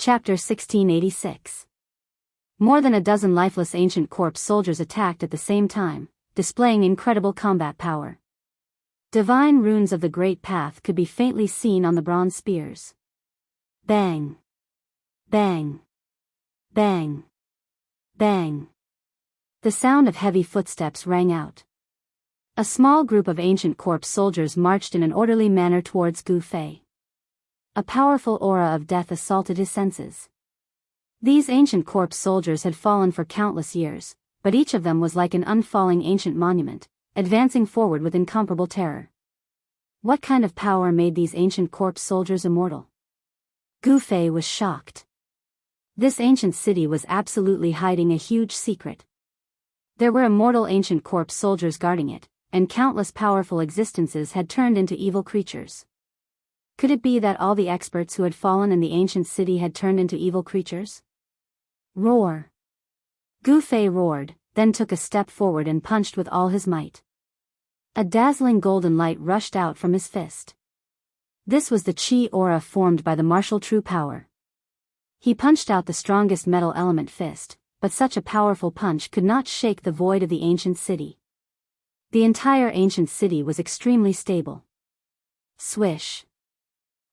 Chapter 1686. More than a dozen lifeless ancient corpse soldiers attacked at the same time, displaying incredible combat power. Divine runes of the Great Path could be faintly seen on the bronze spears. Bang! Bang! Bang! Bang! The sound of heavy footsteps rang out. A small group of ancient corpse soldiers marched in an orderly manner towards Gu Fei. A powerful aura of death assaulted his senses. These ancient corpse soldiers had fallen for countless years, but each of them was like an unfalling ancient monument, advancing forward with incomparable terror. What kind of power made these ancient corpse soldiers immortal? Gu Fei was shocked. This ancient city was absolutely hiding a huge secret. There were immortal ancient corpse soldiers guarding it, and countless powerful existences had turned into evil creatures. Could it be that all the experts who had fallen in the ancient city had turned into evil creatures? Roar! Gu Fei roared, then took a step forward and punched with all his might. A dazzling golden light rushed out from his fist. This was the Qi aura formed by the martial true power. He punched out the strongest metal element fist, but such a powerful punch could not shake the void of the ancient city. The entire ancient city was extremely stable. Swish!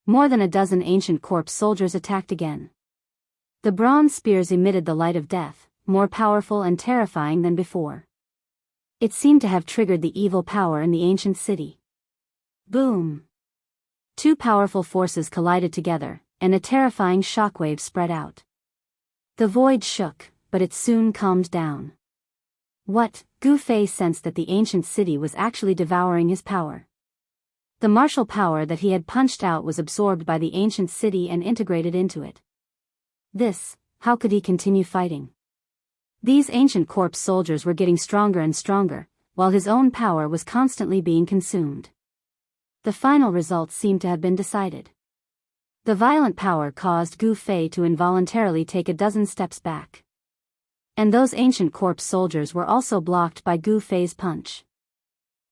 More than a dozen ancient corpse soldiers attacked again. The bronze spears emitted the light of death, more powerful and terrifying than before. It seemed to have triggered the evil power in the ancient city. Boom! Two powerful forces collided together, and a terrifying shockwave spread out. The void shook, but it soon calmed down. What? Gu Fei sensed that the ancient city was actually devouring his power. The martial power that he had punched out was absorbed by the ancient city and integrated into it. How could he continue fighting? These ancient corpse soldiers were getting stronger and stronger, while his own power was constantly being consumed. The final result seemed to have been decided. The violent power caused Gu Fei to involuntarily take a dozen steps back. And those ancient corpse soldiers were also blocked by Gu Fei's punch.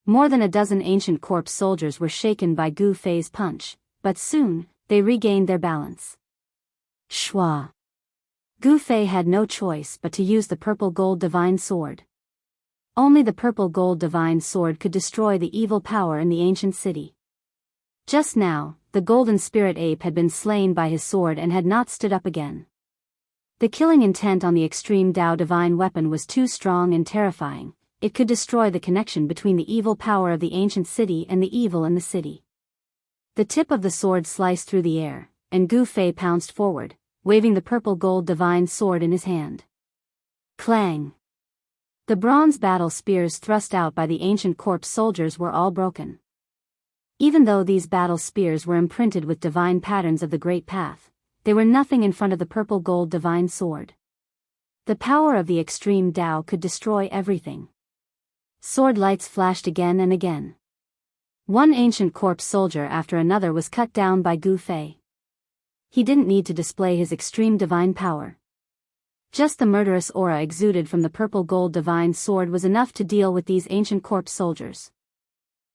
More than a dozen ancient corpse soldiers were shaken by Gu Fei's punch, but soon, they regained their balance. Shwa! Gu Fei had no choice but to use the purple gold divine sword. Only the purple gold divine sword could destroy the evil power in the ancient city. Just now, the golden spirit ape had been slain by his sword and had not stood up again. The killing intent on the extreme Dao divine weapon was too strong and terrifying. It could destroy the connection between the evil power of the ancient city and the evil in the city. The tip of the sword sliced through the air, and Gu Fei pounced forward, waving the purple gold divine sword in his hand. Clang! The bronze battle spears thrust out by the ancient corpse soldiers were all broken. Even though these battle spears were imprinted with divine patterns of the Great Path, they were nothing in front of the purple gold divine sword. The power of the extreme Dao could destroy everything. Sword lights flashed again and again. One ancient corpse soldier after another was cut down by Gu Fei. He didn't need to display his extreme divine power. Just the murderous aura exuded from the purple gold divine sword was enough to deal with these ancient corpse soldiers.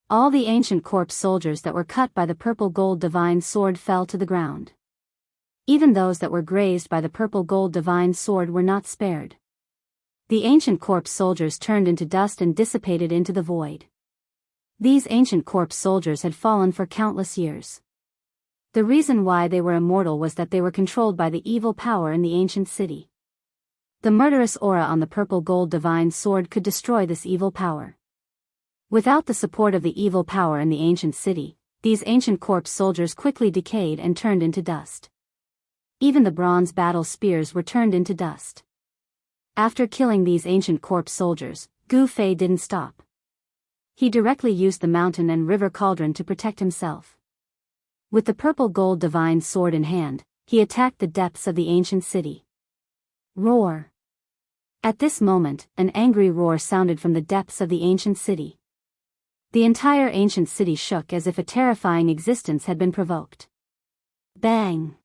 All the ancient corpse soldiers that were cut by the purple gold divine sword fell to the ground. Even those that were grazed by the purple gold divine sword were not spared. The ancient corpse soldiers turned into dust and dissipated into the void. These ancient corpse soldiers had fallen for countless years. The reason why they were immortal was that they were controlled by the evil power in the ancient city. The murderous aura on the purple gold divine sword could destroy this evil power. Without the support of the evil power in the ancient city, these ancient corpse soldiers quickly decayed and turned into dust. Even the bronze battle spears were turned into dust. After killing these ancient corpse soldiers, Gu Fei didn't stop. He directly used the mountain and river cauldron to protect himself. With the purple gold divine sword in hand, he attacked the depths of the ancient city. Roar! At this moment, an angry roar sounded from the depths of the ancient city. The entire ancient city shook as if a terrifying existence had been provoked. Bang!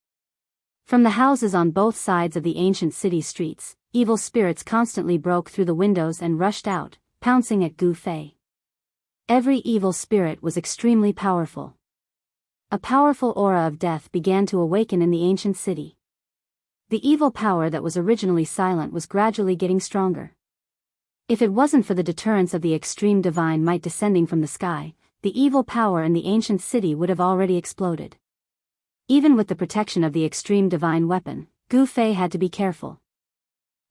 From the houses on both sides of the ancient city streets, evil spirits constantly broke through the windows and rushed out, pouncing at Gu Fei. Every evil spirit was extremely powerful. A powerful aura of death began to awaken in the ancient city. The evil power that was originally silent was gradually getting stronger. If it wasn't for the deterrence of the extreme divine might descending from the sky, the evil power in the ancient city would have already exploded. Even with the protection of the extreme divine weapon, Gu Fei had to be careful.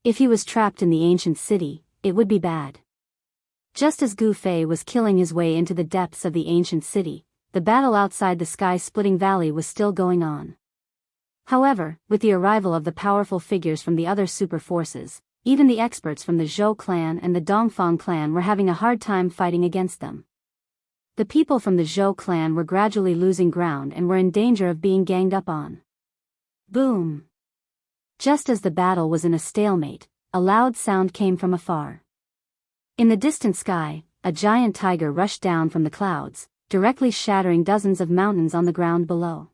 If he was trapped in the ancient city, it would be bad. Just as Gu Fei was killing his way into the depths of the ancient city, the battle outside the sky-splitting valley was still going on. However, with the arrival of the powerful figures from the other super forces, even the experts from the Zhou clan and the Dongfang clan were having a hard time fighting against them. The people from the Zhou clan were gradually losing ground and were in danger of being ganged up on. Boom! Just as the battle was in a stalemate, a loud sound came from afar. In the distant sky, a giant tiger rushed down from the clouds, directly shattering dozens of mountains on the ground below.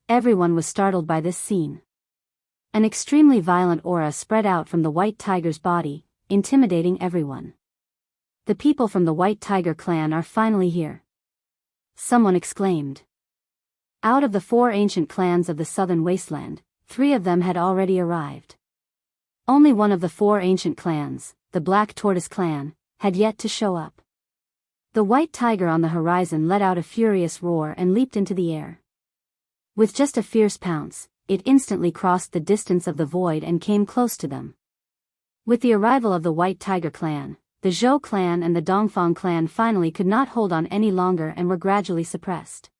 Everyone was startled by this scene. An extremely violent aura spread out from the white tiger's body, intimidating everyone. The people from the White Tiger clan are finally here. Someone exclaimed. Out of the 4 ancient clans of the southern wasteland, 3 of them had already arrived. Only one of the 4 ancient clans, the Black Tortoise clan, had yet to show up. The white tiger on the horizon let out a furious roar and leaped into the air. With just a fierce pounce, it instantly crossed the distance of the void and came close to them. With the arrival of the White Tiger clan, the Zhou clan and the Dongfang clan finally could not hold on any longer and were gradually suppressed.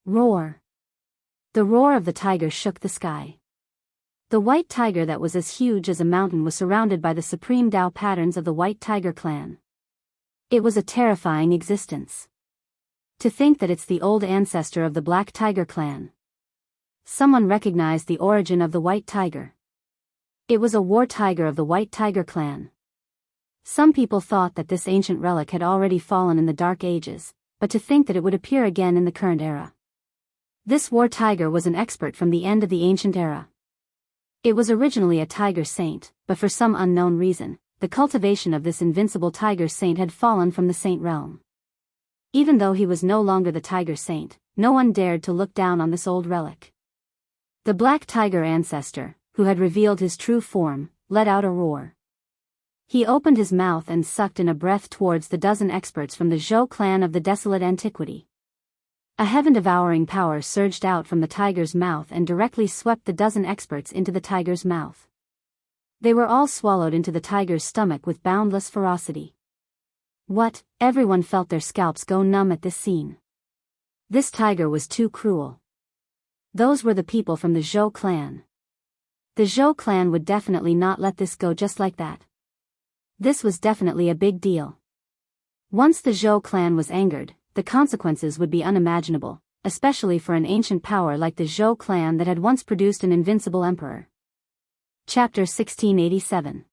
Roar! The roar of the tiger shook the sky. The white tiger that was as huge as a mountain was surrounded by the supreme Tao patterns of the White Tiger clan. It was a terrifying existence. To think that it's the old ancestor of the Black Tiger clan. Someone recognized the origin of the White Tiger. It was a war tiger of the White Tiger clan. Some people thought that this ancient relic had already fallen in the Dark Ages, but to think that it would appear again in the current era. This war tiger was an expert from the end of the ancient era. It was originally a tiger saint, but for some unknown reason, the cultivation of this invincible tiger saint had fallen from the saint realm. Even though he was no longer the tiger saint, no one dared to look down on this old relic. The black tiger ancestor, who had revealed his true form, let out a roar. He opened his mouth and sucked in a breath towards the dozen experts from the Zhou clan of the desolate antiquity. A heaven-devouring power surged out from the tiger's mouth and directly swept the dozen experts into the tiger's mouth. They were all swallowed into the tiger's stomach with boundless ferocity. What? Everyone felt their scalps go numb at this scene. This tiger was too cruel. Those were the people from the Zhou clan. The Zhou clan would definitely not let this go just like that. This was definitely a big deal. Once the Zhou clan was angered, the consequences would be unimaginable, especially for an ancient power like the Zhou clan that had once produced an invincible emperor. Chapter 1687.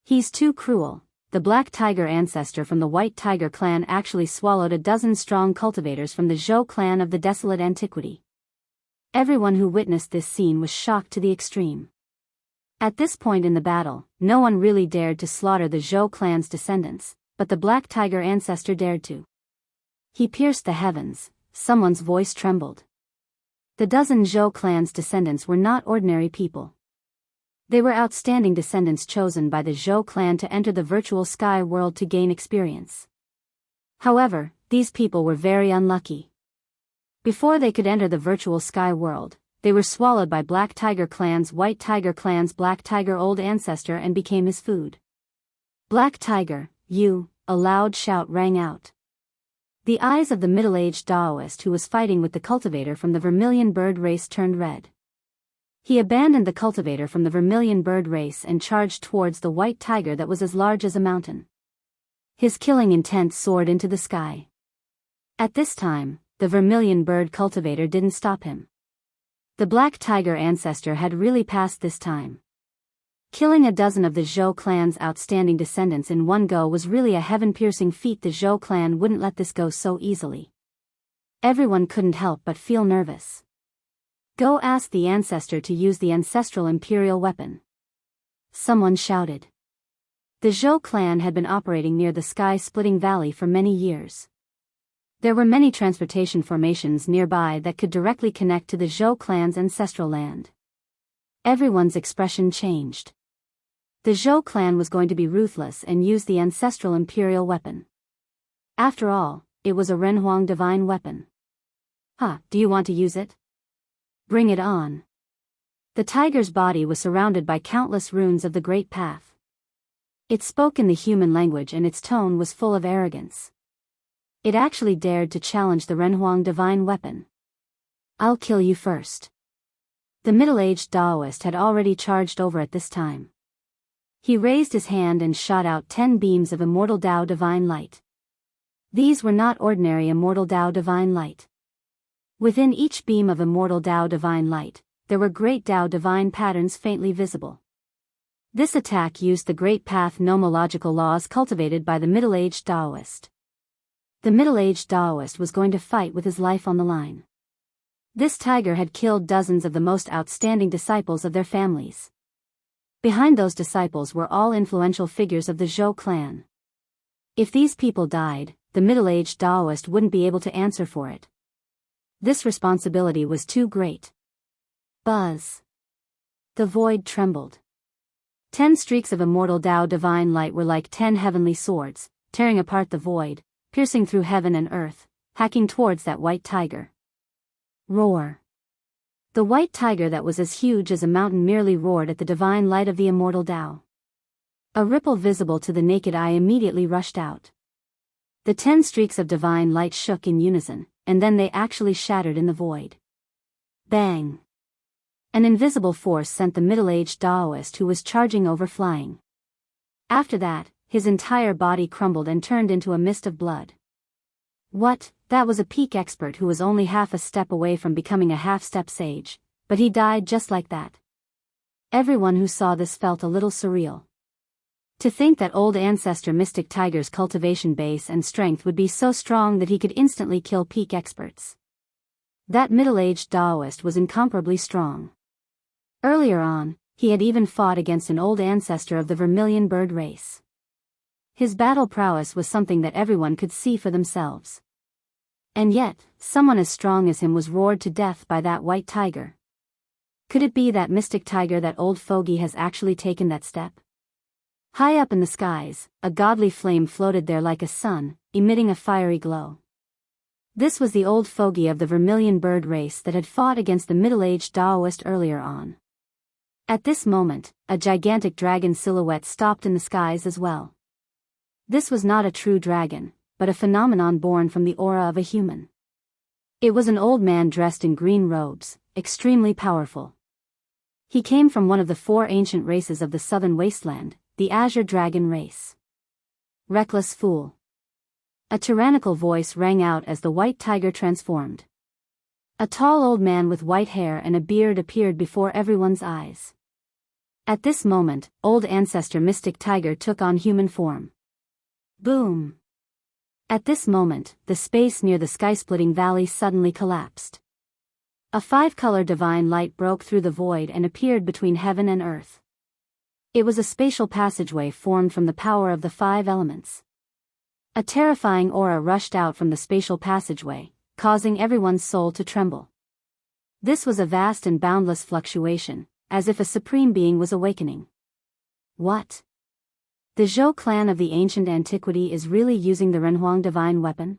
He's too cruel. The black tiger ancestor from the white tiger clan actually swallowed a dozen strong cultivators from the Zhou clan of the desolate antiquity. Everyone who witnessed this scene was shocked to the extreme. At this point in the battle, no one really dared to slaughter the Zhou clan's descendants, but the black tiger ancestor dared to. He pierced the heavens. Someone's voice trembled. The dozen Zhou clan's descendants were not ordinary people. They were outstanding descendants chosen by the Zhou clan to enter the virtual sky world to gain experience. However, these people were very unlucky. Before they could enter the virtual sky world, they were swallowed by Black Tiger clan's White Tiger clan's Black Tiger old ancestor and became his food. Black Tiger, you! A loud shout rang out. The eyes of the middle-aged Taoist who was fighting with the cultivator from the vermilion bird race turned red. He abandoned the cultivator from the vermilion bird race and charged towards the white tiger that was as large as a mountain. His killing intent soared into the sky. At this time, the vermilion bird cultivator didn't stop him. The black tiger ancestor had really passed this time. Killing a dozen of the Zhou clan's outstanding descendants in one go was really a heaven-piercing feat. The Zhou clan wouldn't let this go so easily. Everyone couldn't help but feel nervous. Go ask the ancestor to use the ancestral imperial weapon. Someone shouted. The Zhou clan had been operating near the sky-splitting valley for many years. There were many transportation formations nearby that could directly connect to the Zhou clan's ancestral land. Everyone's expression changed. The Zhou clan was going to be ruthless and use the ancestral imperial weapon. After all, it was a Renhuang divine weapon. Do you want to use it? Bring it on. The tiger's body was surrounded by countless runes of the Great Path. It spoke in the human language and its tone was full of arrogance. It actually dared to challenge the Renhuang divine weapon. I'll kill you first. The middle-aged Taoist had already charged over at this time. He raised his hand and shot out 10 beams of immortal Tao divine light. These were not ordinary immortal Tao divine light. Within each beam of immortal Tao divine light, there were great Tao divine patterns faintly visible. This attack used the Great Path nomological laws cultivated by the middle-aged Taoist. The middle-aged Taoist was going to fight with his life on the line. This tiger had killed dozens of the most outstanding disciples of their families. Behind those disciples were all influential figures of the Zhou clan. If these people died, the middle-aged Taoist wouldn't be able to answer for it. This responsibility was too great. Buzz. The void trembled. 10 streaks of immortal Tao divine light were like 10 heavenly swords, tearing apart the void, piercing through heaven and earth, hacking towards that white tiger. Roar. The white tiger that was as huge as a mountain merely roared at the divine light of the immortal Tao. A ripple visible to the naked eye immediately rushed out. The 10 streaks of divine light shook in unison, and then they actually shattered in the void. Bang! An invisible force sent the middle-aged Taoist who was charging over flying. After that, his entire body crumbled and turned into a mist of blood. What? That was a peak expert who was only half a step away from becoming a half-step sage, but he died just like that. Everyone who saw this felt a little surreal. To think that old ancestor Mystic Tiger's cultivation base and strength would be so strong that he could instantly kill peak experts. That middle-aged Taoist was incomparably strong. Earlier on, he had even fought against an old ancestor of the vermilion bird race. His battle prowess was something that everyone could see for themselves. And yet, someone as strong as him was roared to death by that white tiger. Could it be that mystic tiger that old fogey has actually taken that step? High up in the skies, a godly flame floated there like a sun, emitting a fiery glow. This was the old fogey of the vermilion bird race that had fought against the middle-aged Taoist earlier on. At this moment, a gigantic dragon silhouette stopped in the skies as well. This was not a true dragon, but a phenomenon born from the aura of a human. It was an old man dressed in green robes, extremely powerful. He came from one of the 4 ancient races of the southern wasteland, the Azure Dragon race. Reckless fool. A tyrannical voice rang out as the white tiger transformed. A tall old man with white hair and a beard appeared before everyone's eyes. At this moment, old ancestor Mystic Tiger took on human form. Boom! At this moment, the space near the sky-splitting valley suddenly collapsed. A 5-color divine light broke through the void and appeared between heaven and earth. It was a spatial passageway formed from the power of the 5 elements. A terrifying aura rushed out from the spatial passageway, causing everyone's soul to tremble. This was a vast and boundless fluctuation, as if a supreme being was awakening. What? The Zhou clan of the ancient antiquity is really using the Renhuang divine weapon?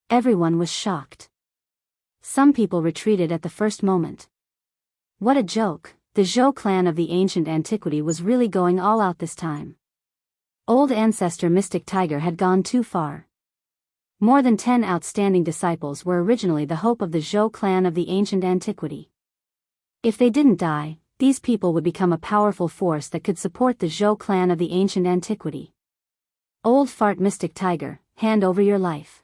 Everyone was shocked. Some people retreated at the first moment. What a joke, the Zhou clan of the ancient antiquity was really going all out this time. Old ancestor Mystic Tiger had gone too far. More than 10 outstanding disciples were originally the hope of the Zhou clan of the ancient antiquity. If they didn't die, these people would become a powerful force that could support the Zhou clan of the ancient antiquity. Old fart Mystic Tiger, hand over your life.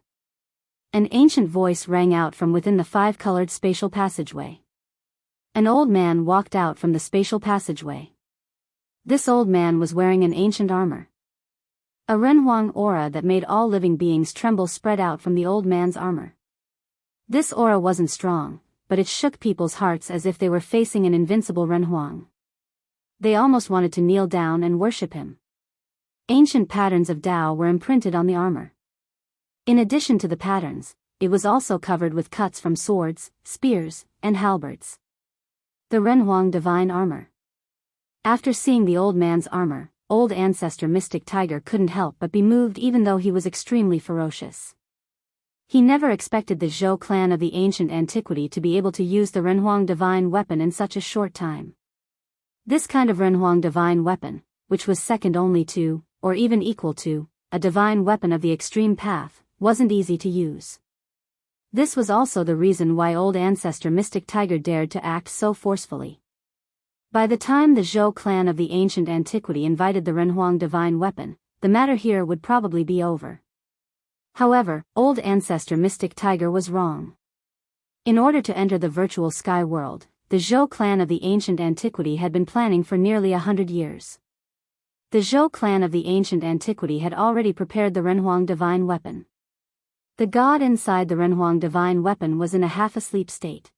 An ancient voice rang out from within the 5-colored spatial passageway. An old man walked out from the spatial passageway. This old man was wearing an ancient armor. A Renhuang aura that made all living beings tremble spread out from the old man's armor. This aura wasn't strong, but it shook people's hearts as if they were facing an invincible Renhuang. They almost wanted to kneel down and worship him. Ancient patterns of Tao were imprinted on the armor. In addition to the patterns, it was also covered with cuts from swords, spears, and halberds. The Renhuang Divine Armor. After seeing the old man's armor, old ancestor Mystic Tiger couldn't help but be moved even though he was extremely ferocious. He never expected the Zhou clan of the ancient antiquity to be able to use the Renhuang divine weapon in such a short time. This kind of Renhuang divine weapon, which was second only to, or even equal to, a divine weapon of the extreme path, wasn't easy to use. This was also the reason why old ancestor Mystic Tiger dared to act so forcefully. By the time the Zhou clan of the ancient antiquity invited the Renhuang divine weapon, the matter here would probably be over. However, old ancestor Mystic Tiger was wrong. In order to enter the virtual sky world, the Zhou clan of the ancient antiquity had been planning for nearly 100 years. The Zhou clan of the ancient antiquity had already prepared the Renhuang divine weapon. The god inside the Renhuang divine weapon was in a half-asleep state.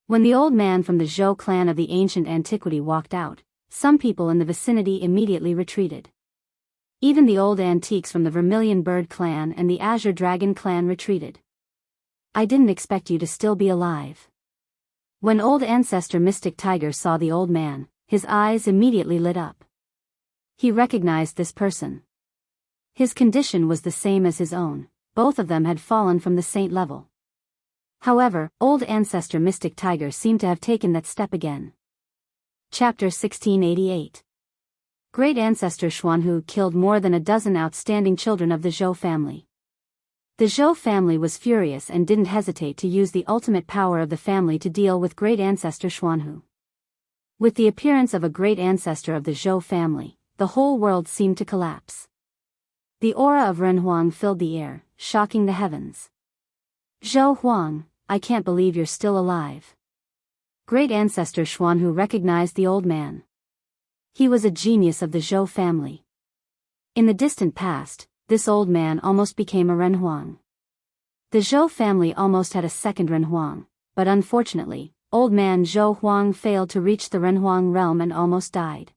When the old man from the Zhou clan of the ancient antiquity walked out, some people in the vicinity immediately retreated. Even the old antiques from the Vermilion Bird clan and the Azure Dragon clan retreated. I didn't expect you to still be alive. When old ancestor Mystic Tiger saw the old man, his eyes immediately lit up. He recognized this person. His condition was the same as his own, both of them had fallen from the saint level. However, old ancestor Mystic Tiger seemed to have taken that step again. Chapter 1688. Great ancestor Xuanhu killed more than a dozen outstanding children of the Zhou family. The Zhou family was furious and didn't hesitate to use the ultimate power of the family to deal with great ancestor Xuanhu. With the appearance of a great ancestor of the Zhou family, the whole world seemed to collapse. The aura of Renhuang filled the air, shocking the heavens. Zhou Huang, I can't believe you're still alive. Great ancestor Xuanhu recognized the old man. He was a genius of the Zhou family. In the distant past, this old man almost became a Renhuang. The Zhou family almost had a second Renhuang, but unfortunately, old man Zhou Huang failed to reach the Renhuang realm and almost died.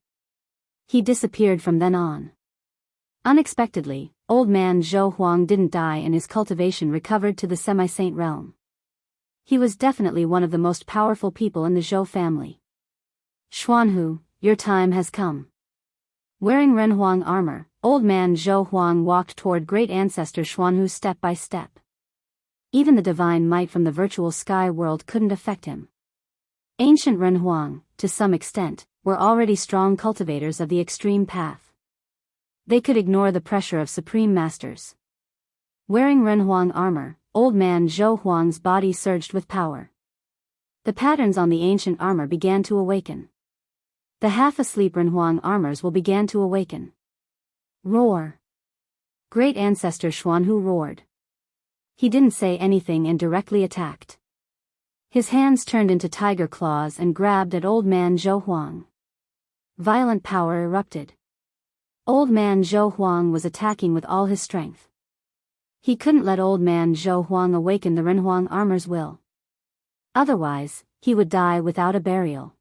He disappeared from then on. Unexpectedly, old man Zhou Huang didn't die and his cultivation recovered to the semi-saint realm. He was definitely one of the most powerful people in the Zhou family. Xuanhu, your time has come. Wearing Renhuang armor, old man Zhou Huang walked toward great ancestor Xuanhu step by step. Even the divine might from the virtual sky world couldn't affect him. Ancient Renhuang, to some extent, were already strong cultivators of the extreme path. They could ignore the pressure of supreme masters. Wearing Renhuang armor, old man Zhou Huang's body surged with power. The patterns on the ancient armor began to awaken. The half-asleep Renhuang armors will began to awaken. Roar! Great ancestor Xuanhu roared. He didn't say anything and directly attacked. His hands turned into tiger claws and grabbed at old man Zhou Huang. Violent power erupted. Old man Zhou Huang was attacking with all his strength. He couldn't let old man Zhou Huang awaken the Renhuang armor's will. Otherwise, he would die without a burial.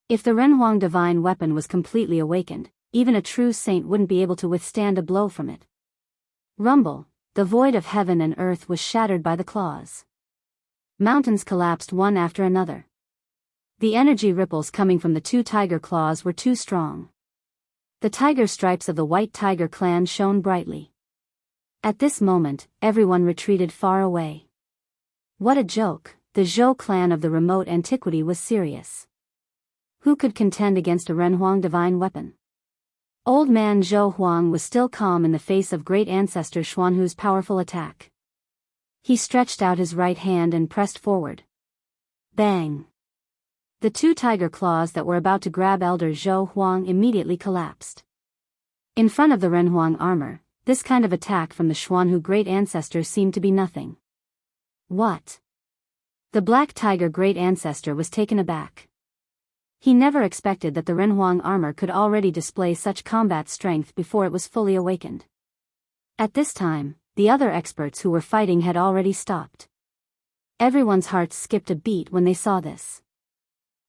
If the Renhuang divine weapon was completely awakened, even a true saint wouldn't be able to withstand a blow from it. Rumble, the void of heaven and earth was shattered by the claws. Mountains collapsed one after another. The energy ripples coming from the two tiger claws were too strong. The tiger stripes of the white tiger clan shone brightly. At this moment, everyone retreated far away. What a joke, the Zhou clan of the remote antiquity was serious. Who could contend against a Renhuang divine weapon? Old man Zhou Huang was still calm in the face of great ancestor Xuanhu's powerful attack. He stretched out his right hand and pressed forward. Bang! The two tiger claws that were about to grab elder Zhou Huang immediately collapsed. In front of the Renhuang armor, this kind of attack from the Xuanhu great ancestor seemed to be nothing. What? The black tiger great ancestor was taken aback. He never expected that the Renhuang armor could already display such combat strength before it was fully awakened. At this time, the other experts who were fighting had already stopped. Everyone's hearts skipped a beat when they saw this.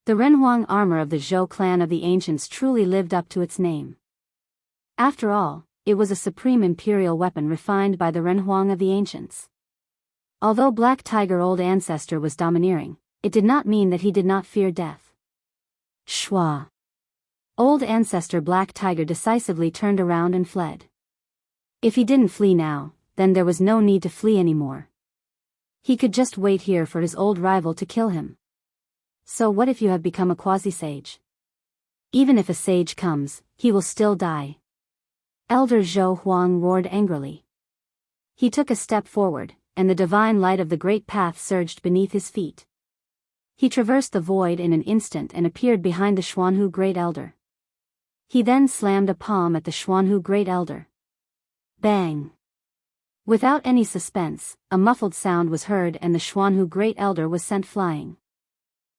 The Renhuang armor of the Zhou clan of the ancients truly lived up to its name. After all, it was a supreme imperial weapon refined by the Renhuang of the ancients. Although Black Tiger old ancestor was domineering, it did not mean that he did not fear death. Shwa. Old ancestor Black Tiger decisively turned around and fled. If he didn't flee now, then there was no need to flee anymore. He could just wait here for his old rival to kill him. So what if you have become a quasi-sage? Even if a sage comes, he will still die. Elder Zhou Huang roared angrily. He took a step forward, and the divine light of the great path surged beneath his feet. He traversed the void in an instant and appeared behind the Xuanhu Great Elder. He then slammed a palm at the Xuanhu Great Elder. Bang! Without any suspense, a muffled sound was heard and the Xuanhu Great Elder was sent flying.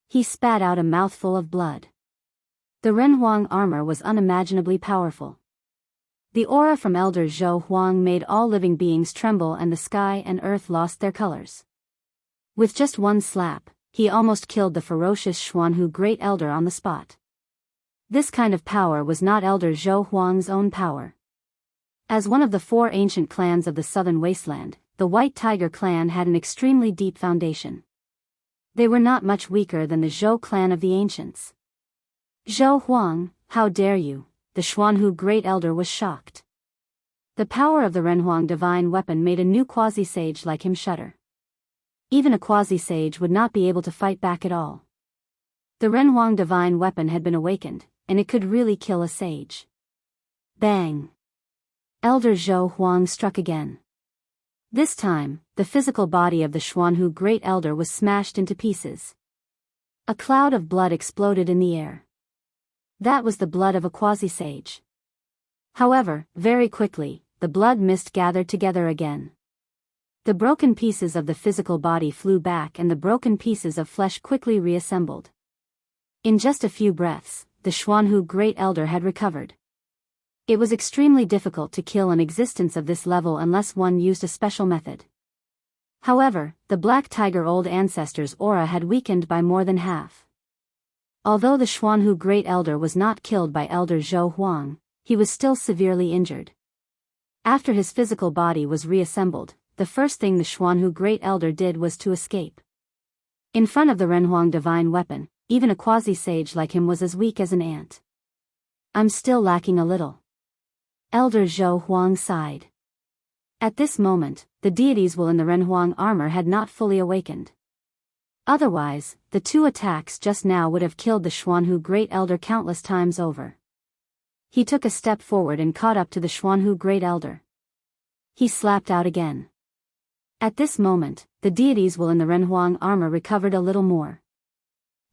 He spat out a mouthful of blood. The Renhuang armor was unimaginably powerful. The aura from Elder Zhou Huang made all living beings tremble and the sky and earth lost their colors. With just one slap, he almost killed the ferocious Xuanhu Great Elder on the spot. This kind of power was not Elder Zhou Huang's own power. As one of the 4 ancient clans of the southern wasteland, the White Tiger clan had an extremely deep foundation. They were not much weaker than the Zhou clan of the ancients. Zhou Huang, how dare you? The Xuanhu Great Elder was shocked. The power of the Renhuang divine weapon made a new quasi-sage like him shudder. Even a quasi-sage would not be able to fight back at all. The Renhuang divine weapon had been awakened, and it could really kill a sage. Bang! Elder Zhou Huang struck again. This time, the physical body of the Xuanhu Great Elder was smashed into pieces. A cloud of blood exploded in the air. That was the blood of a quasi-sage. However, very quickly, the blood mist gathered together again. The broken pieces of the physical body flew back and the broken pieces of flesh quickly reassembled. In just a few breaths, the Xuanhu Great Elder had recovered. It was extremely difficult to kill an existence of this level unless one used a special method. However, the Black Tiger old ancestor's aura had weakened by more than half. Although the Xuanhu Great Elder was not killed by Elder Zhou Huang, he was still severely injured. After his physical body was reassembled, the first thing the Xuanhu Great Elder did was to escape. In front of the Renhuang divine weapon, even a quasi-sage like him was as weak as an ant. I'm still lacking a little. Elder Zhou Huang sighed. At this moment, the deities will in the Renhuang armor had not fully awakened. Otherwise, the 2 attacks just now would have killed the Xuanhu Great Elder countless times over. He took a step forward and caught up to the Xuanhu Great Elder. He slapped out again. At this moment, the deities will in the Renhuang armor recovered a little more.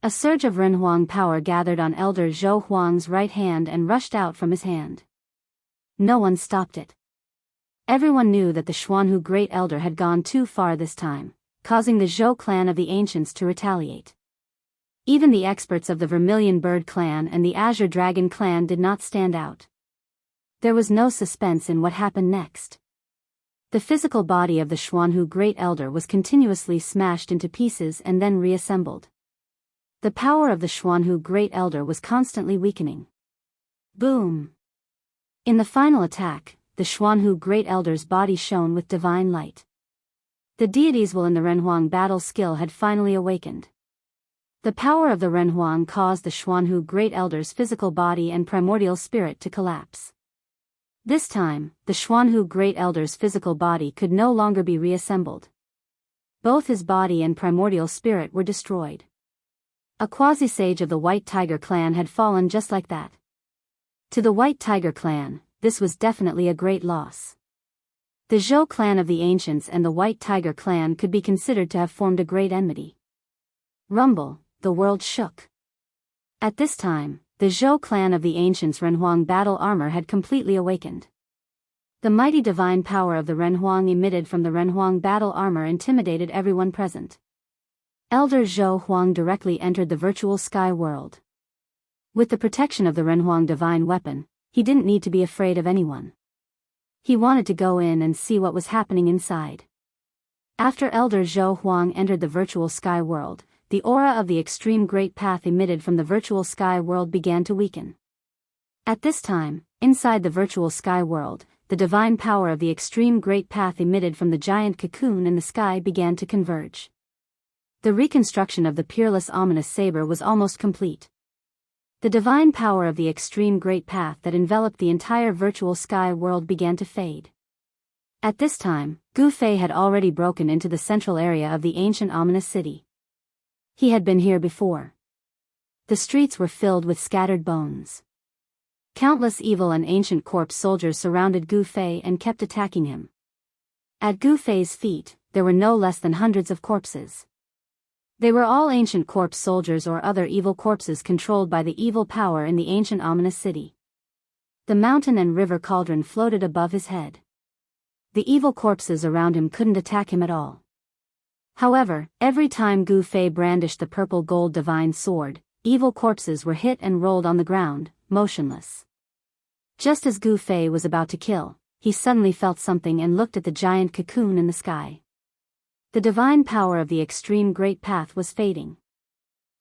A surge of Renhuang power gathered on Elder Zhou Huang's right hand and rushed out from his hand. No one stopped it. Everyone knew that the Xuanhu Great Elder had gone too far this time, causing the Zhou clan of the ancients to retaliate. Even the experts of the Vermilion Bird clan and the Azure Dragon clan did not stand out. There was no suspense in what happened next. The physical body of the Xuanhu Great Elder was continuously smashed into pieces and then reassembled. The power of the Xuanhu Great Elder was constantly weakening. Boom! In the final attack, the Xuanhu Great Elder's body shone with divine light. The deities will in the Renhuang battle skill had finally awakened. The power of the Renhuang caused the Xuanhu Great Elder's physical body and primordial spirit to collapse. This time, the Xuanhu Great Elder's physical body could no longer be reassembled. Both his body and primordial spirit were destroyed. A quasi-sage of the White Tiger clan had fallen just like that. To the White Tiger clan, this was definitely a great loss. The Zhou clan of the ancients and the White Tiger clan could be considered to have formed a great enmity. Rumble, the world shook. At this time, the Zhou clan of the ancients' Renhuang battle armor had completely awakened. The mighty divine power of the Renhuang emitted from the Renhuang battle armor intimidated everyone present. Elder Zhou Huang directly entered the virtual sky world. With the protection of the Renhuang divine weapon, he didn't need to be afraid of anyone. He wanted to go in and see what was happening inside. After Elder Zhou Huang entered the virtual sky world, the aura of the extreme great path emitted from the virtual sky world began to weaken. At this time, inside the virtual sky world, the divine power of the extreme great path emitted from the giant cocoon in the sky began to converge. The reconstruction of the peerless ominous saber was almost complete. The divine power of the extreme great path that enveloped the entire virtual sky world began to fade. At this time, Gu Fei had already broken into the central area of the ancient ominous city. He had been here before. The streets were filled with scattered bones. Countless evil and ancient corpse soldiers surrounded Gu Fei and kept attacking him. At Gu Fei's feet, there were no less than hundreds of corpses. They were all ancient corpse soldiers or other evil corpses controlled by the evil power in the ancient ominous city. The mountain and river cauldron floated above his head. The evil corpses around him couldn't attack him at all. However, every time Gu Fei brandished the purple gold divine sword, evil corpses were hit and rolled on the ground, motionless. Just as Gu Fei was about to kill, he suddenly felt something and looked at the giant cocoon in the sky. The divine power of the extreme great path was fading.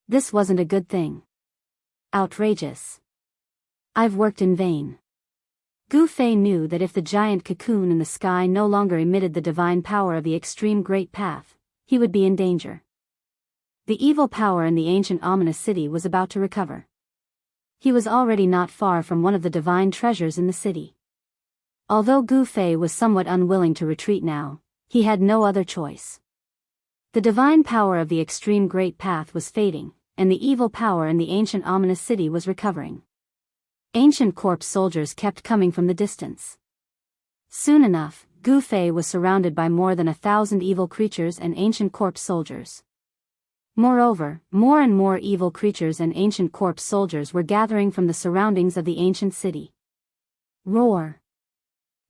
This wasn't a good thing. Outrageous. I've worked in vain. Gu Fei knew that if the giant cocoon in the sky no longer emitted the divine power of the extreme great path, he would be in danger. The evil power in the ancient ominous city was about to recover. He was already not far from one of the divine treasures in the city. Although Gu Fei was somewhat unwilling to retreat now, he had no other choice. The divine power of the extreme great path was fading, and the evil power in the ancient ominous city was recovering. Ancient corpse soldiers kept coming from the distance. Soon enough, Gu Fei was surrounded by more than 1,000 evil creatures and ancient corpse soldiers. Moreover, more and more evil creatures and ancient corpse soldiers were gathering from the surroundings of the ancient city. Roar!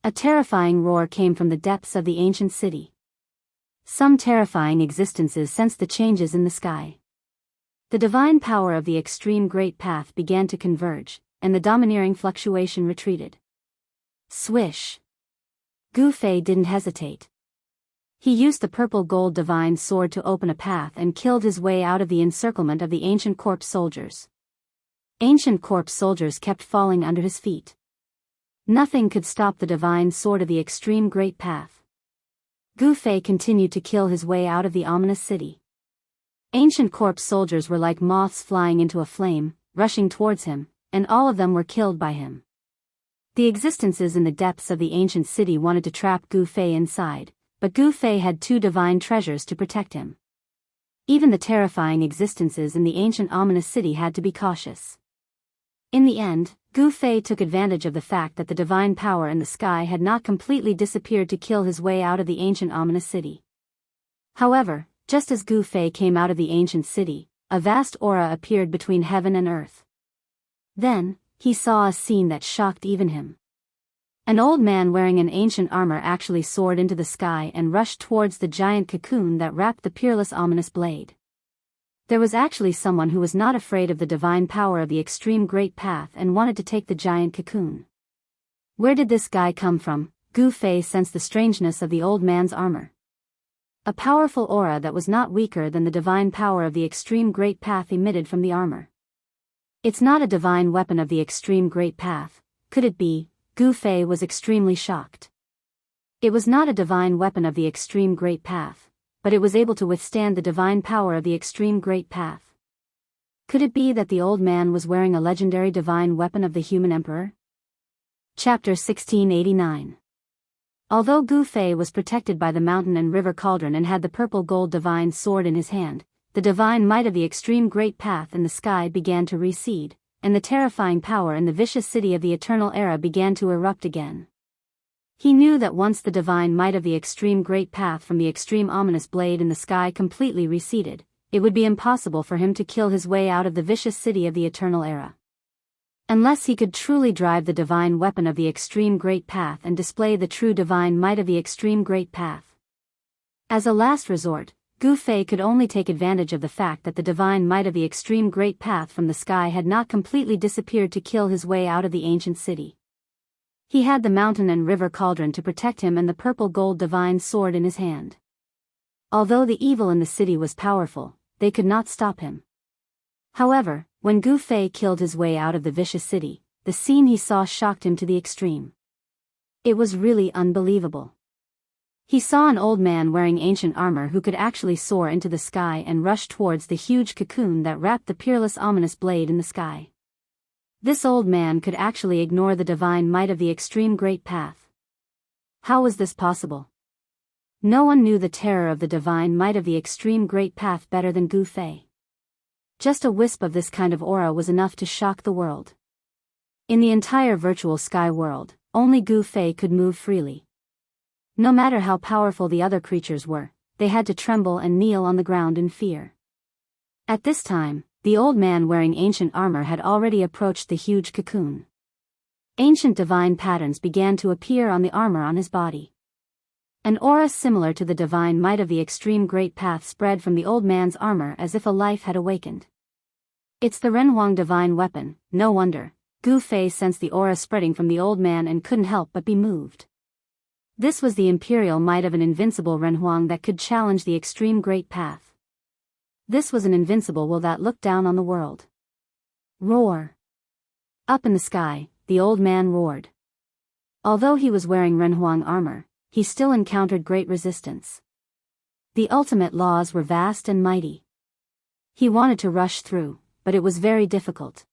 A terrifying roar came from the depths of the ancient city. Some terrifying existences sensed the changes in the sky. The divine power of the extreme great path began to converge, and the domineering fluctuation retreated. Swish! Gu Fei didn't hesitate. He used the purple gold divine sword to open a path and killed his way out of the encirclement of the ancient corpse soldiers. Ancient corpse soldiers kept falling under his feet. Nothing could stop the divine sword of the extreme great path. Gu Fei continued to kill his way out of the ominous city. Ancient corpse soldiers were like moths flying into a flame, rushing towards him, and all of them were killed by him. The existences in the depths of the ancient city wanted to trap Gu Fei inside, but Gu Fei had 2 divine treasures to protect him. Even the terrifying existences in the ancient ominous city had to be cautious. In the end, Gu Fei took advantage of the fact that the divine power in the sky had not completely disappeared to kill his way out of the ancient ominous city. However, just as Gu Fei came out of the ancient city, a vast aura appeared between heaven and earth. Then, he saw a scene that shocked even him. An old man wearing an ancient armor actually soared into the sky and rushed towards the giant cocoon that wrapped the peerless ominous blade. There was actually someone who was not afraid of the divine power of the extreme great path and wanted to take the giant cocoon. Where did this guy come from? Gu Fei sensed the strangeness of the old man's armor. A powerful aura that was not weaker than the divine power of the extreme great path emitted from the armor. It's not a divine weapon of the extreme great path, could it be? Gu Fei was extremely shocked. It was not a divine weapon of the extreme great path, but it was able to withstand the divine power of the extreme great path. Could it be that the old man was wearing a legendary divine weapon of the human emperor? Chapter 1689. Although Gu Fei was protected by the mountain and river cauldron and had the purple gold divine sword in his hand, the divine might of the extreme great path in the sky began to recede, and the terrifying power in the vicious city of the eternal era began to erupt again. He knew that once the divine might of the extreme great path from the extreme ominous blade in the sky completely receded, it would be impossible for him to kill his way out of the vicious city of the eternal era. Unless he could truly drive the divine weapon of the extreme great path and display the true divine might of the extreme great path. As a last resort, Gu Fei could only take advantage of the fact that the divine might of the extreme great path from the sky had not completely disappeared to kill his way out of the ancient city. He had the mountain and river cauldron to protect him and the purple gold divine sword in his hand. Although the evil in the city was powerful, they could not stop him. However, when Gu Fei killed his way out of the vicious city, the scene he saw shocked him to the extreme. It was really unbelievable. He saw an old man wearing ancient armor who could actually soar into the sky and rush towards the huge cocoon that wrapped the peerless ominous blade in the sky. This old man could actually ignore the divine might of the extreme great path. How was this possible? No one knew the terror of the divine might of the extreme great path better than Gu Fei. Just a wisp of this kind of aura was enough to shock the world. In the entire virtual sky world, only Gu Fei could move freely. No matter how powerful the other creatures were, they had to tremble and kneel on the ground in fear. At this time, the old man wearing ancient armor had already approached the huge cocoon. Ancient divine patterns began to appear on the armor on his body. An aura similar to the divine might of the extreme great path spread from the old man's armor as if a life had awakened. It's the Renhuang divine weapon, no wonder. Gu Fei sensed the aura spreading from the old man and couldn't help but be moved. This was the imperial might of an invincible Renhuang that could challenge the extreme great path. This was an invincible will that looked down on the world. Roar! Up in the sky, the old man roared. Although he was wearing Renhuang armor, he still encountered great resistance. The ultimate laws were vast and mighty. He wanted to rush through, but it was very difficult.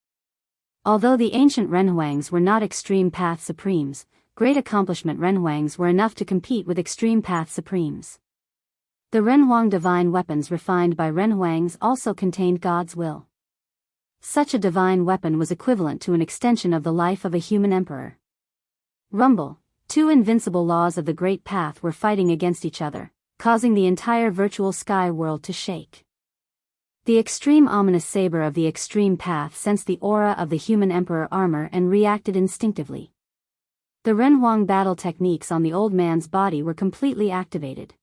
Although the ancient Renhuangs were not extreme path supremes, great accomplishment Renhuangs were enough to compete with extreme path supremes. The Renhuang divine weapons refined by Renhuangs also contained God's will. Such a divine weapon was equivalent to an extension of the life of a human emperor. Rumble, two invincible laws of the great path were fighting against each other, causing the entire virtual sky world to shake. The extreme ominous saber of the extreme path sensed the aura of the human emperor armor and reacted instinctively. The Renhuang battle techniques on the old man's body were completely activated.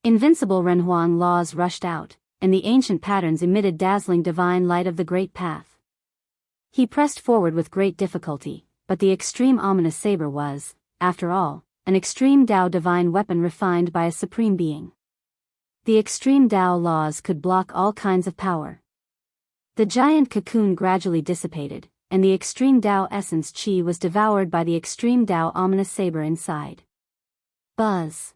Invincible Renhuang laws rushed out, and the ancient patterns emitted dazzling divine light of the great path. He pressed forward with great difficulty, but the extreme ominous saber was, after all, an extreme Tao divine weapon refined by a supreme being. The extreme Tao laws could block all kinds of power. The giant cocoon gradually dissipated, and the extreme Tao essence Qi was devoured by the extreme Tao ominous saber inside. Buzz!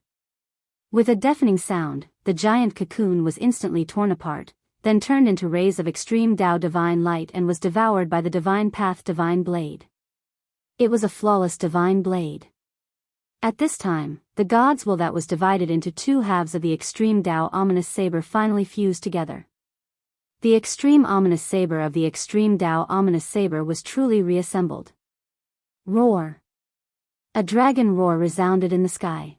With a deafening sound, the giant cocoon was instantly torn apart, then turned into rays of extreme Tao divine light and was devoured by the divine path divine blade. It was a flawless divine blade. At this time, the God's will that was divided into two halves of the extreme Tao ominous saber finally fused together. The extreme ominous saber of the extreme Tao ominous saber was truly reassembled. Roar! A dragon roar resounded in the sky.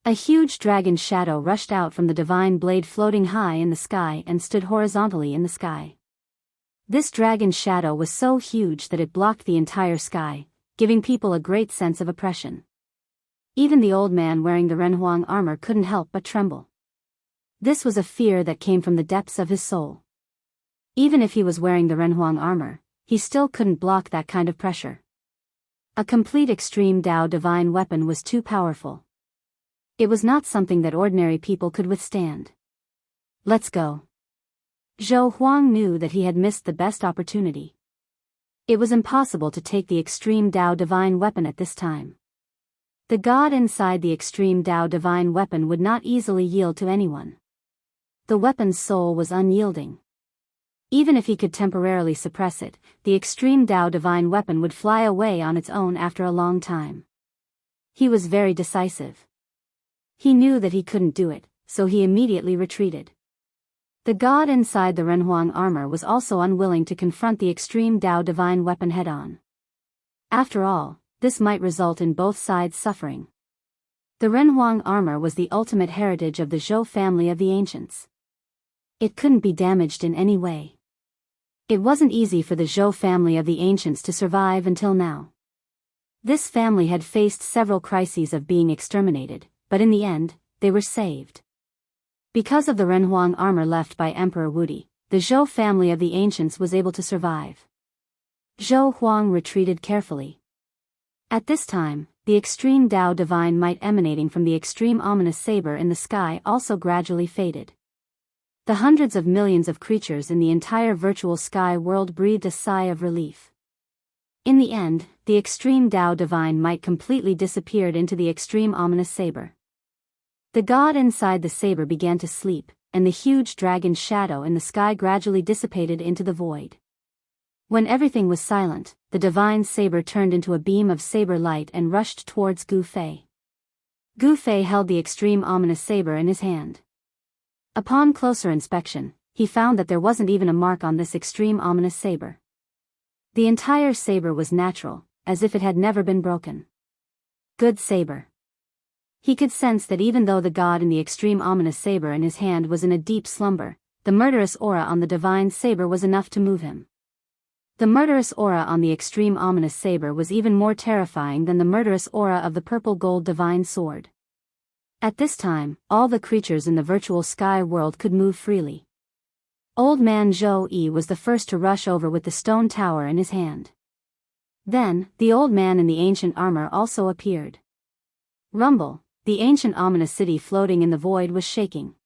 A huge dragon shadow rushed out from the divine blade floating high in the sky and stood horizontally in the sky. This dragon shadow was so huge that it blocked the entire sky, giving people a great sense of oppression. Even the old man wearing the Renhuang armor couldn't help but tremble. This was a fear that came from the depths of his soul. Even if he was wearing the Renhuang armor, he still couldn't block that kind of pressure. A complete extreme Tao divine weapon was too powerful. It was not something that ordinary people could withstand. Let's go. Zhou Huang knew that he had missed the best opportunity. It was impossible to take the extreme Tao divine weapon at this time. The God inside the extreme Tao divine weapon would not easily yield to anyone. The weapon's soul was unyielding. Even if he could temporarily suppress it, the extreme Tao divine weapon would fly away on its own after a long time. He was very decisive. He knew that he couldn't do it, so he immediately retreated. The God inside the Renhuang armor was also unwilling to confront the extreme Tao divine weapon head-on. After all, this might result in both sides suffering. The Renhuang armor was the ultimate heritage of the Zhou family of the ancients. It couldn't be damaged in any way. It wasn't easy for the Zhou family of the ancients to survive until now. This family had faced several crises of being exterminated, but in the end, they were saved. Because of the Renhuang armor left by Emperor Wudi, the Zhou family of the ancients was able to survive. Zhou Huang retreated carefully. At this time, the extreme Tao divine might emanating from the extreme ominous saber in the sky also gradually faded. The hundreds of millions of creatures in the entire virtual sky world breathed a sigh of relief. In the end, the extreme Tao divine might completely disappeared into the extreme ominous saber. The god inside the saber began to sleep, and the huge dragon's shadow in the sky gradually dissipated into the void. When everything was silent, the divine saber turned into a beam of saber light and rushed towards Gu Fei. Gu Fei held the extreme ominous saber in his hand. Upon closer inspection, he found that there wasn't even a mark on this extreme ominous saber. The entire saber was natural, as if it had never been broken. Good saber. He could sense that even though the god in the extreme ominous saber in his hand was in a deep slumber, the murderous aura on the divine saber was enough to move him. The murderous aura on the extreme ominous saber was even more terrifying than the murderous aura of the purple gold divine sword. At this time, all the creatures in the virtual sky world could move freely. Old man Zhou Yi was the first to rush over with the stone tower in his hand. Then, the old man in the ancient armor also appeared. Rumble, the ancient ominous city floating in the void was shaking.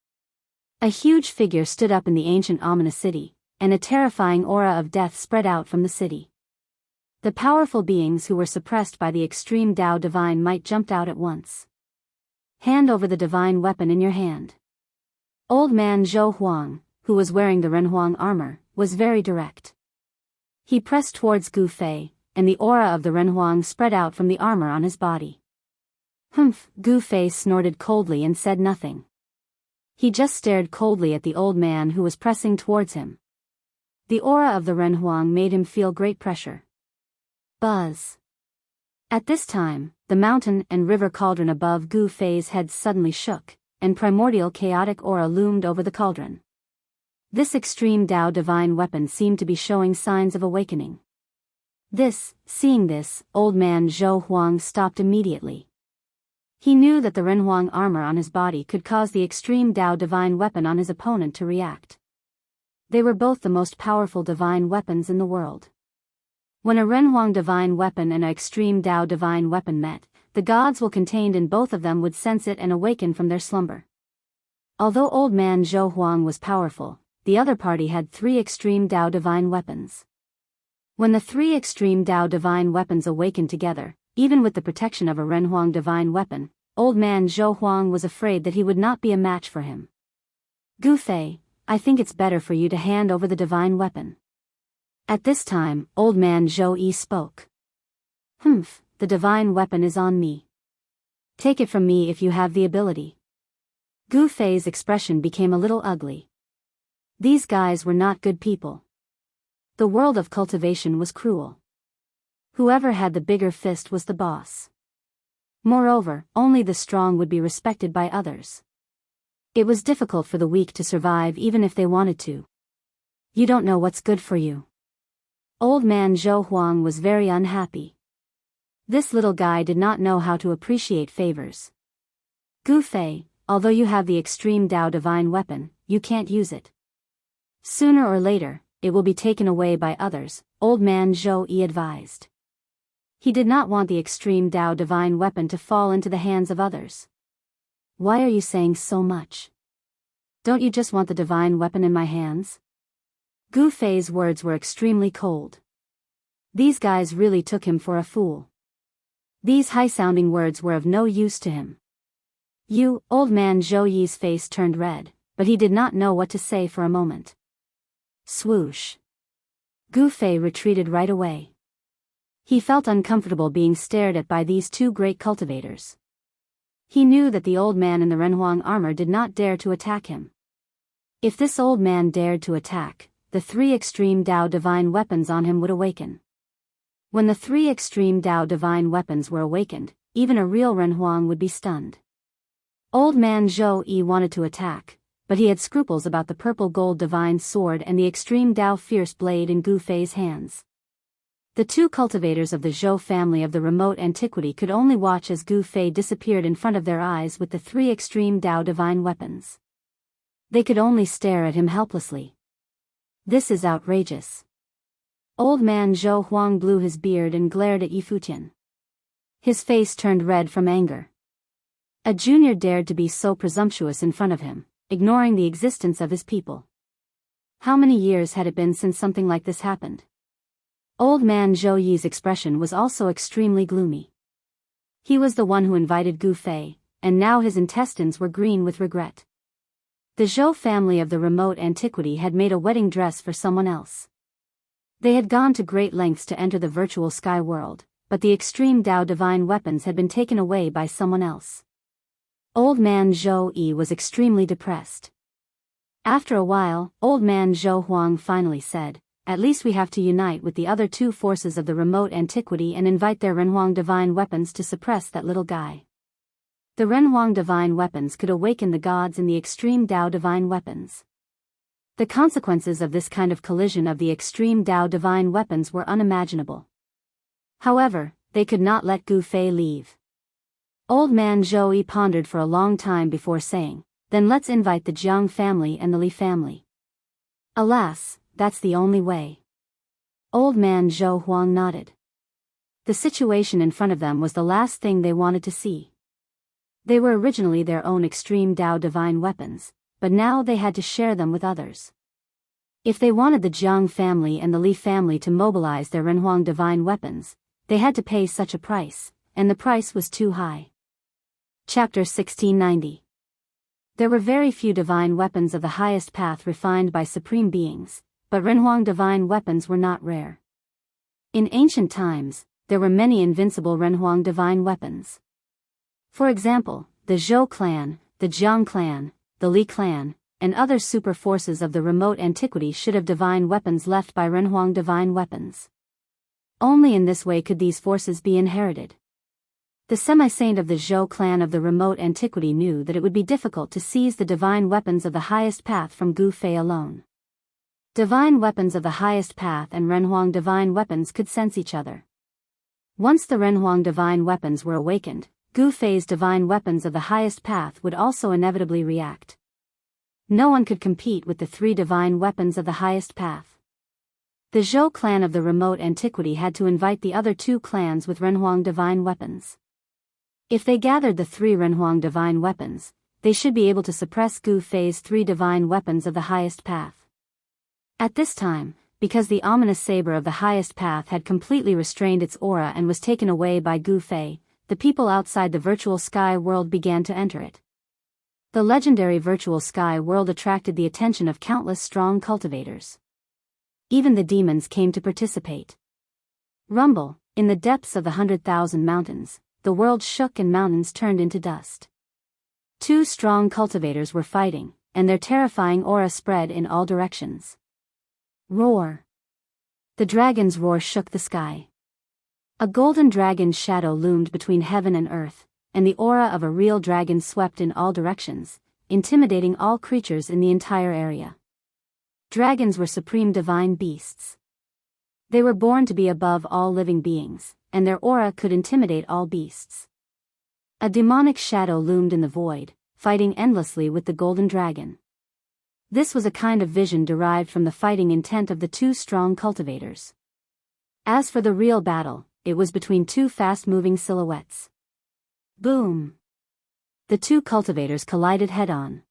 A huge figure stood up in the ancient ominous city, and a terrifying aura of death spread out from the city. The powerful beings who were suppressed by the extreme Tao divine might jumped out at once. Hand over the divine weapon in your hand. Old man Zhou Huang, who was wearing the Renhuang armor, was very direct. He pressed towards Gu Fei, and the aura of the Renhuang spread out from the armor on his body. Humph, Gu Fei snorted coldly and said nothing. He just stared coldly at the old man who was pressing towards him. The aura of the Renhuang made him feel great pressure. Buzz. At this time, the mountain and river cauldron above Gu Fei's head suddenly shook, and primordial chaotic aura loomed over the cauldron. This extreme Tao divine weapon seemed to be showing signs of awakening. Seeing this, old man Zhou Huang stopped immediately. He knew that the Renhuang armor on his body could cause the extreme Tao divine weapon on his opponent to react. They were both the most powerful divine weapons in the world. When a Renhuang divine weapon and an extreme Tao divine weapon met, the gods will contained in both of them would sense it and awaken from their slumber. Although old man Zhou Huang was powerful, the other party had 3 extreme Tao divine weapons. When the 3 extreme Tao divine weapons awakened together, even with the protection of a Renhuang divine weapon, old man Zhou Huang was afraid that he would not be a match for him. Gu Fei, I think it's better for you to hand over the divine weapon. At this time, old man Zhou Yi spoke. Humph, the divine weapon is on me. Take it from me if you have the ability. Gu Fei's expression became a little ugly. These guys were not good people. The world of cultivation was cruel. Whoever had the bigger fist was the boss. Moreover, only the strong would be respected by others. It was difficult for the weak to survive even if they wanted to. You don't know what's good for you. Old man Zhou Huang was very unhappy. This little guy did not know how to appreciate favors. Gu Fei, although you have the extreme Tao divine weapon, you can't use it. Sooner or later, it will be taken away by others, old man Zhou Yi advised. He did not want the extreme Tao divine weapon to fall into the hands of others. Why are you saying so much? Don't you just want the divine weapon in my hands? Gu Fei's words were extremely cold. These guys really took him for a fool. These high-sounding words were of no use to him. Old man Zhou Yi's face turned red, but he did not know what to say for a moment. Swoosh. Gu Fei retreated right away. He felt uncomfortable being stared at by these 2 great cultivators. He knew that the old man in the Renhuang armor did not dare to attack him. If this old man dared to attack, the 3 extreme Tao divine weapons on him would awaken. When the 3 extreme Tao divine weapons were awakened, even a real Renhuang would be stunned. Old man Zhou Yi wanted to attack, but he had scruples about the purple gold divine sword and the extreme Tao fierce blade in Gu Fei's hands. The 2 cultivators of the Zhou family of the remote antiquity could only watch as Gu Fei disappeared in front of their eyes with the 3 extreme Tao divine weapons. They could only stare at him helplessly. This is outrageous. Old man Zhou Huang blew his beard and glared at Yi Futian. His face turned red from anger. A junior dared to be so presumptuous in front of him, ignoring the existence of his people. How many years had it been since something like this happened? Old man Zhou Yi's expression was also extremely gloomy. He was the one who invited Gu Fei, and now his intestines were green with regret. The Zhou family of the remote antiquity had made a wedding dress for someone else. They had gone to great lengths to enter the virtual sky world, but the extreme Tao divine weapons had been taken away by someone else. Old man Zhou Yi was extremely depressed. After a while, old man Zhou Huang finally said, "At least we have to unite with the other two forces of the remote antiquity and invite their Renhuang divine weapons to suppress that little guy." The Renhuang divine weapons could awaken the gods in the extreme Tao divine weapons. The consequences of this kind of collision of the extreme Tao divine weapons were unimaginable. However, they could not let Gu Fei leave. Old man Zhou Yi pondered for a long time before saying, "Then let's invite the Jiang family and the Li family." "Alas, that's the only way." Old man Zhou Huang nodded. The situation in front of them was the last thing they wanted to see. They were originally their own extreme Tao divine weapons, but now they had to share them with others. If they wanted the Jiang family and the Li family to mobilize their Renhuang divine weapons, they had to pay such a price, and the price was too high. Chapter 1690. There were very few divine weapons of the highest path refined by supreme beings, but Renhuang divine weapons were not rare. In ancient times, there were many invincible Renhuang divine weapons. For example, the Zhou clan, the Jiang clan, the Li clan, and other super forces of the remote antiquity should have divine weapons left by Renhuang divine weapons. Only in this way could these forces be inherited. The semi-saint of the Zhou clan of the remote antiquity knew that it would be difficult to seize the divine weapons of the highest path from Gu Fei alone. Divine weapons of the highest path and Renhuang divine weapons could sense each other. Once the Renhuang divine weapons were awakened, Gu Fei's divine weapons of the highest path would also inevitably react. No one could compete with the three divine weapons of the highest path. The Zhou clan of the remote antiquity had to invite the other two clans with Renhuang divine weapons. If they gathered the three Renhuang divine weapons, they should be able to suppress Gu Fei's three divine weapons of the highest path. At this time, because the ominous saber of the highest path had completely restrained its aura and was taken away by Gu Fei, the people outside the virtual sky world began to enter it. The legendary virtual sky world attracted the attention of countless strong cultivators. Even the demons came to participate. Rumble, in the depths of the 100,000 mountains, the world shook and mountains turned into dust. Two strong cultivators were fighting, and their terrifying aura spread in all directions. Roar! The dragon's roar shook the sky. A golden dragon's shadow loomed between heaven and earth, and the aura of a real dragon swept in all directions, intimidating all creatures in the entire area. Dragons were supreme divine beasts. They were born to be above all living beings, and their aura could intimidate all beasts. A demonic shadow loomed in the void, fighting endlessly with the golden dragon. This was a kind of vision derived from the fighting intent of the two strong cultivators. As for the real battle, it was between two fast-moving silhouettes. Boom! The two cultivators collided head-on.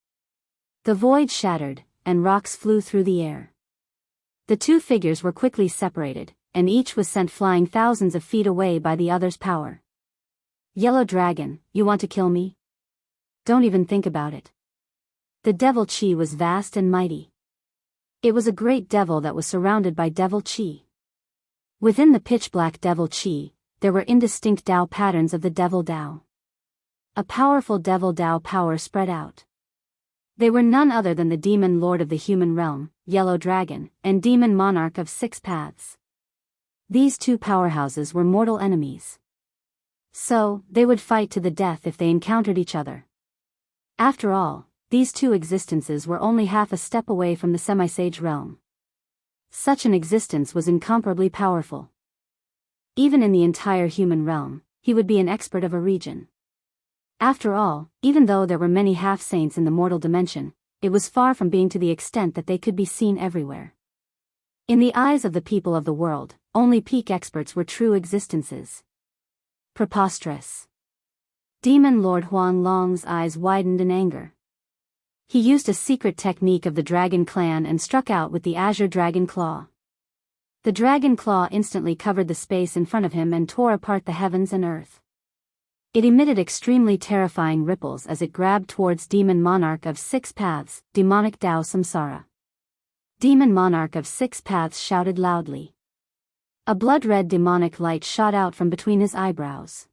The void shattered, and rocks flew through the air. The two figures were quickly separated, and each was sent flying thousands of feet away by the other's power. Yellow Dragon, you want to kill me? Don't even think about it. The devil chi was vast and mighty. It was a great devil that was surrounded by devil chi. Within the pitch-black devil chi, there were indistinct Tao patterns of the devil Tao. A powerful devil Tao power spread out. They were none other than the demon lord of the human realm, Yellow Dragon, and demon monarch of 6 paths. These two powerhouses were mortal enemies. So, they would fight to the death if they encountered each other. After all, these two existences were only half a step away from the semi-sage realm. Such an existence was incomparably powerful. Even in the entire human realm, he would be an expert of a region. After all, even though there were many half-saints in the mortal dimension, it was far from being to the extent that they could be seen everywhere. In the eyes of the people of the world, only peak experts were true existences. Preposterous. Demon Lord Huang Long's eyes widened in anger. He used a secret technique of the Dragon Clan and struck out with the Azure Dragon Claw. The Dragon Claw instantly covered the space in front of him and tore apart the heavens and earth. It emitted extremely terrifying ripples as it grabbed towards Demon Monarch of Six Paths, demonic Tao Samsara. Demon Monarch of Six Paths shouted loudly. A blood-red demonic light shot out from between his eyebrows.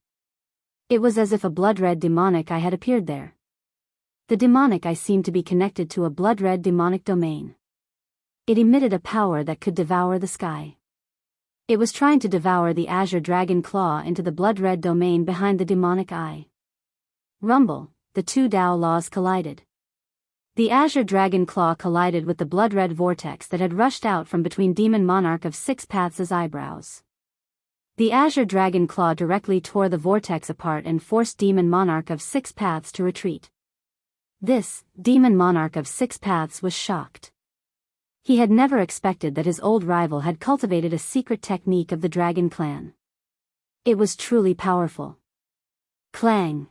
It was as if a blood-red demonic eye had appeared there. The demonic eye seemed to be connected to a blood-red demonic domain. It emitted a power that could devour the sky. It was trying to devour the azure dragon claw into the blood-red domain behind the demonic eye. Rumble, the two Tao laws collided. The azure dragon claw collided with the blood-red vortex that had rushed out from between Demon Monarch of Six Paths' eyebrows. The azure dragon claw directly tore the vortex apart and forced Demon Monarch of Six Paths to retreat. This, Demon Monarch of Six Paths was shocked. He had never expected that his old rival had cultivated a secret technique of the Dragon Clan. It was truly powerful. Clang!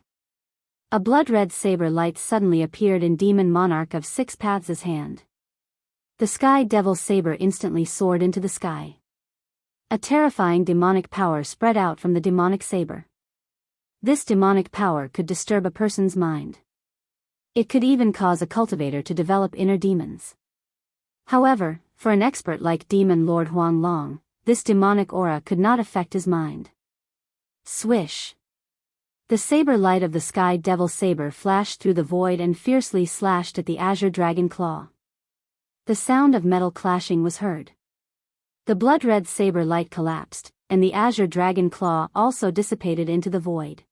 A blood-red saber light suddenly appeared in Demon Monarch of Six Paths' hand. The Sky Devil saber instantly soared into the sky. A terrifying demonic power spread out from the demonic saber. This demonic power could disturb a person's mind. It could even cause a cultivator to develop inner demons. However, for an expert like Demon Lord Huang Long, this demonic aura could not affect his mind. Swish! The saber light of the Sky Devil saber flashed through the void and fiercely slashed at the azure dragon claw. The sound of metal clashing was heard. The blood-red saber light collapsed, and the azure dragon claw also dissipated into the void.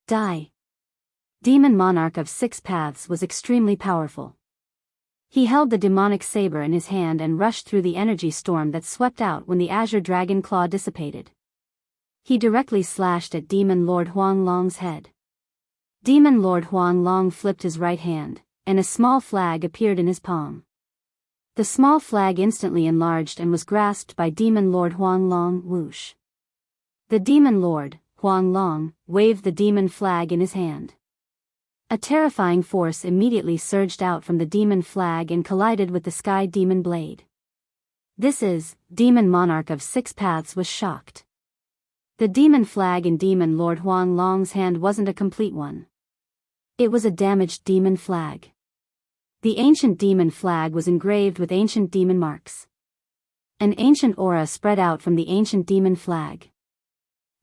Die! Demon Monarch of Six Paths was extremely powerful. He held the demonic saber in his hand and rushed through the energy storm that swept out when the azure dragon claw dissipated. He directly slashed at Demon Lord Huang Long's head. Demon Lord Huang Long flipped his right hand, and a small flag appeared in his palm. The small flag instantly enlarged and was grasped by Demon Lord Huang Long. Whoosh! The Demon Lord, Huang Long, waved the demon flag in his hand. A terrifying force immediately surged out from the demon flag and collided with the Sky Demon Blade. This is, Demon Monarch of Six Paths was shocked. The demon flag in Demon Lord Huang Long's hand wasn't a complete one. It was a damaged demon flag. The ancient demon flag was engraved with ancient demon marks. An ancient aura spread out from the ancient demon flag.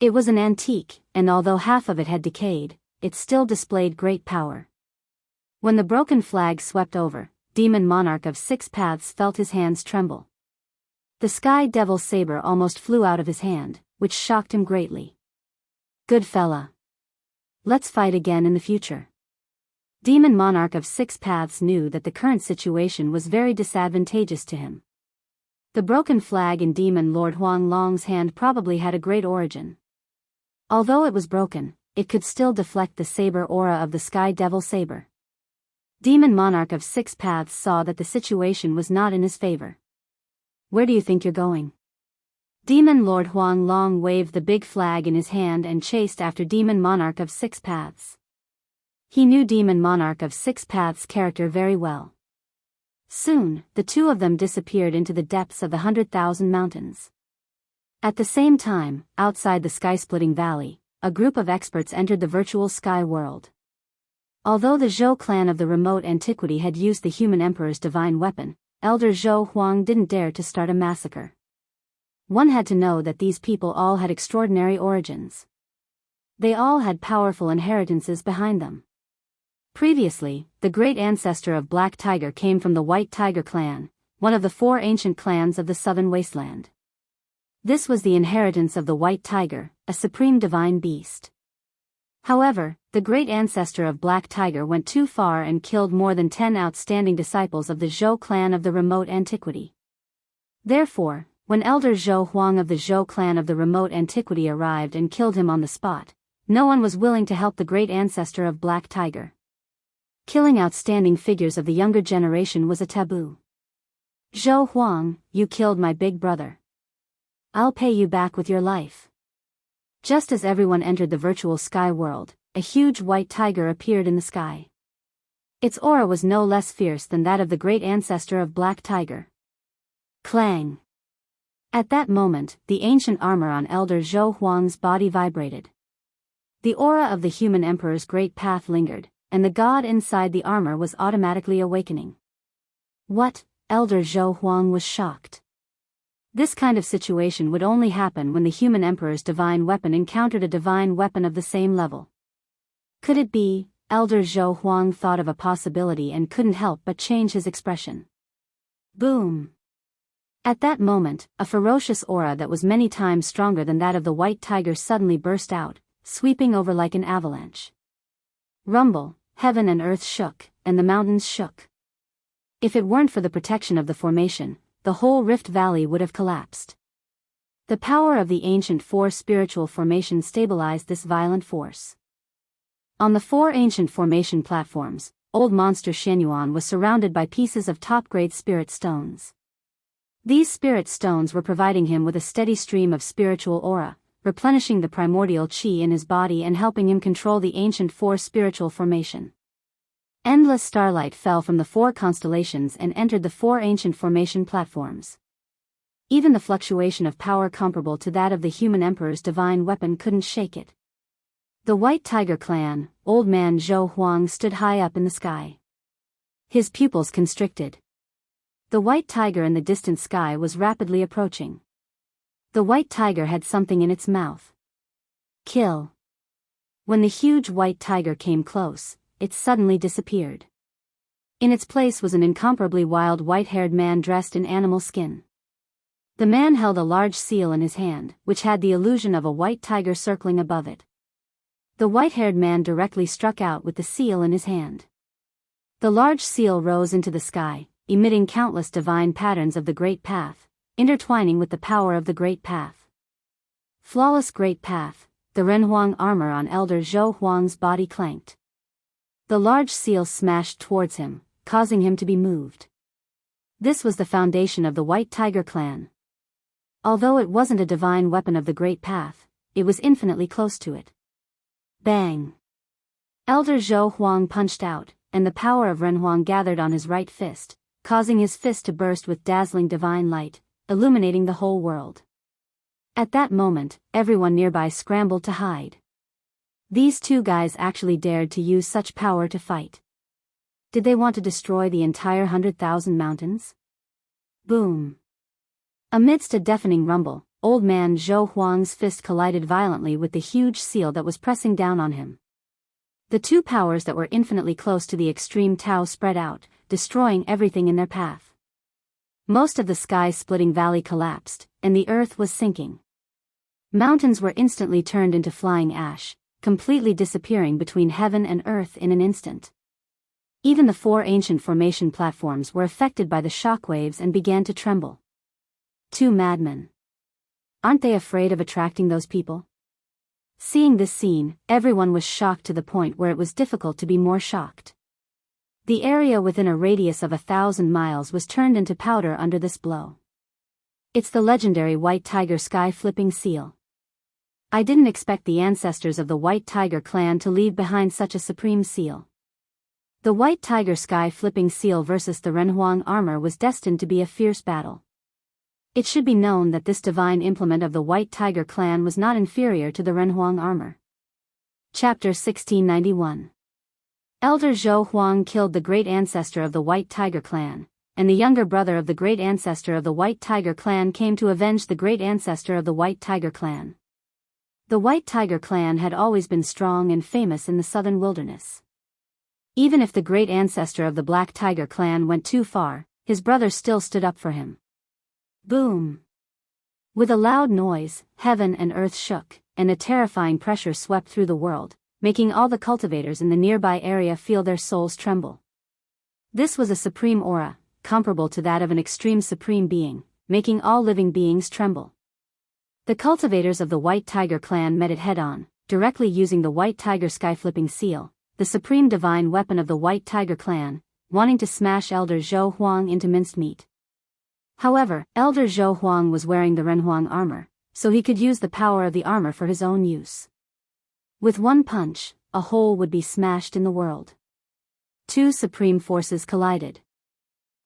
It was an antique, and although half of it had decayed, it still displayed great power. When the broken flag swept over, Demon Monarch of Six Paths felt his hands tremble. The Sky Devil saber almost flew out of his hand, which shocked him greatly. Good fella. Let's fight again in the future. Demon Monarch of Six Paths knew that the current situation was very disadvantageous to him. The broken flag in Demon Lord Huang Long's hand probably had a great origin. Although it was broken, it could still deflect the saber aura of the Sky Devil saber. Demon Monarch of Six Paths saw that the situation was not in his favor. Where do you think you're going? Demon Lord Huang Long waved the big flag in his hand and chased after Demon Monarch of Six Paths. He knew Demon Monarch of Six Paths' character very well. Soon, the two of them disappeared into the depths of the 100,000 mountains. At the same time, outside the sky-splitting valley, a group of experts entered the virtual sky world. Although the Zhou clan of the remote antiquity had used the human emperor's divine weapon, Elder Zhou Huang didn't dare to start a massacre. One had to know that these people all had extraordinary origins. They all had powerful inheritances behind them. Previously, the great ancestor of Black Tiger came from the White Tiger clan, one of the 4 ancient clans of the southern wasteland. This was the inheritance of the White Tiger, a supreme divine beast. However, the great ancestor of Black Tiger went too far and killed more than 10 outstanding disciples of the Zhou clan of the remote antiquity. Therefore, when Elder Zhou Huang of the Zhou clan of the remote antiquity arrived and killed him on the spot, no one was willing to help the great ancestor of Black Tiger. Killing outstanding figures of the younger generation was a taboo. Zhou Huang, you killed my big brother. I'll pay you back with your life. Just as everyone entered the virtual sky world, a huge white tiger appeared in the sky. Its aura was no less fierce than that of the great ancestor of Black Tiger. Clang! At that moment, the ancient armor on Elder Zhou Huang's body vibrated. The aura of the human emperor's great path lingered, and the god inside the armor was automatically awakening. What? Elder Zhou Huang was shocked. This kind of situation would only happen when the human emperor's divine weapon encountered a divine weapon of the same level. Could it be? Elder Zhou Huang thought of a possibility and couldn't help but change his expression. Boom! At that moment, a ferocious aura that was many times stronger than that of the white tiger suddenly burst out, sweeping over like an avalanche. Rumble, heaven and earth shook, and the mountains shook. If it weren't for the protection of the formation, the whole Rift Valley would have collapsed. The power of the ancient four spiritual formations stabilized this violent force. On the four ancient formation platforms, old monster Shenyuan was surrounded by pieces of top-grade spirit stones. These spirit stones were providing him with a steady stream of spiritual aura, replenishing the primordial qi in his body and helping him control the ancient four spiritual formation. Endless starlight fell from the four constellations and entered the four ancient formation platforms. Even the fluctuation of power comparable to that of the human emperor's divine weapon couldn't shake it. The White Tiger Clan, old man Zhou Huang, stood high up in the sky. His pupils constricted. The white tiger in the distant sky was rapidly approaching. The white tiger had something in its mouth. Kill. When the huge white tiger came close, it suddenly disappeared. In its place was an incomparably wild white-haired man dressed in animal skin. The man held a large seal in his hand, which had the illusion of a white tiger circling above it. The white-haired man directly struck out with the seal in his hand. The large seal rose into the sky, emitting countless divine patterns of the Great Path, intertwining with the power of the Great Path. Flawless Great Path, the Renhuang armor on Elder Zhou Huang's body clanked. The large seal smashed towards him, causing him to be moved. This was the foundation of the White Tiger Clan. Although it wasn't a divine weapon of the Great Path, it was infinitely close to it. Bang! Elder Zhou Huang punched out, and the power of Renhuang gathered on his right fist, causing his fist to burst with dazzling divine light, illuminating the whole world. At that moment, everyone nearby scrambled to hide. These two guys actually dared to use such power to fight. Did they want to destroy the entire 100,000 mountains? Boom! Amidst a deafening rumble, old man Zhou Huang's fist collided violently with the huge seal that was pressing down on him. The two powers that were infinitely close to the extreme Tao spread out, destroying everything in their path. Most of the sky-splitting valley collapsed, and the earth was sinking. Mountains were instantly turned into flying ash, completely disappearing between heaven and earth in an instant. Even the four ancient formation platforms were affected by the shockwaves and began to tremble. Two madmen. Aren't they afraid of attracting those people? Seeing this scene, everyone was shocked to the point where it was difficult to be more shocked. The area within a radius of 1,000 miles was turned into powder under this blow. It's the legendary White Tiger Sky-Flipping Seal. I didn't expect the ancestors of the White Tiger Clan to leave behind such a supreme seal. The White Tiger Sky-Flipping Seal versus the Renhuang armor was destined to be a fierce battle. It should be known that this divine implement of the White Tiger Clan was not inferior to the Renhuang armor. Chapter 1691. Elder Zhou Huang killed the great ancestor of the White Tiger Clan, and the younger brother of the great ancestor of the White Tiger Clan came to avenge the great ancestor of the White Tiger Clan. The White Tiger Clan had always been strong and famous in the southern wilderness. Even if the great ancestor of the Black Tiger Clan went too far, his brother still stood up for him. Boom! With a loud noise, heaven and earth shook, and a terrifying pressure swept through the world, making all the cultivators in the nearby area feel their souls tremble. This was a supreme aura, comparable to that of an extreme supreme being, making all living beings tremble. The cultivators of the White Tiger Clan met it head-on, directly using the White Tiger Sky-Flipping Seal, the supreme divine weapon of the White Tiger Clan, wanting to smash Elder Zhou Huang into minced meat. However, Elder Zhou Huang was wearing the Renhuang armor, so he could use the power of the armor for his own use. With one punch, a hole would be smashed in the world. Two supreme forces collided.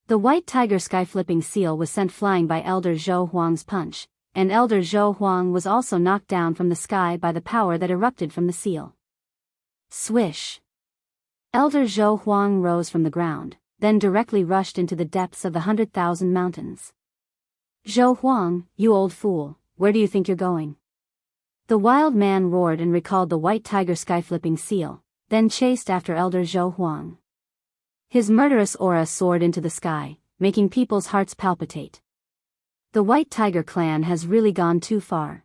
The White Tiger Sky-Flipping Seal was sent flying by Elder Zhou Huang's punch, and Elder Zhou Huang was also knocked down from the sky by the power that erupted from the seal. Swish! Elder Zhou Huang rose from the ground, then directly rushed into the depths of the 100,000 mountains. Zhou Huang, you old fool, where do you think you're going? The wild man roared and recalled the white tiger sky-flipping seal, then chased after Elder Zhou Huang. His murderous aura soared into the sky, making people's hearts palpitate. The White Tiger clan has really gone too far.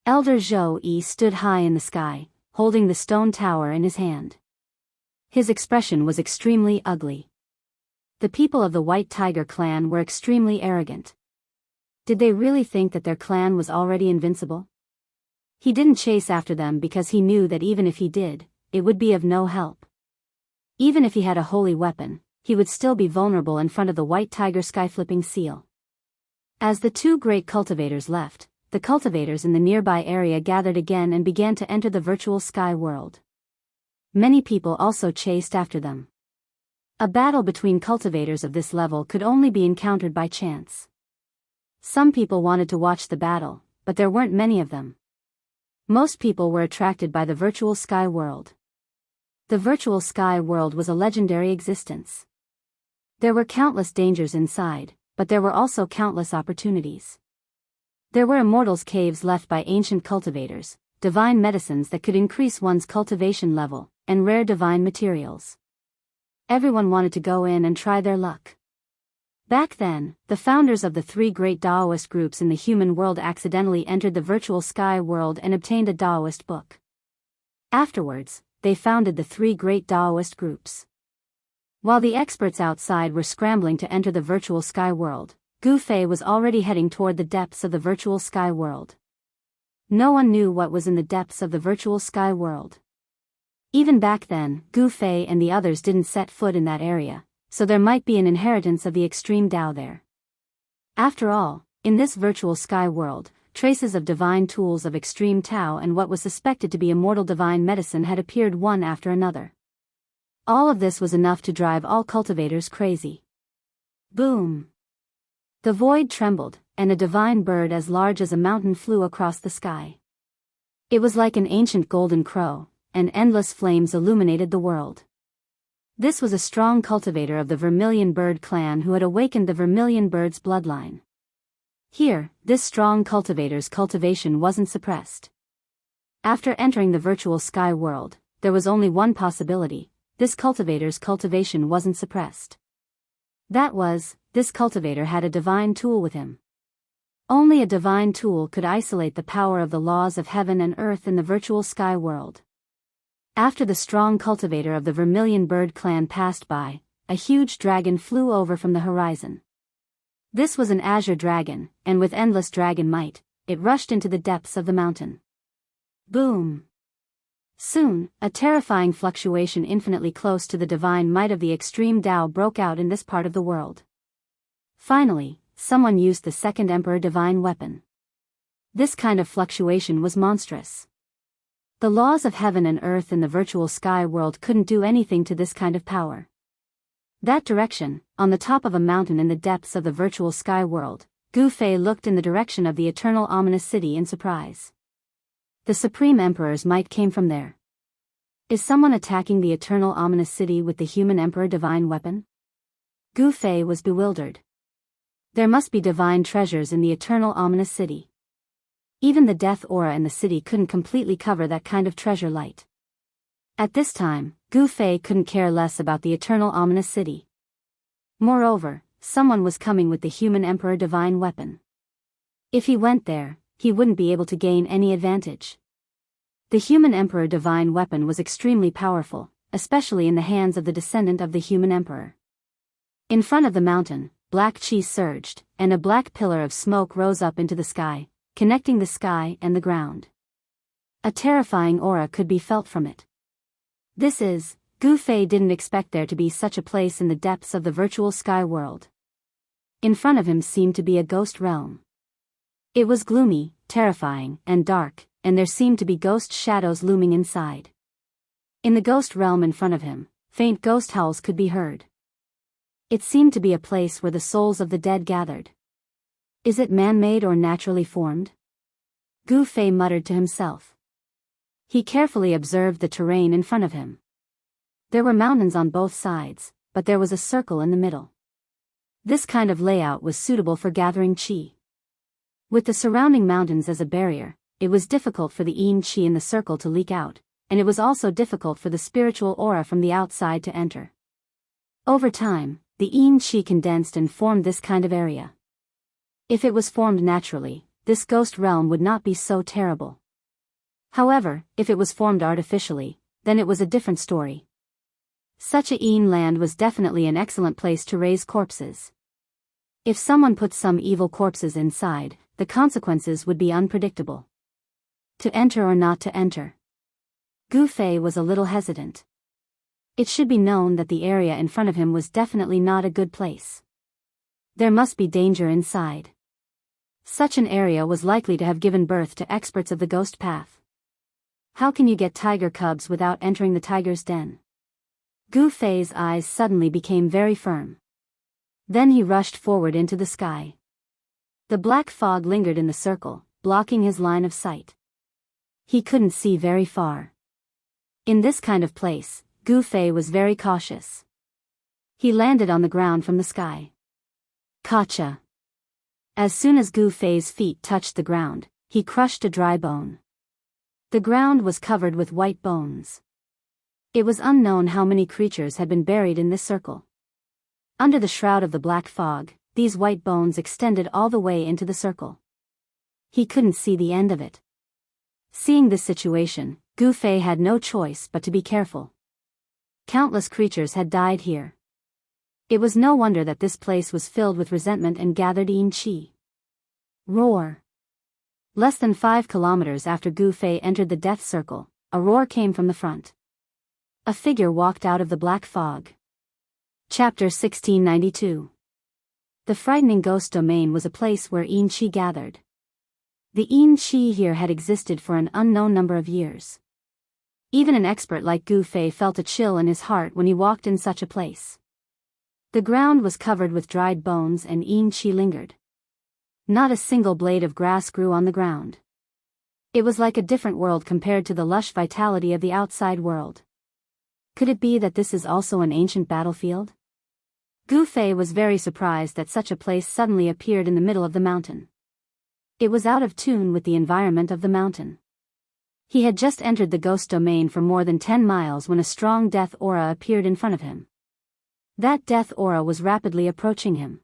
Elder Zhou Yi stood high in the sky, holding the stone tower in his hand. His expression was extremely ugly. The people of the White Tiger clan were extremely arrogant. Did they really think that their clan was already invincible? He didn't chase after them because he knew that even if he did, it would be of no help. Even if he had a holy weapon, he would still be vulnerable in front of the White Tiger sky-flipping seal. As the two great cultivators left, the cultivators in the nearby area gathered again and began to enter the virtual sky world. Many people also chased after them. A battle between cultivators of this level could only be encountered by chance. Some people wanted to watch the battle, but there weren't many of them. Most people were attracted by the virtual sky world. The virtual sky world was a legendary existence. There were countless dangers inside, but there were also countless opportunities. There were immortals' caves left by ancient cultivators, divine medicines that could increase one's cultivation level, and rare divine materials. Everyone wanted to go in and try their luck. Back then, the founders of the three great Taoist groups in the human world accidentally entered the virtual sky world and obtained a Taoist book. Afterwards, they founded the three great Taoist groups. While the experts outside were scrambling to enter the virtual sky world, Gu Fei was already heading toward the depths of the virtual sky world. No one knew what was in the depths of the virtual sky world. Even back then, Gu Fei and the others didn't set foot in that area, so there might be an inheritance of the extreme Tao there. After all, in this virtual sky world, traces of divine tools of extreme Tao and what was suspected to be immortal divine medicine had appeared one after another. All of this was enough to drive all cultivators crazy. Boom! The void trembled, and a divine bird as large as a mountain flew across the sky. It was like an ancient golden crow, and endless flames illuminated the world. This was a strong cultivator of the Vermilion Bird clan who had awakened the Vermilion Bird's bloodline. Here, this strong cultivator's cultivation wasn't suppressed. After entering the virtual sky world, there was only one possibility: this cultivator's cultivation wasn't suppressed. That was, this cultivator had a divine tool with him. Only a divine tool could isolate the power of the laws of heaven and earth in the virtual sky world. After the strong cultivator of the Vermilion Bird clan passed by, a huge dragon flew over from the horizon. This was an azure dragon, and with endless dragon might, it rushed into the depths of the mountain. Boom! Soon, a terrifying fluctuation infinitely close to the divine might of the extreme Tao broke out in this part of the world. Finally, someone used the second emperor divine weapon. This kind of fluctuation was monstrous. The laws of heaven and earth in the virtual sky world couldn't do anything to this kind of power. That direction, on the top of a mountain in the depths of the virtual sky world, Gu Fei looked in the direction of the eternal ominous city in surprise. The Supreme Emperor's might came from there. Is someone attacking the eternal ominous city with the human emperor divine weapon? Gu Fei was bewildered. There must be divine treasures in the eternal ominous city. Even the death aura in the city couldn't completely cover that kind of treasure light. At this time, Gu Fei couldn't care less about the eternal ominous city. Moreover, someone was coming with the human emperor divine weapon. If he went there, he wouldn't be able to gain any advantage. The human emperor divine weapon was extremely powerful, especially in the hands of the descendant of the human emperor. In front of the mountain, black chi surged, and a black pillar of smoke rose up into the sky, connecting the sky and the ground. A terrifying aura could be felt from it. Gu Fei didn't expect there to be such a place in the depths of the virtual sky world. In front of him seemed to be a ghost realm. It was gloomy, terrifying, and dark, and there seemed to be ghost shadows looming inside. In the ghost realm in front of him, faint ghost howls could be heard. It seemed to be a place where the souls of the dead gathered. Is it man-made or naturally formed? Gu Fei muttered to himself. He carefully observed the terrain in front of him. There were mountains on both sides, but there was a circle in the middle. This kind of layout was suitable for gathering qi. With the surrounding mountains as a barrier, it was difficult for the yin qi in the circle to leak out, and it was also difficult for the spiritual aura from the outside to enter. Over time, the yin qi condensed and formed this kind of area. If it was formed naturally, this ghost realm would not be so terrible. However, if it was formed artificially, then it was a different story. Such a yin land was definitely an excellent place to raise corpses. If someone put some evil corpses inside, the consequences would be unpredictable. To enter or not to enter? Gu Fei was a little hesitant. It should be known that the area in front of him was definitely not a good place. There must be danger inside. Such an area was likely to have given birth to experts of the ghost path. How can you get tiger cubs without entering the tiger's den? Gu Fei's eyes suddenly became very firm. Then he rushed forward into the sky. The black fog lingered in the circle, blocking his line of sight. He couldn't see very far. In this kind of place, Gu Fei was very cautious. He landed on the ground from the sky. Kacha. As soon as Gu Fei's feet touched the ground, he crushed a dry bone. The ground was covered with white bones. It was unknown how many creatures had been buried in this circle. Under the shroud of the black fog, these white bones extended all the way into the circle. He couldn't see the end of it. Seeing this situation, Gu Fei had no choice but to be careful. Countless creatures had died here. It was no wonder that this place was filled with resentment and gathered yin qi. Roar. Less than 5 kilometers after Gu Fei entered the death circle, a roar came from the front. A figure walked out of the black fog. Chapter 1692. The frightening ghost domain was a place where yin qi gathered. The yin qi here had existed for an unknown number of years. Even an expert like Gu Fei felt a chill in his heart when he walked in such a place. The ground was covered with dried bones and yin qi lingered. Not a single blade of grass grew on the ground. It was like a different world compared to the lush vitality of the outside world. Could it be that this is also an ancient battlefield? Gu Fei was very surprised that such a place suddenly appeared in the middle of the mountain. It was out of tune with the environment of the mountain. He had just entered the ghost domain for more than 10 miles when a strong death aura appeared in front of him. That death aura was rapidly approaching him.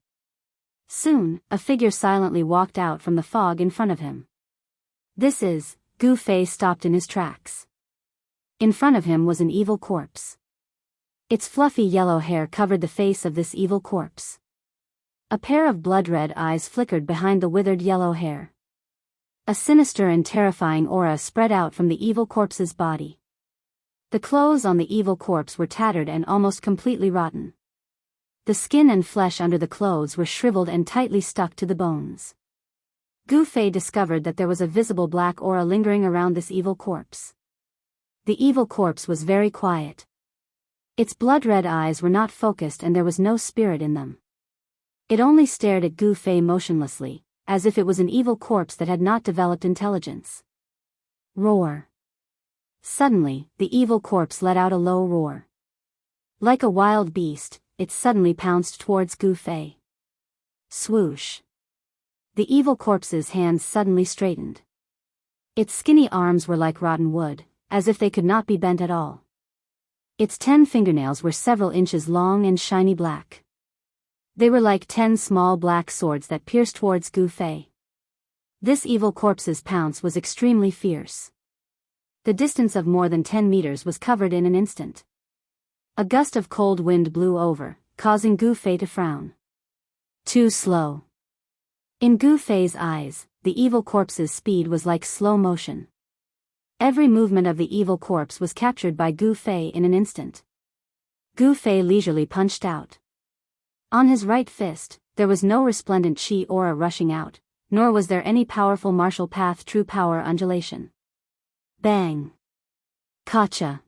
Soon, a figure silently walked out from the fog in front of him. Gu Fei stopped in his tracks. In front of him was an evil corpse. Its fluffy yellow hair covered the face of this evil corpse. A pair of blood-red eyes flickered behind the withered yellow hair. A sinister and terrifying aura spread out from the evil corpse's body. The clothes on the evil corpse were tattered and almost completely rotten. The skin and flesh under the clothes were shriveled and tightly stuck to the bones. Gu Fei discovered that there was a visible black aura lingering around this evil corpse. The evil corpse was very quiet. Its blood-red eyes were not focused and there was no spirit in them. It only stared at Gu Fei motionlessly, as if it was an evil corpse that had not developed intelligence. Roar. Suddenly, the evil corpse let out a low roar. Like a wild beast, it suddenly pounced towards Gu Fei. Swoosh. The evil corpse's hands suddenly straightened. Its skinny arms were like rotten wood, as if they could not be bent at all. Its 10 fingernails were several inches long and shiny black. They were like 10 small black swords that pierced towards Gu Fei. This evil corpse's pounce was extremely fierce. The distance of more than 10 meters was covered in an instant. A gust of cold wind blew over, causing Gu Fei to frown. Too slow. In Gu Fei's eyes, the evil corpse's speed was like slow motion. Every movement of the evil corpse was captured by Gu Fei in an instant. Gu Fei leisurely punched out. On his right fist, there was no resplendent qi aura rushing out, nor was there any powerful martial path true power undulation. Bang. Kacha.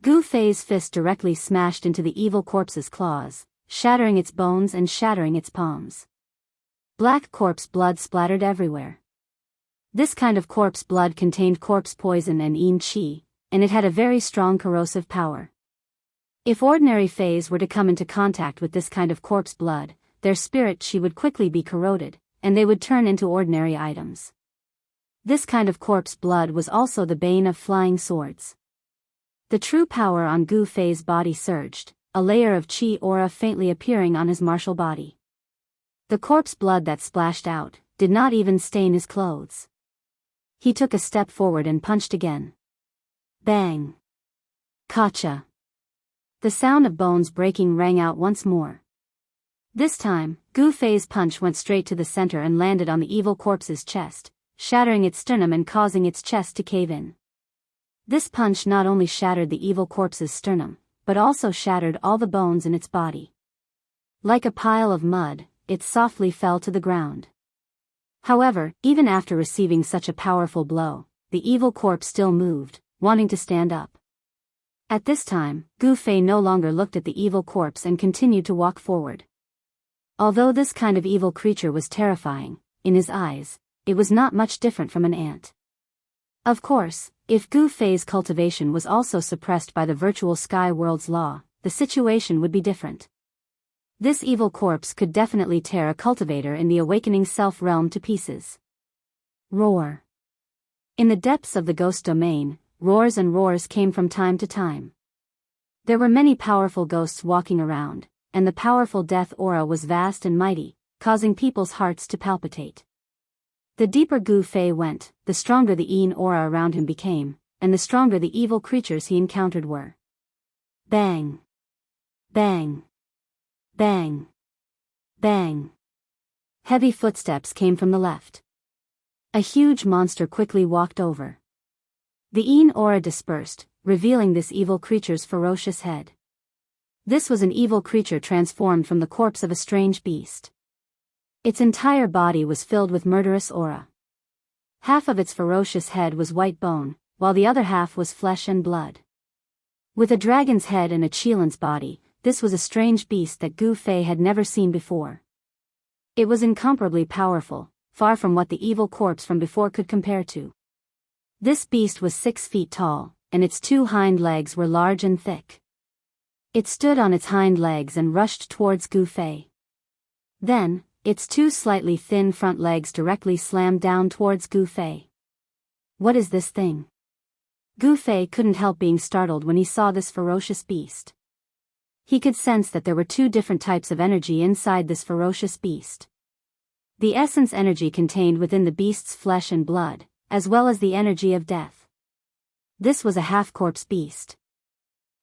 Gu Fei's fist directly smashed into the evil corpse's claws, shattering its bones and shattering its palms. Black corpse blood splattered everywhere. This kind of corpse blood contained corpse poison and yin qi, and it had a very strong corrosive power. If ordinary fays were to come into contact with this kind of corpse blood, their spirit qi would quickly be corroded, and they would turn into ordinary items. This kind of corpse blood was also the bane of flying swords. The true power on Gu Fei's body surged, a layer of qi aura faintly appearing on his martial body. The corpse blood that splashed out did not even stain his clothes. He took a step forward and punched again. Bang! Kacha! The sound of bones breaking rang out once more. This time, Gu Fei's punch went straight to the center and landed on the evil corpse's chest, shattering its sternum and causing its chest to cave in. This punch not only shattered the evil corpse's sternum, but also shattered all the bones in its body. Like a pile of mud, it softly fell to the ground. However, even after receiving such a powerful blow, the evil corpse still moved, wanting to stand up. At this time, Gu Fei no longer looked at the evil corpse and continued to walk forward. Although this kind of evil creature was terrifying, in his eyes, it was not much different from an ant. Of course, if Gu Fei's cultivation was also suppressed by the virtual sky world's law, the situation would be different. This evil corpse could definitely tear a cultivator in the awakening self realm to pieces. Roar. In the depths of the ghost domain, roars and roars came from time to time. There were many powerful ghosts walking around, and the powerful death aura was vast and mighty, causing people's hearts to palpitate. The deeper Gu Fei went, the stronger the yin aura around him became, and the stronger the evil creatures he encountered were. Bang! Bang! Bang! Bang! Heavy footsteps came from the left. A huge monster quickly walked over. The yin aura dispersed, revealing this evil creature's ferocious head. This was an evil creature transformed from the corpse of a strange beast. Its entire body was filled with murderous aura. Half of its ferocious head was white bone, while the other half was flesh and blood. With a dragon's head and a qilin's body, this was a strange beast that Gu Fei had never seen before. It was incomparably powerful, far from what the evil corpse from before could compare to. This beast was 6 feet tall, and its 2 hind legs were large and thick. It stood on its hind legs and rushed towards Gu Fei. Then, its 2 slightly thin front legs directly slammed down towards Gu Fei. What is this thing? Gu Fei couldn't help being startled when he saw this ferocious beast. He could sense that there were 2 different types of energy inside this ferocious beast. The essence energy contained within the beast's flesh and blood, as well as the energy of death. This was a half-corpse beast.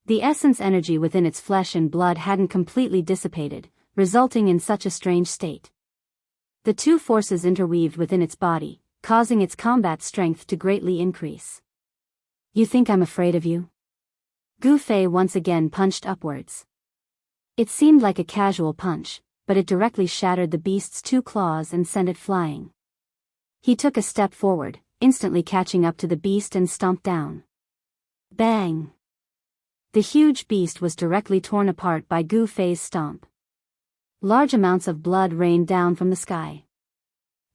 The essence energy within its flesh and blood hadn't completely dissipated, resulting in such a strange state. The 2 forces interweaved within its body, causing its combat strength to greatly increase. You think I'm afraid of you? Gu Fei once again punched upwards. It seemed like a casual punch, but it directly shattered the beast's 2 claws and sent it flying. He took a step forward, instantly catching up to the beast and stomped down. Bang! The huge beast was directly torn apart by Gu Fei's stomp. Large amounts of blood rained down from the sky.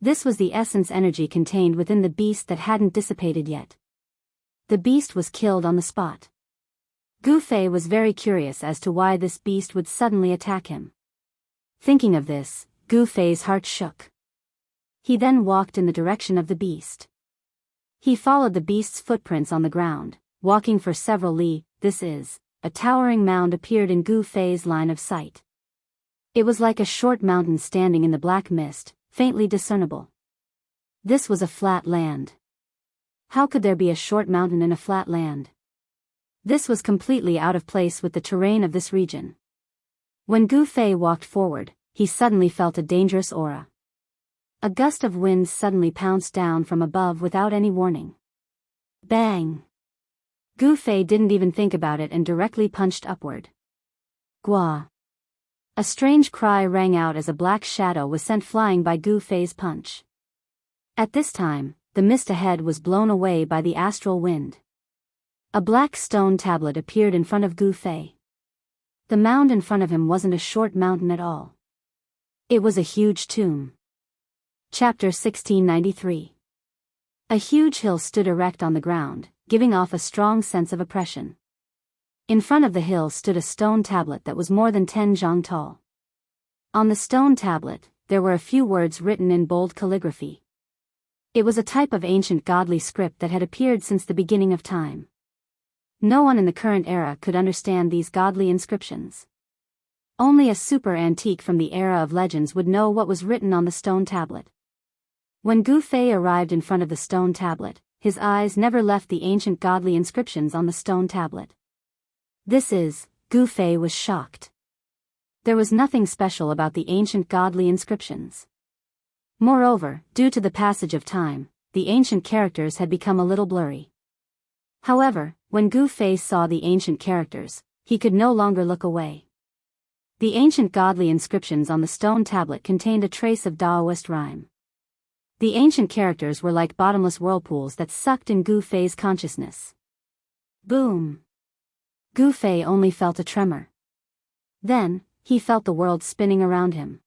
This was the essence energy contained within the beast that hadn't dissipated yet. The beast was killed on the spot. Gu Fei was very curious as to why this beast would suddenly attack him. Thinking of this, Gu Fei's heart shook. He then walked in the direction of the beast. He followed the beast's footprints on the ground, walking for several li. A towering mound appeared in Gu Fei's line of sight. It was like a short mountain standing in the black mist, faintly discernible. This was a flat land. How could there be a short mountain in a flat land? This was completely out of place with the terrain of this region. When Gu Fei walked forward, he suddenly felt a dangerous aura. A gust of wind suddenly pounced down from above without any warning. Bang! Gu Fei didn't even think about it and directly punched upward. Gua! A strange cry rang out as a black shadow was sent flying by Gu Fei's punch. At this time, the mist ahead was blown away by the astral wind. A black stone tablet appeared in front of Gu Fei. The mound in front of him wasn't a short mountain at all. It was a huge tomb. Chapter 1693. A huge hill stood erect on the ground, giving off a strong sense of oppression. In front of the hill stood a stone tablet that was more than 10 zhang tall. On the stone tablet, there were a few words written in bold calligraphy. It was a type of ancient godly script that had appeared since the beginning of time. No one in the current era could understand these godly inscriptions. Only a super antique from the era of legends would know what was written on the stone tablet. When Gu Fei arrived in front of the stone tablet, his eyes never left the ancient godly inscriptions on the stone tablet. Gu Fei was shocked. There was nothing special about the ancient godly inscriptions. Moreover, due to the passage of time, the ancient characters had become a little blurry. However, when Gu Fei saw the ancient characters, he could no longer look away. The ancient godly inscriptions on the stone tablet contained a trace of Taoist rhyme. The ancient characters were like bottomless whirlpools that sucked in Gu Fei's consciousness. Boom! Gu Fei only felt a tremor. Then, he felt the world spinning around him.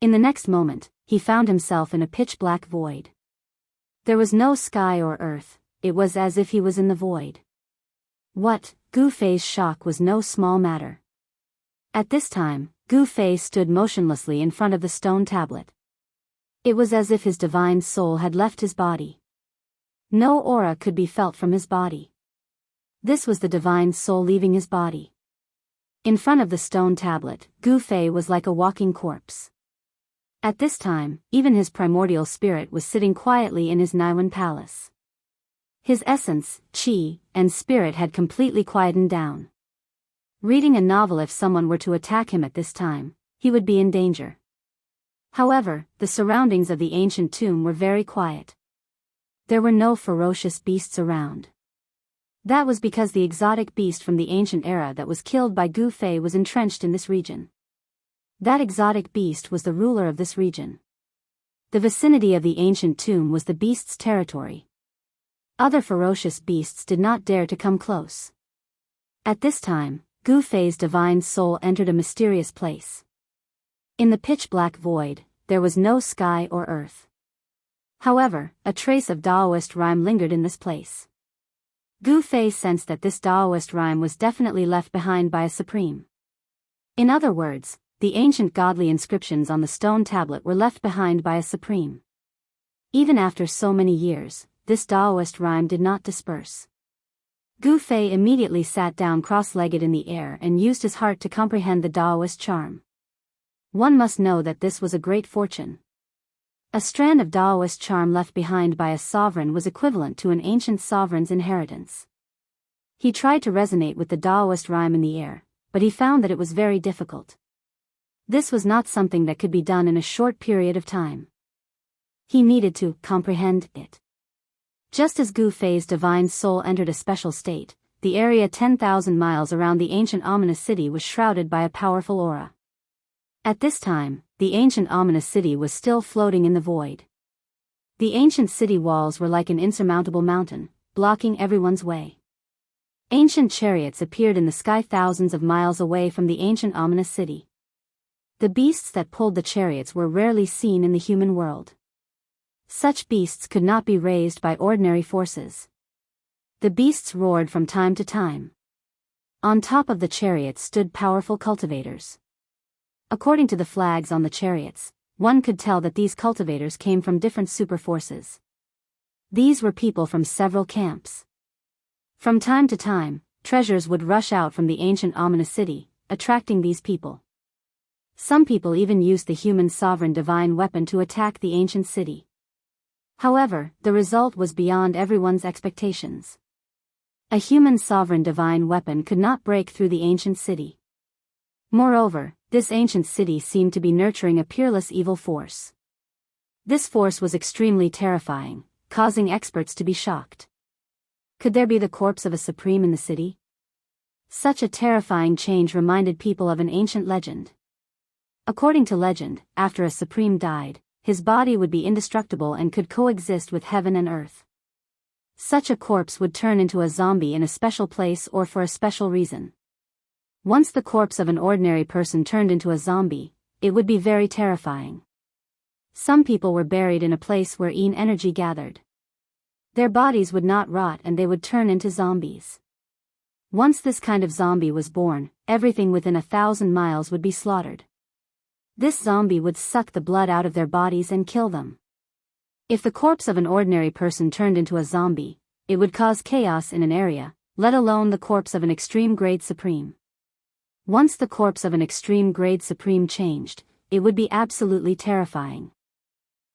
In the next moment, he found himself in a pitch-black void. There was no sky or earth, it was as if he was in the void. Gu Fei's shock was no small matter. At this time, Gu Fei stood motionlessly in front of the stone tablet. It was as if his divine soul had left his body. No aura could be felt from his body. This was the divine soul leaving his body. In front of the stone tablet, Gu Fei was like a walking corpse. At this time, even his primordial spirit was sitting quietly in his Naiwan palace. His essence, qi, and spirit had completely quietened down. Reading a novel, if someone were to attack him at this time, he would be in danger. However, the surroundings of the ancient tomb were very quiet. There were no ferocious beasts around. That was because the exotic beast from the ancient era that was killed by Gu Fei was entrenched in this region. That exotic beast was the ruler of this region. The vicinity of the ancient tomb was the beast's territory. Other ferocious beasts did not dare to come close. At this time, Gu Fei's divine soul entered a mysterious place. In the pitch-black void, there was no sky or earth. However, a trace of Taoist rhyme lingered in this place. Gu Fei sensed that this Taoist rhyme was definitely left behind by a supreme. In other words, the ancient godly inscriptions on the stone tablet were left behind by a supreme. Even after so many years, this Taoist rhyme did not disperse. Gu Fei immediately sat down cross-legged in the air and used his heart to comprehend the Taoist charm. One must know that this was a great fortune. A strand of Taoist charm left behind by a sovereign was equivalent to an ancient sovereign's inheritance. He tried to resonate with the Taoist rhyme in the air, but he found that it was very difficult. This was not something that could be done in a short period of time. He needed to comprehend it. Just as Gu Fei's divine soul entered a special state, the area 10,000 miles around the ancient ominous city was shrouded by a powerful aura. At this time, the ancient ominous city was still floating in the void. The ancient city walls were like an insurmountable mountain, blocking everyone's way. Ancient chariots appeared in the sky thousands of miles away from the ancient ominous city. The beasts that pulled the chariots were rarely seen in the human world. Such beasts could not be raised by ordinary forces. The beasts roared from time to time. On top of the chariots stood powerful cultivators. According to the flags on the chariots, one could tell that these cultivators came from different super forces. These were people from several camps. From time to time, treasures would rush out from the ancient ominous city, attracting these people. Some people even used the human sovereign divine weapon to attack the ancient city. However, the result was beyond everyone's expectations. A human sovereign divine weapon could not break through the ancient city. Moreover, this ancient city seemed to be nurturing a peerless evil force. This force was extremely terrifying, causing experts to be shocked. Could there be the corpse of a supreme in the city? Such a terrifying change reminded people of an ancient legend. According to legend, after a supreme died, his body would be indestructible and could coexist with heaven and earth. Such a corpse would turn into a zombie in a special place or for a special reason. Once the corpse of an ordinary person turned into a zombie, it would be very terrifying. Some people were buried in a place where Yin energy gathered. Their bodies would not rot and they would turn into zombies. Once this kind of zombie was born, everything within 1,000 miles would be slaughtered. This zombie would suck the blood out of their bodies and kill them. If the corpse of an ordinary person turned into a zombie, it would cause chaos in an area, let alone the corpse of an extreme grade supreme. Once the corpse of an extreme grade supreme changed, it would be absolutely terrifying.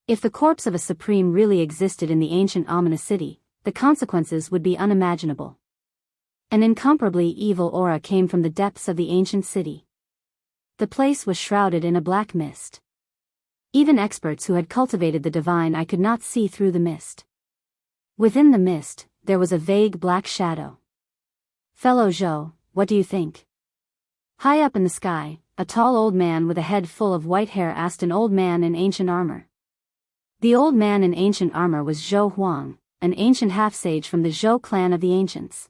If the corpse of a supreme really existed in the ancient ominous city, the consequences would be unimaginable. An incomparably evil aura came from the depths of the ancient city. The place was shrouded in a black mist. Even experts who had cultivated the divine eye could not see through the mist. Within the mist, there was a vague black shadow. Fellow Zhou, what do you think? High up in the sky, a tall old man with a head full of white hair asked an old man in ancient armor. The old man in ancient armor was Zhou Huang, an ancient half-sage from the Zhou clan of the ancients.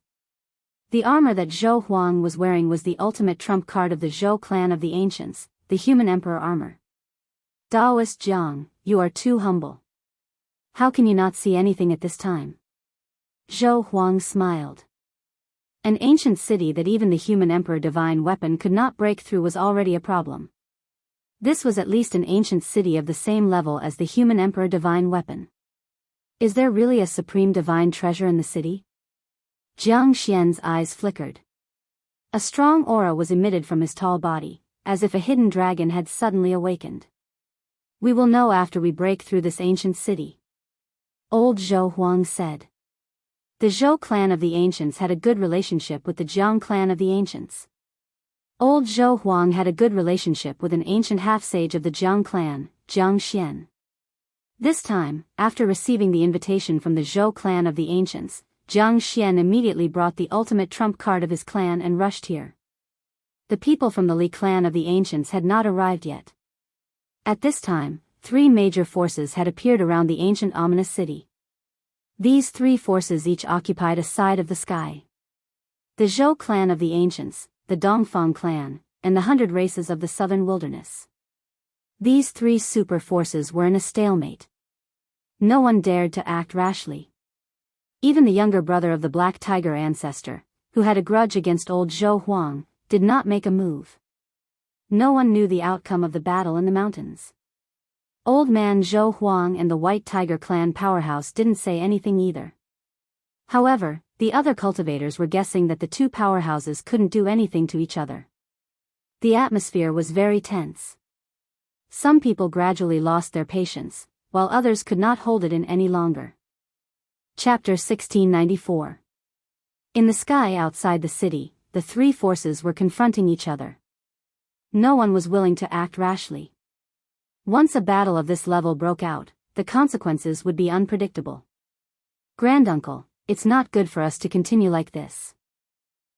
The armor that Zhou Huang was wearing was the ultimate trump card of the Zhou clan of the ancients, the human emperor armor. Taoist Jiang, you are too humble. How can you not see anything at this time? Zhou Huang smiled. An ancient city that even the human emperor divine weapon could not break through was already a problem. This was at least an ancient city of the same level as the human emperor divine weapon. Is there really a supreme divine treasure in the city? Jiang Xian's eyes flickered. A strong aura was emitted from his tall body, as if a hidden dragon had suddenly awakened. We will know after we break through this ancient city. Old Zhou Huang said. The Zhou clan of the ancients had a good relationship with the Jiang clan of the ancients. Old Zhou Huang had a good relationship with an ancient half-sage of the Jiang clan, Jiang Xian. This time, after receiving the invitation from the Zhou clan of the ancients, Jiang Xian immediately brought the ultimate trump card of his clan and rushed here. The people from the Li clan of the ancients had not arrived yet. At this time, 3 major forces had appeared around the ancient ominous city. These 3 forces each occupied a side of the sky. The Zhou clan of the ancients, the Dongfang clan, and the 100 races of the southern wilderness. These 3 super forces were in a stalemate. No one dared to act rashly. Even the younger brother of the Black Tiger ancestor, who had a grudge against old Zhou Huang, did not make a move. No one knew the outcome of the battle in the mountains. Old man Zhou Huang and the White Tiger clan powerhouse didn't say anything either. However, the other cultivators were guessing that the 2 powerhouses couldn't do anything to each other. The atmosphere was very tense. Some people gradually lost their patience, while others could not hold it in any longer. Chapter 1694. In the sky outside the city, the 3 forces were confronting each other. No one was willing to act rashly. Once a battle of this level broke out, the consequences would be unpredictable. Granduncle, it's not good for us to continue like this.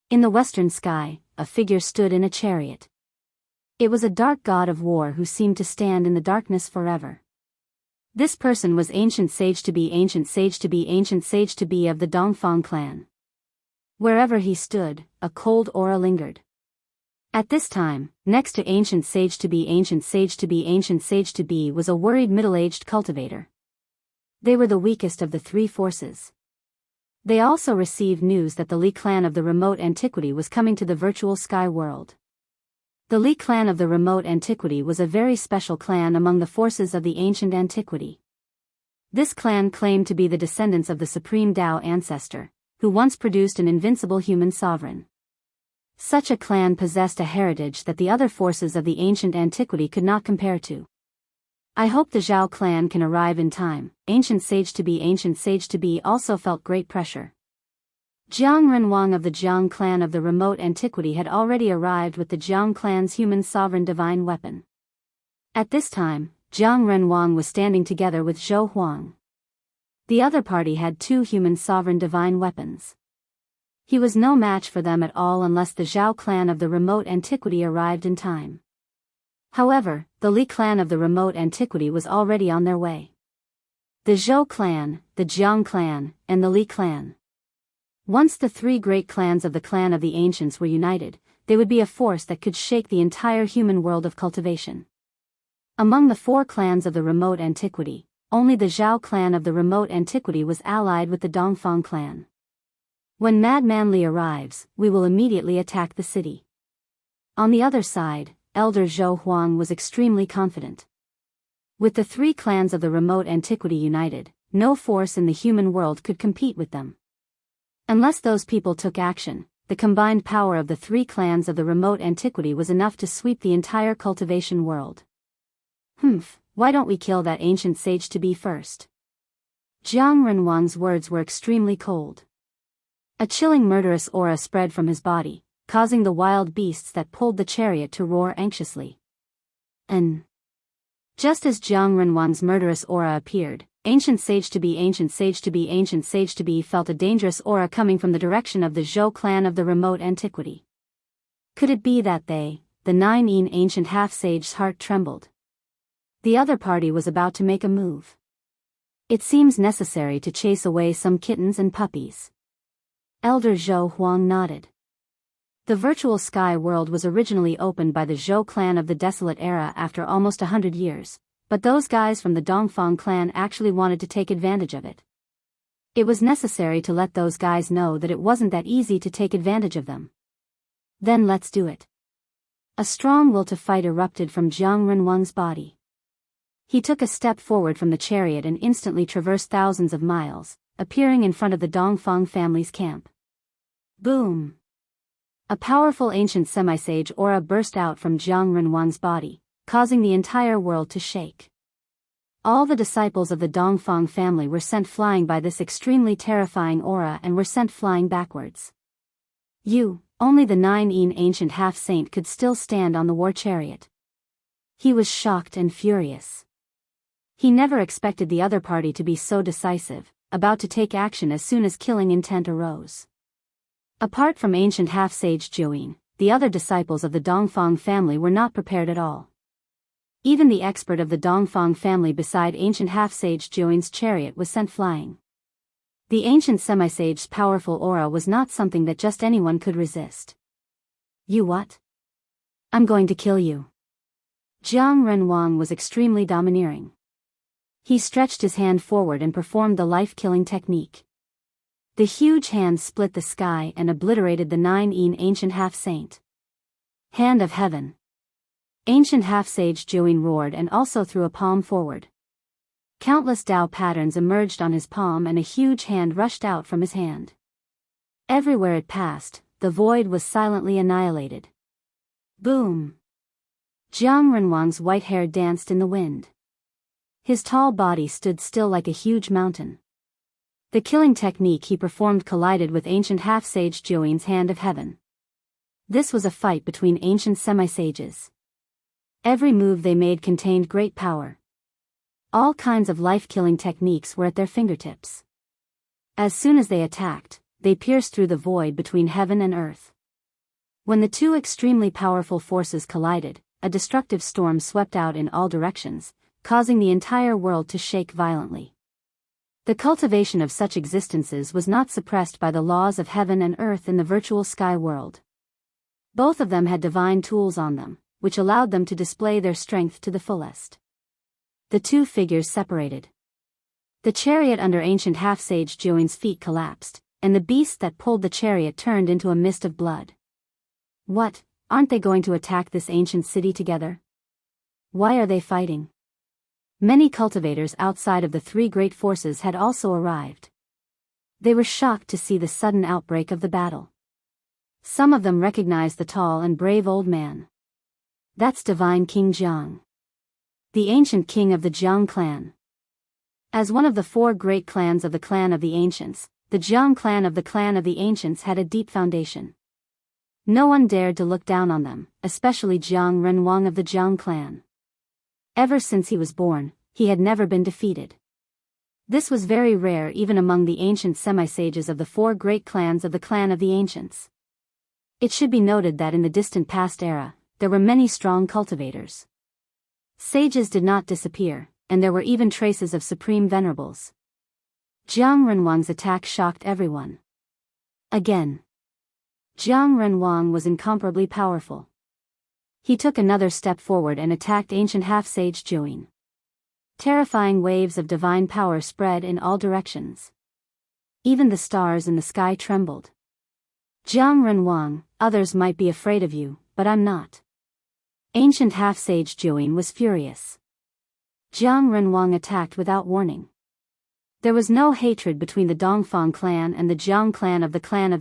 In the western sky, a figure stood in a chariot. It was a dark god of war who seemed to stand in the darkness forever. This person was ancient sage to be of the Dongfang clan. Wherever he stood, a cold aura lingered. At this time, next to ancient sage to be was a worried middle-aged cultivator. They were the weakest of the 3 forces. They also received news that the Li clan of the remote antiquity was coming to the virtual sky world. The Li clan of the remote antiquity was a very special clan among the forces of the ancient antiquity. This clan claimed to be the descendants of the supreme Tao ancestor, who once produced an invincible human sovereign. Such a clan possessed a heritage that the other forces of the ancient antiquity could not compare to. I hope the Zhao clan can arrive in time. Ancient sage to be also felt great pressure. Jiang Renwang of the Jiang clan of the remote antiquity had already arrived with the Jiang clan's human sovereign divine weapon. At this time, Jiang Renwang was standing together with Zhou Huang. The other party had 2 human sovereign divine weapons. He was no match for them at all unless the Zhao clan of the remote antiquity arrived in time. However, the Li clan of the remote antiquity was already on their way. The Zhou clan, the Jiang clan, and the Li clan. Once the 3 great clans of the clan of the ancients were united, they would be a force that could shake the entire human world of cultivation. Among the 4 clans of the remote antiquity, only the Zhao clan of the remote antiquity was allied with the Dongfang clan. When Madman Li arrives, we will immediately attack the city. On the other side, Elder Zhou Huang was extremely confident. With the 3 clans of the remote antiquity united, no force in the human world could compete with them. Unless those people took action, the combined power of the 3 clans of the remote antiquity was enough to sweep the entire cultivation world. Why don't we kill that ancient sage-to-be first? Jiang Renwang's words were extremely cold. A chilling murderous aura spread from his body, causing the wild beasts that pulled the chariot to roar anxiously. And just as Jiang Renwang's murderous aura appeared, ancient sage-to-be felt a dangerous aura coming from the direction of the Zhou clan of the remote antiquity. Could it be that the 9 ancient half-sage's heart trembled? The other party was about to make a move. It seems necessary to chase away some kittens and puppies. Elder Zhou Huang nodded. The virtual sky world was originally opened by the Zhou clan of the Desolate Era after almost 100 years, but those guys from the Dongfang clan actually wanted to take advantage of it. It was necessary to let those guys know that it wasn't that easy to take advantage of them. Then let's do it. A strong will to fight erupted from Jiang Renwang's body. He took a step forward from the chariot and instantly traversed thousands of miles, appearing in front of the Dongfang family's camp. Boom! A powerful ancient semi-sage aura burst out from Jiang Renwang's body, causing the entire world to shake. All the disciples of the Dongfang family were sent flying by this extremely terrifying aura and were sent flying backwards. Only the 9 ancient half-saint could still stand on the war chariot. He was shocked and furious. He never expected the other party to be so decisive, about to take action as soon as killing intent arose. Apart from ancient half-sage Jiuyin, the other disciples of the Dongfang family were not prepared at all. Even the expert of the Dongfang family beside ancient half-sage Jiuyin's chariot was sent flying. The ancient semi-sage's powerful aura was not something that just anyone could resist. You what? I'm going to kill you. Jiang Renwang was extremely domineering. He stretched his hand forward and performed the life-killing technique. The huge hand split the sky and obliterated the 9 ancient half-saint. Hand of Heaven. Ancient half-sage Jiuyin roared and also threw a palm forward. Countless Dao patterns emerged on his palm and a huge hand rushed out from his hand. Everywhere it passed, the void was silently annihilated. Boom! Jiang Renwang's white hair danced in the wind. His tall body stood still like a huge mountain. The killing technique he performed collided with ancient half-sage Jiuyin's hand of heaven. This was a fight between ancient semi-sages. Every move they made contained great power. All kinds of life-killing techniques were at their fingertips. As soon as they attacked, they pierced through the void between heaven and earth. When the 2 extremely powerful forces collided, a destructive storm swept out in all directions, causing the entire world to shake violently. The cultivation of such existences was not suppressed by the laws of heaven and earth in the virtual sky world. Both of them had divine tools on them, which allowed them to display their strength to the fullest. The 2 figures separated. The chariot under ancient half-sage Jiuyin's feet collapsed, and the beast that pulled the chariot turned into a mist of blood. What, aren't they going to attack this ancient city together? Why are they fighting? Many cultivators outside of the 3 great forces had also arrived. They were shocked to see the sudden outbreak of the battle. Some of them recognized the tall and brave old man. That's Divine King Jiang, the ancient king of the Jiang clan. As one of the 4 great clans of the clan of the ancients, the Jiang clan of the clan of the ancients had a deep foundation. No one dared to look down on them, especially Jiang Renwang of the Jiang clan. Ever since he was born, he had never been defeated. This was very rare even among the ancient semi-sages of the 4 great clans of the clan of the ancients. It should be noted that in the distant past era, there were many strong cultivators. Sages did not disappear, and there were even traces of supreme venerables. Jiang Renwang's attack shocked everyone. Again. Jiang Renwang was incomparably powerful. He took another step forward and attacked ancient half-sage Jianghu. Terrifying waves of divine power spread in all directions. Even the stars in the sky trembled. Jiang Renwang, others might be afraid of you, but I'm not. Ancient half-sage Jianghu was furious. Jiang Renwang attacked without warning. There was no hatred between the Dongfang clan and the Jiang clan of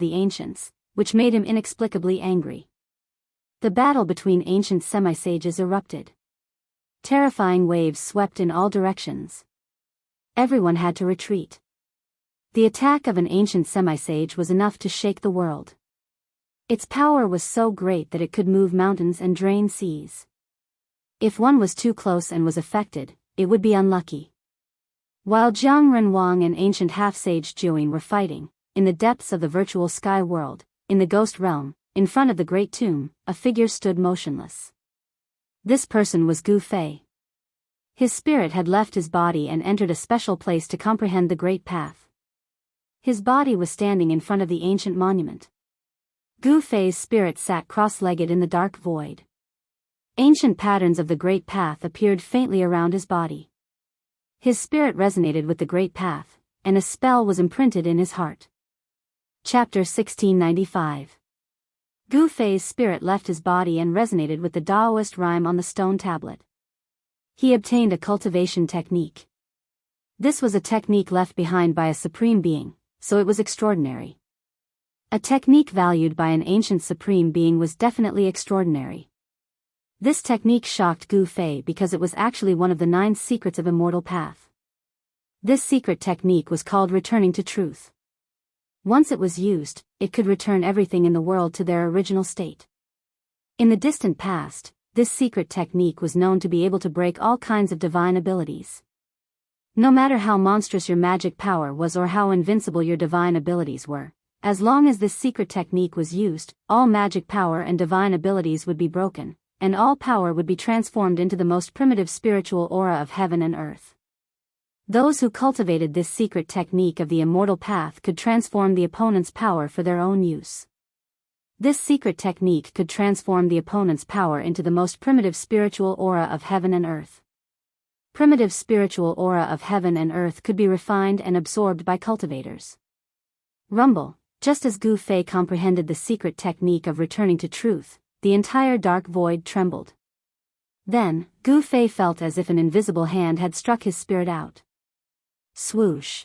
the ancients, which made him inexplicably angry. The battle between ancient semi-sages erupted. Terrifying waves swept in all directions. Everyone had to retreat. The attack of an ancient semi-sage was enough to shake the world. Its power was so great that it could move mountains and drain seas. If one was too close and was affected, it would be unlucky. While Jiang Renwang and ancient half-sage Jianghu were fighting, in the depths of the virtual sky world, in the ghost realm, in front of the great tomb, a figure stood motionless. This person was Gu Fei. His spirit had left his body and entered a special place to comprehend the great path. His body was standing in front of the ancient monument. Gu Fei's spirit sat cross-legged in the dark void. Ancient patterns of the great path appeared faintly around his body. His spirit resonated with the great path, and a spell was imprinted in his heart. Chapter 1695. Gu Fei's spirit left his body and resonated with the Taoist rhyme on the stone tablet. He obtained a cultivation technique. This was a technique left behind by a supreme being, so it was extraordinary. A technique valued by an ancient supreme being was definitely extraordinary. This technique shocked Gu Fei because it was actually one of the 9 secrets of Immortal Path. This secret technique was called returning to truth. Once it was used, it could return everything in the world to their original state. In the distant past, this secret technique was known to be able to break all kinds of divine abilities. No matter how monstrous your magic power was or how invincible your divine abilities were, as long as this secret technique was used, all magic power and divine abilities would be broken, and all power would be transformed into the most primitive spiritual aura of heaven and earth. Those who cultivated this secret technique of the Immortal Path could transform the opponent's power for their own use. This secret technique could transform the opponent's power into the most primitive spiritual aura of heaven and earth. Primitive spiritual aura of heaven and earth could be refined and absorbed by cultivators. Rumble, just as Gu Fei comprehended the secret technique of returning to truth, the entire dark void trembled. Then, Gu Fei felt as if an invisible hand had struck his spirit out. Swoosh.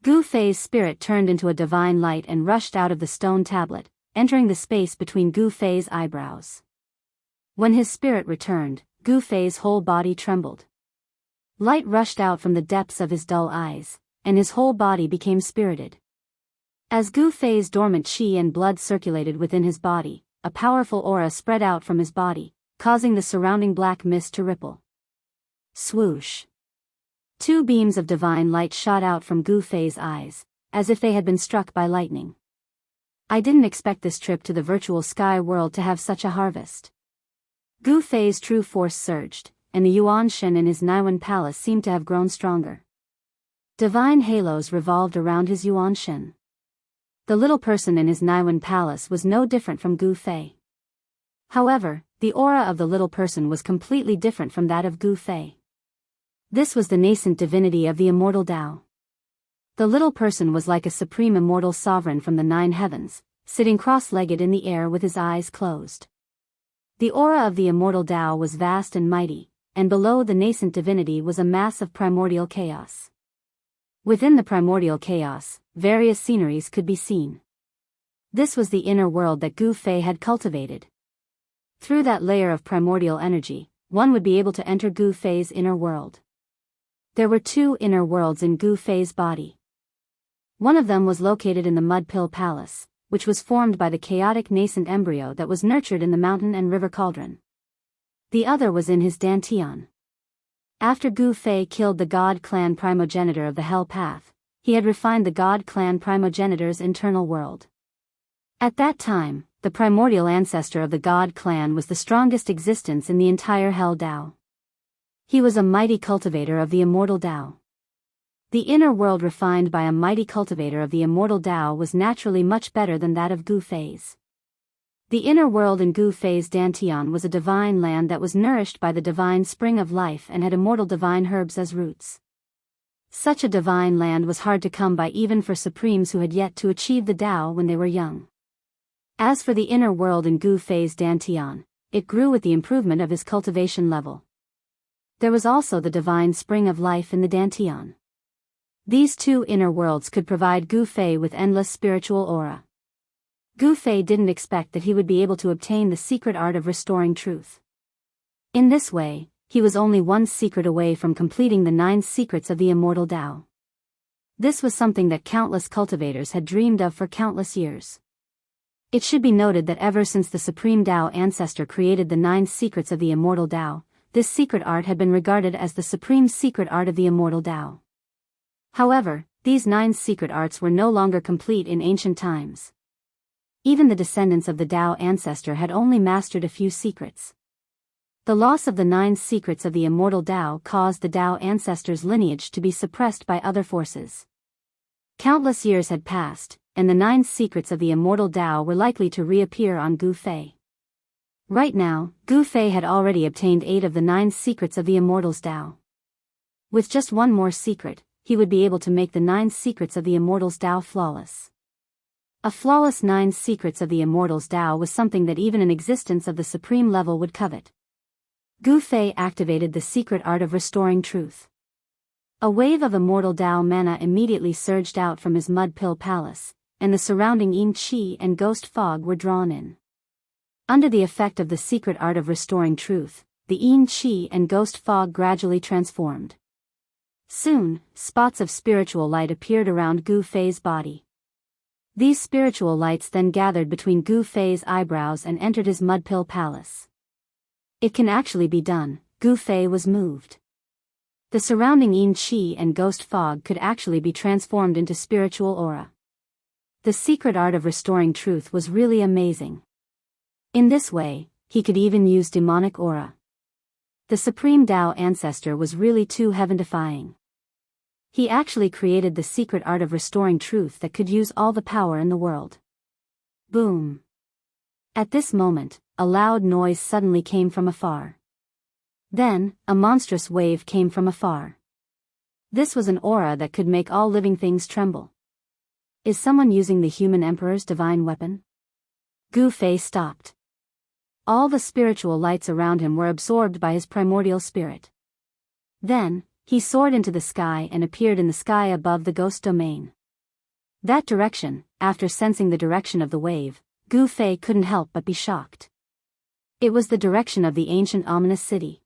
Gu Fei's spirit turned into a divine light and rushed out of the stone tablet, entering the space between Gu Fei's eyebrows. When his spirit returned, Gu Fei's whole body trembled. Light rushed out from the depths of his dull eyes, and his whole body became spirited. As Gu Fei's dormant qi and blood circulated within his body, a powerful aura spread out from his body, causing the surrounding black mist to ripple. Swoosh. 2 beams of divine light shot out from Gu Fei's eyes, as if they had been struck by lightning. I didn't expect this trip to the virtual sky world to have such a harvest. Gu Fei's true force surged, and the Yuanshen in his Naiwan palace seemed to have grown stronger. Divine halos revolved around his Yuanshen. The little person in his Naiwan palace was no different from Gu Fei. However, the aura of the little person was completely different from that of Gu Fei. This was the nascent divinity of the immortal Tao. The little person was like a supreme immortal sovereign from the 9 heavens, sitting cross-legged in the air with his eyes closed. The aura of the immortal Tao was vast and mighty, and below the nascent divinity was a mass of primordial chaos. Within the primordial chaos, various sceneries could be seen. This was the inner world that Gu Fei had cultivated. Through that layer of primordial energy, one would be able to enter Gu Fei's inner world. There were 2 inner worlds in Gu Fei's body. One of them was located in the Mud Pill Palace, which was formed by the chaotic nascent embryo that was nurtured in the mountain and river cauldron. The other was in his Dantian. After Gu Fei killed the God Clan primogenitor of the Hell Path, he had refined the God Clan primogenitor's internal world. At that time, the primordial ancestor of the God Clan was the strongest existence in the entire Hell Tao. He was a mighty cultivator of the immortal Tao. The inner world refined by a mighty cultivator of the immortal Tao was naturally much better than that of Gu Fei's. The inner world in Gu Fei's Dantian was a divine land that was nourished by the divine spring of life and had immortal divine herbs as roots. Such a divine land was hard to come by even for supremes who had yet to achieve the Tao when they were young. As for the inner world in Gu Fei's Dantian, it grew with the improvement of his cultivation level. There was also the divine spring of life in the Dantian. These two inner worlds could provide Gu Fei with endless spiritual aura. Gu Fei didn't expect that he would be able to obtain the secret art of restoring truth. In this way, he was only one secret away from completing the 9 secrets of the immortal Tao. This was something that countless cultivators had dreamed of for countless years. It should be noted that ever since the Supreme Tao ancestor created the 9 secrets of the immortal Tao, this secret art had been regarded as the supreme secret art of the immortal Tao. However, these 9 secret arts were no longer complete in ancient times. Even the descendants of the Tao ancestor had only mastered a few secrets. The loss of the 9 secrets of the immortal Tao caused the Tao ancestor's lineage to be suppressed by other forces. Countless years had passed, and the 9 secrets of the immortal Tao were likely to reappear on Gu Fei. Right now, Gu Fei had already obtained 8 of the 9 secrets of the immortal's Tao. With just one more secret, he would be able to make the 9 secrets of the immortal's Tao flawless. A flawless 9 secrets of the immortal's Tao was something that even an existence of the supreme level would covet. Gu Fei activated the secret art of restoring truth. A wave of immortal Tao mana immediately surged out from his mud pill palace, and the surrounding yin qi and ghost fog were drawn in. Under the effect of the secret art of restoring truth, the yin qi and ghost fog gradually transformed. Soon, spots of spiritual light appeared around Gu Fei's body. These spiritual lights then gathered between Gu Fei's eyebrows and entered his mudpill palace. It can actually be done, Gu Fei was moved. The surrounding yin qi and ghost fog could actually be transformed into spiritual aura. The secret art of restoring truth was really amazing. In this way, he could even use demonic aura. The Supreme Tao ancestor was really too heaven-defying. He actually created the secret art of restoring truth that could use all the power in the world. Boom! At this moment, a loud noise suddenly came from afar. Then, a monstrous wave came from afar. This was an aura that could make all living things tremble. Is someone using the human emperor's divine weapon? Gu Fei stopped. All the spiritual lights around him were absorbed by his primordial spirit. Then, he soared into the sky and appeared in the sky above the ghost domain. That direction, after sensing the direction of the wave, Gu Fei couldn't help but be shocked. It was the direction of the ancient ominous city.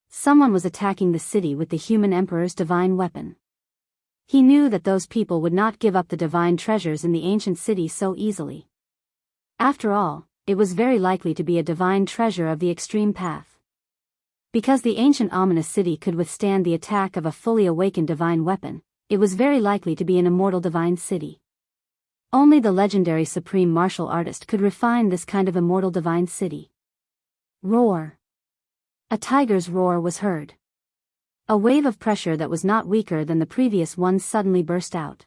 Someone was attacking the city with the human emperor's divine weapon. He knew that those people would not give up the divine treasures in the ancient city so easily. After all, it was very likely to be a divine treasure of the extreme path. Because the ancient ominous city could withstand the attack of a fully awakened divine weapon, it was very likely to be an immortal divine city. Only the legendary supreme martial artist could refine this kind of immortal divine city. Roar! A tiger's roar was heard. A wave of pressure that was not weaker than the previous one suddenly burst out.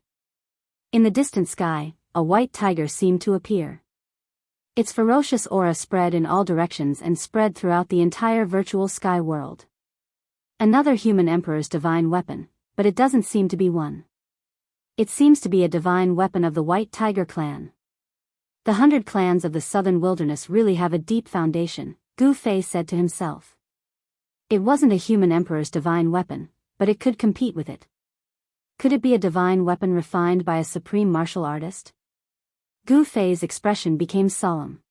In the distant sky, a white tiger seemed to appear. Its ferocious aura spread in all directions and spread throughout the entire virtual sky world. Another human emperor's divine weapon, but it doesn't seem to be one. It seems to be a divine weapon of the White Tiger clan. The 100 clans of the southern wilderness really have a deep foundation, Gu Fei said to himself. It wasn't a human emperor's divine weapon, but it could compete with it. Could it be a divine weapon refined by a supreme martial artist? Gu Fei's expression became solemn.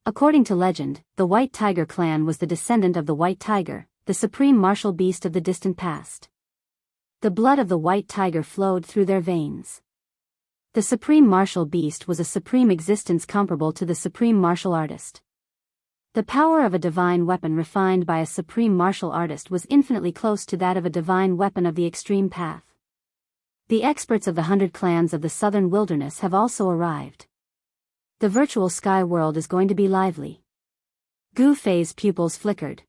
According to legend, the White Tiger clan was the descendant of the White Tiger, the supreme martial beast of the distant past. The blood of the White Tiger flowed through their veins. The supreme martial beast was a supreme existence comparable to the supreme martial artist. The power of a divine weapon refined by a supreme martial artist was infinitely close to that of a divine weapon of the extreme path. The experts of the 100 clans of the southern wilderness have also arrived. The virtual sky world is going to be lively. Gu Fei's pupils flickered.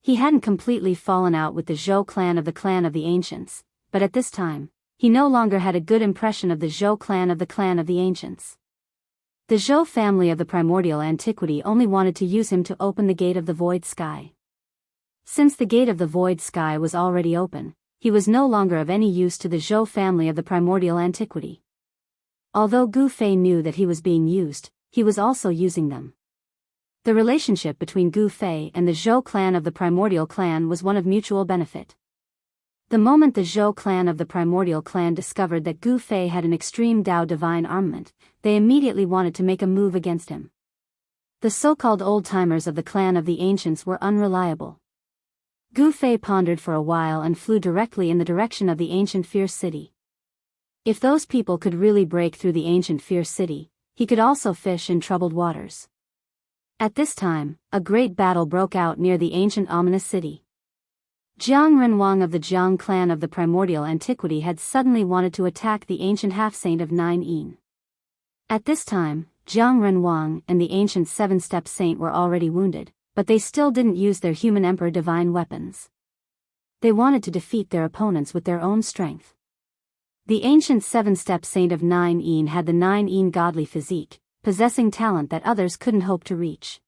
He hadn't completely fallen out with the Zhou clan of the ancients, but at this time, he no longer had a good impression of the Zhou clan of the ancients. The Zhou family of the primordial antiquity only wanted to use him to open the gate of the void sky. Since the gate of the void sky was already open, he was no longer of any use to the Zhou family of the primordial antiquity. Although Gu Fei knew that he was being used, he was also using them. The relationship between Gu Fei and the Zhou clan of the primordial clan was one of mutual benefit. The moment the Zhou clan of the primordial clan discovered that Gu Fei had an extreme Dao divine armament, they immediately wanted to make a move against him. The so-called old-timers of the clan of the ancients were unreliable. Gu Fei pondered for a while and flew directly in the direction of the ancient fierce city. If those people could really break through the ancient fierce city, he could also fish in troubled waters. At this time, a great battle broke out near the ancient ominous city. Jiang Renwang of the Jiang clan of the primordial antiquity had suddenly wanted to attack the ancient half-saint of Nine Yin. At this time, Jiang Renwang and the ancient seven-step saint were already wounded, but they still didn't use their human emperor divine weapons. They wanted to defeat their opponents with their own strength. The ancient seven-step saint of Nine Yin had the Nine Yin godly physique, possessing talent that others couldn't hope to reach.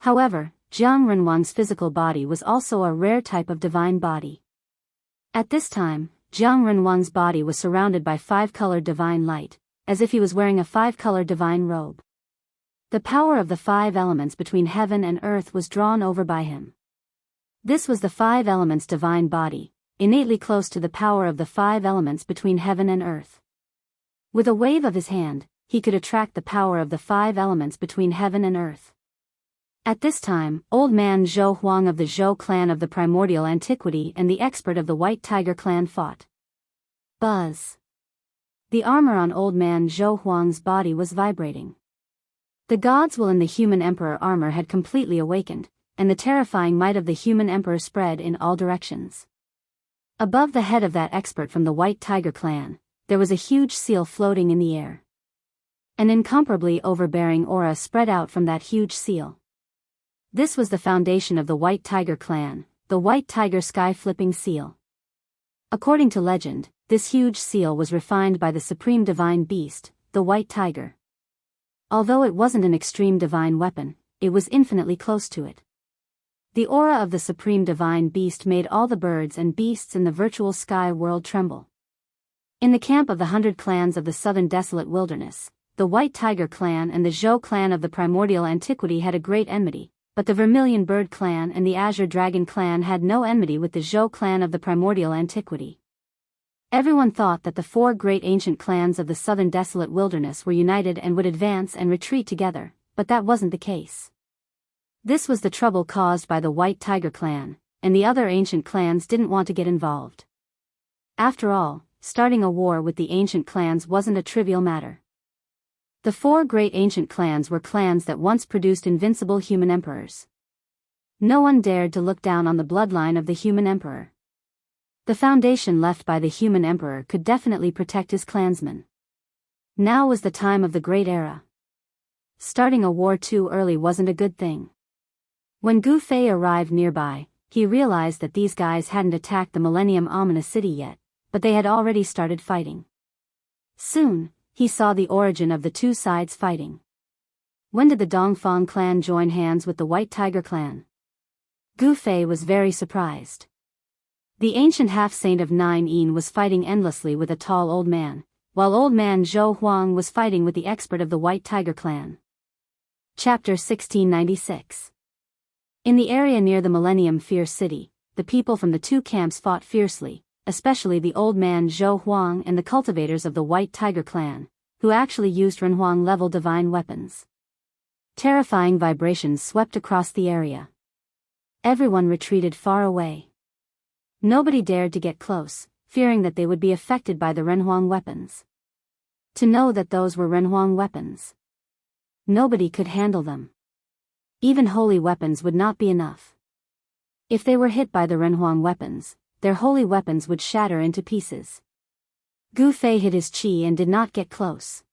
However, Jiang Renwang's physical body was also a rare type of divine body. At this time, Jiang Renwang's body was surrounded by five-colored divine light, as if he was wearing a five-colored divine robe. The power of the five elements between heaven and earth was drawn over by him. This was the five elements' divine body, innately close to the power of the five elements between heaven and earth. With a wave of his hand, he could attract the power of the five elements between heaven and earth. At this time, old man Zhou Huang of the Zhou clan of the primordial antiquity and the expert of the White Tiger clan fought. Buzz! The armor on old man Zhou Huang's body was vibrating. The God's will in the human emperor armor had completely awakened, and the terrifying might of the human emperor spread in all directions. Above the head of that expert from the White Tiger clan, there was a huge seal floating in the air. An incomparably overbearing aura spread out from that huge seal. This was the foundation of the White Tiger clan, the White Tiger sky-flipping seal. According to legend, this huge seal was refined by the supreme divine beast, the White Tiger. Although it wasn't an extreme divine weapon, it was infinitely close to it. The aura of the supreme divine beast made all the birds and beasts in the virtual sky world tremble. In the camp of the 100 clans of the southern desolate wilderness, the White Tiger clan and the Zhou clan of the primordial antiquity had a great enmity. But the Vermilion Bird clan and the Azure Dragon clan had no enmity with the Zhou clan of the primordial antiquity. Everyone thought that the four great ancient clans of the southern desolate wilderness were united and would advance and retreat together, but that wasn't the case. This was the trouble caused by the White Tiger clan, and the other ancient clans didn't want to get involved. After all, starting a war with the ancient clans wasn't a trivial matter. The four great ancient clans were clans that once produced invincible human emperors. No one dared to look down on the bloodline of the human emperor. The foundation left by the human emperor could definitely protect his clansmen. Now was the time of the great era. Starting a war too early wasn't a good thing. When Gu Fei arrived nearby, he realized that these guys hadn't attacked the Millennium Ominous City yet, but they had already started fighting. Soon, he saw the origin of the two sides fighting. When did the Dongfang clan join hands with the White Tiger clan? Gu Fei was very surprised. The ancient half-saint of Nine Yin was fighting endlessly with a tall old man, while old man Zhou Huang was fighting with the expert of the White Tiger clan. Chapter 1696. In the area near the Millennium Fierce City, the people from the two camps fought fiercely, especially the old man Zhou Huang and the cultivators of the White Tiger clan, who actually used Renhuang-level divine weapons. Terrifying vibrations swept across the area. Everyone retreated far away. Nobody dared to get close, fearing that they would be affected by the Renhuang weapons. To know that those were Renhuang weapons. Nobody could handle them. Even holy weapons would not be enough. If they were hit by the Renhuang weapons, their holy weapons would shatter into pieces. Gu Fei hid his qi and did not get close.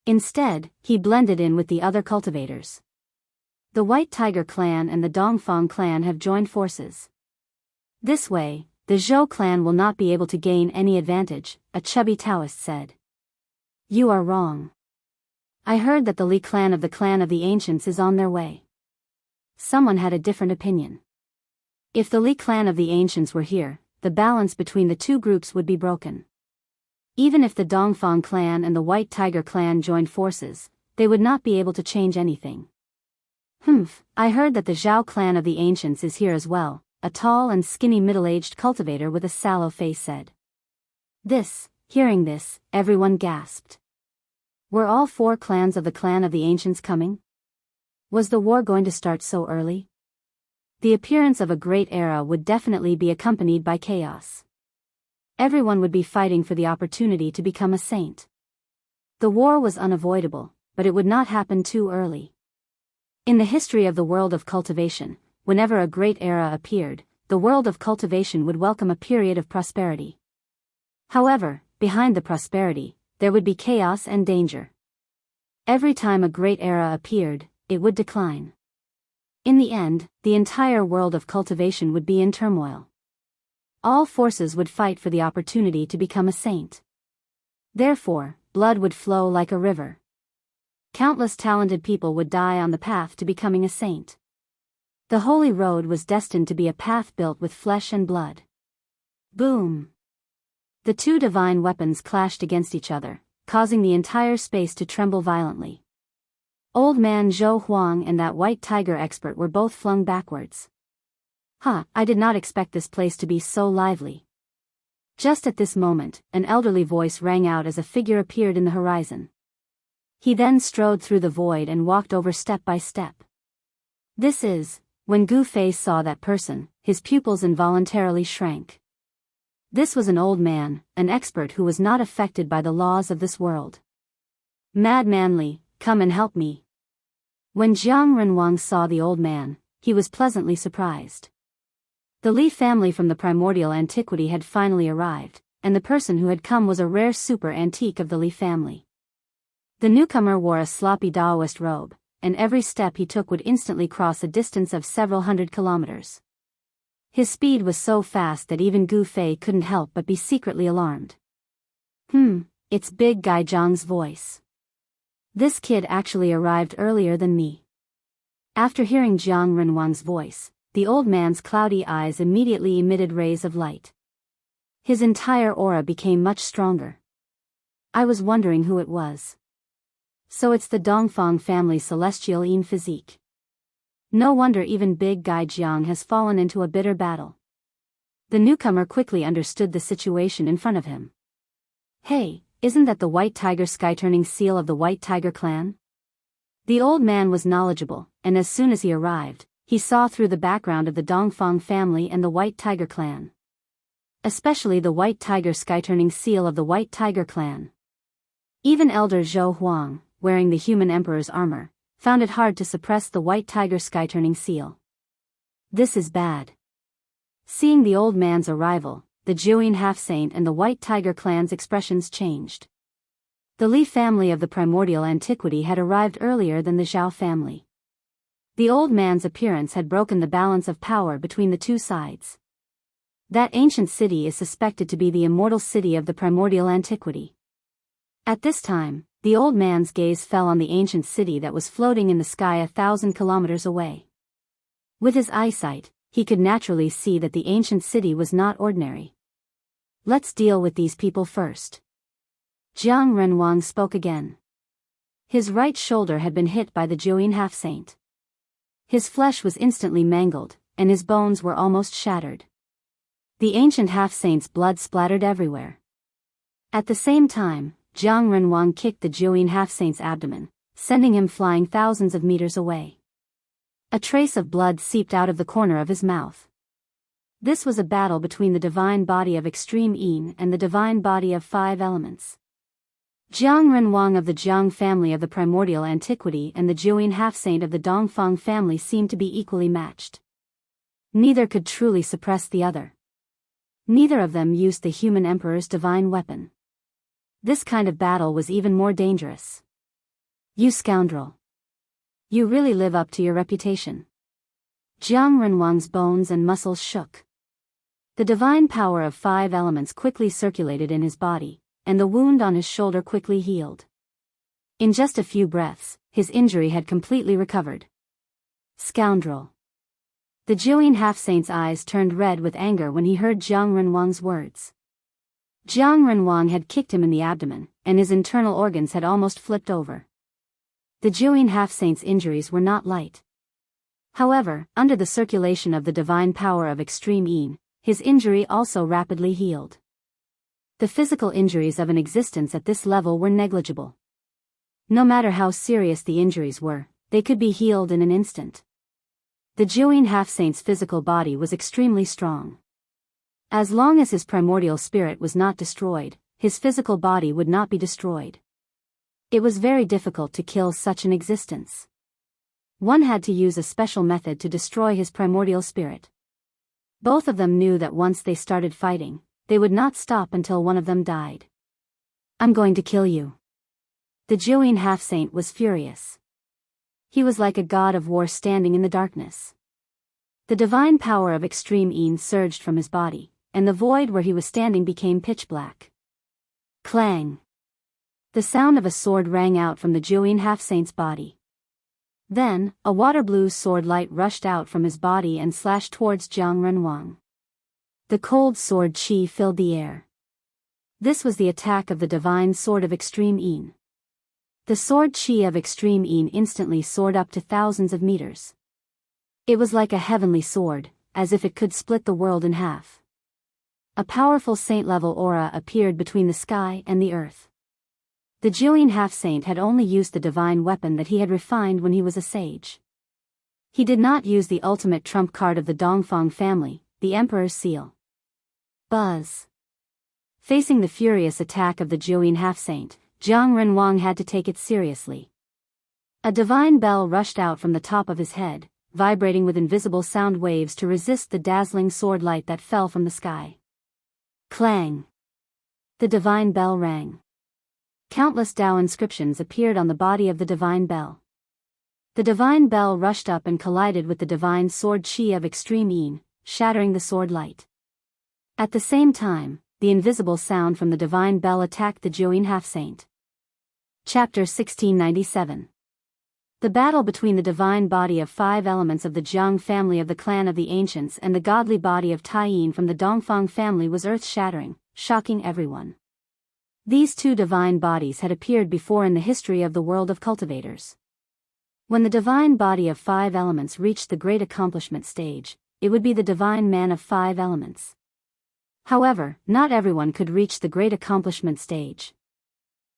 Instead, he blended in with the other cultivators. The White Tiger clan and the Dongfang clan have joined forces. This way, the Zhou clan will not be able to gain any advantage, a chubby Taoist said. You are wrong. I heard that the Li clan of the Ancients is on their way. Someone had a different opinion. If the Li clan of the Ancients were here, the balance between the two groups would be broken. Even if the Dongfang clan and the White Tiger clan joined forces, they would not be able to change anything. I heard that the Zhao clan of the Ancients is here as well, a tall and skinny middle-aged cultivator with a sallow face said. Hearing this, everyone gasped. Were all 4 clans of the clan of the Ancients coming? Was the war going to start so early? The appearance of a great era would definitely be accompanied by chaos. Everyone would be fighting for the opportunity to become a saint. The war was unavoidable, but it would not happen too early. In the history of the world of cultivation, whenever a great era appeared, the world of cultivation would welcome a period of prosperity. However, behind the prosperity, there would be chaos and danger. Every time a great era appeared, it would decline. In the end, the entire world of cultivation would be in turmoil. All forces would fight for the opportunity to become a saint. Therefore, blood would flow like a river. Countless talented people would die on the path to becoming a saint. The holy road was destined to be a path built with flesh and blood. Boom! The 2 divine weapons clashed against each other, causing the entire space to tremble violently. Old man Zhou Huang and that White Tiger expert were both flung backwards. I did not expect this place to be so lively. Just at this moment, an elderly voice rang out as a figure appeared in the horizon. He then strode through the void and walked over step by step. When Gu Fei saw that person, his pupils involuntarily shrank. This was an old man, an expert who was not affected by the laws of this world. Madman Li, come and help me. When Jiang Renwang saw the old man, he was pleasantly surprised. The Li family from the primordial antiquity had finally arrived, and the person who had come was a rare super antique of the Li family. The newcomer wore a sloppy Daoist robe, and every step he took would instantly cross a distance of several hundred kilometers. His speed was so fast that even Gu Fei couldn't help but be secretly alarmed. It's Big Guy Zhang's voice. This kid actually arrived earlier than me. After hearing Jiang Renwang's voice, the old man's cloudy eyes immediately emitted rays of light. His entire aura became much stronger. I was wondering who it was. So it's the Dongfang family's celestial Yin physique. No wonder even Big Guy Jiang has fallen into a bitter battle. The newcomer quickly understood the situation in front of him. Hey, isn't that the White Tiger sky-turning seal of the White Tiger clan? The old man was knowledgeable, and as soon as he arrived, he saw through the background of the Dongfang family and the White Tiger clan. Especially the White Tiger sky-turning seal of the White Tiger clan. Even Elder Zhou Huang, wearing the human emperor's armor, found it hard to suppress the White Tiger sky-turning seal. This is bad. Seeing the old man's arrival, the Jiuyin half-saint and the White Tiger clan's expressions changed. The Li family of the primordial antiquity had arrived earlier than the Zhao family. The old man's appearance had broken the balance of power between the two sides. That ancient city is suspected to be the immortal city of the primordial antiquity. At this time, the old man's gaze fell on the ancient city that was floating in the sky 1,000 kilometers away. With his eyesight, he could naturally see that the ancient city was not ordinary. Let's deal with these people first. Jiang Renwang spoke again. His right shoulder had been hit by the Jiuyin half-saint. His flesh was instantly mangled, and his bones were almost shattered. The ancient half-saint's blood splattered everywhere. At the same time, Jiang Renwang kicked the Jiuyin half-saint's abdomen, sending him flying thousands of meters away. A trace of blood seeped out of the corner of his mouth. This was a battle between the divine body of extreme Yin and the divine body of 5 elements. Jiang Renwang of the Jiang family of the primordial antiquity and the Jiuyin half-saint of the Dongfang family seemed to be equally matched. Neither could truly suppress the other. Neither of them used the human emperor's divine weapon. This kind of battle was even more dangerous. You scoundrel. You really live up to your reputation. Jiang Renwang's bones and muscles shook. The divine power of 5 elements quickly circulated in his body, and the wound on his shoulder quickly healed. In just a few breaths, his injury had completely recovered. Scoundrel. The Jiuyin half-saint's eyes turned red with anger when he heard Jiang Renwang's words. Jiang Renwang had kicked him in the abdomen, and his internal organs had almost flipped over. The Jiuyin half-saint's injuries were not light. However, under the circulation of the divine power of extreme yin, his injury also rapidly healed. The physical injuries of an existence at this level were negligible. No matter how serious the injuries were, they could be healed in an instant. The Jiuyin half-saint's physical body was extremely strong. As long as his primordial spirit was not destroyed, his physical body would not be destroyed. It was very difficult to kill such an existence. One had to use a special method to destroy his primordial spirit. Both of them knew that once they started fighting, they would not stop until one of them died. "I'm going to kill you." The Jiuyin half-saint was furious. He was like a god of war standing in the darkness. The divine power of extreme yin surged from his body, and the void where he was standing became pitch black. Clang! The sound of a sword rang out from the Jiuyin half-saint's body. Then, a water-blue sword light rushed out from his body and slashed towards Jiang Renwang. The cold sword qi filled the air. This was the attack of the divine sword of extreme yin. The sword qi of extreme yin instantly soared up to thousands of meters. It was like a heavenly sword, as if it could split the world in half. A powerful saint-level aura appeared between the sky and the earth. The Jiuyin half-saint had only used the divine weapon that he had refined when he was a sage. He did not use the ultimate trump card of the Dongfang family, the Emperor's seal. Buzz. Facing the furious attack of the Jiuyin half-saint, Jiang Renwang had to take it seriously. A divine bell rushed out from the top of his head, vibrating with invisible sound waves to resist the dazzling sword light that fell from the sky. Clang! The divine bell rang. Countless Tao inscriptions appeared on the body of the divine bell. The divine bell rushed up and collided with the divine sword qi of extreme yin, shattering the sword light. At the same time, the invisible sound from the divine bell attacked the Jiuyin half-saint. Chapter 1697. The battle between the divine body of 5 elements of the Jiang family of the clan of the ancients and the godly body of Taiyin from the Dongfang family was earth-shattering, shocking everyone. These two divine bodies had appeared before in the history of the world of cultivators. When the divine body of 5 elements reached the great accomplishment stage, it would be the divine man of 5 elements. However, not everyone could reach the great accomplishment stage.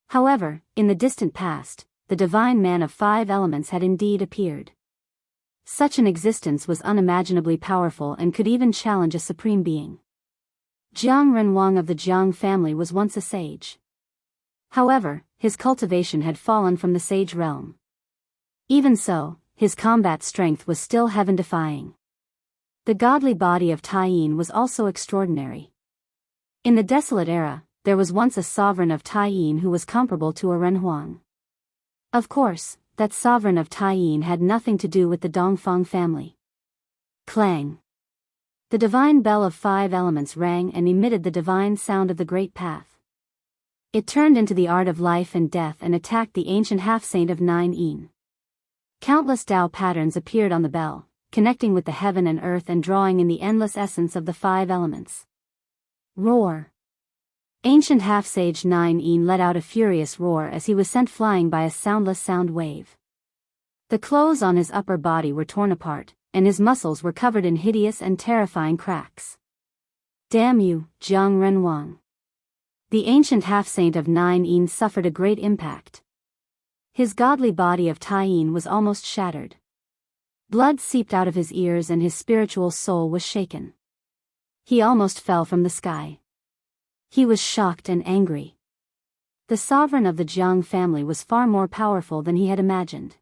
However, in the distant past, the divine man of 5 elements had indeed appeared. Such an existence was unimaginably powerful and could even challenge a supreme being. Jiang Renwang of the Jiang family was once a sage. However, his cultivation had fallen from the sage realm. Even so, his combat strength was still heaven-defying. The godly body of Taiyin was also extraordinary. In the desolate era, there was once a sovereign of Taiyin who was comparable to a Renhuang. Of course, that sovereign of Taiyin had nothing to do with the Dongfang family. Clang! The divine bell of 5 elements rang and emitted the divine sound of the great path. It turned into the art of life and death and attacked the ancient half-saint of 9 yin. Countless Tao patterns appeared on the bell, connecting with the heaven and earth and drawing in the endless essence of the 5 elements. Roar! Ancient half-sage 9 yin let out a furious roar as he was sent flying by a soundless sound wave. The clothes on his upper body were torn apart, and his muscles were covered in hideous and terrifying cracks. Damn you, Jiang Renwang! The ancient half-saint of 9 yin suffered a great impact. His godly body of Taiyin was almost shattered. Blood seeped out of his ears and his spiritual soul was shaken. He almost fell from the sky. He was shocked and angry. The sovereign of the Jiang family was far more powerful than he had imagined.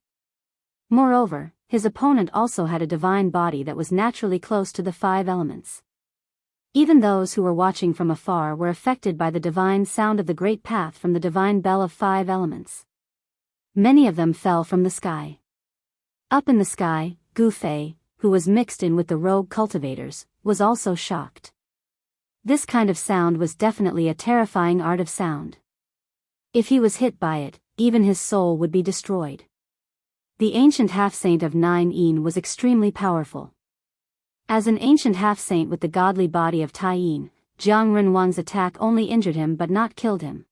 Moreover, his opponent also had a divine body that was naturally close to the 5 elements. Even those who were watching from afar were affected by the divine sound of the great path from the divine bell of 5 elements. Many of them fell from the sky. Up in the sky, Gu Fei, who was mixed in with the rogue cultivators, was also shocked. This kind of sound was definitely a terrifying art of sound. If he was hit by it, even his soul would be destroyed. The ancient half-saint of 9 Yin was extremely powerful. As an ancient half-saint with the godly body of Tai Yin, Jiang Renwang's attack only injured him but not killed him.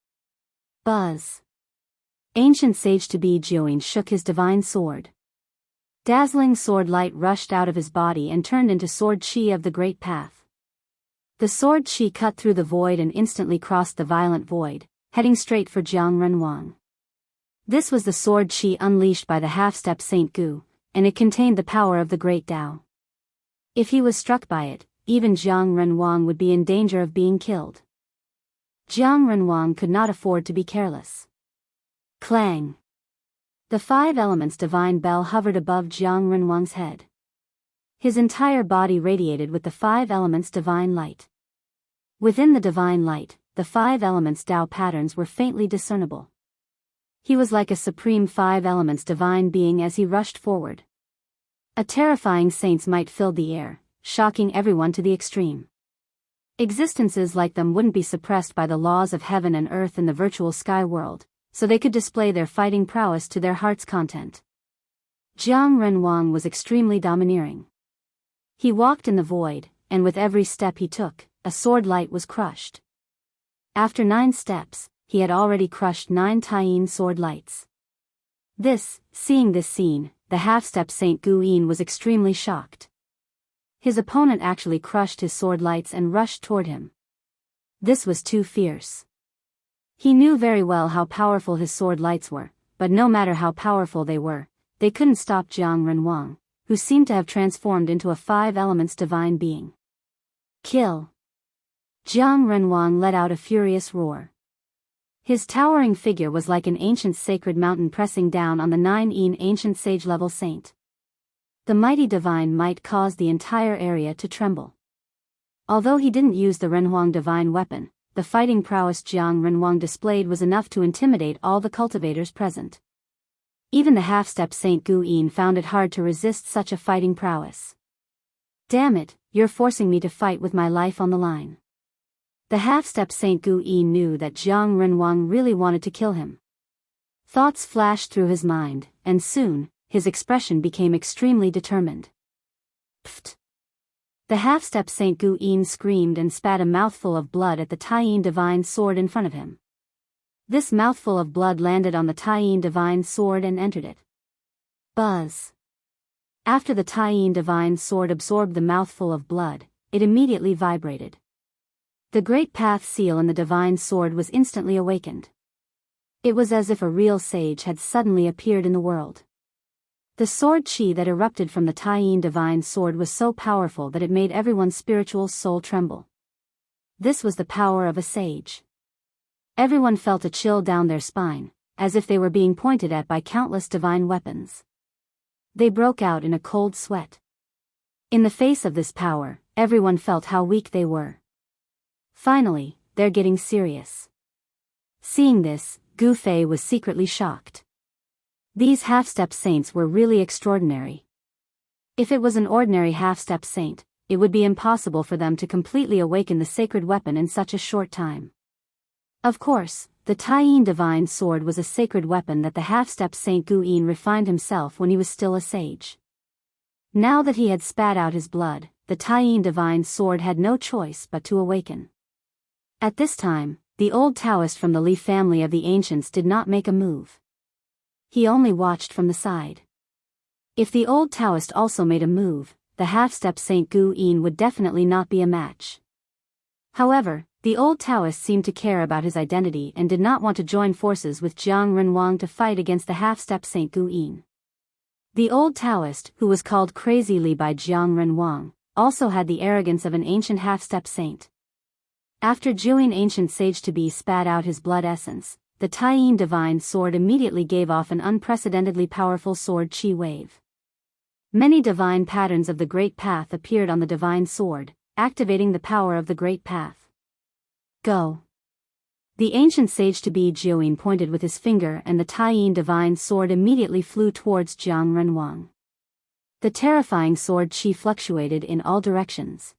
Buzz! Ancient sage to be Jiuyin shook his divine sword. Dazzling sword light rushed out of his body and turned into sword chi of the great path. The sword chi cut through the void and instantly crossed the violent void, heading straight for Jiang Renwang. This was the sword chi unleashed by the half-step Saint Gu, and it contained the power of the great Tao. If he was struck by it, even Jiang Renwang would be in danger of being killed. Jiang Renwang could not afford to be careless. Clang! The 5 elements divine bell hovered above Jiang Renwang's head. His entire body radiated with the 5 elements divine light. Within the divine light, the 5 elements Tao patterns were faintly discernible. He was like a supreme 5 elements divine being as he rushed forward. A terrifying saint's might filled the air, shocking everyone to the extreme. Existences like them wouldn't be suppressed by the laws of heaven and earth in the virtual sky world, so they could display their fighting prowess to their heart's content. Jiang Renwang was extremely domineering. He walked in the void, and with every step he took, a sword light was crushed. After 9 steps, he had already crushed 9 Tai Yin sword lights. Seeing this scene, the half-step Saint Gu Yin was extremely shocked. His opponent actually crushed his sword lights and rushed toward him. This was too fierce. He knew very well how powerful his sword lights were, but no matter how powerful they were, they couldn't stop Jiang Renwang, who seemed to have transformed into a 5 elements divine being. Kill! Jiang Renwang let out a furious roar. His towering figure was like an ancient sacred mountain pressing down on the 9 Yin ancient sage-level saint. The mighty divine might caused the entire area to tremble. Although he didn't use the Renhuang divine weapon, the fighting prowess Jiang Renwang displayed was enough to intimidate all the cultivators present. Even the half-step Saint Gu Yin found it hard to resist such a fighting prowess. Damn it, you're forcing me to fight with my life on the line. The half-step Saint Gu Yin knew that Jiang Renwang really wanted to kill him. Thoughts flashed through his mind, and soon, his expression became extremely determined. Pfft! The half-step Saint Gu Yin screamed and spat a mouthful of blood at the Tai Yin divine sword in front of him. This mouthful of blood landed on the Tai Yin divine sword and entered it. Buzz! After the Tai Yin divine sword absorbed the mouthful of blood, it immediately vibrated. The great path seal in the divine sword was instantly awakened. It was as if a real sage had suddenly appeared in the world. The sword chi that erupted from the Tai Yin divine sword was so powerful that it made everyone's spiritual soul tremble. This was the power of a sage. Everyone felt a chill down their spine, as if they were being pointed at by countless divine weapons. They broke out in a cold sweat. In the face of this power, everyone felt how weak they were. Finally, they're getting serious. Seeing this, Gu Fei was secretly shocked. These half-step saints were really extraordinary. If it was an ordinary half-step saint, it would be impossible for them to completely awaken the sacred weapon in such a short time. Of course, the Tai Yin divine sword was a sacred weapon that the half-step Saint Gu Yin refined himself when he was still a sage. Now that he had spat out his blood, the Tai Yin divine sword had no choice but to awaken. At this time, the old Taoist from the Li family of the ancients did not make a move. He only watched from the side. If the old Taoist also made a move, the half-step Saint Gu Yin would definitely not be a match. However, the old Taoist seemed to care about his identity and did not want to join forces with Jiang Renwang to fight against the half-step Saint Gu Yin. The old Taoist, who was called Crazy Li by Jiang Renwang, also had the arrogance of an ancient half-step saint. After Jiuyin ancient sage to be spat out his blood essence, the Tai Yin divine sword immediately gave off an unprecedentedly powerful sword chi wave. Many divine patterns of the Great Path appeared on the divine sword, activating the power of the Great Path. Go! The ancient sage to be Jiuyin pointed with his finger and the Tai Yin divine sword immediately flew towards Jiang Renwang. The terrifying sword chi fluctuated in all directions.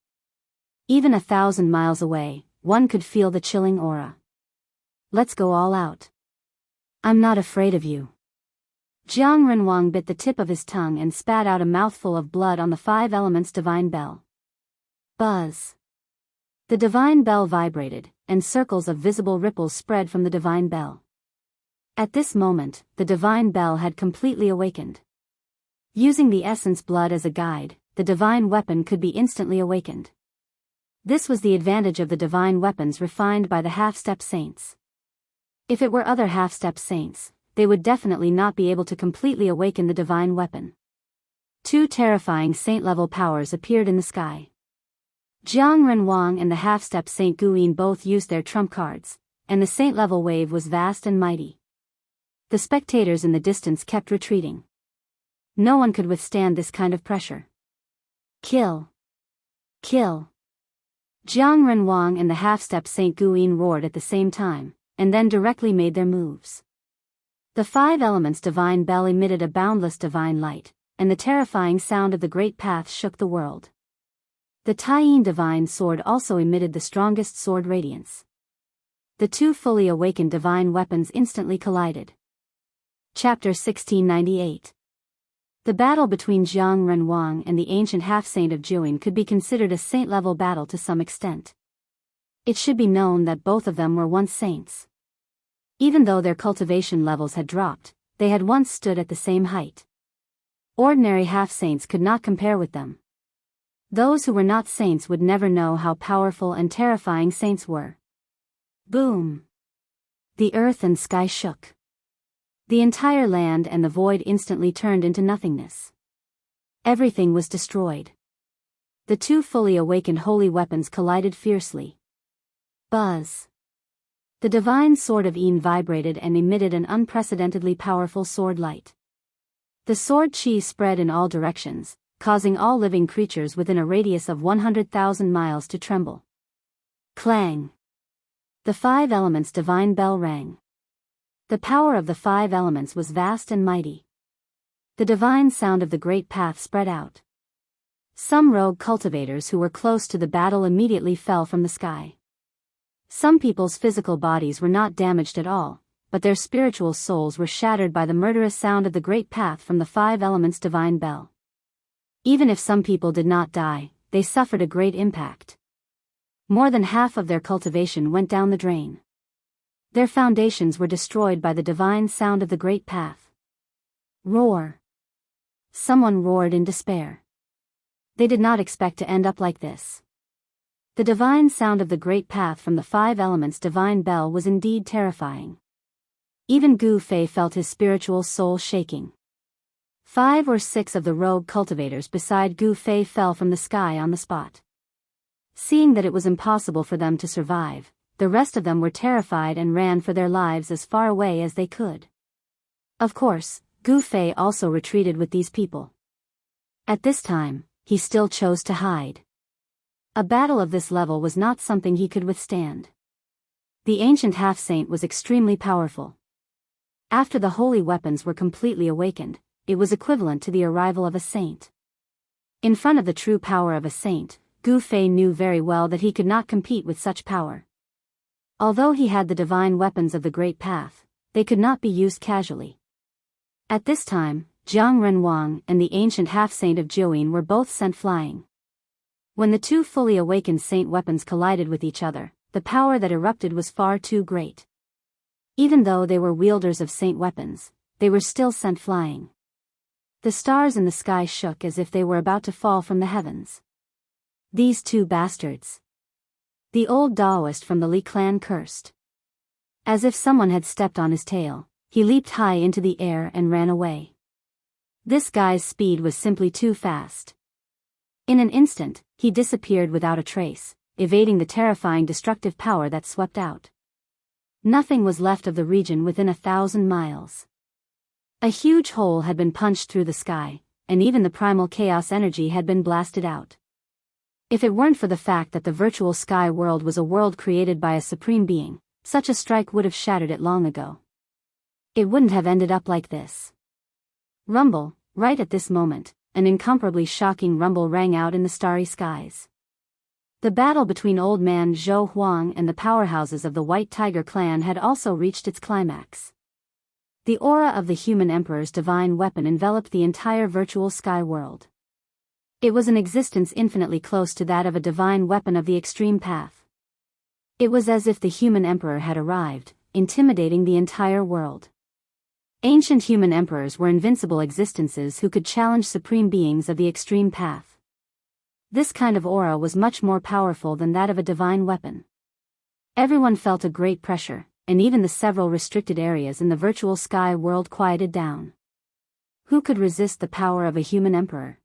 Even 1,000 miles away, one could feel the chilling aura. Let's go all out. I'm not afraid of you. Jiang Renwang bit the tip of his tongue and spat out a mouthful of blood on the five elements' divine bell. Buzz. The divine bell vibrated, and circles of visible ripples spread from the divine bell. At this moment, the divine bell had completely awakened. Using the essence blood as a guide, the divine weapon could be instantly awakened. This was the advantage of the divine weapons refined by the half-step saints. If it were other half-step saints, they would definitely not be able to completely awaken the divine weapon. Two terrifying saint-level powers appeared in the sky. Jiang Renwang and the half-step Saint Guyin both used their trump cards, and the saint-level wave was vast and mighty. The spectators in the distance kept retreating. No one could withstand this kind of pressure. Kill! Kill! Jiang Renwang and the half-step Saint Guyin roared at the same time, and then directly made their moves. The five elements' divine bell emitted a boundless divine light, and the terrifying sound of the great path shook the world. The Taiyin divine sword also emitted the strongest sword radiance. The two fully awakened divine weapons instantly collided. Chapter 1698. The battle between Jiang Renwang and the ancient half-saint of Jiuyin could be considered a saint-level battle to some extent. It should be known that both of them were once saints. Even though their cultivation levels had dropped, they had once stood at the same height. Ordinary half-saints could not compare with them. Those who were not saints would never know how powerful and terrifying saints were. Boom! The earth and sky shook. The entire land and the void instantly turned into nothingness. Everything was destroyed. The two fully awakened holy weapons collided fiercely. Buzz! The divine sword of Yin vibrated and emitted an unprecedentedly powerful sword light. The sword chi spread in all directions, causing all living creatures within a radius of 100,000 miles to tremble. Clang! The five elements' divine bell rang. The power of the five elements was vast and mighty. The divine sound of the great path spread out. Some rogue cultivators who were close to the battle immediately fell from the sky. Some people's physical bodies were not damaged at all, but their spiritual souls were shattered by the murderous sound of the great path from the five elements' divine bell. Even if some people did not die, they suffered a great impact. More than half of their cultivation went down the drain. Their foundations were destroyed by the divine sound of the great path. Roar! Someone roared in despair. They did not expect to end up like this. The divine sound of the great path from the five elements' divine bell was indeed terrifying. Even Gu Fei felt his spiritual soul shaking. 5 or 6 of the rogue cultivators beside Gu Fei fell from the sky on the spot. Seeing that it was impossible for them to survive, the rest of them were terrified and ran for their lives as far away as they could. Of course, Gu Fei also retreated with these people. At this time, he still chose to hide. A battle of this level was not something he could withstand. The ancient half-saint was extremely powerful. After the holy weapons were completely awakened, it was equivalent to the arrival of a saint. In front of the true power of a saint, Gu Fei knew very well that he could not compete with such power. Although he had the divine weapons of the great path, they could not be used casually. At this time, Jiang Renwang and the ancient half-saint of Jiuyin were both sent flying. When the two fully awakened saint weapons collided with each other, the power that erupted was far too great. Even though they were wielders of saint weapons, they were still sent flying. The stars in the sky shook as if they were about to fall from the heavens. These two bastards. The old Taoist from the Li clan cursed. As if someone had stepped on his tail, he leaped high into the air and ran away. This guy's speed was simply too fast. In an instant, he disappeared without a trace, evading the terrifying destructive power that swept out. Nothing was left of the region within 1,000 miles. A huge hole had been punched through the sky, and even the primal chaos energy had been blasted out. If it weren't for the fact that the virtual sky world was a world created by a supreme being, such a strike would have shattered it long ago. It wouldn't have ended up like this. Rumble, right at this moment, an incomparably shocking rumble rang out in the starry skies. The battle between Old Man Zhou Huang and the powerhouses of the White Tiger clan had also reached its climax. The aura of the human emperor's divine weapon enveloped the entire virtual sky world. It was an existence infinitely close to that of a divine weapon of the extreme path. It was as if the human emperor had arrived, intimidating the entire world. Ancient human emperors were invincible existences who could challenge supreme beings of the extreme path. This kind of aura was much more powerful than that of a divine weapon. Everyone felt a great pressure, and even the several restricted areas in the virtual sky world quieted down. Who could resist the power of a human emperor?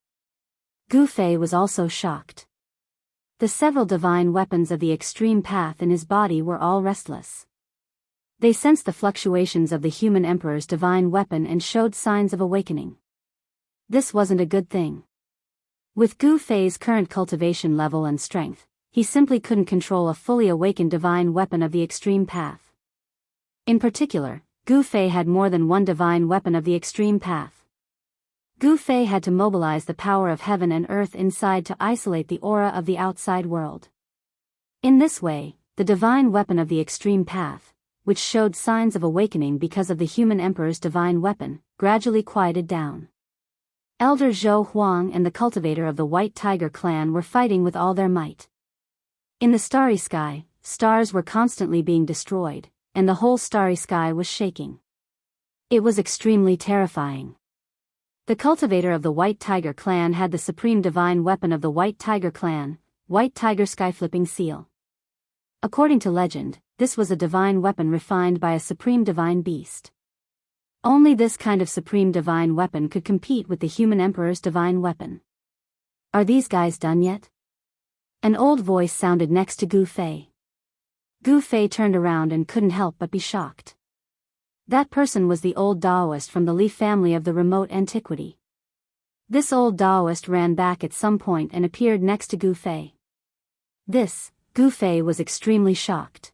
Gu Fei was also shocked. The several divine weapons of the extreme path in his body were all restless. They sensed the fluctuations of the human emperor's divine weapon and showed signs of awakening. This wasn't a good thing. With Gu Fei's current cultivation level and strength, he simply couldn't control a fully awakened divine weapon of the extreme path. In particular, Gu Fei had more than one divine weapon of the extreme path. Gu Fei had to mobilize the power of heaven and earth inside to isolate the aura of the outside world. In this way, the divine weapon of the extreme path, which showed signs of awakening because of the human emperor's divine weapon, gradually quieted down. Elder Zhou Huang and the cultivator of the White Tiger clan were fighting with all their might. In the starry sky, stars were constantly being destroyed, and the whole starry sky was shaking. It was extremely terrifying. The cultivator of the White Tiger clan had the supreme divine weapon of the White Tiger clan, White Tiger Sky-Flipping Seal. According to legend, this was a divine weapon refined by a supreme divine beast. Only this kind of supreme divine weapon could compete with the human emperor's divine weapon. Are these guys done yet? An old voice sounded next to Gu Fei. Gu Fei turned around and couldn't help but be shocked. That person was the old Taoist from the Li family of the remote antiquity. This old Taoist ran back at some point and appeared next to Gu Fei. Gu Fei was extremely shocked.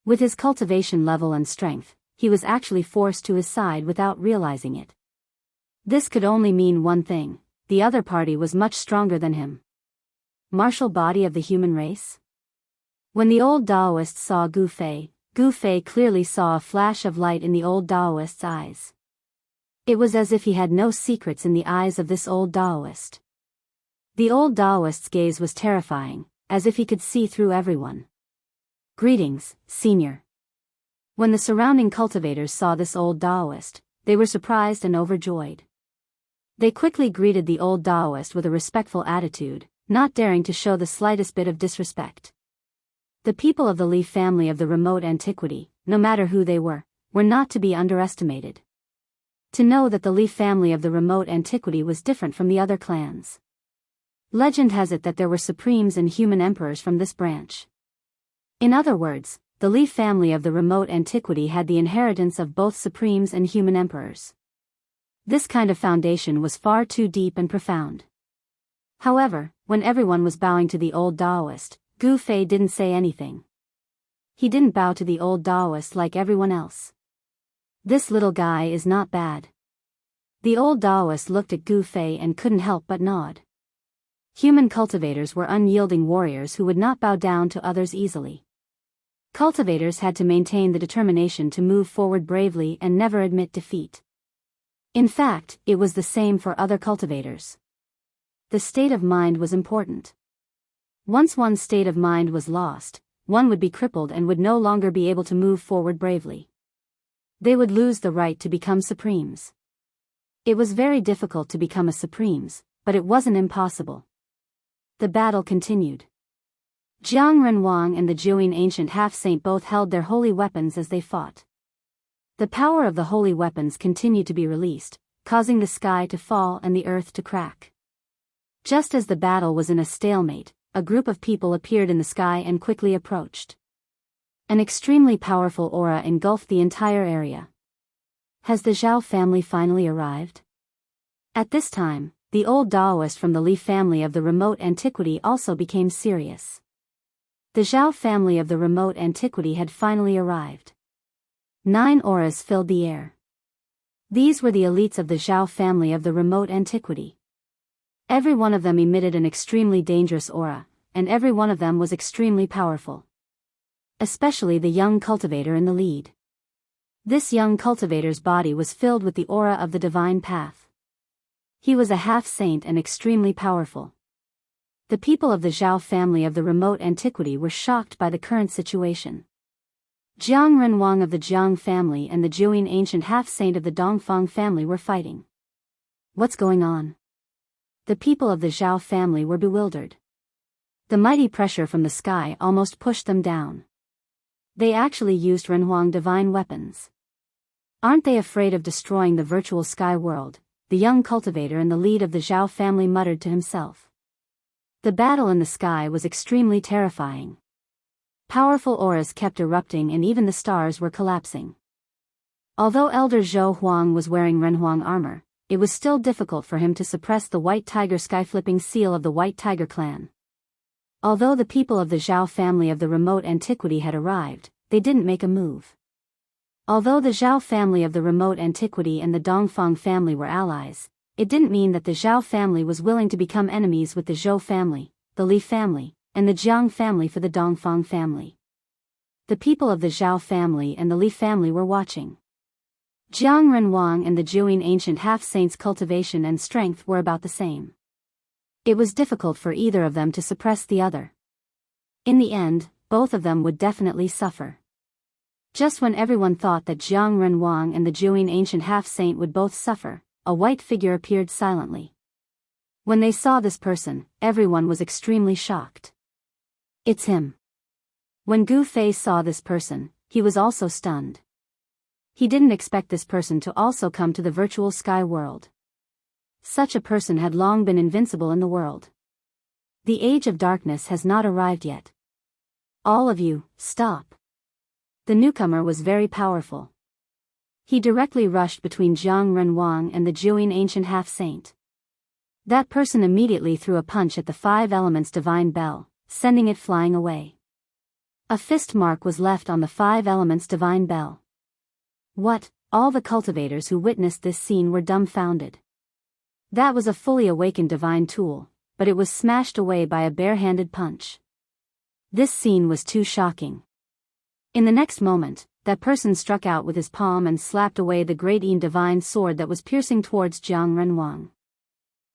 With his cultivation level and strength, he was actually forced to his side without realizing it. This could only mean one thing: the other party was much stronger than him. Martial body of the human race? When the old Taoist saw Gu Fei clearly saw a flash of light in the old Taoist's eyes. It was as if he had no secrets in the eyes of this old Taoist. The old Taoist's gaze was terrifying, as if he could see through everyone. Greetings, senior. When the surrounding cultivators saw this old Taoist, they were surprised and overjoyed. They quickly greeted the old Taoist with a respectful attitude, not daring to show the slightest bit of disrespect. The people of the Li family of the remote antiquity, no matter who they were not to be underestimated. To know that the Li family of the remote antiquity was different from the other clans. Legend has it that there were supremes and human emperors from this branch. In other words, the Li family of the remote antiquity had the inheritance of both supremes and human emperors. This kind of foundation was far too deep and profound. However, when everyone was bowing to the old Taoist, Gu Fei didn't say anything. He didn't bow to the old Taoist like everyone else. This little guy is not bad. The old Taoist looked at Gu Fei and couldn't help but nod. Human cultivators were unyielding warriors who would not bow down to others easily. Cultivators had to maintain the determination to move forward bravely and never admit defeat. In fact, it was the same for other cultivators. The state of mind was important. Once one's state of mind was lost, one would be crippled and would no longer be able to move forward bravely. They would lose the right to become supremes. It was very difficult to become a supremes, but it wasn't impossible. The battle continued. Jiang Renwang and the Jiuyin ancient half-saint both held their holy weapons as they fought. The power of the holy weapons continued to be released, causing the sky to fall and the earth to crack. Just as the battle was in a stalemate, a group of people appeared in the sky and quickly approached. An extremely powerful aura engulfed the entire area. Has the Zhao family finally arrived? At this time, the old Taoist from the Li family of the remote antiquity also became serious. The Zhao family of the remote antiquity had finally arrived. 9 auras filled the air. These were the elites of the Zhao family of the remote antiquity. Every one of them emitted an extremely dangerous aura, and every one of them was extremely powerful. Especially the young cultivator in the lead. This young cultivator's body was filled with the aura of the divine path. He was a half-saint and extremely powerful. The people of the Zhao family of the remote antiquity were shocked by the current situation. Jiang Renhuang of the Jiang family and the Jiuyin ancient half-saint of the Dongfang family were fighting. What's going on? The people of the Zhao family were bewildered. The mighty pressure from the sky almost pushed them down. They actually used Renhuang divine weapons. Aren't they afraid of destroying the virtual sky world? The young cultivator in the lead of the Zhao family muttered to himself. The battle in the sky was extremely terrifying. Powerful auras kept erupting and even the stars were collapsing. Although Elder Zhou Huang was wearing Renhuang armor, it was still difficult for him to suppress the White Tiger sky-flipping seal of the White Tiger clan. Although the people of the Zhao family of the remote antiquity had arrived, they didn't make a move. Although the Zhao family of the remote antiquity and the Dongfang family were allies, it didn't mean that the Zhao family was willing to become enemies with the Zhou family, the Li family, and the Jiang family for the Dongfang family. The people of the Zhao family and the Li family were watching. Jiang Renhuang and the Jiuyin ancient half-saints' cultivation and strength were about the same. It was difficult for either of them to suppress the other. In the end, both of them would definitely suffer. Just when everyone thought that Jiang Renhuang and the Jiuyin ancient half-saint would both suffer, a white figure appeared silently. When they saw this person, everyone was extremely shocked. It's him. When Gu Fei saw this person, he was also stunned. He didn't expect this person to also come to the virtual sky world. Such a person had long been invincible in the world. The age of darkness has not arrived yet. All of you, stop. The newcomer was very powerful. He directly rushed between Jiang Renhuang and the Jiuyin ancient half-saint. That person immediately threw a punch at the five elements divine bell, sending it flying away. A fist mark was left on the five elements divine bell. What? All the cultivators who witnessed this scene were dumbfounded. That was a fully awakened divine tool, but it was smashed away by a bare-handed punch. This scene was too shocking. In the next moment, that person struck out with his palm and slapped away the great Yin divine sword that was piercing towards Jiang Renhuang.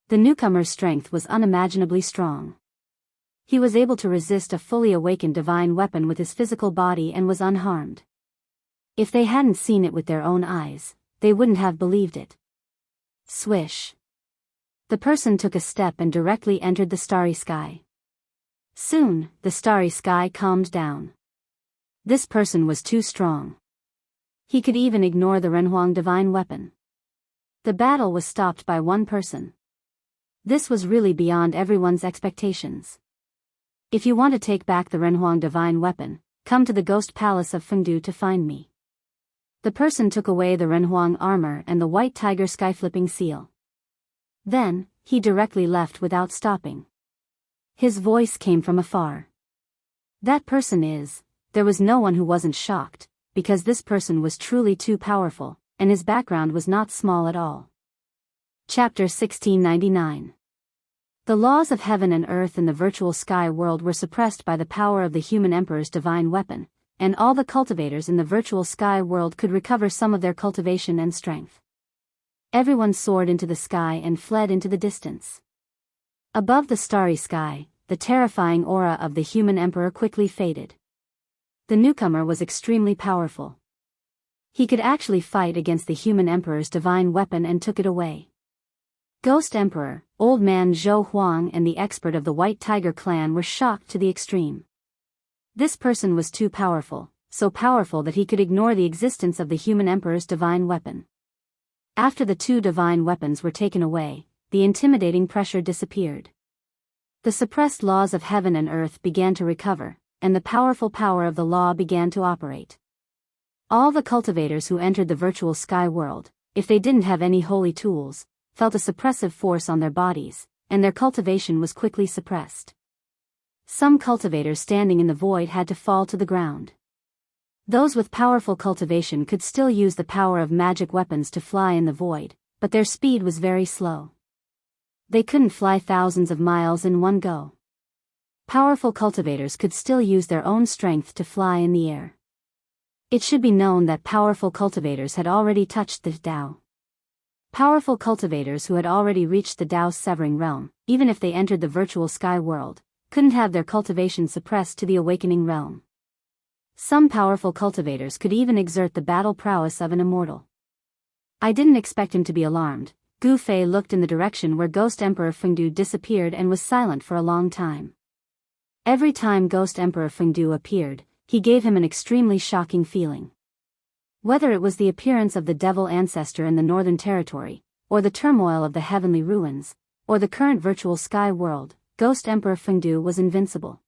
The newcomer's strength was unimaginably strong. He was able to resist a fully awakened divine weapon with his physical body and was unharmed. If they hadn't seen it with their own eyes, they wouldn't have believed it. Swish. The person took a step and directly entered the starry sky. Soon, the starry sky calmed down. This person was too strong. He could even ignore the Renhuang divine weapon. The battle was stopped by one person. This was really beyond everyone's expectations. If you want to take back the Renhuang divine weapon, come to the ghost palace of Fengdu to find me. The person took away the Renhuang armor and the White Tiger sky-flipping seal. Then, he directly left without stopping. His voice came from afar. That person is... There was no one who wasn't shocked, because this person was truly too powerful, and his background was not small at all. Chapter 1699. The laws of heaven and earth in the virtual sky world were suppressed by the power of the human emperor's divine weapon, and all the cultivators in the virtual sky world could recover some of their cultivation and strength. Everyone soared into the sky and fled into the distance. Above the starry sky, the terrifying aura of the human emperor quickly faded. The newcomer was extremely powerful. He could actually fight against the human emperor's divine weapon and took it away. Ghost Emperor, Old Man Zhou Huang and the expert of the White Tiger clan were shocked to the extreme. This person was too powerful, so powerful that he could ignore the existence of the human emperor's divine weapon. After the two divine weapons were taken away, the intimidating pressure disappeared. The suppressed laws of heaven and earth began to recover, and the powerful power of the law began to operate. All the cultivators who entered the virtual sky world, if they didn't have any holy tools, felt a suppressive force on their bodies, and their cultivation was quickly suppressed. Some cultivators standing in the void had to fall to the ground. Those with powerful cultivation could still use the power of magic weapons to fly in the void, but their speed was very slow. They couldn't fly thousands of miles in one go. Powerful cultivators could still use their own strength to fly in the air. It should be known that powerful cultivators had already touched the Tao. Powerful cultivators who had already reached the Tao's severing realm, even if they entered the virtual sky world, couldn't have their cultivation suppressed to the awakening realm. Some powerful cultivators could even exert the battle prowess of an immortal. I didn't expect him to be alarmed. Gu Fei looked in the direction where Ghost Emperor Fengdu disappeared and was silent for a long time. Every time Ghost Emperor Fengdu appeared, he gave him an extremely shocking feeling. Whether it was the appearance of the devil ancestor in the Northern Territory, or the turmoil of the heavenly ruins, or the current virtual sky world, Ghost Emperor Fengdu was invincible.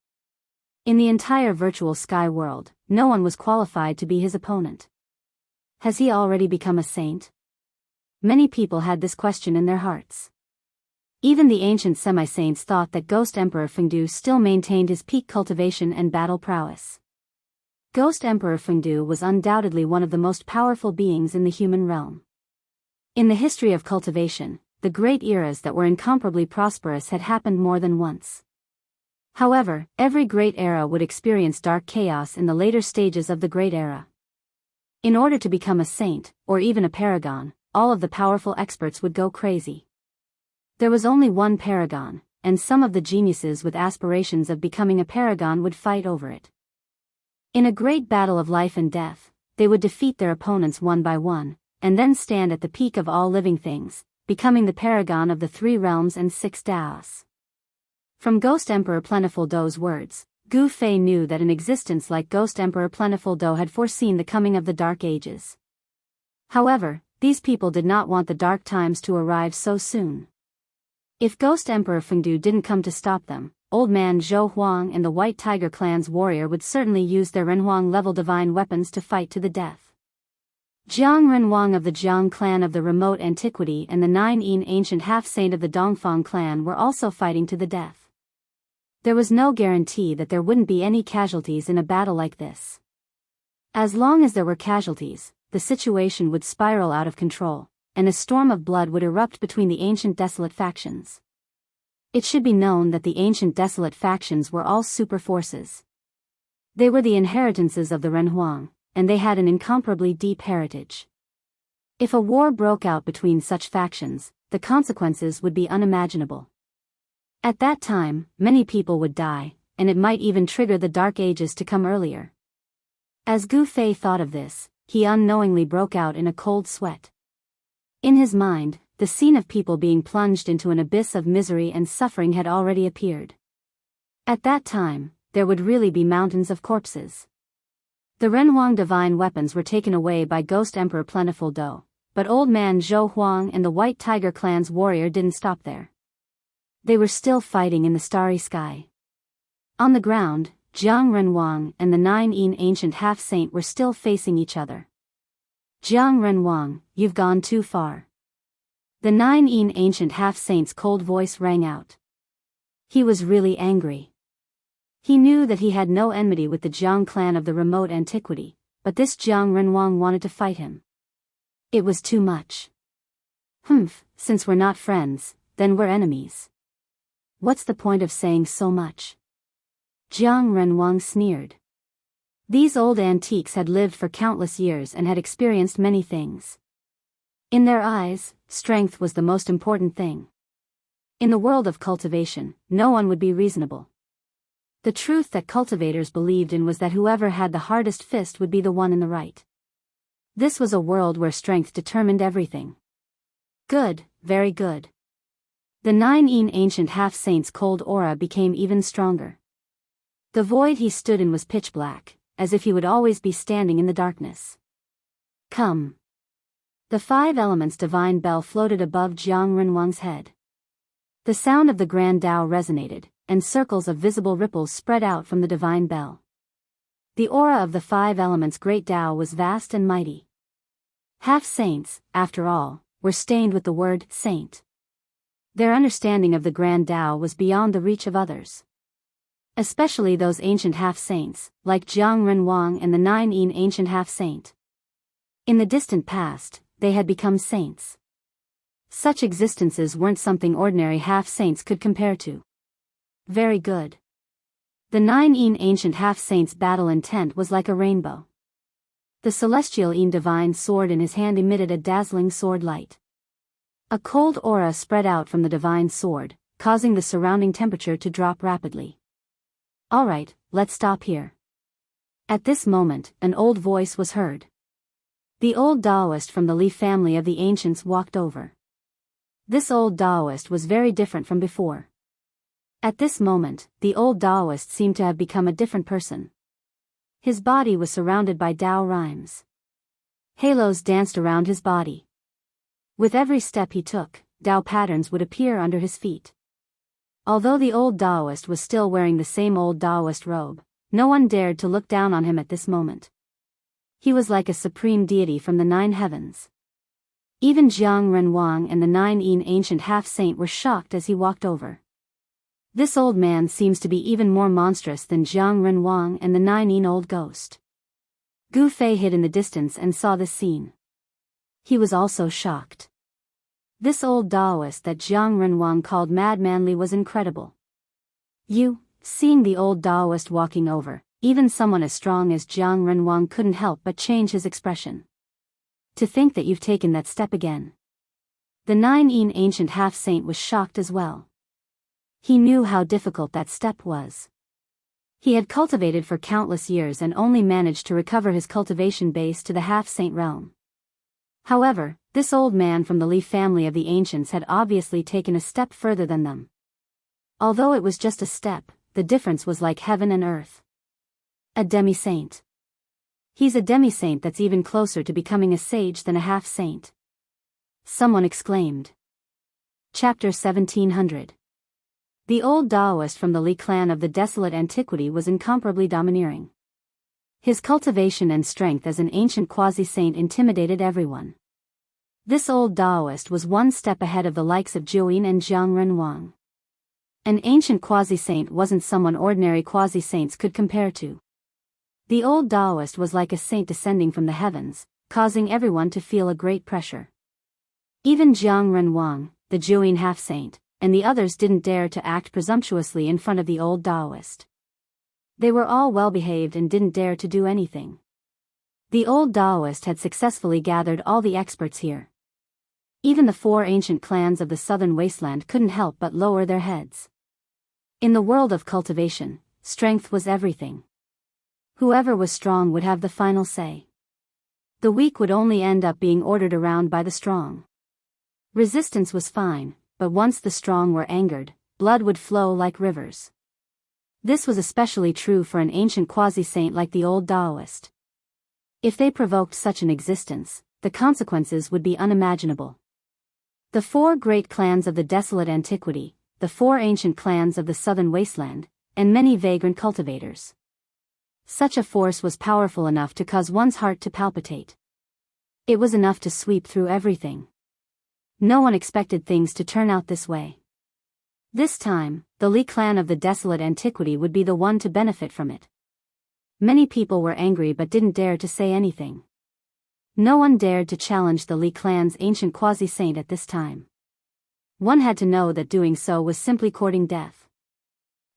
In the entire virtual sky world, no one was qualified to be his opponent. Has he already become a saint? Many people had this question in their hearts. Even the ancient semi-saints thought that Ghost Emperor Fengdu still maintained his peak cultivation and battle prowess. Ghost Emperor Fengdu was undoubtedly one of the most powerful beings in the human realm. In the history of cultivation, the great eras that were incomparably prosperous had happened more than once. However, every great era would experience dark chaos in the later stages of the great era. In order to become a saint, or even a paragon, all of the powerful experts would go crazy. There was only one paragon, and some of the geniuses with aspirations of becoming a paragon would fight over it. In a great battle of life and death, they would defeat their opponents one by one, and then stand at the peak of all living things, becoming the paragon of the 3 realms and 6 Taos. From Ghost Emperor Plentiful Do's words, Gu Fei knew that an existence like Ghost Emperor Plentiful Do had foreseen the coming of the Dark Ages. However, these people did not want the dark times to arrive so soon. If Ghost Emperor Fengdu didn't come to stop them, Old Man Zhou Huang and the White Tiger clan's warrior would certainly use their Renhuang-level divine weapons to fight to the death. Jiang Renhuang of the Jiang clan of the remote antiquity and the 9 Yin ancient half-saint of the Dongfang clan were also fighting to the death. There was no guarantee that there wouldn't be any casualties in a battle like this. As long as there were casualties, the situation would spiral out of control, and a storm of blood would erupt between the ancient desolate factions. It should be known that the ancient desolate factions were all super forces. They were the inheritances of the Renhuang, and they had an incomparably deep heritage. If a war broke out between such factions, the consequences would be unimaginable. At that time, many people would die, and it might even trigger the Dark Ages to come earlier. As Gu Fei thought of this, he unknowingly broke out in a cold sweat. In his mind, the scene of people being plunged into an abyss of misery and suffering had already appeared. At that time, there would really be mountains of corpses. The Renhuang divine weapons were taken away by Ghost Emperor Plentiful Do, but Old Man Zhou Huang and the White Tiger clan's warrior didn't stop there. They were still fighting in the starry sky. On the ground, Jiang Renhuang and the 9 Yin ancient half-saint were still facing each other. Jiang Renhuang, you've gone too far. The 9 Yin ancient half-saint's cold voice rang out. He was really angry. He knew that he had no enmity with the Jiang clan of the remote antiquity, but this Jiang Renhuang wanted to fight him. It was too much. Since we're not friends, then we're enemies. What's the point of saying so much? Jiang Renhuang sneered. These old antiques had lived for countless years and had experienced many things. In their eyes, strength was the most important thing. In the world of cultivation, no one would be reasonable. The truth that cultivators believed in was that whoever had the hardest fist would be the one in the right. This was a world where strength determined everything. Good, very good. The 9 Yin ancient half-saint's cold aura became even stronger. The void he stood in was pitch black, as if he would always be standing in the darkness. Come. The 5 elements divine bell floated above Jiang Renhuang's head. The sound of the grand Tao resonated, and circles of visible ripples spread out from the divine bell. The aura of the 5 elements' great Tao was vast and mighty. Half-saints, after all, were stained with the word saint. Their understanding of the grand Tao was beyond the reach of others. Especially those ancient half-saints, like Jiang Renhuang and the 9 Yin ancient half-saint. In the distant past, they had become saints. Such existences weren't something ordinary half-saints could compare to. Very good. The 9 Yin ancient half-saints' battle intent was like a rainbow. The celestial divine sword in his hand emitted a dazzling sword light. A cold aura spread out from the divine sword, causing the surrounding temperature to drop rapidly. "All right, let's stop here." At this moment, an old voice was heard. The old Taoist from the Li family of the ancients walked over. This old Taoist was very different from before. At this moment, the old Taoist seemed to have become a different person. His body was surrounded by Tao rhymes. Halos danced around his body. With every step he took, Tao patterns would appear under his feet. Although the old Taoist was still wearing the same old Taoist robe, no one dared to look down on him at this moment. He was like a supreme deity from the 9 heavens. Even Jiang Renwang and the 9 ancient half-saint were shocked as he walked over. This old man seems to be even more monstrous than Jiang Renwang and the 9 old ghost. Gu Fei hid in the distance and saw this scene. He was also shocked. This old Taoist that Jiang Renwang called madmanly was incredible. Seeing the old Taoist walking over, even someone as strong as Jiang Renwang couldn't help but change his expression. "To think that you've taken that step again." The 9 ancient half-saint was shocked as well. He knew how difficult that step was. He had cultivated for countless years and only managed to recover his cultivation base to the half-saint realm. However, this old man from the Li family of the ancients had obviously taken a step further than them. Although it was just a step, the difference was like heaven and earth. A demi-saint. He's a demi-saint that's even closer to becoming a sage than a half-saint. Someone exclaimed. Chapter 1700. The old Taoist from the Li clan of the desolate antiquity was incomparably domineering. His cultivation and strength as an ancient quasi-saint intimidated everyone. This old Taoist was one step ahead of the likes of Jiuyin and Jiang Renwang. An ancient quasi-saint wasn't someone ordinary quasi-saints could compare to. The old Taoist was like a saint descending from the heavens, causing everyone to feel a great pressure. Even Jiang Renwang, the Jiuyin half-saint, and the others didn't dare to act presumptuously in front of the old Taoist. They were all well-behaved and didn't dare to do anything. The old Taoist had successfully gathered all the experts here. Even the 4 ancient clans of the southern wasteland couldn't help but lower their heads. In the world of cultivation, strength was everything. Whoever was strong would have the final say. The weak would only end up being ordered around by the strong. Resistance was fine, but once the strong were angered, blood would flow like rivers. This was especially true for an ancient quasi-saint like the old Taoist. If they provoked such an existence, the consequences would be unimaginable. The 4 great clans of the desolate antiquity, the 4 ancient clans of the southern wasteland, and many vagrant cultivators. Such a force was powerful enough to cause one's heart to palpitate. It was enough to sweep through everything. No one expected things to turn out this way. This time, the Li clan of the desolate antiquity would be the one to benefit from it. Many people were angry but didn't dare to say anything. No one dared to challenge the Li clan's ancient quasi-saint at this time. One had to know that doing so was simply courting death.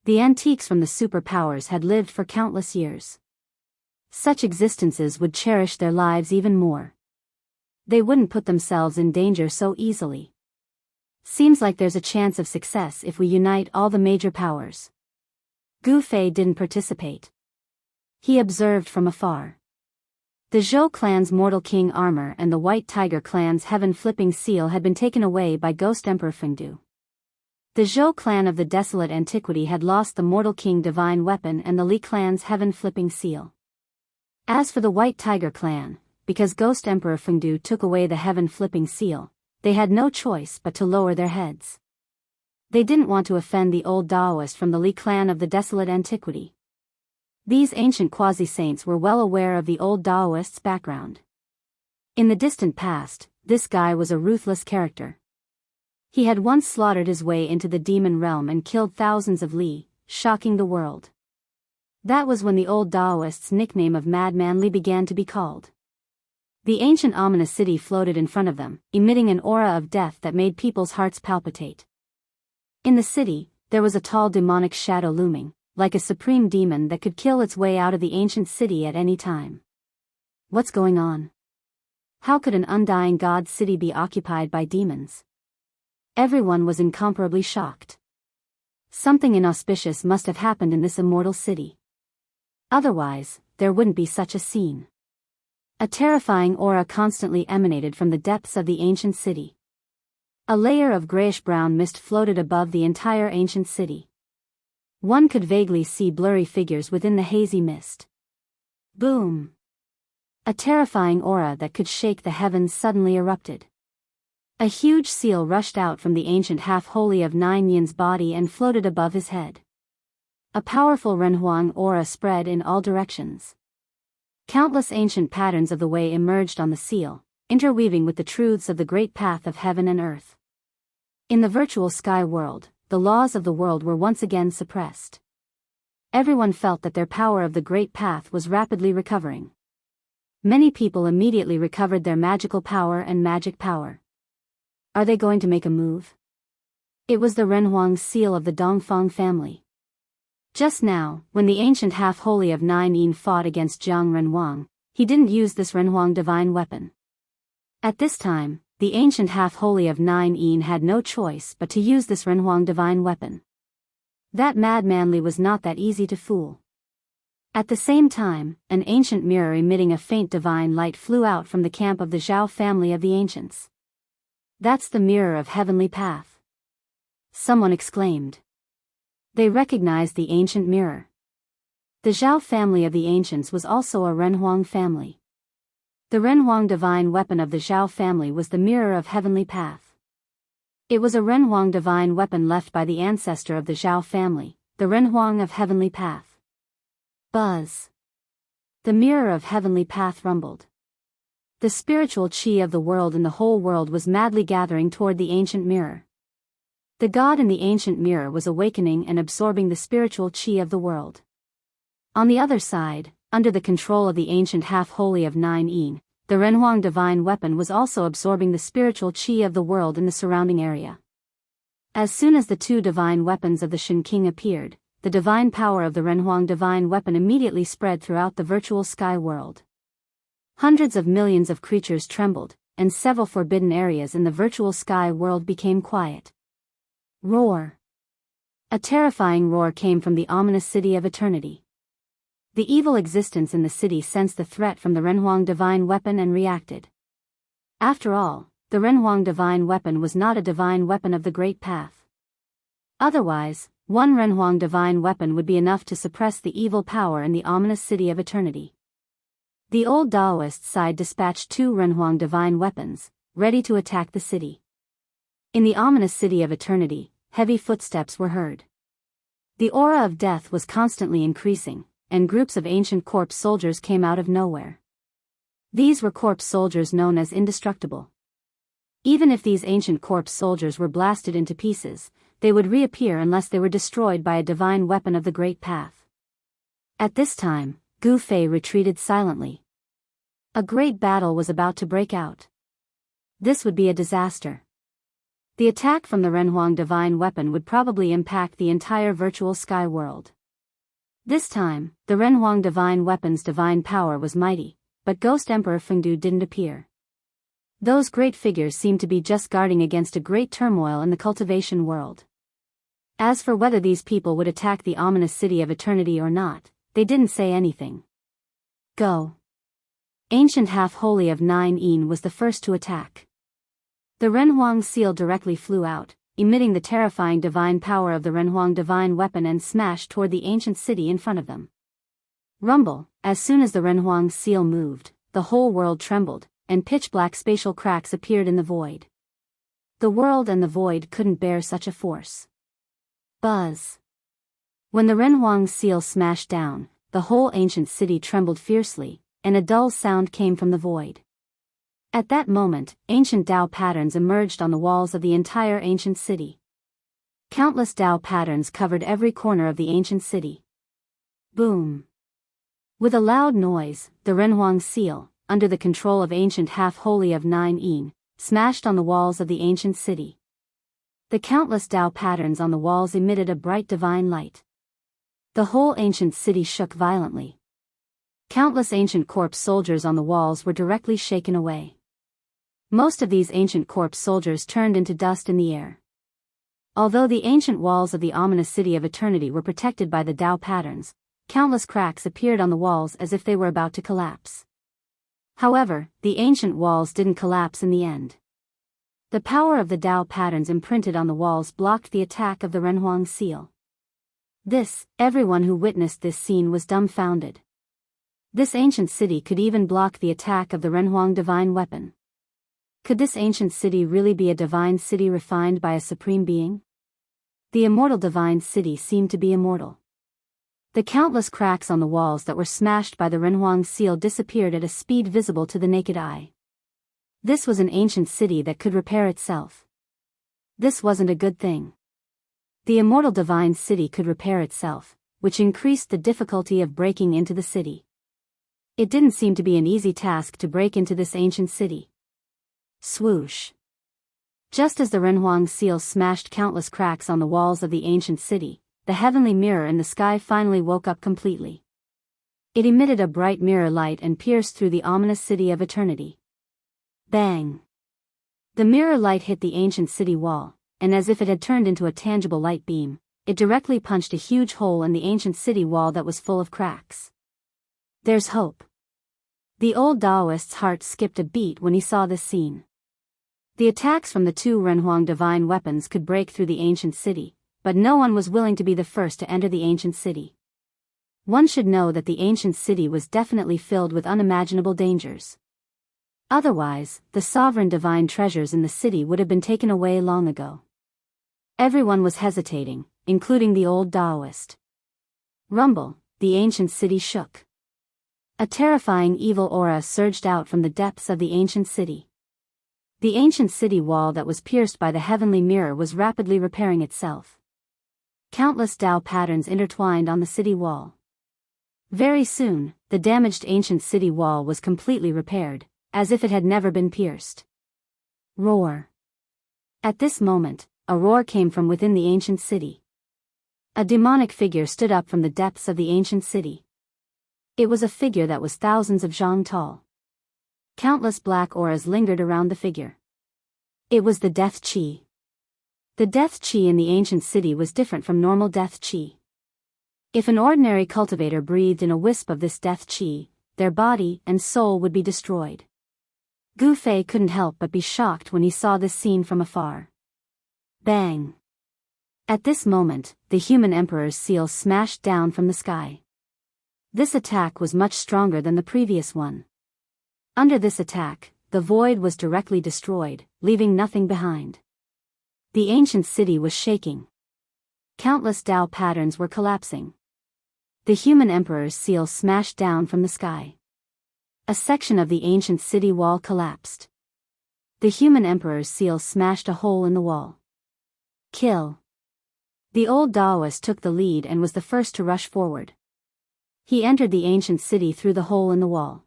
The antiques from the superpowers had lived for countless years. Such existences would cherish their lives even more. They wouldn't put themselves in danger so easily. Seems like there's a chance of success if we unite all the major powers. Gu Fei didn't participate. He observed from afar. The Zhou clan's Mortal King armor and the White Tiger clan's Heaven-Flipping Seal had been taken away by Ghost Emperor Fengdu. The Zhou clan of the desolate antiquity had lost the Mortal King divine weapon and the Li clan's Heaven-Flipping Seal. As for the White Tiger clan, because Ghost Emperor Fengdu took away the Heaven-Flipping Seal, they had no choice but to lower their heads. They didn't want to offend the old Taoist from the Li clan of the desolate antiquity. These ancient quasi-saints were well aware of the old Taoist's background. In the distant past, this guy was a ruthless character. He had once slaughtered his way into the demon realm and killed thousands of Li, shocking the world. That was when the old Taoist's nickname of Madman Li began to be called. The ancient ominous city floated in front of them, emitting an aura of death that made people's hearts palpitate. In the city, there was a tall demonic shadow looming, like a supreme demon that could kill its way out of the ancient city at any time. What's going on? How could an undying god city be occupied by demons? Everyone was incomparably shocked. Something inauspicious must have happened in this immortal city. Otherwise, there wouldn't be such a scene. A terrifying aura constantly emanated from the depths of the ancient city. A layer of grayish-brown mist floated above the entire ancient city. One could vaguely see blurry figures within the hazy mist. Boom! A terrifying aura that could shake the heavens suddenly erupted. A huge seal rushed out from the ancient half-holy of Nine Yin's body and floated above his head. A powerful Renhuang aura spread in all directions. Countless ancient patterns of the way emerged on the seal, interweaving with the truths of the great path of heaven and earth. In the virtual sky world, the laws of the world were once again suppressed. Everyone felt that their power of the great path was rapidly recovering. Many people immediately recovered their magical power and magic power. Are they going to make a move? It was the Renhuang seal of the Dongfang family. Just now, when the ancient half-holy of Nine Yin fought against Jiang Renhuang, he didn't use this Renhuang divine weapon. At this time, the ancient half-holy of Nine Yin had no choice but to use this Renhuang divine weapon. That madman Li was not that easy to fool. At the same time, an ancient mirror emitting a faint divine light flew out from the camp of the Zhao family of the ancients. That's the mirror of heavenly path. Someone exclaimed. They recognized the ancient mirror. The Zhao family of the ancients was also a Renhuang family. The Renhuang divine weapon of the Zhao family was the mirror of heavenly path. It was a Renhuang divine weapon left by the ancestor of the Zhao family, the Renhuang of heavenly path. Buzz. The mirror of heavenly path rumbled. The spiritual qi of the world and the whole world was madly gathering toward the ancient mirror. The god in the ancient mirror was awakening and absorbing the spiritual qi of the world. On the other side, under the control of the ancient half-holy of Nine Yin, the Renhuang divine weapon was also absorbing the spiritual qi of the world in the surrounding area. As soon as the two divine weapons of the Shen King appeared, the divine power of the Renhuang divine weapon immediately spread throughout the virtual sky world. Hundreds of millions of creatures trembled, and several forbidden areas in the virtual sky world became quiet. Roar. A terrifying roar came from the ominous city of eternity. The evil existence in the city sensed the threat from the Renhuang divine weapon and reacted. After all, the Renhuang divine weapon was not a divine weapon of the great path. Otherwise, one Renhuang divine weapon would be enough to suppress the evil power in the ominous city of eternity. The old Daoist side dispatched two Renhuang divine weapons, ready to attack the city. In the ominous city of eternity, heavy footsteps were heard. The aura of death was constantly increasing, and groups of ancient corpse soldiers came out of nowhere. These were corpse soldiers known as indestructible. Even if these ancient corpse soldiers were blasted into pieces, they would reappear unless they were destroyed by a divine weapon of the great path. At this time, Gu Fei retreated silently. A great battle was about to break out. This would be a disaster. The attack from the Renhuang divine weapon would probably impact the entire virtual sky world. This time, the Renhuang divine weapon's divine power was mighty, but Ghost Emperor Fengdu didn't appear. Those great figures seemed to be just guarding against a great turmoil in the cultivation world. As for whether these people would attack the ominous city of eternity or not, they didn't say anything. Go. Ancient half-holy of Nine Yin was the first to attack. The Renhuang seal directly flew out, emitting the terrifying divine power of the Renhuang divine weapon and smashed toward the ancient city in front of them. Rumble. As soon as the Renhuang seal moved, the whole world trembled, and pitch-black spatial cracks appeared in the void. The world and the void couldn't bear such a force. Buzz. When the Renhuang seal smashed down, the whole ancient city trembled fiercely, and a dull sound came from the void. At that moment, ancient Tao patterns emerged on the walls of the entire ancient city. Countless Tao patterns covered every corner of the ancient city. Boom. With a loud noise, the Renhuang seal, under the control of ancient half-holy of Nine Yin, smashed on the walls of the ancient city. The countless Tao patterns on the walls emitted a bright divine light. The whole ancient city shook violently. Countless ancient corpse soldiers on the walls were directly shaken away. Most of these ancient corpse soldiers turned into dust in the air. Although the ancient walls of the ominous city of eternity were protected by the Tao patterns, countless cracks appeared on the walls as if they were about to collapse. However, the ancient walls didn't collapse in the end. The power of the Tao patterns imprinted on the walls blocked the attack of the Renhuang seal. Everyone who witnessed this scene was dumbfounded. This ancient city could even block the attack of the Renhuang divine weapon. Could this ancient city really be a divine city refined by a supreme being? The immortal divine city seemed to be immortal. The countless cracks on the walls that were smashed by the Renhuang seal disappeared at a speed visible to the naked eye. This was an ancient city that could repair itself. This wasn't a good thing. The immortal divine city could repair itself, which increased the difficulty of breaking into the city. It didn't seem to be an easy task to break into this ancient city. Swoosh. Just as the Renhuang seal smashed countless cracks on the walls of the ancient city, the heavenly mirror in the sky finally woke up completely. It emitted a bright mirror light and pierced through the ominous city of eternity. Bang! The mirror light hit the ancient city wall, and as if it had turned into a tangible light beam, it directly punched a huge hole in the ancient city wall that was full of cracks. There's hope. The old Taoist's heart skipped a beat when he saw this scene. The attacks from the two Renhuang divine weapons could break through the ancient city, but no one was willing to be the first to enter the ancient city. One should know that the ancient city was definitely filled with unimaginable dangers. Otherwise, the sovereign divine treasures in the city would have been taken away long ago. Everyone was hesitating, including the old Taoist. Rumble, the ancient city shook. A terrifying evil aura surged out from the depths of the ancient city. The ancient city wall that was pierced by the heavenly mirror was rapidly repairing itself. Countless Tao patterns intertwined on the city wall. Very soon, the damaged ancient city wall was completely repaired, as if it had never been pierced. Roar. At this moment, a roar came from within the ancient city. A demonic figure stood up from the depths of the ancient city. It was a figure that was thousands of zhang tall. Countless black auras lingered around the figure. It was the death qi. The death qi in the ancient city was different from normal death qi. If an ordinary cultivator breathed in a wisp of this death qi, their body and soul would be destroyed. Gu Fei couldn't help but be shocked when he saw this scene from afar. Bang! At this moment, the human emperor's seal smashed down from the sky. This attack was much stronger than the previous one. Under this attack, the void was directly destroyed, leaving nothing behind. The ancient city was shaking. Countless Tao patterns were collapsing. The human emperor's seal smashed down from the sky. A section of the ancient city wall collapsed. The human emperor's seal smashed a hole in the wall. Kill. The old Taoist took the lead and was the first to rush forward. He entered the ancient city through the hole in the wall.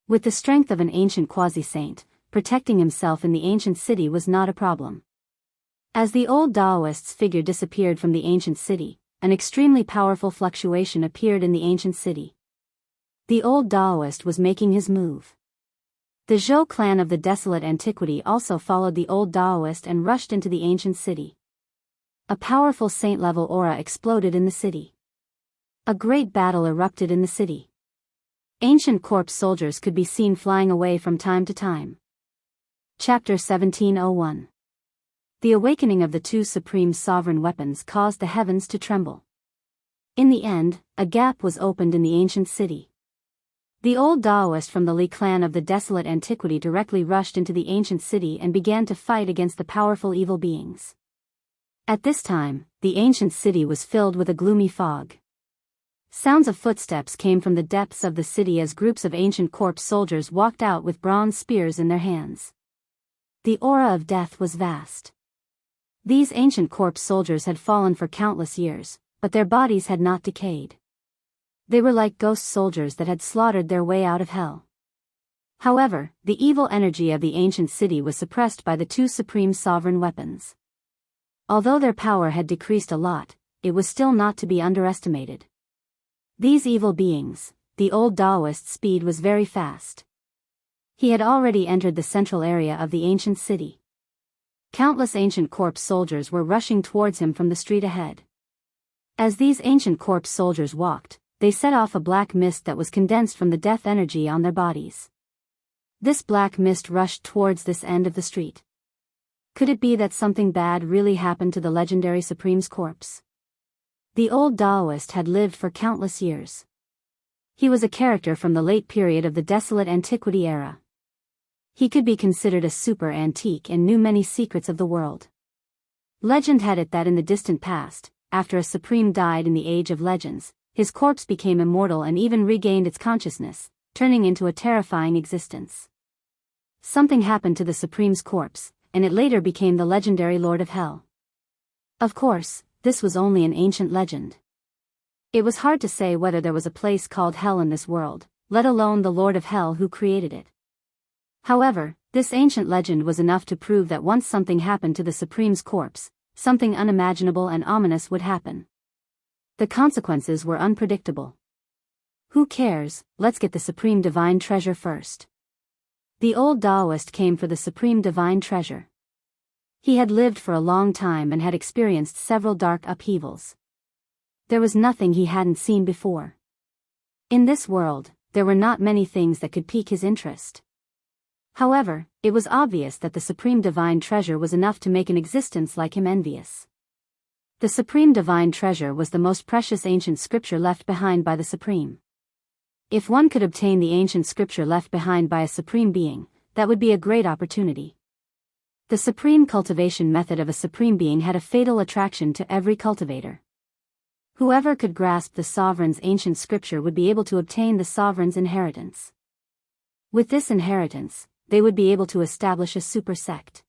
With the strength of an ancient quasi-saint, protecting himself in the ancient city was not a problem. As the old Taoist's figure disappeared from the ancient city, an extremely powerful fluctuation appeared in the ancient city. The old Taoist was making his move. The Zhou clan of the desolate antiquity also followed the old Taoist and rushed into the ancient city. A powerful saint-level aura exploded in the city. A great battle erupted in the city. Ancient corpse soldiers could be seen flying away from time to time. Chapter 1701. The awakening of the two supreme sovereign weapons caused the heavens to tremble. In the end, a gap was opened in the ancient city. The old Taoist from the Li clan of the desolate antiquity directly rushed into the ancient city and began to fight against the powerful evil beings. At this time, the ancient city was filled with a gloomy fog. Sounds of footsteps came from the depths of the city as groups of ancient corpse soldiers walked out with bronze spears in their hands. The aura of death was vast. These ancient corpse soldiers had fallen for countless years, but their bodies had not decayed. They were like ghost soldiers that had slaughtered their way out of hell. However, the evil energy of the ancient city was suppressed by the two supreme sovereign weapons. Although their power had decreased a lot, it was still not to be underestimated. These evil beings, the old Daoist's speed was very fast. He had already entered the central area of the ancient city. Countless ancient corpse soldiers were rushing towards him from the street ahead. As these ancient corpse soldiers walked, they set off a black mist that was condensed from the death energy on their bodies. This black mist rushed towards this end of the street. Could it be that something bad really happened to the legendary Supreme's corpse? The old Daoist had lived for countless years. He was a character from the late period of the desolate antiquity era. He could be considered a super antique and knew many secrets of the world. Legend had it that in the distant past, after a Supreme died in the Age of Legends, his corpse became immortal and even regained its consciousness, turning into a terrifying existence. Something happened to the Supreme's corpse, and it later became the legendary Lord of Hell. Of course, this was only an ancient legend. It was hard to say whether there was a place called Hell in this world, let alone the Lord of Hell who created it. However, this ancient legend was enough to prove that once something happened to the Supreme's corpse, something unimaginable and ominous would happen. The consequences were unpredictable. Who cares, let's get the Supreme Divine Treasure first. The old Daoist came for the Supreme Divine Treasure. He had lived for a long time and had experienced several dark upheavals. There was nothing he hadn't seen before. In this world, there were not many things that could pique his interest. However, it was obvious that the Supreme Divine Treasure was enough to make an existence like him envious. The Supreme Divine Treasure was the most precious ancient scripture left behind by the Supreme. If one could obtain the ancient scripture left behind by a Supreme Being, that would be a great opportunity. The supreme cultivation method of a Supreme Being had a fatal attraction to every cultivator. Whoever could grasp the Sovereign's ancient scripture would be able to obtain the Sovereign's inheritance. With this inheritance, they would be able to establish a super sect.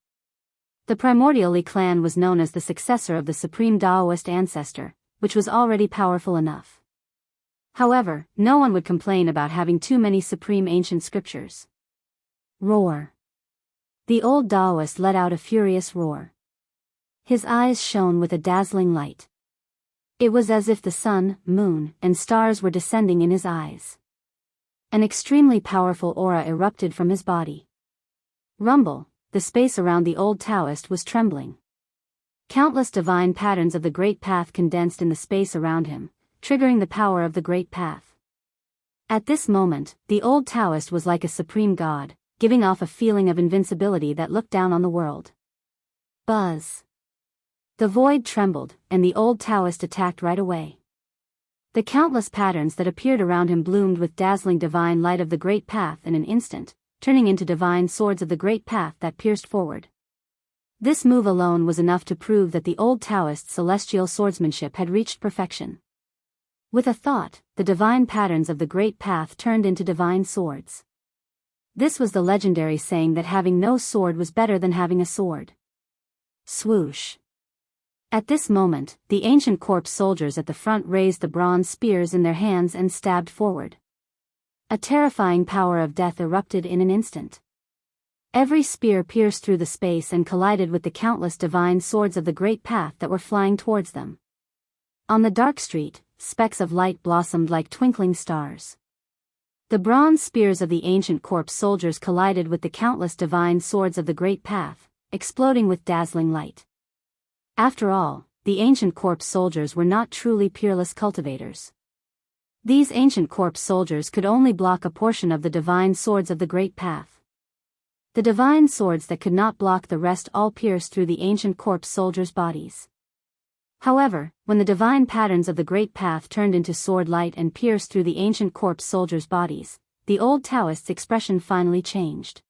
The Primordial Li clan was known as the successor of the Supreme Daoist ancestor, which was already powerful enough. However, no one would complain about having too many supreme ancient scriptures. Roar. The old Daoist let out a furious roar. His eyes shone with a dazzling light. It was as if the sun, moon, and stars were descending in his eyes. An extremely powerful aura erupted from his body. Rumble, the space around the old Taoist was trembling. Countless divine patterns of the Great Path condensed in the space around him, triggering the power of the Great Path. At this moment, the old Taoist was like a supreme god, giving off a feeling of invincibility that looked down on the world. Buzz. The void trembled, and the old Taoist attacked right away. The countless patterns that appeared around him bloomed with dazzling divine light of the Great Path in an instant, turning into divine swords of the Great Path that pierced forward. This move alone was enough to prove that the old Taoist's celestial swordsmanship had reached perfection. With a thought, the divine patterns of the Great Path turned into divine swords. This was the legendary saying that having no sword was better than having a sword. Swoosh. At this moment, the ancient corpse soldiers at the front raised the bronze spears in their hands and stabbed forward. A terrifying power of death erupted in an instant. Every spear pierced through the space and collided with the countless divine swords of the Great Path that were flying towards them. On the dark street, specks of light blossomed like twinkling stars. The bronze spears of the ancient corpse soldiers collided with the countless divine swords of the Great Path, exploding with dazzling light. After all, the ancient corpse soldiers were not truly peerless cultivators. These ancient corpse soldiers could only block a portion of the divine swords of the Great Path. The divine swords that could not block the rest all pierced through the ancient corpse soldiers' bodies. However, when the divine patterns of the Great Path turned into sword light and pierced through the ancient corpse soldiers' bodies, the old Taoist's expression finally changed.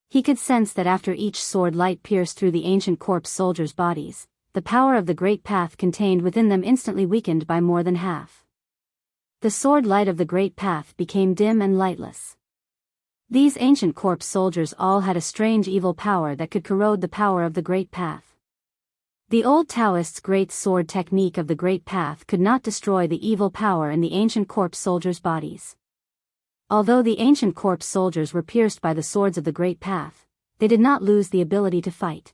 He could sense that after each sword light pierced through the ancient corpse soldiers' bodies, the power of the Great Path contained within them instantly weakened by more than half. The sword light of the Great Path became dim and lightless. These ancient corpse soldiers all had a strange evil power that could corrode the power of the Great Path. The old Taoist's great sword technique of the Great Path could not destroy the evil power in the ancient corpse soldiers' bodies. Although the ancient corpse soldiers were pierced by the swords of the Great Path, they did not lose the ability to fight.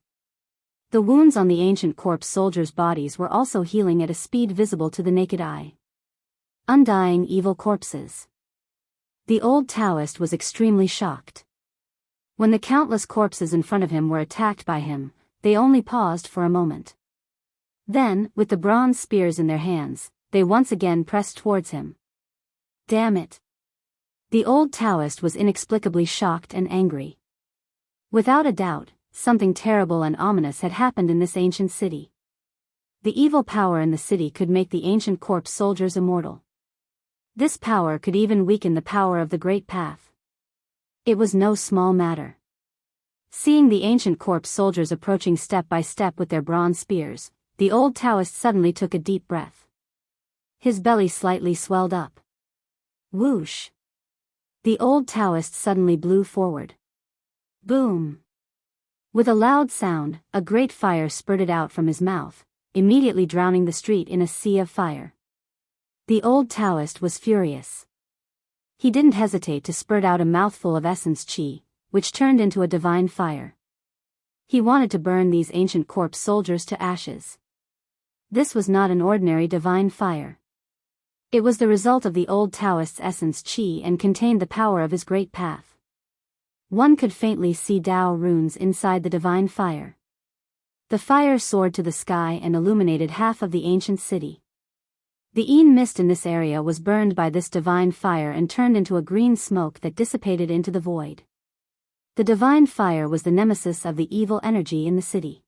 The wounds on the ancient corpse soldiers' bodies were also healing at a speed visible to the naked eye. Undying evil corpses. The old Taoist was extremely shocked. When the countless corpses in front of him were attacked by him, they only paused for a moment. Then, with the bronze spears in their hands, they once again pressed towards him. Damn it! The old Taoist was inexplicably shocked and angry. Without a doubt, something terrible and ominous had happened in this ancient city. The evil power in the city could make the ancient corpse soldiers immortal. This power could even weaken the power of the Great Path. It was no small matter. Seeing the ancient corpse soldiers approaching step by step with their bronze spears, the old Taoist suddenly took a deep breath. His belly slightly swelled up. Whoosh! The old Taoist suddenly blew forward. Boom! With a loud sound, a great fire spurted out from his mouth, immediately drowning the street in a sea of fire. The old Taoist was furious. He didn't hesitate to spurt out a mouthful of essence qi, which turned into a divine fire. He wanted to burn these ancient corpse soldiers to ashes. This was not an ordinary divine fire. It was the result of the old Taoist's essence qi and contained the power of his great path. One could faintly see Dao runes inside the divine fire. The fire soared to the sky and illuminated half of the ancient city. The Yin mist in this area was burned by this divine fire and turned into a green smoke that dissipated into the void. The divine fire was the nemesis of the evil energy in the city.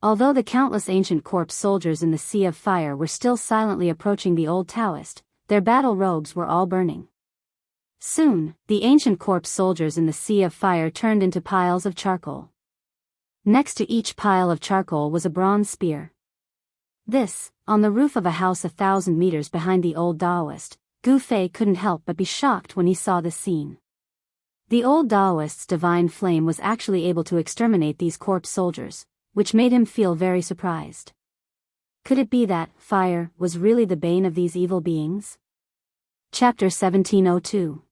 Although the countless ancient corpse soldiers in the sea of fire were still silently approaching the old Taoist, their battle robes were all burning. Soon, the ancient corpse soldiers in the sea of fire turned into piles of charcoal. Next to each pile of charcoal was a bronze spear. This, on the roof of a house 1,000 meters behind the old Taoist, Gu Fei couldn't help but be shocked when he saw this scene. The old Taoist's divine flame was actually able to exterminate these corpse soldiers, which made him feel very surprised. Could it be that fire was really the bane of these evil beings? Chapter 1702.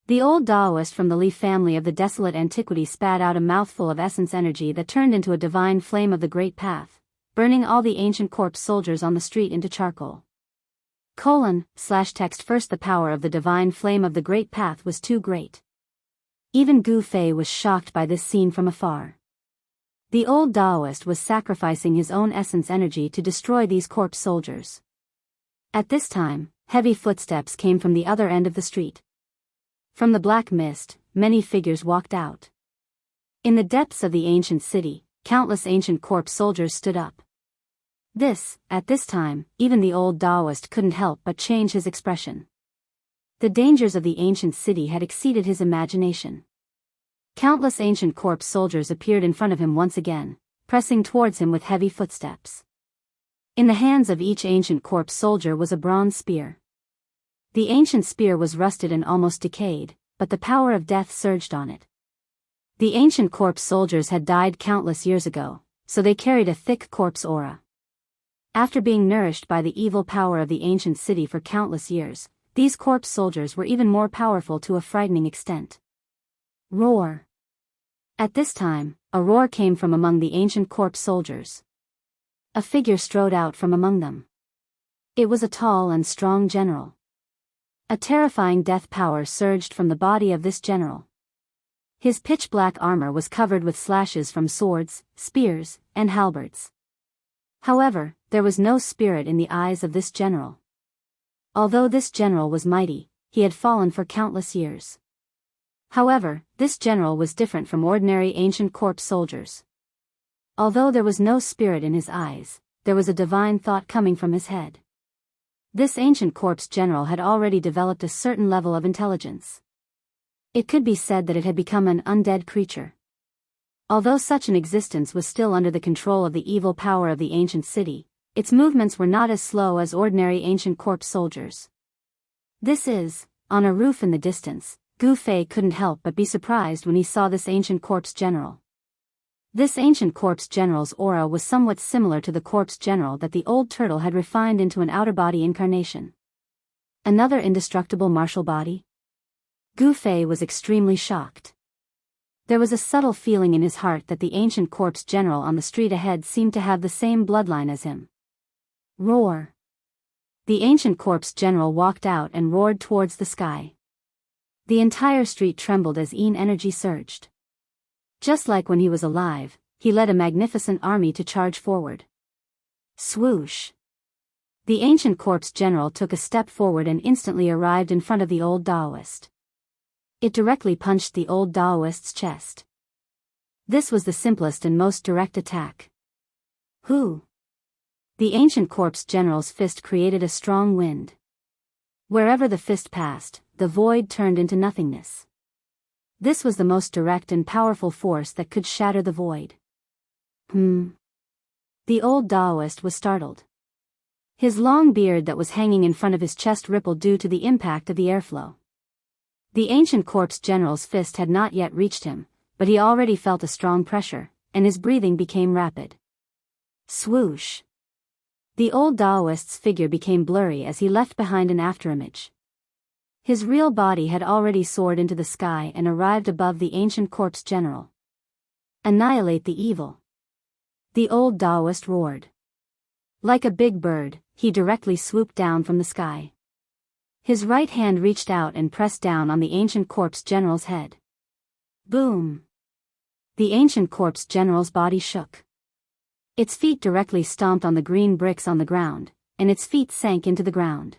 The old Taoist from the Li family of the desolate antiquity spat out a mouthful of essence energy that turned into a divine flame of the Great Path, burning all the ancient corpse soldiers on the street into charcoal. /text First, the power of the divine flame of the Great Path was too great. Even Gu Fei was shocked by this scene from afar. The old Taoist was sacrificing his own essence energy to destroy these corpse soldiers. At this time, heavy footsteps came from the other end of the street. From the black mist, many figures walked out. In the depths of the ancient city, countless ancient corpse soldiers stood up. At this time, even the old Taoist couldn't help but change his expression. The dangers of the ancient city had exceeded his imagination. Countless ancient corpse soldiers appeared in front of him once again, pressing towards him with heavy footsteps. In the hands of each ancient corpse soldier was a bronze spear. The ancient spear was rusted and almost decayed, but the power of death surged on it. The ancient corpse soldiers had died countless years ago, so they carried a thick corpse aura. After being nourished by the evil power of the ancient city for countless years, these corpse soldiers were even more powerful to a frightening extent. Roar! At this time, a roar came from among the ancient corpse soldiers. A figure strode out from among them. It was a tall and strong general. A terrifying death power surged from the body of this general. His pitch-black armor was covered with slashes from swords, spears, and halberds. However, there was no spirit in the eyes of this general. Although this general was mighty, he had fallen for countless years. However, this general was different from ordinary ancient corpse soldiers. Although there was no spirit in his eyes, there was a divine thought coming from his head. This ancient corpse general had already developed a certain level of intelligence. It could be said that it had become an undead creature. Although such an existence was still under the control of the evil power of the ancient city, its movements were not as slow as ordinary ancient corpse soldiers. On a roof in the distance, Gu Fei couldn't help but be surprised when he saw this ancient corpse general. This ancient corpse general's aura was somewhat similar to the corpse general that the old turtle had refined into an outer body incarnation. Another indestructible martial body? Gu Fei was extremely shocked. There was a subtle feeling in his heart that the ancient corpse general on the street ahead seemed to have the same bloodline as him. Roar! The ancient corpse general walked out and roared towards the sky. The entire street trembled as Yin energy surged. Just like when he was alive, he led a magnificent army to charge forward. Swoosh! The ancient corpse general took a step forward and instantly arrived in front of the old Daoist. It directly punched the old Daoist's chest. This was the simplest and most direct attack. Who? The ancient corpse general's fist created a strong wind. Wherever the fist passed, the void turned into nothingness. This was the most direct and powerful force that could shatter the void. The old Daoist was startled. His long beard that was hanging in front of his chest rippled due to the impact of the airflow. The ancient corpse general's fist had not yet reached him, but he already felt a strong pressure, and his breathing became rapid. Swoosh! The old Daoist's figure became blurry as he left behind an afterimage. His real body had already soared into the sky and arrived above the ancient corpse general. Annihilate the evil! The old Daoist roared. Like a big bird, he directly swooped down from the sky. His right hand reached out and pressed down on the ancient corpse general's head. Boom! The ancient corpse general's body shook. Its feet directly stomped on the green bricks on the ground, and its feet sank into the ground.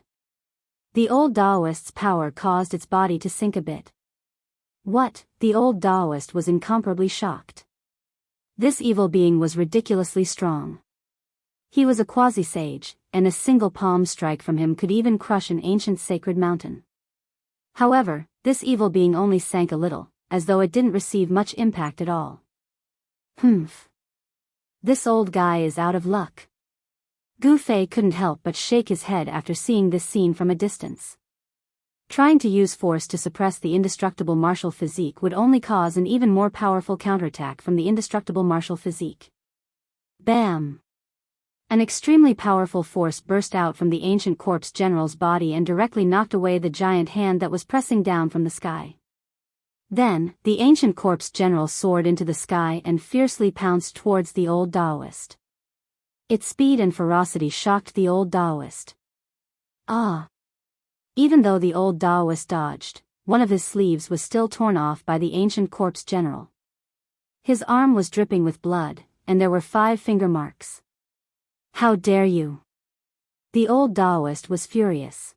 The old Daoist's power caused its body to sink a bit. What? The old Daoist was incomparably shocked. This evil being was ridiculously strong. He was a quasi-sage, and a single palm strike from him could even crush an ancient sacred mountain. However, this evil being only sank a little, as though it didn't receive much impact at all. This old guy is out of luck. Gu Fei couldn't help but shake his head after seeing this scene from a distance. Trying to use force to suppress the indestructible martial physique would only cause an even more powerful counterattack from the indestructible martial physique. Bam! An extremely powerful force burst out from the ancient corpse general's body and directly knocked away the giant hand that was pressing down from the sky. Then, the ancient corpse general soared into the sky and fiercely pounced towards the old Daoist. Its speed and ferocity shocked the old Daoist. Ah! Even though the old Daoist dodged, one of his sleeves was still torn off by the ancient corpse general. His arm was dripping with blood, and there were 5 finger marks. How dare you! The old Daoist was furious.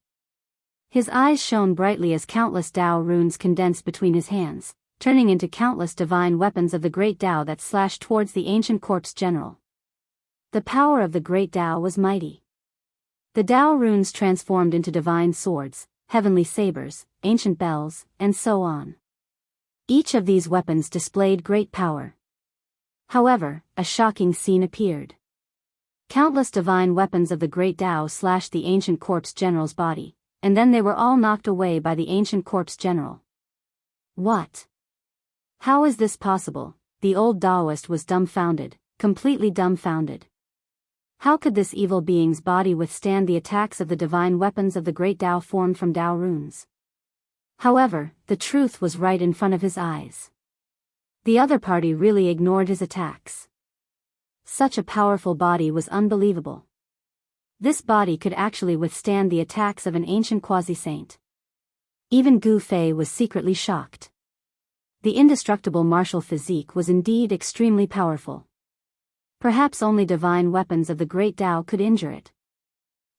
His eyes shone brightly as countless Dao runes condensed between his hands, turning into countless divine weapons of the great Dao that slashed towards the ancient corpse general. The power of the great Dao was mighty. The Dao runes transformed into divine swords, heavenly sabers, ancient bells, and so on. Each of these weapons displayed great power. However, a shocking scene appeared. Countless divine weapons of the great Dao slashed the ancient corpse general's body, and then they were all knocked away by the ancient corpse general. What? How is this possible? The old Daoist was dumbfounded, completely dumbfounded. How could this evil being's body withstand the attacks of the divine weapons of the great Dao formed from Dao runes? However, the truth was right in front of his eyes. The other party really ignored his attacks. Such a powerful body was unbelievable. This body could actually withstand the attacks of an ancient quasi-saint. Even Gu Fei was secretly shocked. The indestructible martial physique was indeed extremely powerful. Perhaps only divine weapons of the great Dao could injure it.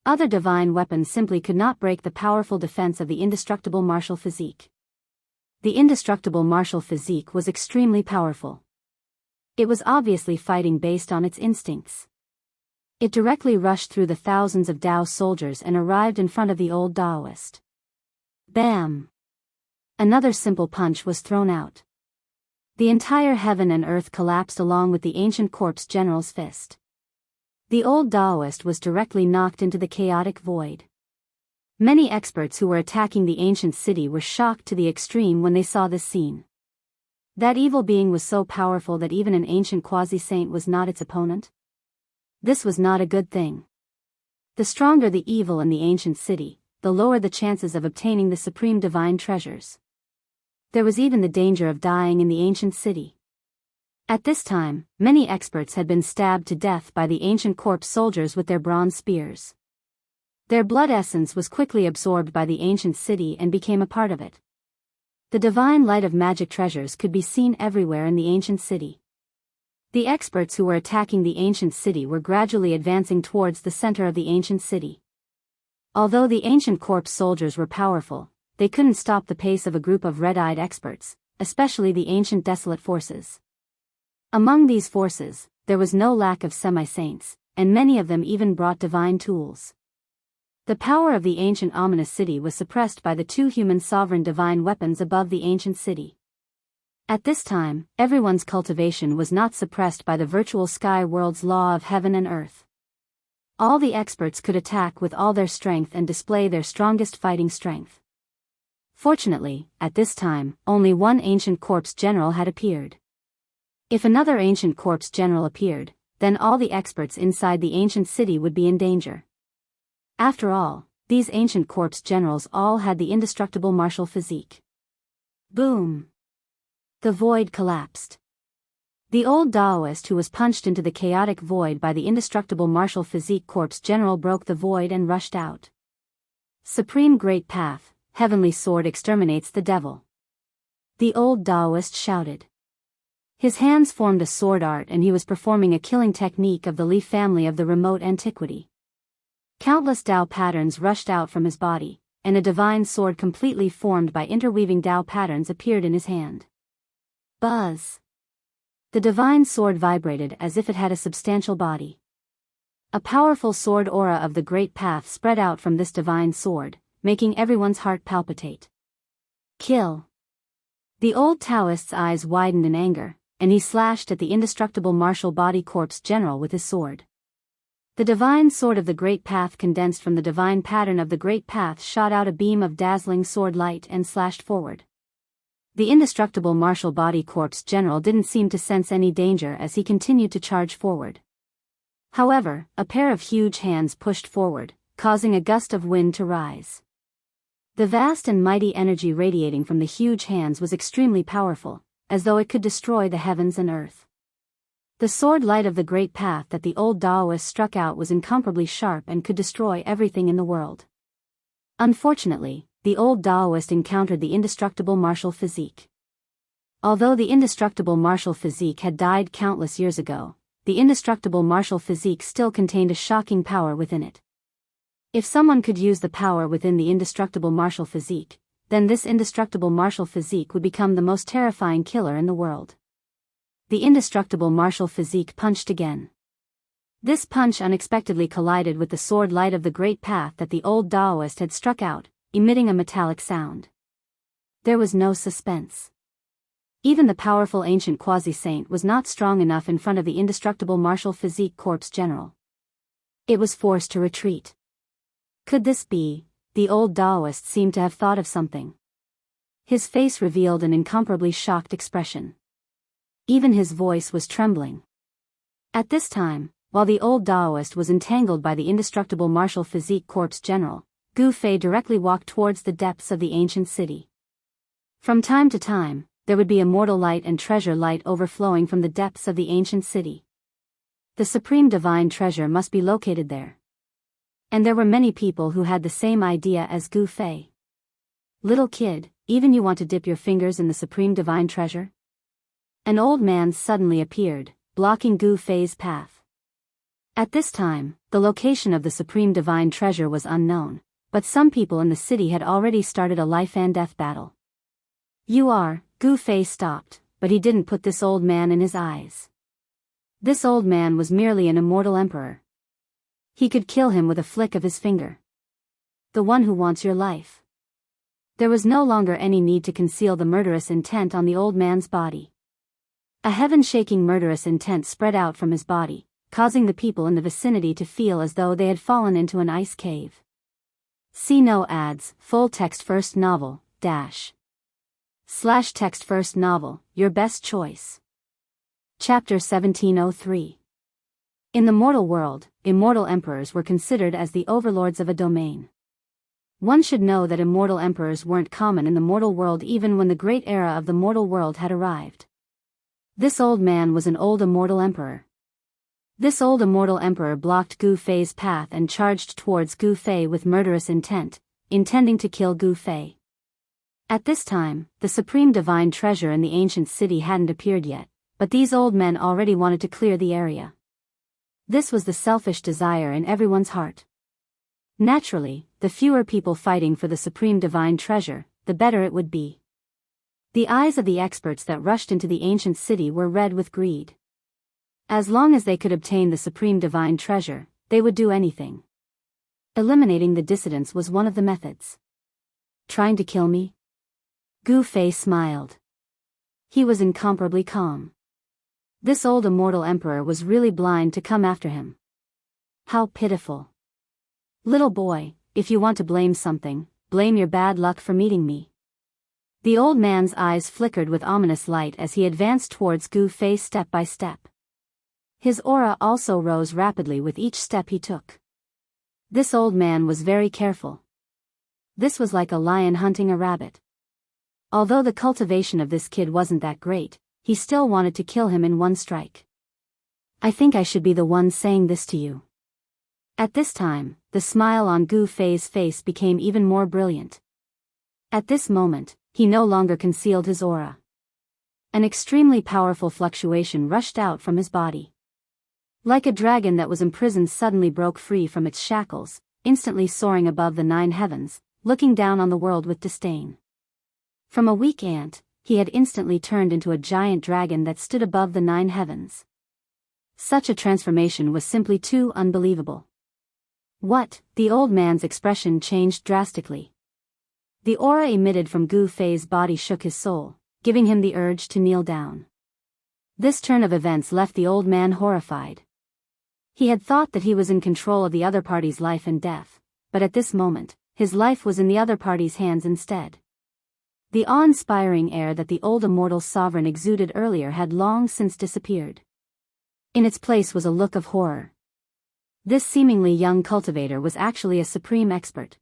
Other divine weapons simply could not break the powerful defense of the indestructible martial physique. The indestructible martial physique was extremely powerful. It was obviously fighting based on its instincts. It directly rushed through the thousands of Dao soldiers and arrived in front of the old Daoist. Bam! Another simple punch was thrown out. The entire heaven and earth collapsed along with the ancient corpse general's fist. The old Daoist was directly knocked into the chaotic void. Many experts who were attacking the ancient city were shocked to the extreme when they saw this scene. That evil being was so powerful that even an ancient quasi-saint was not its opponent. This was not a good thing. The stronger the evil in the ancient city, the lower the chances of obtaining the supreme divine treasures. There was even the danger of dying in the ancient city. At this time, many experts had been stabbed to death by the ancient corpse soldiers with their bronze spears. Their blood essence was quickly absorbed by the ancient city and became a part of it. The divine light of magic treasures could be seen everywhere in the ancient city. The experts who were attacking the ancient city were gradually advancing towards the center of the ancient city. Although the ancient corpse soldiers were powerful, they couldn't stop the pace of a group of red-eyed experts, especially the ancient desolate forces. Among these forces, there was no lack of semi-saints, and many of them even brought divine tools. The power of the ancient ominous city was suppressed by the two human sovereign divine weapons above the ancient city. At this time, everyone's cultivation was not suppressed by the virtual sky world's law of heaven and earth. All the experts could attack with all their strength and display their strongest fighting strength. Fortunately, at this time, only one ancient corpse general had appeared. If another ancient corpse general appeared, then all the experts inside the ancient city would be in danger. After all, these ancient corpse generals all had the indestructible martial physique. Boom! The void collapsed. The old Taoist who was punched into the chaotic void by the indestructible martial physique corpse general broke the void and rushed out. Supreme Great Path, Heavenly Sword exterminates the devil. The old Taoist shouted. His hands formed a sword art and he was performing a killing technique of the Li family of the remote antiquity. Countless Tao patterns rushed out from his body, and a divine sword completely formed by interweaving Tao patterns appeared in his hand. Buzz! The divine sword vibrated as if it had a substantial body. A powerful sword aura of the Great Path spread out from this divine sword, making everyone's heart palpitate. Kill! The old Taoist's eyes widened in anger, and he slashed at the indestructible martial body corpse general with his sword. The divine sword of the Great Path condensed from the divine pattern of the Great Path shot out a beam of dazzling sword light and slashed forward. The indestructible martial body corpse general didn't seem to sense any danger as he continued to charge forward. However, a pair of huge hands pushed forward, causing a gust of wind to rise. The vast and mighty energy radiating from the huge hands was extremely powerful, as though it could destroy the heavens and earth. The sword light of the Great Path that the old Taoist struck out was incomparably sharp and could destroy everything in the world. Unfortunately, the old Taoist encountered the indestructible martial physique. Although the indestructible martial physique had died countless years ago, the indestructible martial physique still contained a shocking power within it. If someone could use the power within the indestructible martial physique, then this indestructible martial physique would become the most terrifying killer in the world. The indestructible martial physique punched again. This punch unexpectedly collided with the sword light of the Great Path that the old Taoist had struck out, emitting a metallic sound. There was no suspense. Even the powerful ancient quasi-saint was not strong enough in front of the indestructible martial physique corpse general. It was forced to retreat. Could this be? The old Taoist seemed to have thought of something. His face revealed an incomparably shocked expression. Even his voice was trembling. At this time, while the old Taoist was entangled by the indestructible martial physique corpse general, Gu Fei directly walked towards the depths of the ancient city. From time to time, there would be immortal light and treasure light overflowing from the depths of the ancient city. The supreme divine treasure must be located there. And there were many people who had the same idea as Gu Fei. Little kid, even you want to dip your fingers in the supreme divine treasure? An old man suddenly appeared, blocking Gu Fei's path. At this time, the location of the supreme divine treasure was unknown, but some people in the city had already started a life and death battle. Gu Fei stopped, but he didn't put this old man in his eyes. This old man was merely an immortal emperor. He could kill him with a flick of his finger. The one who wants your life. There was no longer any need to conceal the murderous intent on the old man's body. A heaven-shaking murderous intent spread out from his body, causing the people in the vicinity to feel as though they had fallen into an ice cave. See no ads, full text first novel, / text first novel, your best choice. Chapter 1703. In the mortal world, immortal emperors were considered as the overlords of a domain. One should know that immortal emperors weren't common in the mortal world even when the great era of the mortal world had arrived. This old man was an old immortal emperor. This old immortal emperor blocked Gu Fei's path and charged towards Gu Fei with murderous intent, intending to kill Gu Fei. At this time, the supreme divine treasure in the ancient city hadn't appeared yet, but these old men already wanted to clear the area. This was the selfish desire in everyone's heart. Naturally, the fewer people fighting for the supreme divine treasure, the better it would be. The eyes of the experts that rushed into the ancient city were red with greed. As long as they could obtain the supreme divine treasure, they would do anything. Eliminating the dissidents was one of the methods. Trying to kill me? Gu Fei smiled. He was incomparably calm. This old immortal emperor was really blind to come after him. How pitiful. Little boy, if you want to blame something, blame your bad luck for meeting me. The old man's eyes flickered with ominous light as he advanced towards Gu Fei step by step. His aura also rose rapidly with each step he took. This old man was very careful. This was like a lion hunting a rabbit. Although the cultivation of this kid wasn't that great, he still wanted to kill him in one strike. I think I should be the one saying this to you. At this time, the smile on Gu Fei's face became even more brilliant. At this moment, he no longer concealed his aura. An extremely powerful fluctuation rushed out from his body. Like a dragon that was imprisoned suddenly broke free from its shackles, instantly soaring above the 9 heavens, looking down on the world with disdain. From a weak ant, he had instantly turned into a giant dragon that stood above the 9 heavens. Such a transformation was simply too unbelievable. What? The old man's expression changed drastically. The aura emitted from Gu Fei's body shook his soul, giving him the urge to kneel down. This turn of events left the old man horrified. He had thought that he was in control of the other party's life and death, but at this moment, his life was in the other party's hands instead. The awe-inspiring air that the old immortal sovereign exuded earlier had long since disappeared. In its place was a look of horror. This seemingly young cultivator was actually a supreme expert.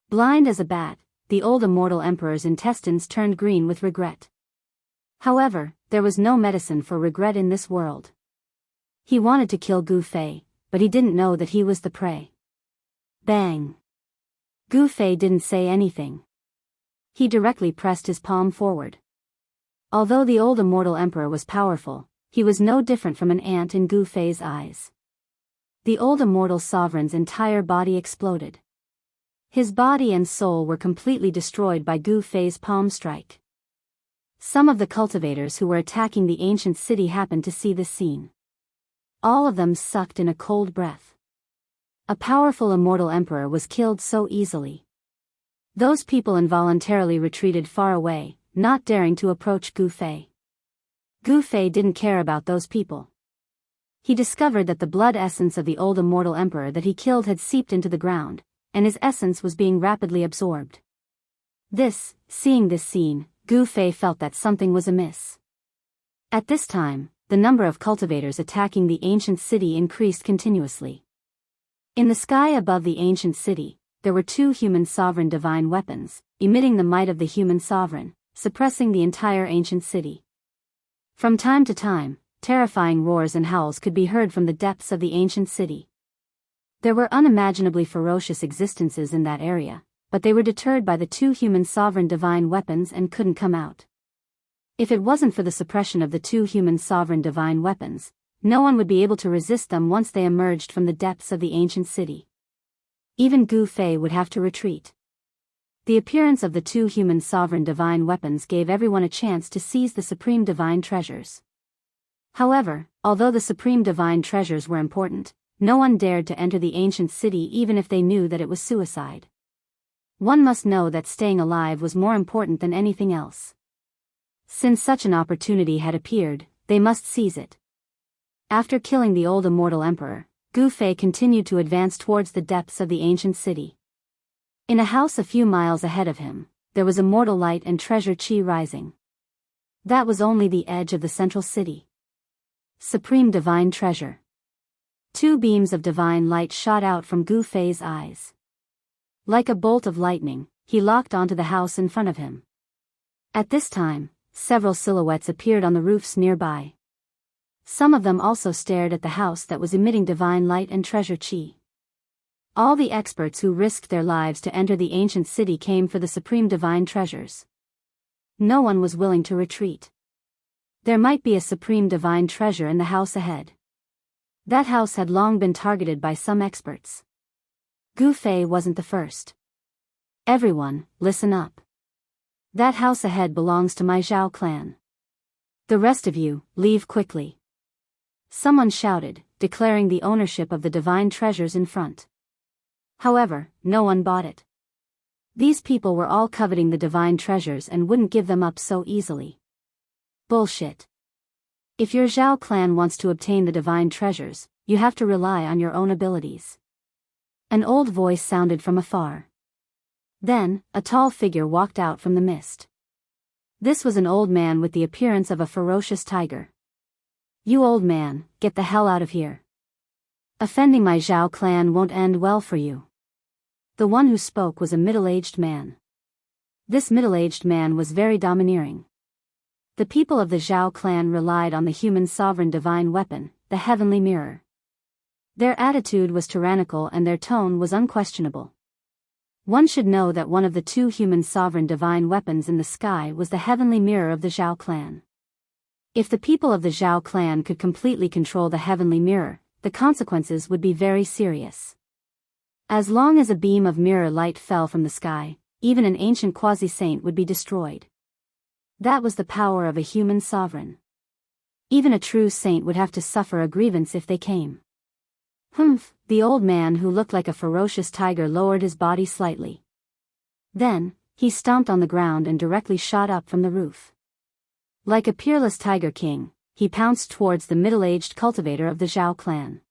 Blind as a bat, the old immortal emperor's intestines turned green with regret. However, there was no medicine for regret in this world. He wanted to kill Gu Fei, but he didn't know that he was the prey. Bang! Gu Fei didn't say anything. He directly pressed his palm forward. Although the old immortal emperor was powerful, he was no different from an ant in Gu Fei's eyes. The old immortal sovereign's entire body exploded. His body and soul were completely destroyed by Gu Fei's palm strike. Some of the cultivators who were attacking the ancient city happened to see this scene. All of them sucked in a cold breath. A powerful immortal emperor was killed so easily. Those people involuntarily retreated far away, not daring to approach Gu Fei. Gu Fei didn't care about those people. He discovered that the blood essence of the old immortal emperor that he killed had seeped into the ground, and his essence was being rapidly absorbed. Seeing this scene, Gu Fei felt that something was amiss. At this time, the number of cultivators attacking the ancient city increased continuously. In the sky above the ancient city, there were 2 human sovereign divine weapons, emitting the might of the human sovereign, suppressing the entire ancient city. From time to time, terrifying roars and howls could be heard from the depths of the ancient city. There were unimaginably ferocious existences in that area, but they were deterred by the 2 human sovereign divine weapons and couldn't come out. If it wasn't for the suppression of the 2 human sovereign divine weapons, no one would be able to resist them once they emerged from the depths of the ancient city. Even Gu Fei would have to retreat. The appearance of the 2 human sovereign divine weapons gave everyone a chance to seize the supreme divine treasures. However, although the supreme divine treasures were important, no one dared to enter the ancient city even if they knew that it was suicide. One must know that staying alive was more important than anything else. Since such an opportunity had appeared, they must seize it. After killing the old immortal emperor, Gu Fei continued to advance towards the depths of the ancient city. In a house a few miles ahead of him, there was immortal light and treasure chi rising. That was only the edge of the central city. Supreme divine treasure. 2 beams of divine light shot out from Gu Fei's eyes. Like a bolt of lightning, he locked onto the house in front of him. At this time, several silhouettes appeared on the roofs nearby. Some of them also stared at the house that was emitting divine light and treasure chi. All the experts who risked their lives to enter the ancient city came for the supreme divine treasures. No one was willing to retreat. There might be a supreme divine treasure in the house ahead. That house had long been targeted by some experts. Gu Fei wasn't the first. Everyone, listen up. That house ahead belongs to my Zhao clan. The rest of you, leave quickly. Someone shouted, declaring the ownership of the divine treasures in front. However, no one bought it. These people were all coveting the divine treasures and wouldn't give them up so easily. Bullshit. If your Zhao clan wants to obtain the divine treasures, you have to rely on your own abilities. An old voice sounded from afar. Then, a tall figure walked out from the mist. This was an old man with the appearance of a ferocious tiger. You old man, get the hell out of here. Offending my Zhao clan won't end well for you. The one who spoke was a middle-aged man. This middle-aged man was very domineering. The people of the Zhao clan relied on the human sovereign divine weapon, the heavenly mirror. Their attitude was tyrannical and their tone was unquestionable. One should know that one of the two human sovereign divine weapons in the sky was the heavenly mirror of the Zhao clan. If the people of the Zhao clan could completely control the heavenly mirror, the consequences would be very serious. As long as a beam of mirror light fell from the sky, even an ancient quasi-saint would be destroyed. That was the power of a human sovereign. Even a true saint would have to suffer a grievance if they came. Humph, the old man who looked like a ferocious tiger lowered his body slightly. Then, he stomped on the ground and directly shot up from the roof. Like a peerless tiger king, he pounced towards the middle-aged cultivator of the Zhao clan.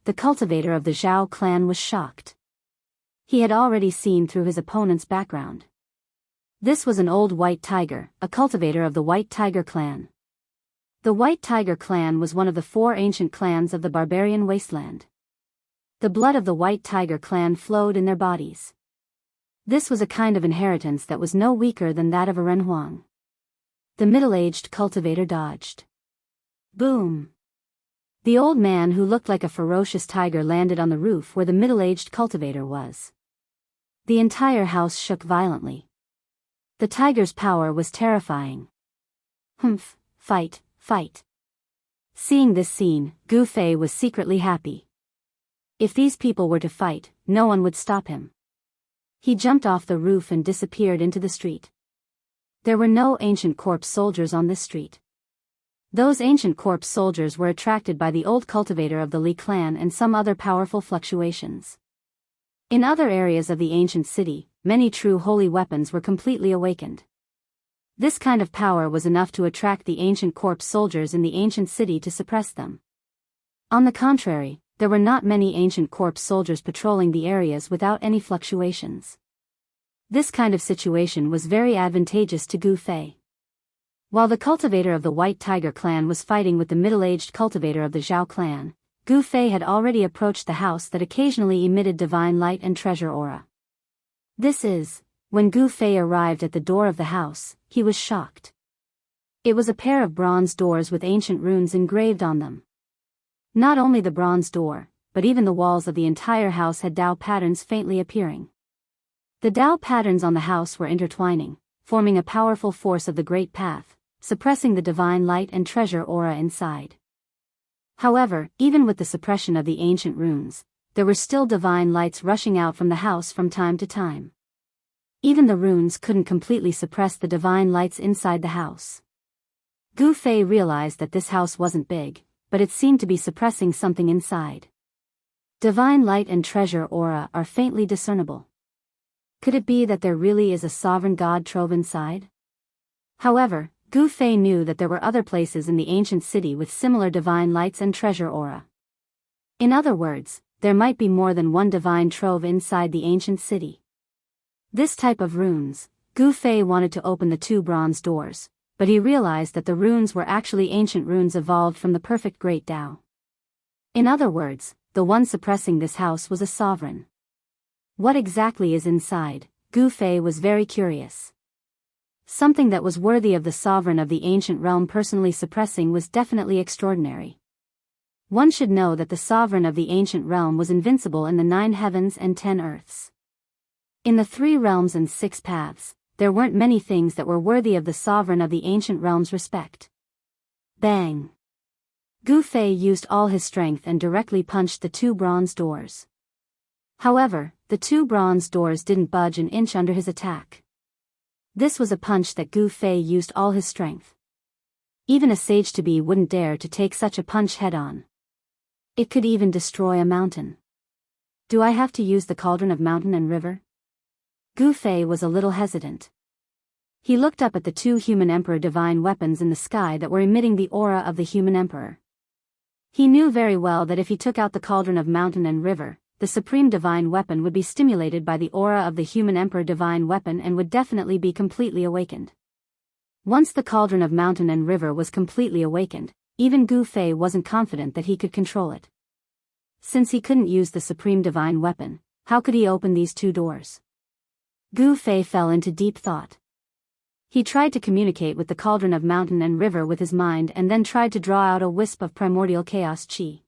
The cultivator of the Zhao clan was shocked. He had already seen through his opponent's background. This was an old white tiger, a cultivator of the White Tiger clan. The White Tiger clan was one of the 4 ancient clans of the barbarian wasteland. The blood of the White Tiger clan flowed in their bodies. This was a kind of inheritance that was no weaker than that of a Renhuang. The middle-aged cultivator dodged. Boom! The old man who looked like a ferocious tiger landed on the roof where the middle-aged cultivator was. The entire house shook violently. The tiger's power was terrifying. Humph, fight. Seeing this scene, Gu Fei was secretly happy. If these people were to fight, no one would stop him. He jumped off the roof and disappeared into the street. There were no ancient corpse soldiers on this street. Those ancient corpse soldiers were attracted by the old cultivator of the Li clan and some other powerful fluctuations. In other areas of the ancient city, many true holy weapons were completely awakened. This kind of power was enough to attract the ancient corpse soldiers in the ancient city to suppress them. On the contrary, there were not many ancient corpse soldiers patrolling the areas without any fluctuations. This kind of situation was very advantageous to Gu Fei. While the cultivator of the White Tiger clan was fighting with the middle-aged cultivator of the Zhao clan, Gu Fei had already approached the house that occasionally emitted divine light and treasure aura. When Gu Fei arrived at the door of the house, he was shocked. It was a pair of bronze doors with ancient runes engraved on them. Not only the bronze door, but even the walls of the entire house had Dao patterns faintly appearing. The Dao patterns on the house were intertwining, forming a powerful force of the Great Path, suppressing the divine light and treasure aura inside. However, even with the suppression of the ancient runes, there were still divine lights rushing out from the house from time to time. Even the runes couldn't completely suppress the divine lights inside the house. Gu Fei realized that this house wasn't big, but it seemed to be suppressing something inside. Divine light and treasure aura are faintly discernible. Could it be that there really is a sovereign god trove inside? However, Gu Fei knew that there were other places in the ancient city with similar divine lights and treasure aura. In other words, there might be more than one divine trove inside the ancient city. This type of runes, Gu Fei wanted to open the 2 bronze doors, but he realized that the runes were actually ancient runes evolved from the perfect Great Tao. In other words, the one suppressing this house was a sovereign. What exactly is inside? Gu Fei was very curious. Something that was worthy of the sovereign of the ancient realm personally suppressing was definitely extraordinary. One should know that the sovereign of the ancient realm was invincible in the 9 heavens and 10 earths. In the 3 realms and 6 paths, there weren't many things that were worthy of the sovereign of the ancient realm's respect. Bang! Gu Fei used all his strength and directly punched the 2 bronze doors. However, the 2 bronze doors didn't budge an inch under his attack. This was a punch that Gu Fei used all his strength. Even a sage-to-be wouldn't dare to take such a punch head-on. It could even destroy a mountain. Do I have to use the cauldron of mountain and river? Gu Fei was a little hesitant. He looked up at the 2 human emperor divine weapons in the sky that were emitting the aura of the human emperor. He knew very well that if he took out the cauldron of mountain and river, the supreme divine weapon would be stimulated by the aura of the human emperor divine weapon and would definitely be completely awakened. Once the cauldron of mountain and river was completely awakened, even Gu Fei wasn't confident that he could control it. Since he couldn't use the supreme divine weapon, how could he open these 2 doors? Gu Fei fell into deep thought. He tried to communicate with the cauldron of mountain and river with his mind and then tried to draw out a wisp of primordial chaos chi.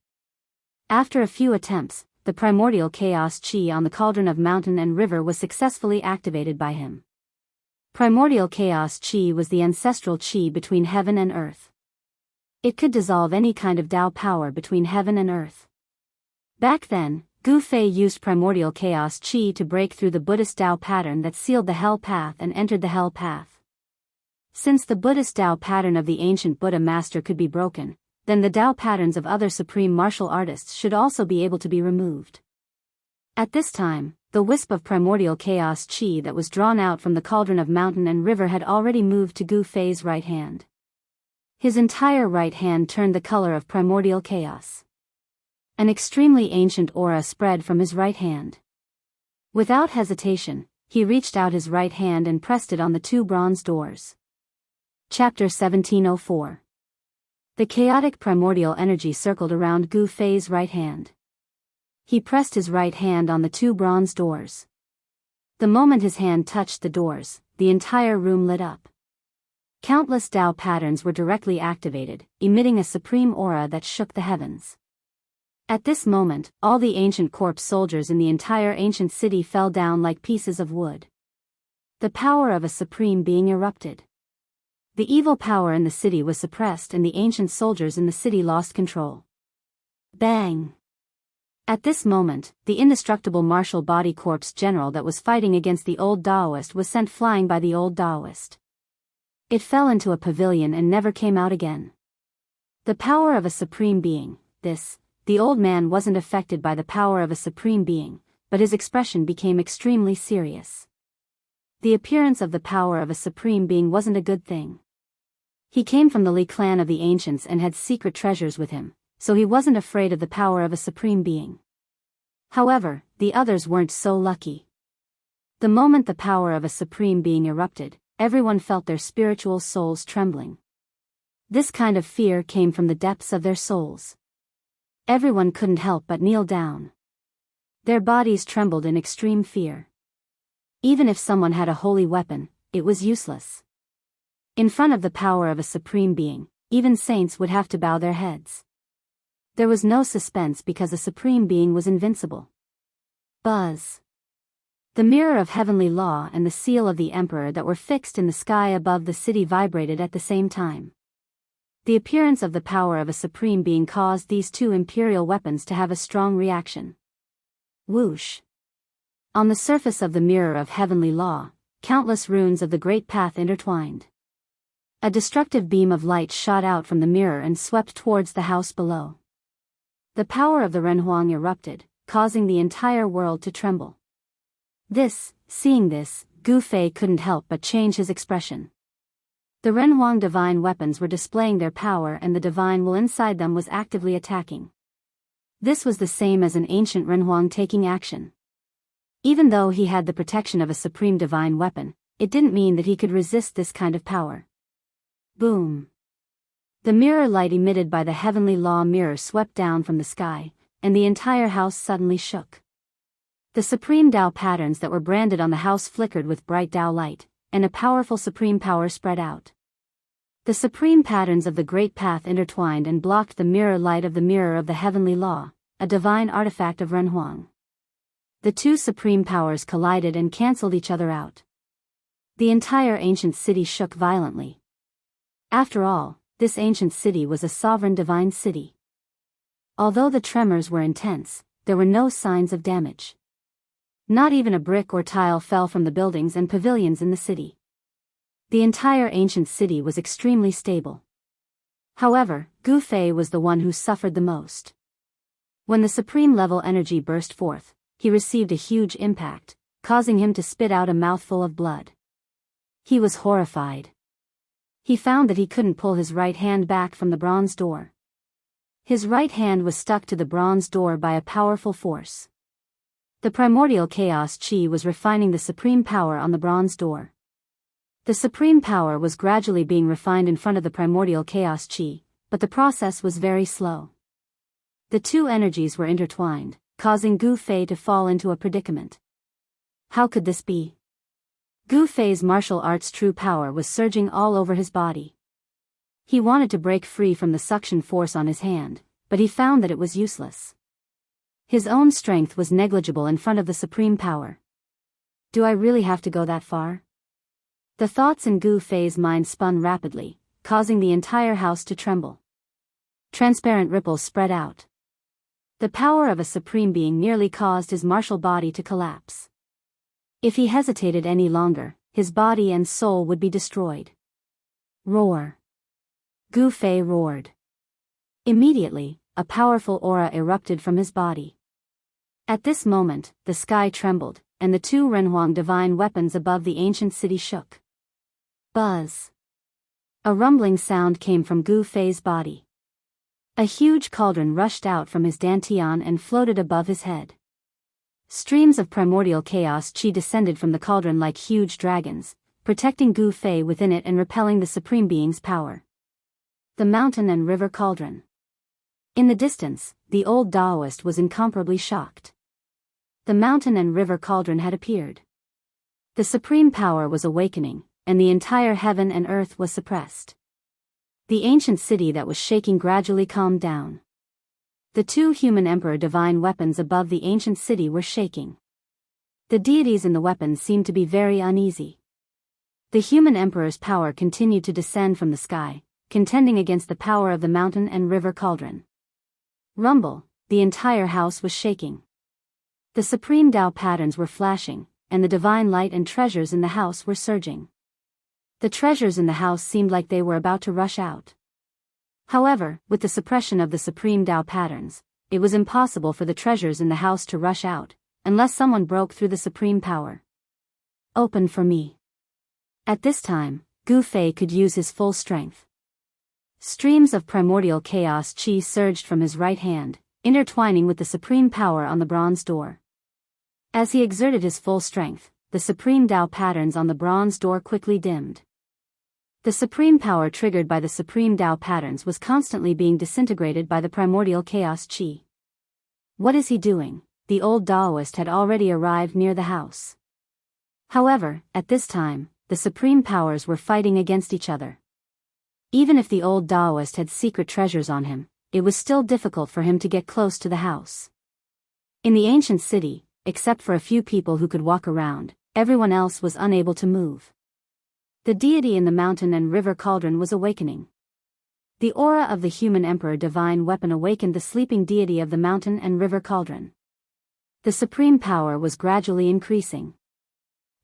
After a few attempts, the primordial chaos chi on the cauldron of mountain and river was successfully activated by him. Primordial chaos chi was the ancestral chi between heaven and earth. It could dissolve any kind of Tao power between heaven and earth. Back then, Gu Fei used primordial chaos chi to break through the Buddhist Tao pattern that sealed the hell path and entered the hell path. Since the Buddhist Tao pattern of the ancient Buddha master could be broken, then the Tao patterns of other supreme martial artists should also be able to be removed. At this time, the wisp of primordial chaos chi that was drawn out from the cauldron of mountain and river had already moved to Gu Fei's right hand. His entire right hand turned the color of primordial chaos. An extremely ancient aura spread from his right hand. Without hesitation, he reached out his right hand and pressed it on the 2 bronze doors. Chapter 1704. The chaotic primordial energy circled around Gu Fei's right hand. He pressed his right hand on the 2 bronze doors. The moment his hand touched the doors, the entire room lit up. Countless Tao patterns were directly activated, emitting a supreme aura that shook the heavens. At this moment, all the ancient corpse soldiers in the entire ancient city fell down like pieces of wood. The power of a supreme being erupted. The evil power in the city was suppressed and the ancient soldiers in the city lost control. Bang! At this moment, the indestructible martial body corpse general that was fighting against the old Taoist was sent flying by the old Taoist. It fell into a pavilion and never came out again. The power of a supreme being, the old man wasn't affected by the power of a supreme being, but his expression became extremely serious. The appearance of the power of a supreme being wasn't a good thing. He came from the Li clan of the ancients and had secret treasures with him, so he wasn't afraid of the power of a supreme being. However, the others weren't so lucky. The moment the power of a supreme being erupted, everyone felt their spiritual souls trembling. This kind of fear came from the depths of their souls. Everyone couldn't help but kneel down. Their bodies trembled in extreme fear. Even if someone had a holy weapon, it was useless. In front of the power of a supreme being, even saints would have to bow their heads. There was no suspense because the supreme being was invincible. Buzz. The mirror of heavenly law and the seal of the emperor that were fixed in the sky above the city vibrated at the same time. The appearance of the power of a supreme being caused these 2 imperial weapons to have a strong reaction. Whoosh. On the surface of the mirror of heavenly law, countless runes of the great path intertwined. A destructive beam of light shot out from the mirror and swept towards the house below. The power of the Renhuang erupted, causing the entire world to tremble. Seeing this, Gu Fei couldn't help but change his expression. The Renhuang divine weapons were displaying their power and the divine will inside them was actively attacking. This was the same as an ancient Renhuang taking action. Even though he had the protection of a supreme divine weapon, it didn't mean that he could resist this kind of power. Boom! The mirror light emitted by the heavenly law mirror swept down from the sky, and the entire house suddenly shook. The supreme Tao patterns that were branded on the house flickered with bright Tao light, and a powerful supreme power spread out. The supreme patterns of the Great Path intertwined and blocked the mirror light of the Mirror of the Heavenly Law, a divine artifact of Renhuang. The two supreme powers collided and cancelled each other out. The entire ancient city shook violently. After all, this ancient city was a sovereign divine city. Although the tremors were intense, there were no signs of damage. Not even a brick or tile fell from the buildings and pavilions in the city. The entire ancient city was extremely stable. However, Gu Fei was the one who suffered the most. When the supreme level energy burst forth, he received a huge impact, causing him to spit out a mouthful of blood. He was horrified. He found that he couldn't pull his right hand back from the bronze door. His right hand was stuck to the bronze door by a powerful force. The primordial chaos chi was refining the supreme power on the bronze door. The supreme power was gradually being refined in front of the primordial chaos chi, but the process was very slow. The two energies were intertwined, causing Gu Fei to fall into a predicament. How could this be? Gu Fei's martial arts' true power was surging all over his body. He wanted to break free from the suction force on his hand, but he found that it was useless. His own strength was negligible in front of the supreme power. Do I really have to go that far? The thoughts in Gu Fei's mind spun rapidly, causing the entire house to tremble. Transparent ripples spread out. The power of a supreme being nearly caused his martial body to collapse. If he hesitated any longer, his body and soul would be destroyed. Roar! Gu Fei roared. Immediately, a powerful aura erupted from his body. At this moment, the sky trembled, and the two Renhuang divine weapons above the ancient city shook. Buzz! A rumbling sound came from Gu Fei's body. A huge cauldron rushed out from his dantian and floated above his head. Streams of primordial chaos chi descended from the cauldron like huge dragons, protecting Gu Fei within it and repelling the Supreme Being's power. The mountain and river cauldron. In the distance, the old Taoist was incomparably shocked. The mountain and river cauldron had appeared. The supreme power was awakening, and the entire heaven and earth was suppressed. The ancient city that was shaking gradually calmed down. The two human emperor divine weapons above the ancient city were shaking. The deities in the weapons seemed to be very uneasy. The human emperor's power continued to descend from the sky, contending against the power of the mountain and river cauldron. Rumble, the entire house was shaking. The supreme Tao patterns were flashing, and the divine light and treasures in the house were surging. The treasures in the house seemed like they were about to rush out. However, with the suppression of the supreme Tao patterns, it was impossible for the treasures in the house to rush out, unless someone broke through the supreme power. Open for me. At this time, Gu Fei could use his full strength. Streams of primordial chaos chi surged from his right hand, intertwining with the supreme power on the bronze door. As he exerted his full strength, the supreme Tao patterns on the bronze door quickly dimmed. The supreme power triggered by the supreme Tao patterns was constantly being disintegrated by the primordial chaos chi. What is he doing? The old Taoist had already arrived near the house. However, at this time, the supreme powers were fighting against each other. Even if the old Taoist had secret treasures on him, it was still difficult for him to get close to the house. In the ancient city, except for a few people who could walk around, everyone else was unable to move. The deity in the mountain and river cauldron was awakening. The aura of the human emperor divine weapon awakened the sleeping deity of the mountain and river cauldron. The supreme power was gradually increasing.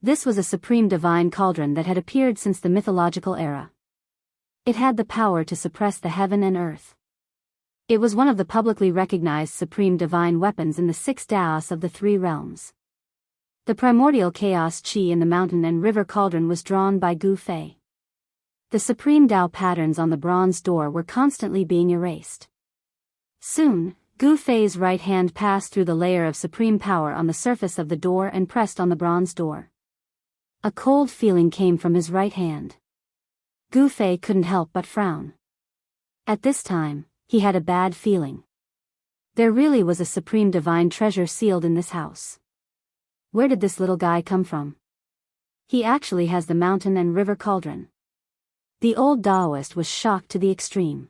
This was a supreme divine cauldron that had appeared since the mythological era. It had the power to suppress the heaven and earth. It was one of the publicly recognized supreme divine weapons in the 6 Taos of the 3 realms. The primordial chaos chi in the mountain and river cauldron was drawn by Gu Fei. The supreme Tao patterns on the bronze door were constantly being erased. Soon, Gu Fei's right hand passed through the layer of supreme power on the surface of the door and pressed on the bronze door. A cold feeling came from his right hand. Gu Fei couldn't help but frown. At this time, he had a bad feeling. There really was a supreme divine treasure sealed in this house. Where did this little guy come from? He actually has the mountain and river cauldron. The old Taoist was shocked to the extreme.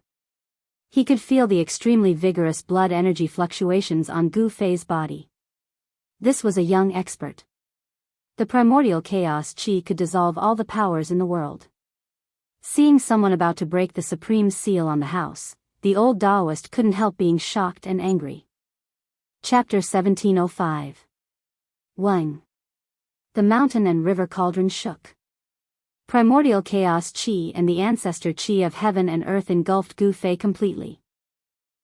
He could feel the extremely vigorous blood energy fluctuations on Gu Fei's body. This was a young expert. The primordial chaos qi could dissolve all the powers in the world. Seeing someone about to break the supreme seal on the house, the old Taoist couldn't help being shocked and angry. Chapter 1705. 1. The mountain and river cauldron shook. Primordial chaos qi and the ancestor qi of heaven and earth engulfed Gu Fei completely.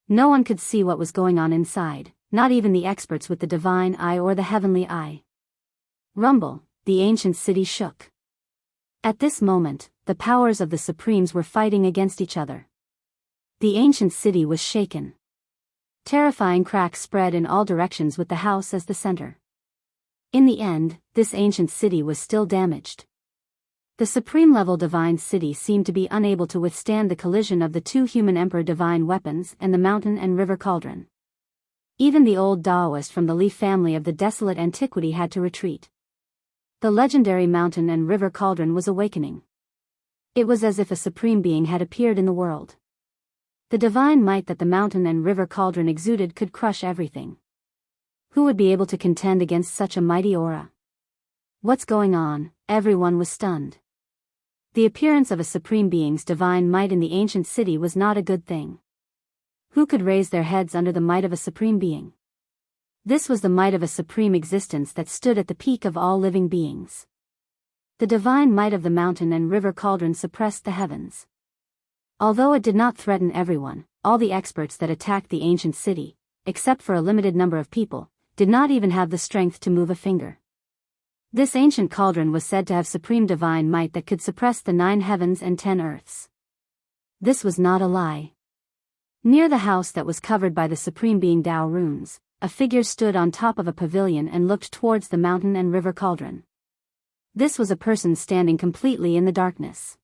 No one could see what was going on inside, not even the experts with the divine eye or the heavenly eye. Rumble, the ancient city shook. At this moment, the powers of the Supremes were fighting against each other. The ancient city was shaken. Terrifying cracks spread in all directions with the house as the center. In the end, this ancient city was still damaged. The supreme-level divine city seemed to be unable to withstand the collision of the two human emperor divine weapons and the mountain and river cauldron. Even the old Taoist from the Li family of the desolate antiquity had to retreat. The legendary mountain and river cauldron was awakening. It was as if a supreme being had appeared in the world. The divine might that the mountain and river cauldron exuded could crush everything. Who would be able to contend against such a mighty aura? What's going on? Everyone was stunned. The appearance of a supreme being's divine might in the ancient city was not a good thing. Who could raise their heads under the might of a supreme being? This was the might of a supreme existence that stood at the peak of all living beings. The divine might of the mountain and river cauldron suppressed the heavens. Although it did not threaten everyone, all the experts that attacked the ancient city, except for a limited number of people, did not even have the strength to move a finger. This ancient cauldron was said to have supreme divine might that could suppress the 9 heavens and 10 earths. This was not a lie. Near the house that was covered by the supreme being Tao runes, a figure stood on top of a pavilion and looked towards the mountain and river cauldron. This was a person standing completely in the darkness.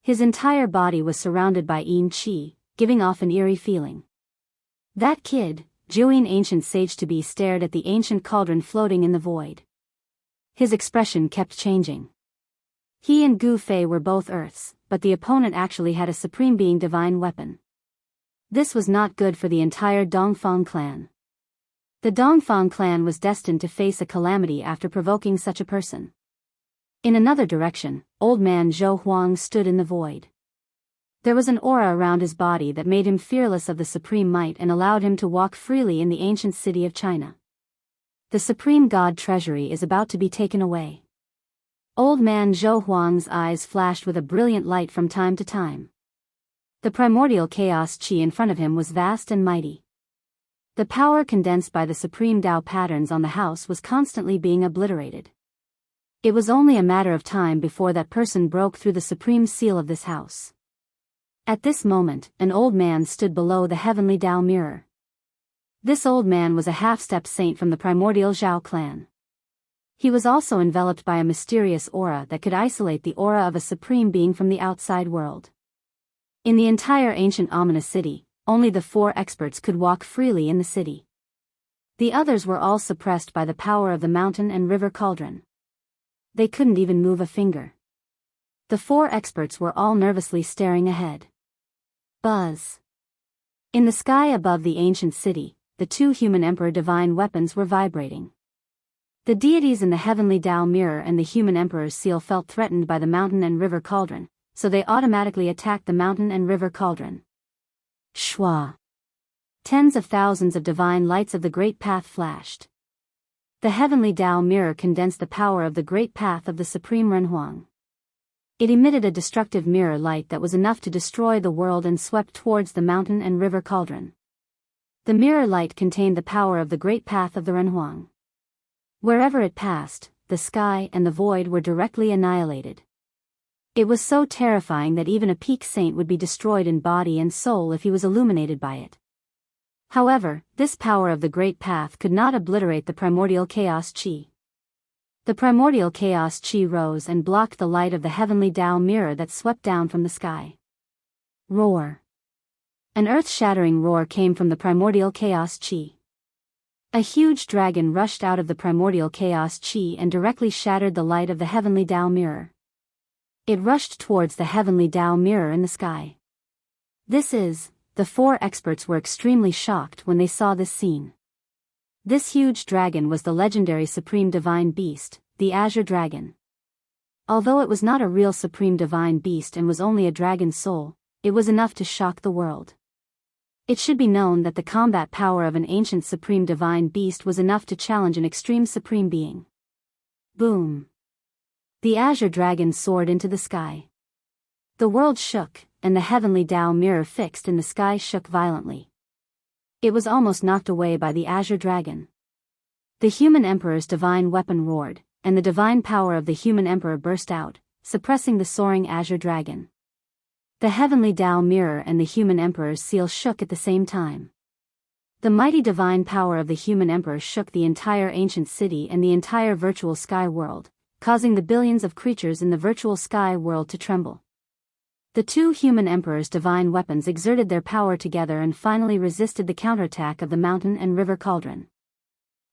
His entire body was surrounded by yin qi, giving off an eerie feeling. That kid, Jiuyin ancient sage to be, stared at the ancient cauldron floating in the void. His expression kept changing. He and Gu Fei were both earths, but the opponent actually had a supreme being divine weapon. This was not good for the entire Dongfang clan. The Dongfang clan was destined to face a calamity after provoking such a person. In another direction, old man Zhou Huang stood in the void. There was an aura around his body that made him fearless of the supreme might and allowed him to walk freely in the ancient city of China. The supreme god treasury is about to be taken away. Old man Zhou Huang's eyes flashed with a brilliant light from time to time. The primordial chaos qi in front of him was vast and mighty. The power condensed by the supreme Tao patterns on the house was constantly being obliterated. It was only a matter of time before that person broke through the supreme seal of this house. At this moment, an old man stood below the heavenly Tao mirror. This old man was a half-step saint from the primordial Zhao clan. He was also enveloped by a mysterious aura that could isolate the aura of a supreme being from the outside world. In the entire ancient ominous city, only the 4 experts could walk freely in the city. The others were all suppressed by the power of the mountain and river cauldron. They couldn't even move a finger. The 4 experts were all nervously staring ahead. Buzz. In the sky above the ancient city, the 2 human emperor divine weapons were vibrating. The deities in the heavenly Tao mirror and the human emperor's seal felt threatened by the mountain and river cauldron, so they automatically attacked the mountain and river cauldron. Shwa. Tens of thousands of divine lights of the great path flashed. The heavenly Tao mirror condensed the power of the great path of the supreme Renhuang. It emitted a destructive mirror light that was enough to destroy the world and swept towards the mountain and river cauldron. The mirror light contained the power of the great path of the Renhuang. Wherever it passed, the sky and the void were directly annihilated. It was so terrifying that even a peak saint would be destroyed in body and soul if he was illuminated by it. However, this power of the great path could not obliterate the primordial chaos qi. The primordial chaos qi rose and blocked the light of the heavenly Tao mirror that swept down from the sky. Roar. An earth-shattering roar came from the primordial chaos qi. A huge dragon rushed out of the primordial chaos qi and directly shattered the light of the heavenly Tao mirror. It rushed towards the heavenly Tao mirror in the sky. The 4 experts were extremely shocked when they saw this scene. This huge dragon was the legendary supreme divine beast, the Azure Dragon. Although it was not a real supreme divine beast and was only a dragon soul, it was enough to shock the world. It should be known that the combat power of an ancient supreme divine beast was enough to challenge an extreme supreme being. Boom! The Azure Dragon soared into the sky. The world shook, and the heavenly Tao mirror fixed in the sky shook violently. It was almost knocked away by the Azure Dragon. The human emperor's divine weapon roared, and the divine power of the human emperor burst out, suppressing the soaring Azure Dragon. The heavenly Tao mirror and the human emperor's seal shook at the same time. The mighty divine power of the human emperor shook the entire ancient city and the entire virtual sky world, causing the billions of creatures in the virtual sky world to tremble. The 2 human emperors' divine weapons exerted their power together and finally resisted the counterattack of the mountain and river cauldron.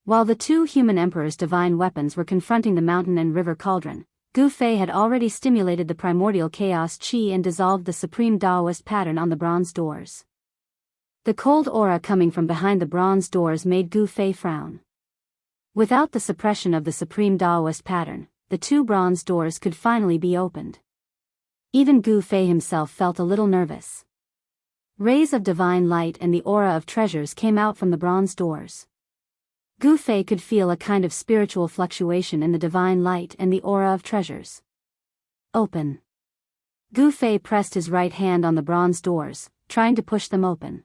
While the 2 human emperors' divine weapons were confronting the mountain and river cauldron, Gu Fei had already stimulated the primordial chaos qi and dissolved the supreme Taoist pattern on the bronze doors. The cold aura coming from behind the bronze doors made Gu Fei frown. Without the suppression of the supreme Taoist pattern, the 2 bronze doors could finally be opened. Even Gu Fei himself felt a little nervous. Rays of divine light and the aura of treasures came out from the bronze doors. Gu Fei could feel a kind of spiritual fluctuation in the divine light and the aura of treasures. Open. Gu Fei pressed his right hand on the bronze doors, trying to push them open.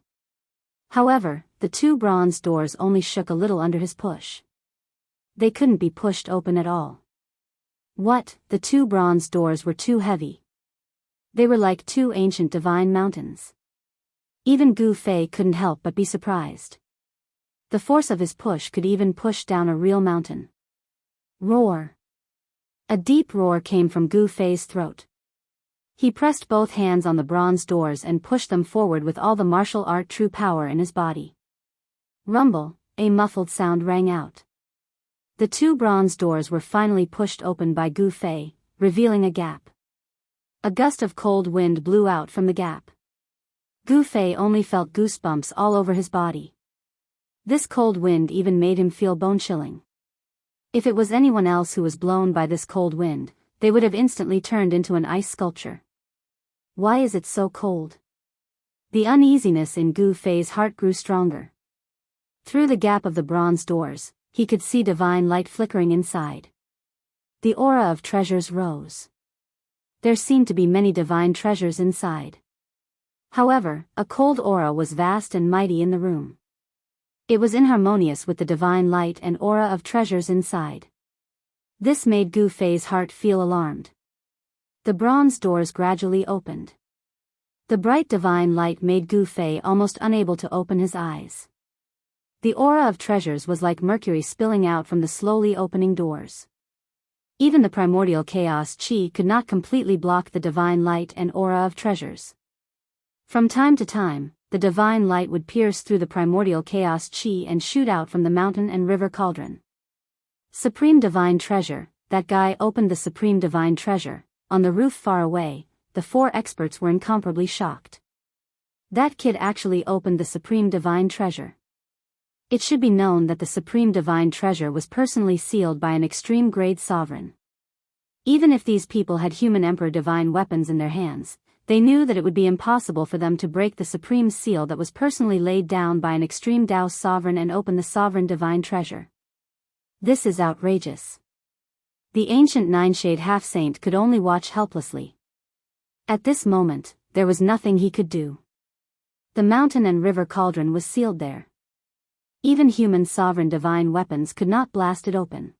However, the 2 bronze doors only shook a little under his push. They couldn't be pushed open at all. The 2 bronze doors were too heavy. They were like 2 ancient divine mountains. Even Gu Fei couldn't help but be surprised. The force of his push could even push down a real mountain. Roar! A deep roar came from Gu Fei's throat. He pressed both hands on the bronze doors and pushed them forward with all the martial art true power in his body. Rumble, a muffled sound rang out. The 2 bronze doors were finally pushed open by Gu Fei, revealing a gap. A gust of cold wind blew out from the gap. Gu Fei only felt goosebumps all over his body. This cold wind even made him feel bone-chilling. If it was anyone else who was blown by this cold wind, they would have instantly turned into an ice sculpture. Why is it so cold? The uneasiness in Gu Fei's heart grew stronger. Through the gap of the bronze doors, he could see divine light flickering inside. The aura of treasures rose. There seemed to be many divine treasures inside. However, a cold aura was vast and mighty in the room. It was inharmonious with the divine light and aura of treasures inside. This made Gu Fei's heart feel alarmed. The bronze doors gradually opened. The bright divine light made Gu Fei almost unable to open his eyes. The aura of treasures was like mercury spilling out from the slowly opening doors. Even the primordial chaos qi could not completely block the divine light and aura of treasures. From time to time, the divine light would pierce through the primordial chaos qi and shoot out from the mountain and river cauldron. Supreme divine treasure, that guy opened the supreme divine treasure. On the roof far away, the 4 experts were incomparably shocked. That kid actually opened the supreme divine treasure. It should be known that the supreme divine treasure was personally sealed by an extreme grade sovereign. Even if these people had human emperor divine weapons in their hands, they knew that it would be impossible for them to break the supreme seal that was personally laid down by an extreme Tao sovereign and open the sovereign divine treasure. This is outrageous. The ancient nine-shade half-saint could only watch helplessly. At this moment, there was nothing he could do. The mountain and river cauldron was sealed there. Even human sovereign divine weapons could not blast it open.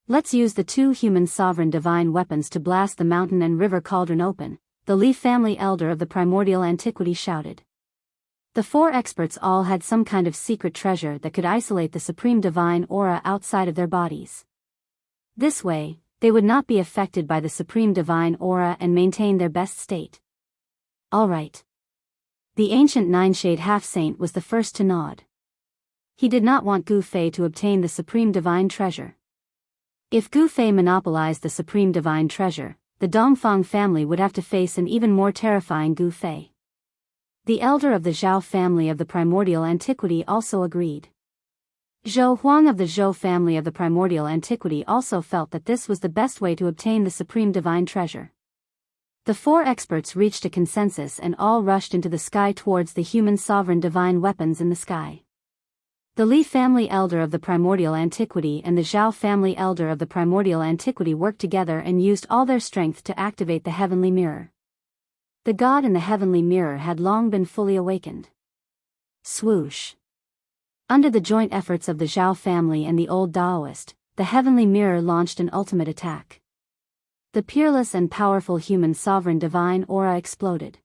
Let's use the 2 human sovereign divine weapons to blast the mountain and river cauldron open, the Li family elder of the primordial antiquity shouted. The 4 experts all had some kind of secret treasure that could isolate the supreme divine aura outside of their bodies. This way, they would not be affected by the supreme divine aura and maintain their best state. Alright. The ancient nine-shade half-saint was the first to nod. He did not want Gu Fei to obtain the supreme divine treasure. If Gu Fei monopolized the supreme divine treasure, the Dongfang family would have to face an even more terrifying Gu Fei. The elder of the Zhao family of the primordial antiquity also agreed. Zhou Huang of the Zhou family of the primordial antiquity also felt that this was the best way to obtain the supreme divine treasure. The four experts reached a consensus and all rushed into the sky towards the human sovereign divine weapons in the sky. The Li family elder of the primordial antiquity and the Zhao family elder of the primordial antiquity worked together and used all their strength to activate the heavenly mirror. The god in the heavenly mirror had long been fully awakened. Swoosh! Under the joint efforts of the Zhao family and the old Daoist, the heavenly mirror launched an ultimate attack. The peerless and powerful human sovereign divine aura exploded.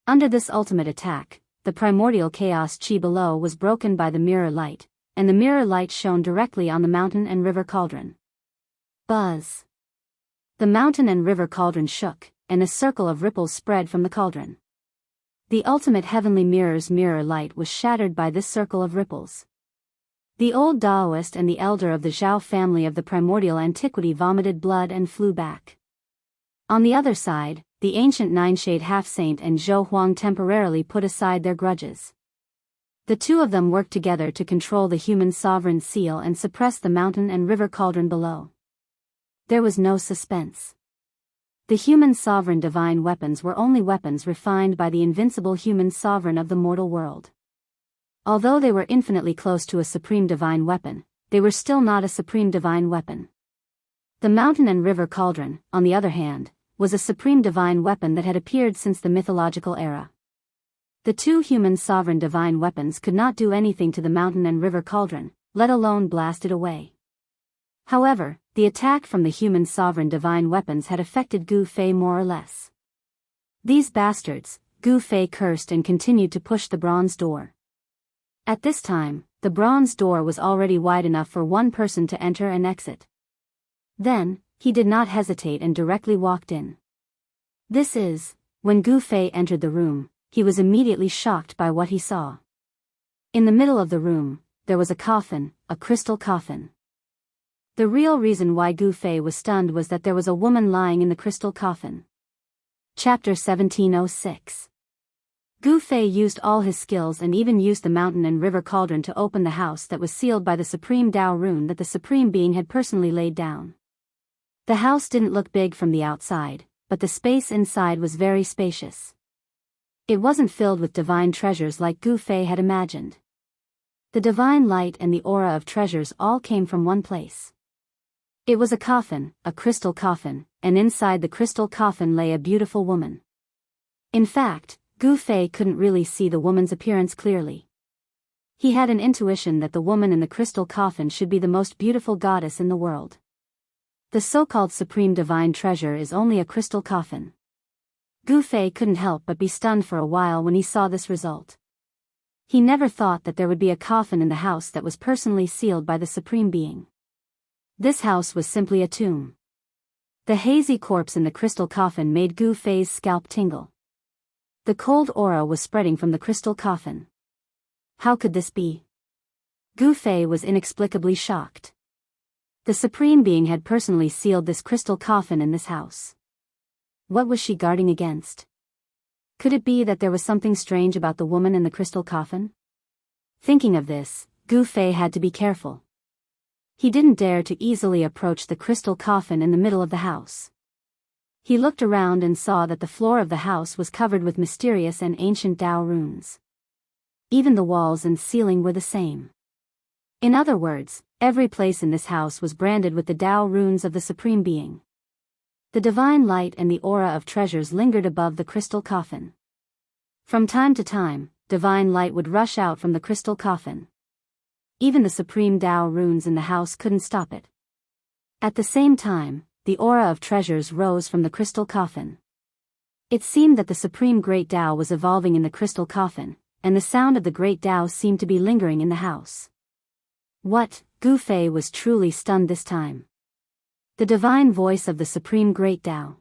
Under this ultimate attack, the primordial chaos chi below was broken by the mirror light, and the mirror light shone directly on the mountain and river cauldron. Buzz! The mountain and river cauldron shook, and a circle of ripples spread from the cauldron. The ultimate heavenly mirror's mirror light was shattered by this circle of ripples. The old Daoist and the elder of the Zhao family of the primordial antiquity vomited blood and flew back. On the other side, the ancient nine-shade half-saint and Zhou Huang temporarily put aside their grudges. The two of them worked together to control the human sovereign seal and suppress the mountain and river cauldron below. There was no suspense. The human sovereign divine weapons were only weapons refined by the invincible human sovereign of the mortal world. Although they were infinitely close to a supreme divine weapon, they were still not a supreme divine weapon. The mountain and river cauldron, on the other hand, was a supreme divine weapon that had appeared since the mythological era. The two human sovereign divine weapons could not do anything to the mountain and river cauldron, let alone blast it away. However, the attack from the human sovereign divine weapons had affected Gu Fei more or less. These bastards, Gu Fei cursed and continued to push the bronze door. At this time, the bronze door was already wide enough for one person to enter and exit. Then, he did not hesitate and directly walked in. When Gu Fei entered the room, he was immediately shocked by what he saw. In the middle of the room, there was a coffin, a crystal coffin. The real reason why Gu Fei was stunned was that there was a woman lying in the crystal coffin. Chapter 1706. Gu Fei used all his skills and even used the mountain and river cauldron to open the house that was sealed by the supreme Dao rune that the supreme being had personally laid down. The house didn't look big from the outside, but the space inside was very spacious. It wasn't filled with divine treasures like Gu Fei had imagined. The divine light and the aura of treasures all came from one place. It was a coffin, a crystal coffin, and inside the crystal coffin lay a beautiful woman. In fact, Gu Fei couldn't really see the woman's appearance clearly. He had an intuition that the woman in the crystal coffin should be the most beautiful goddess in the world. The so-called supreme divine treasure is only a crystal coffin. Gu Fei couldn't help but be stunned for a while when he saw this result. He never thought that there would be a coffin in the house that was personally sealed by the supreme being. This house was simply a tomb. The hazy corpse in the crystal coffin made Gu Fei's scalp tingle. The cold aura was spreading from the crystal coffin. How could this be? Gu Fei was inexplicably shocked. The supreme being had personally sealed this crystal coffin in this house. What was she guarding against? Could it be that there was something strange about the woman in the crystal coffin? Thinking of this, Gu Fei had to be careful. He didn't dare to easily approach the crystal coffin in the middle of the house. He looked around and saw that the floor of the house was covered with mysterious and ancient Dao runes. Even the walls and ceiling were the same. In other words, every place in this house was branded with the Dao runes of the Supreme Being. The divine light and the aura of treasures lingered above the crystal coffin. From time to time, divine light would rush out from the crystal coffin. Even the supreme Dao runes in the house couldn't stop it. At the same time, the aura of treasures rose from the crystal coffin. It seemed that the supreme great Dao was evolving in the crystal coffin, and the sound of the great Dao seemed to be lingering in the house. What? Gu Fei was truly stunned this time. The divine voice of the supreme great Dao.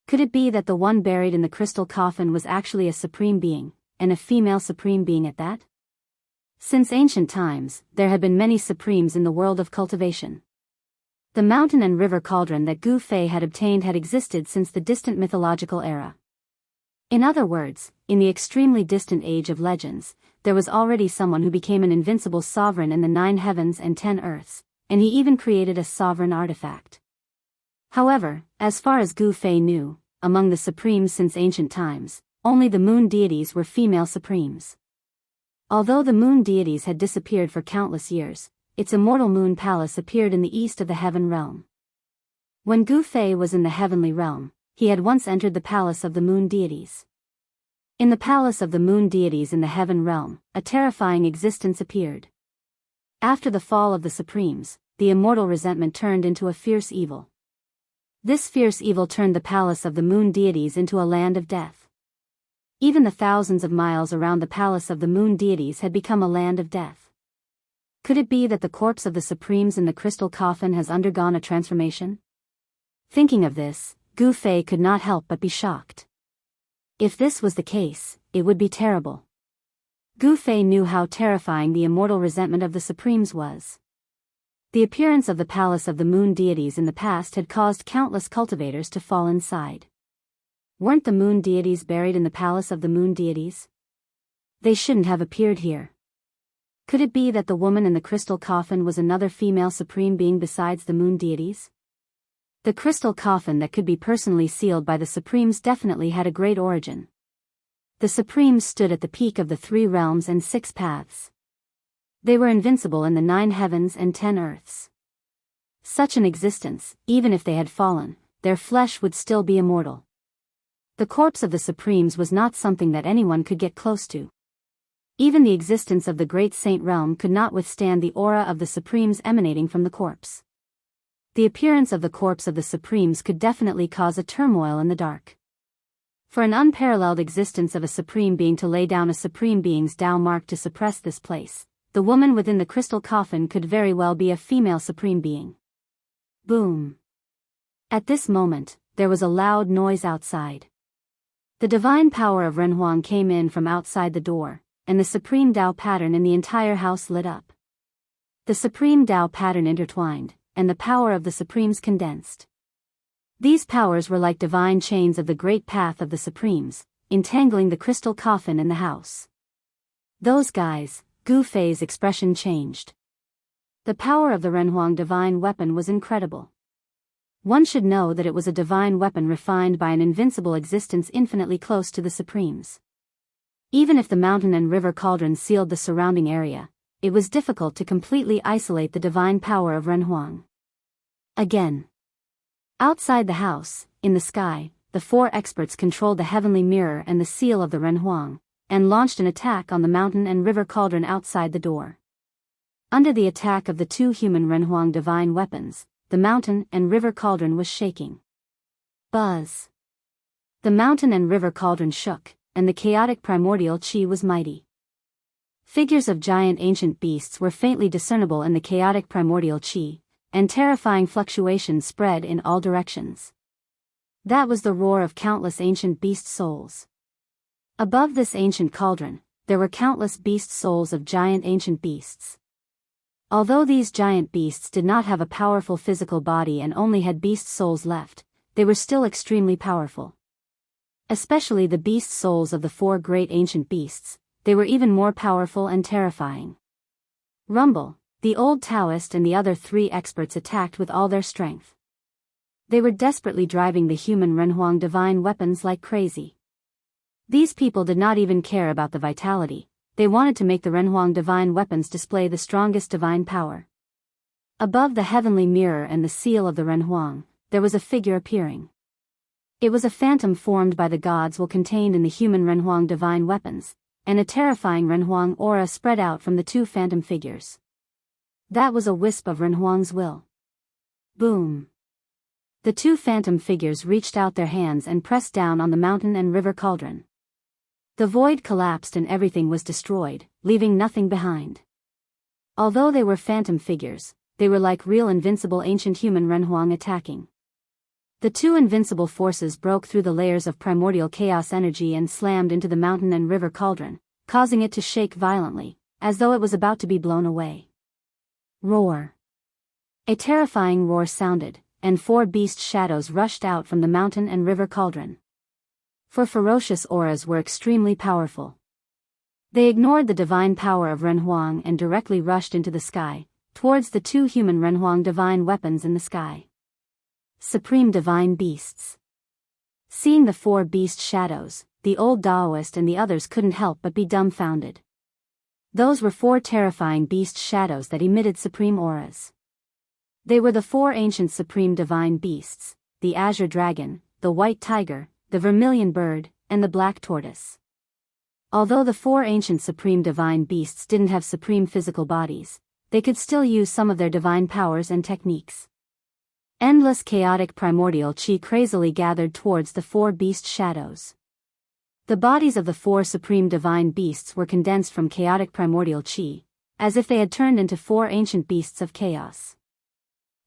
Could it be that the one buried in the crystal coffin was actually a supreme being, and a female supreme being at that? Since ancient times, there had been many supremes in the world of cultivation. The mountain and river cauldron that Gu Fei had obtained had existed since the distant mythological era. In other words, in the extremely distant age of legends, there was already someone who became an invincible sovereign in the 9 heavens and 10 earths, and he even created a sovereign artifact. However, as far as Gu Fei knew, among the supremes since ancient times, only the moon deities were female supremes. Although the moon deities had disappeared for countless years, its immortal moon palace appeared in the east of the heaven realm. When Gu Fei was in the heavenly realm, he had once entered the palace of the moon deities. In the palace of the moon deities in the heaven realm, a terrifying existence appeared. After the fall of the supremes, the immortal resentment turned into a fierce evil. This fierce evil turned the palace of the moon deities into a land of death. Even the thousands of miles around the palace of the moon deities had become a land of death. Could it be that the corpse of the supremes in the crystal coffin has undergone a transformation? Thinking of this, Gu Fei could not help but be shocked. If this was the case, it would be terrible. Gu Fei knew how terrifying the immortal resentment of the supremes was. The appearance of the palace of the moon deities in the past had caused countless cultivators to fall inside. Weren't the moon deities buried in the palace of the moon deities? They shouldn't have appeared here. Could it be that the woman in the crystal coffin was another female supreme being besides the moon deities? The crystal coffin that could be personally sealed by the supremes definitely had a great origin. The supremes stood at the peak of the 3 realms and 6 paths. They were invincible in the 9 heavens and 10 earths. Such an existence, even if they had fallen, their flesh would still be immortal. The corpse of the supremes was not something that anyone could get close to. Even the existence of the great saint realm could not withstand the aura of the supremes emanating from the corpse. The appearance of the corpse of the supremes could definitely cause a turmoil in the dark. For an unparalleled existence of a supreme being to lay down a supreme being's Tao mark to suppress this place, the woman within the crystal coffin could very well be a female supreme being. Boom! At this moment, there was a loud noise outside. The divine power of Renhuang came in from outside the door, and the supreme Tao pattern in the entire house lit up. The supreme Tao pattern intertwined, and the power of the supremes condensed. These powers were like divine chains of the great path of the supremes, entangling the crystal coffin in the house. Those guys, Gu Fei's expression changed. The power of the Renhuang divine weapon was incredible. One should know that it was a divine weapon refined by an invincible existence infinitely close to the supremes. Even if the mountain and river cauldron sealed the surrounding area, it was difficult to completely isolate the divine power of Renhuang. Again. Outside the house, in the sky, the 4 experts controlled the heavenly mirror and the seal of the Renhuang, and launched an attack on the mountain and river cauldron outside the door. Under the attack of the 2 human Renhuang divine weapons, the mountain and river cauldron was shaking. Buzz! The mountain and river cauldron shook, and the chaotic primordial chi was mighty. Figures of giant ancient beasts were faintly discernible in the chaotic primordial chi, and terrifying fluctuations spread in all directions. That was the roar of countless ancient beast souls. Above this ancient cauldron, there were countless beast souls of giant ancient beasts. Although these giant beasts did not have a powerful physical body and only had beast souls left, they were still extremely powerful. Especially the beast souls of the 4 great ancient beasts, they were even more powerful and terrifying. Rumble, the old Taoist and the other 3 experts attacked with all their strength. They were desperately driving the human Renhuang divine weapons like crazy. These people did not even care about the vitality. They wanted to make the Renhuang divine weapons display the strongest divine power. Above the heavenly mirror and the seal of the Renhuang, there was a figure appearing. It was a phantom formed by the gods while contained in the human Renhuang divine weapons, and a terrifying Renhuang aura spread out from the 2 phantom figures. That was a wisp of Renhuang's will. Boom! The 2 phantom figures reached out their hands and pressed down on the mountain and river cauldron. The void collapsed and everything was destroyed, leaving nothing behind. Although they were phantom figures, they were like real invincible ancient human Renhuang attacking. The 2 invincible forces broke through the layers of primordial chaos energy and slammed into the mountain and river cauldron, causing it to shake violently, as though it was about to be blown away. Roar! A terrifying roar sounded, and 4 beast shadows rushed out from the mountain and river cauldron. 4 ferocious auras were extremely powerful. They ignored the divine power of Renhuang and directly rushed into the sky, towards the 2 human Renhuang divine weapons in the sky. Supreme divine beasts. Seeing the 4 beast shadows, the old Taoist and the others couldn't help but be dumbfounded. Those were 4 terrifying beast shadows that emitted supreme auras. They were the 4 ancient supreme divine beasts, the azure dragon, the white tiger, the vermilion bird, and the black tortoise. Although the 4 ancient supreme divine beasts didn't have supreme physical bodies, they could still use some of their divine powers and techniques. Endless chaotic primordial chi crazily gathered towards the 4 beast shadows. The bodies of the 4 supreme divine beasts were condensed from chaotic primordial chi, as if they had turned into 4 ancient beasts of chaos.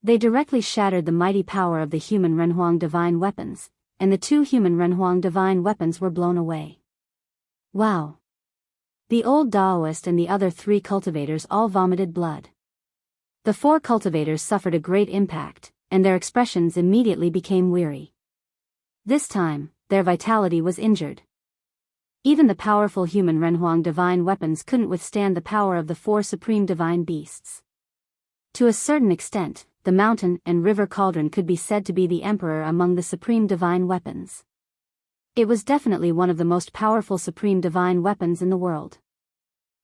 They directly shattered the mighty power of the human Renhuang divine weapons, and the 2 human Renhuang divine weapons were blown away. Wow! The old Taoist and the other 3 cultivators all vomited blood. The 4 cultivators suffered a great impact, and their expressions immediately became weary. This time, their vitality was injured. Even the powerful human Renhuang divine weapons couldn't withstand the power of the 4 supreme divine beasts. To a certain extent, the mountain and river cauldron could be said to be the emperor among the supreme divine weapons. It was definitely one of the most powerful supreme divine weapons in the world.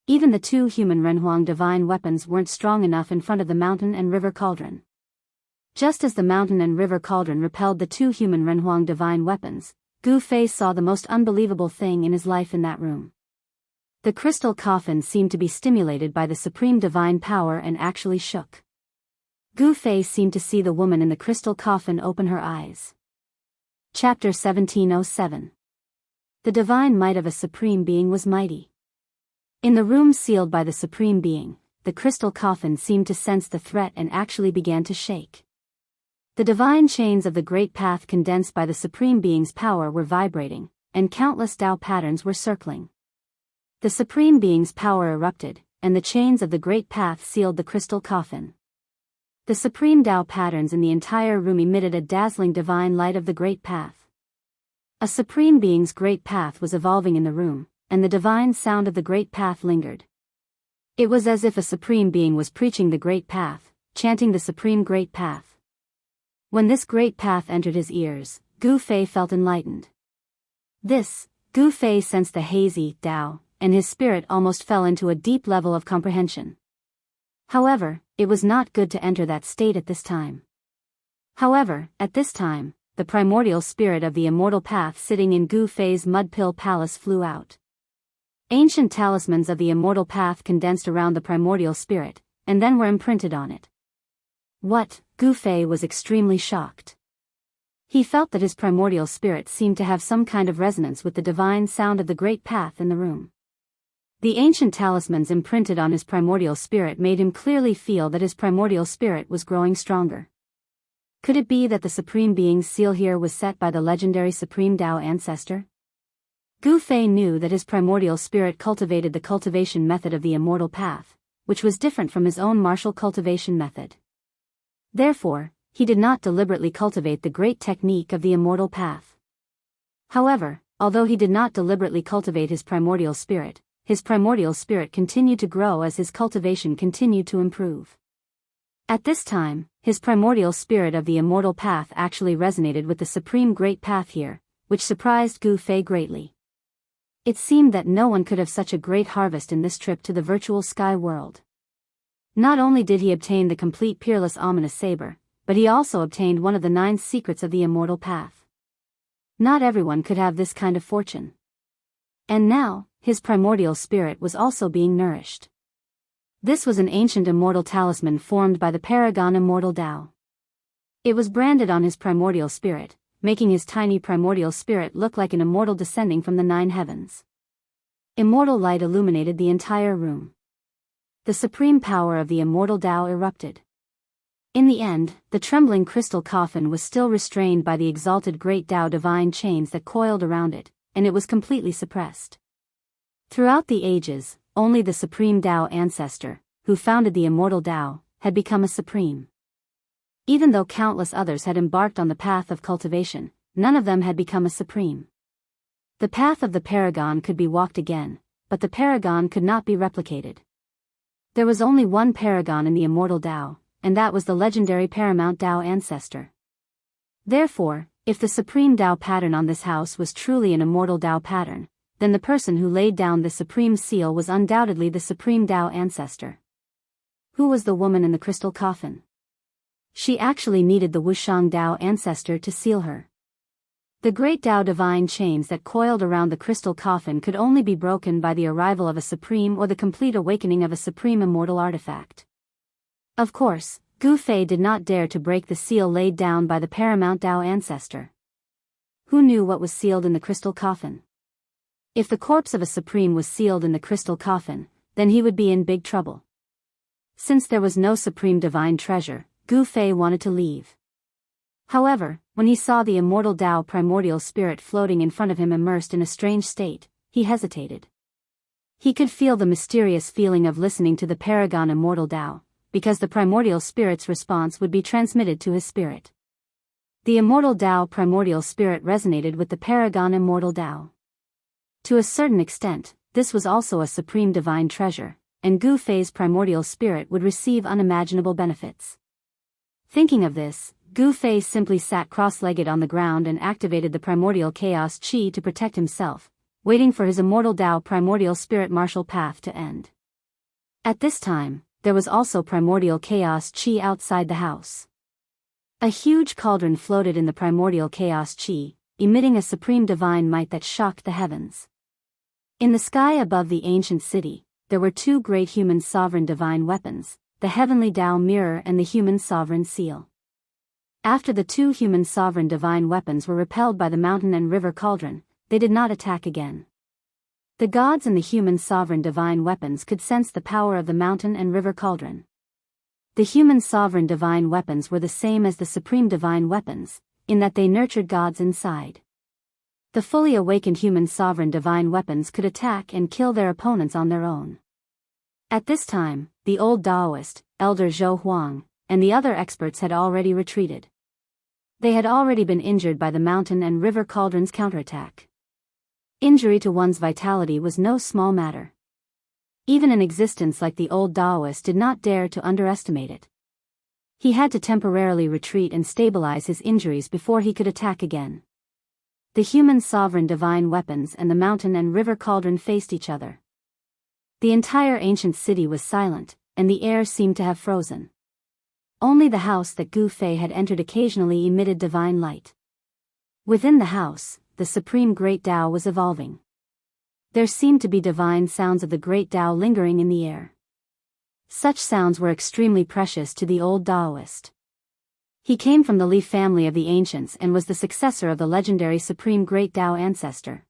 Even the 2 human Renhuang divine weapons weren't strong enough in front of the mountain and river cauldron. Just as the mountain and river cauldron repelled the 2 human Renhuang divine weapons, Gu Fei saw the most unbelievable thing in his life in that room. The crystal coffin seemed to be stimulated by the supreme divine power and actually shook. Gu Fei seemed to see the woman in the crystal coffin open her eyes. Chapter 1707. The divine might of a supreme being was mighty. In the room sealed by the supreme being, the crystal coffin seemed to sense the threat and actually began to shake. The divine chains of the great path condensed by the supreme being's power were vibrating, and countless Tao patterns were circling. The supreme being's power erupted, and the chains of the great path sealed the crystal coffin. The supreme Tao patterns in the entire room emitted a dazzling divine light of the great path. A supreme being's great path was evolving in the room, and the divine sound of the great path lingered. It was as if a supreme being was preaching the great path, chanting the supreme great path. When this great path entered his ears, Gu Fei felt enlightened. Gu Fei sensed the hazy Tao, and his spirit almost fell into a deep level of comprehension. However, it was not good to enter that state at this time. At this time, the primordial spirit of the immortal path sitting in Gu Fei's mud-pill palace flew out. Ancient talismans of the immortal path condensed around the primordial spirit, and then were imprinted on it. What? Gu Fei was extremely shocked. He felt that his primordial spirit seemed to have some kind of resonance with the divine sound of the great path in the room. The ancient talismans imprinted on his primordial spirit made him clearly feel that his primordial spirit was growing stronger. Could it be that the Supreme Being's seal here was set by the legendary Supreme Tao ancestor? Gu Fei knew that his primordial spirit cultivated the cultivation method of the immortal path, which was different from his own martial cultivation method. Therefore, he did not deliberately cultivate the great technique of the immortal path. However, although he did not deliberately cultivate his primordial spirit continued to grow as his cultivation continued to improve. At this time, his primordial spirit of the immortal path actually resonated with the supreme great path here, which surprised Gu Fei greatly. It seemed that no one could have such a great harvest in this trip to the virtual sky world. Not only did he obtain the complete peerless ominous saber, but he also obtained one of the 9 secrets of the immortal path. Not everyone could have this kind of fortune. And now, his primordial spirit was also being nourished. This was an ancient immortal talisman formed by the paragon immortal Tao. It was branded on his primordial spirit, making his tiny primordial spirit look like an immortal descending from the 9 heavens. Immortal light illuminated the entire room. The supreme power of the immortal Tao erupted. In the end, the trembling crystal coffin was still restrained by the exalted great Tao divine chains that coiled around it, and it was completely suppressed. Throughout the ages, only the supreme Tao ancestor, who founded the immortal Tao, had become a supreme. Even though countless others had embarked on the path of cultivation, none of them had become a supreme. The path of the paragon could be walked again, but the paragon could not be replicated. There was only one paragon in the immortal Tao, and that was the legendary paramount Tao ancestor. Therefore, if the supreme Tao pattern on this house was truly an immortal Tao pattern, then the person who laid down the supreme seal was undoubtedly the supreme Tao ancestor. Who was the woman in the crystal coffin? She actually needed the Wuxia Tao ancestor to seal her. The great Tao divine chains that coiled around the crystal coffin could only be broken by the arrival of a supreme or the complete awakening of a supreme immortal artifact. Of course, Gu Fei did not dare to break the seal laid down by the paramount Tao ancestor. Who knew what was sealed in the crystal coffin? If the corpse of a supreme was sealed in the crystal coffin, then he would be in big trouble. Since there was no supreme divine treasure, Gu Fei wanted to leave. However, when he saw the immortal Tao primordial spirit floating in front of him immersed in a strange state, he hesitated. He could feel the mysterious feeling of listening to the paragon immortal Tao, because the primordial spirit's response would be transmitted to his spirit. The immortal Tao primordial spirit resonated with the paragon immortal Tao. To a certain extent, this was also a supreme divine treasure, and Gu Fei's primordial spirit would receive unimaginable benefits. Thinking of this, Gu Fei simply sat cross-legged on the ground and activated the primordial chaos chi to protect himself, waiting for his immortal Tao primordial spirit martial path to end. At this time, there was also primordial chaos chi outside the house. A huge cauldron floated in the primordial chaos chi, emitting a supreme divine might that shocked the heavens. In the sky above the ancient city, there were two great human sovereign divine weapons, the heavenly Tao mirror and the human sovereign seal. After the two human sovereign divine weapons were repelled by the mountain and river cauldron, they did not attack again. The gods and the human sovereign divine weapons could sense the power of the mountain and river cauldron. The human sovereign divine weapons were the same as the supreme divine weapons, in that they nurtured gods inside. The fully awakened human sovereign divine weapons could attack and kill their opponents on their own. At this time, the old Taoist, Elder Zhou Huang, and the other experts had already retreated. They had already been injured by the mountain and river cauldron's counterattack. Injury to one's vitality was no small matter. Even an existence like the old Taoist did not dare to underestimate it. He had to temporarily retreat and stabilize his injuries before he could attack again. The human sovereign divine weapons and the mountain and river cauldron faced each other. The entire ancient city was silent, and the air seemed to have frozen. Only the house that Gu Fei had entered occasionally emitted divine light. Within the house, the supreme great Tao was evolving. There seemed to be divine sounds of the great Tao lingering in the air. Such sounds were extremely precious to the old Taoist. He came from the Li family of the ancients and was the successor of the legendary supreme great Tao ancestor.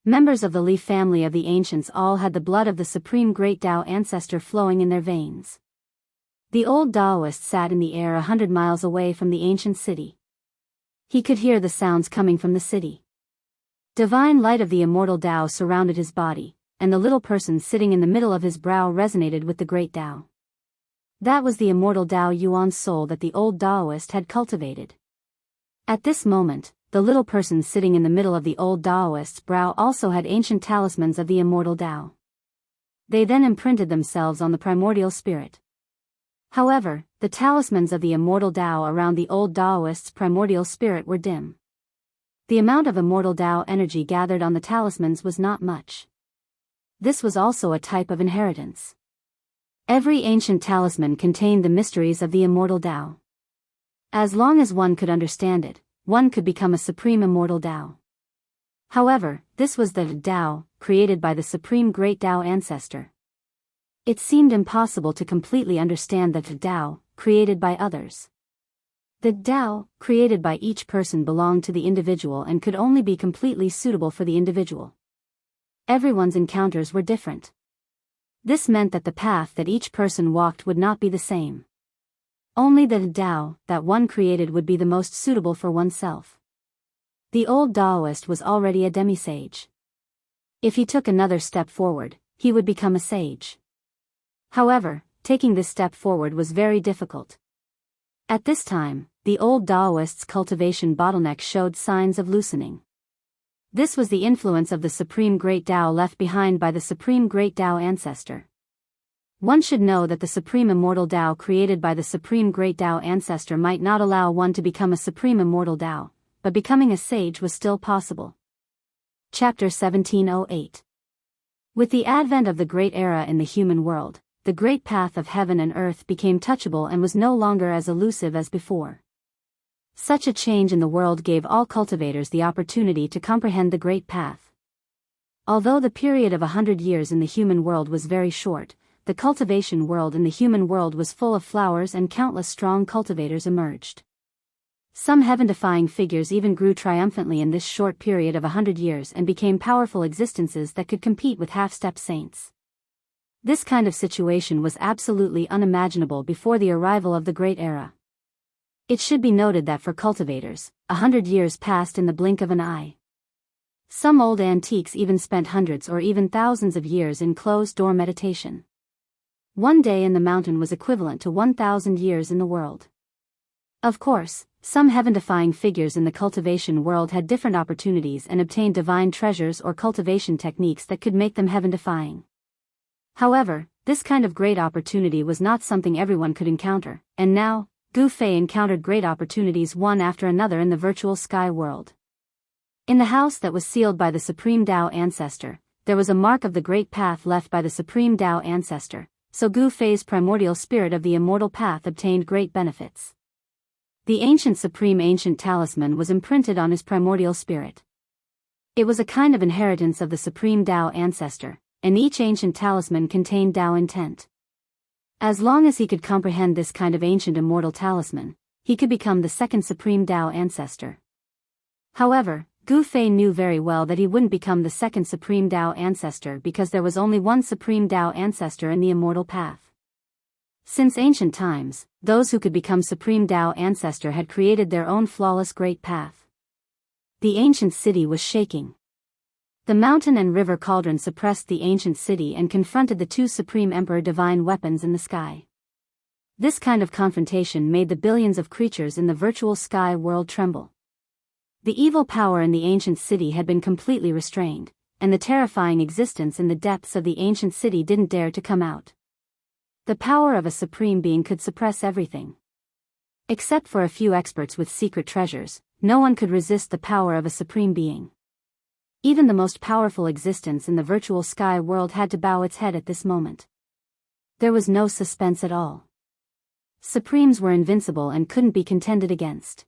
Members of the Li family of the ancients all had the blood of the supreme great Tao ancestor flowing in their veins. The old Taoist sat in the air 100 miles away from the ancient city. He could hear the sounds coming from the city. Divine light of the immortal Tao surrounded his body, and the little person sitting in the middle of his brow resonated with the great Tao. That was the immortal Tao Yuan soul that the old Taoist had cultivated. At this moment, the little person sitting in the middle of the old Taoist's brow also had ancient talismans of the immortal Tao. They then imprinted themselves on the primordial spirit. However, the talismans of the immortal Tao around the old Taoist's primordial spirit were dim. The amount of immortal Tao energy gathered on the talismans was not much. This was also a type of inheritance. Every ancient talisman contained the mysteries of the immortal Tao. As long as one could understand it, one could become a supreme immortal Tao. However, this was the Tao, created by the supreme great Tao ancestor. It seemed impossible to completely understand the Tao, created by others. The Tao, created by each person belonged to the individual and could only be completely suitable for the individual. Everyone's encounters were different. This meant that the path that each person walked would not be the same. Only the Tao that one created would be the most suitable for oneself. The old Taoist was already a demi-sage. If he took another step forward, he would become a sage. However, taking this step forward was very difficult. At this time, the old Daoists' cultivation bottleneck showed signs of loosening. This was the influence of the Supreme Great Tao left behind by the Supreme Great Tao Ancestor. One should know that the Supreme Immortal Tao created by the Supreme Great Tao Ancestor might not allow one to become a Supreme Immortal Tao, but becoming a sage was still possible. Chapter 1708. With the advent of the Great Era in the human world, the great path of heaven and earth became touchable and was no longer as elusive as before. Such a change in the world gave all cultivators the opportunity to comprehend the great path. Although the period of 100 years in the human world was very short, the cultivation world in the human world was full of flowers and countless strong cultivators emerged. Some heaven-defying figures even grew triumphantly in this short period of 100 years and became powerful existences that could compete with half-step saints. This kind of situation was absolutely unimaginable before the arrival of the Great Era. It should be noted that for cultivators, 100 years passed in the blink of an eye. Some old antiques even spent hundreds or even thousands of years in closed-door meditation. One day in the mountain was equivalent to 1,000 years in the world. Of course, some heaven-defying figures in the cultivation world had different opportunities and obtained divine treasures or cultivation techniques that could make them heaven-defying. However, this kind of great opportunity was not something everyone could encounter, and now, Gu Fei encountered great opportunities one after another in the virtual sky world. In the house that was sealed by the Supreme Tao Ancestor, there was a mark of the great path left by the Supreme Tao Ancestor, so Gu Fei's primordial spirit of the immortal path obtained great benefits. The ancient supreme ancient talisman was imprinted on his primordial spirit. It was a kind of inheritance of the Supreme Tao Ancestor, and each ancient talisman contained Tao intent. As long as he could comprehend this kind of ancient immortal talisman, he could become the second Supreme Tao Ancestor. However, Gu Fei knew very well that he wouldn't become the second Supreme Tao Ancestor because there was only one Supreme Tao Ancestor in the immortal path. Since ancient times, those who could become Supreme Tao Ancestor had created their own flawless great path. The ancient city was shaking. The mountain and river cauldron suppressed the ancient city and confronted the two Supreme Emperor divine weapons in the sky. This kind of confrontation made the billions of creatures in the virtual sky world tremble. The evil power in the ancient city had been completely restrained, and the terrifying existence in the depths of the ancient city didn't dare to come out. The power of a supreme being could suppress everything. Except for a few experts with secret treasures, no one could resist the power of a supreme being. Even the most powerful existence in the virtual sky world had to bow its head at this moment. There was no suspense at all. Supremes were invincible and couldn't be contended against.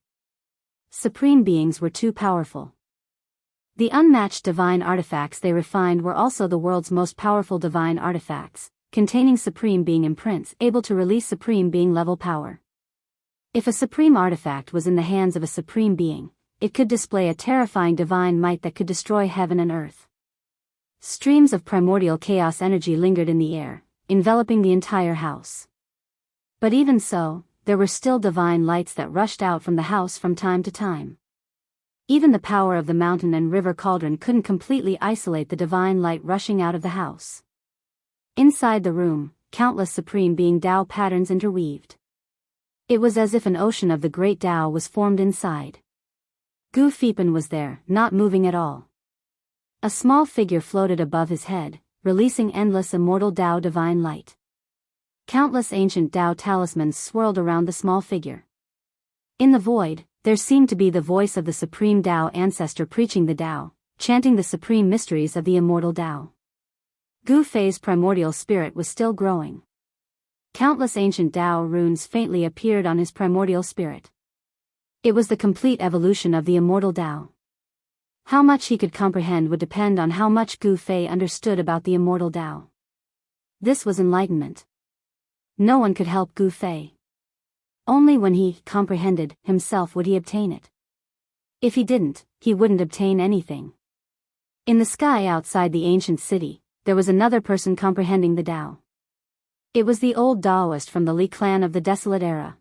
Supreme beings were too powerful. The unmatched divine artifacts they refined were also the world's most powerful divine artifacts, containing supreme being imprints able to release supreme being level power. If a supreme artifact was in the hands of a supreme being, it could display a terrifying divine might that could destroy heaven and earth. Streams of primordial chaos energy lingered in the air, enveloping the entire house. But even so, there were still divine lights that rushed out from the house from time to time. Even the power of the mountain and river cauldron couldn't completely isolate the divine light rushing out of the house. Inside the room, countless supreme being Tao patterns interweaved. It was as if an ocean of the great Tao was formed inside. Gu Feipan was there, not moving at all. A small figure floated above his head, releasing endless immortal Tao divine light. Countless ancient Tao talismans swirled around the small figure. In the void, there seemed to be the voice of the Supreme Tao Ancestor preaching the Tao, chanting the supreme mysteries of the immortal Tao. Gu Fei's primordial spirit was still growing. Countless ancient Tao runes faintly appeared on his primordial spirit. It was the complete evolution of the immortal Tao. How much he could comprehend would depend on how much Gu Fei understood about the immortal Tao. This was enlightenment. No one could help Gu Fei. Only when he comprehended himself would he obtain it. If he didn't, he wouldn't obtain anything. In the sky outside the ancient city, there was another person comprehending the Tao. It was the old Taoist from the Li clan of the Desolate Era.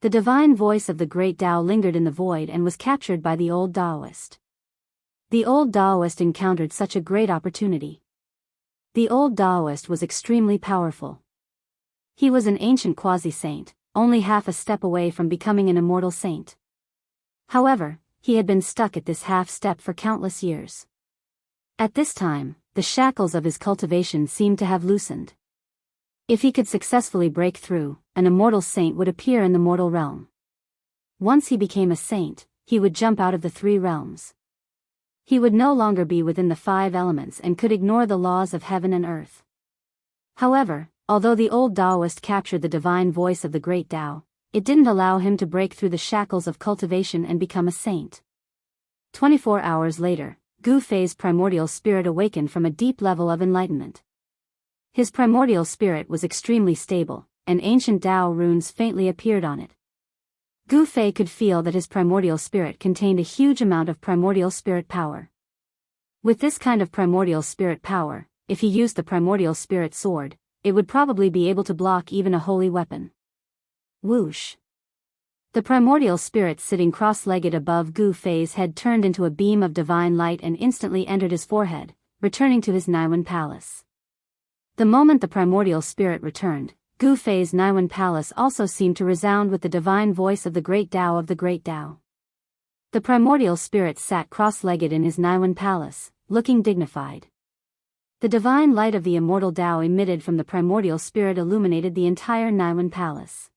The divine voice of the great Tao lingered in the void and was captured by the old Taoist. The old Taoist encountered such a great opportunity. The old Taoist was extremely powerful. He was an ancient quasi-saint, only half a step away from becoming an immortal saint. However, he had been stuck at this half step for countless years. At this time, the shackles of his cultivation seemed to have loosened. If he could successfully break through, an immortal saint would appear in the mortal realm. Once he became a saint, he would jump out of the 3 realms. He would no longer be within the 5 elements and could ignore the laws of heaven and earth. However, although the old Taoist captured the divine voice of the great Tao, it didn't allow him to break through the shackles of cultivation and become a saint. 24 hours later, Gu Fei's primordial spirit awakened from a deep level of enlightenment. His primordial spirit was extremely stable, and ancient Tao runes faintly appeared on it. Gu Fei could feel that his primordial spirit contained a huge amount of primordial spirit power. With this kind of primordial spirit power, if he used the primordial spirit sword, it would probably be able to block even a holy weapon. Whoosh! The primordial spirit sitting cross-legged above Gu Fei's head turned into a beam of divine light and instantly entered his forehead, returning to his Naiwan palace. The moment the primordial spirit returned, Gu Fei's Naiwan palace also seemed to resound with the divine voice of the great Tao of the great Tao. The primordial spirit sat cross-legged in his Naiwan palace, looking dignified. The divine light of the immortal Tao emitted from the primordial spirit illuminated the entire Naiwan palace.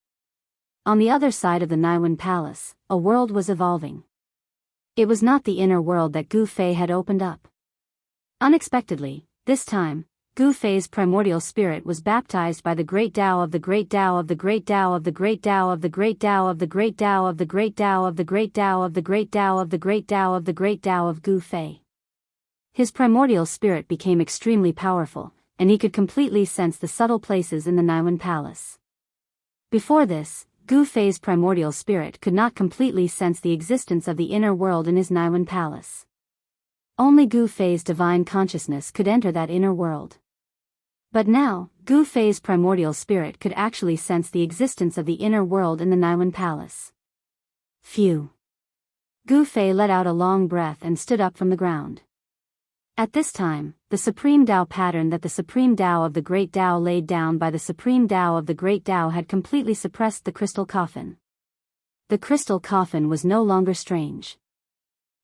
On the other side of the Naiwan palace, a world was evolving. It was not the inner world that Gu Fei had opened up. Unexpectedly, this time, Gu Fei's primordial spirit was baptized by the great Tao of the great Tao of the great Tao of the great Tao of the great Tao of the great Tao of the great Tao of the great Tao of the great Tao of the great Tao of the great Tao of Gu Fei. His primordial spirit became extremely powerful, and he could completely sense the subtle places in the Naiwan palace. Before this, Gu Fei's primordial spirit could not completely sense the existence of the inner world in his Naiwan palace. Only Gu Fei's divine consciousness could enter that inner world. But now, Gu Fei's primordial spirit could actually sense the existence of the inner world in the Naiwan palace. Phew! Gu Fei let out a long breath and stood up from the ground. At this time, the Supreme Tao pattern that the Supreme Tao of the Great Tao laid down by the Supreme Tao of the Great Tao had completely suppressed the crystal coffin. The crystal coffin was no longer strange.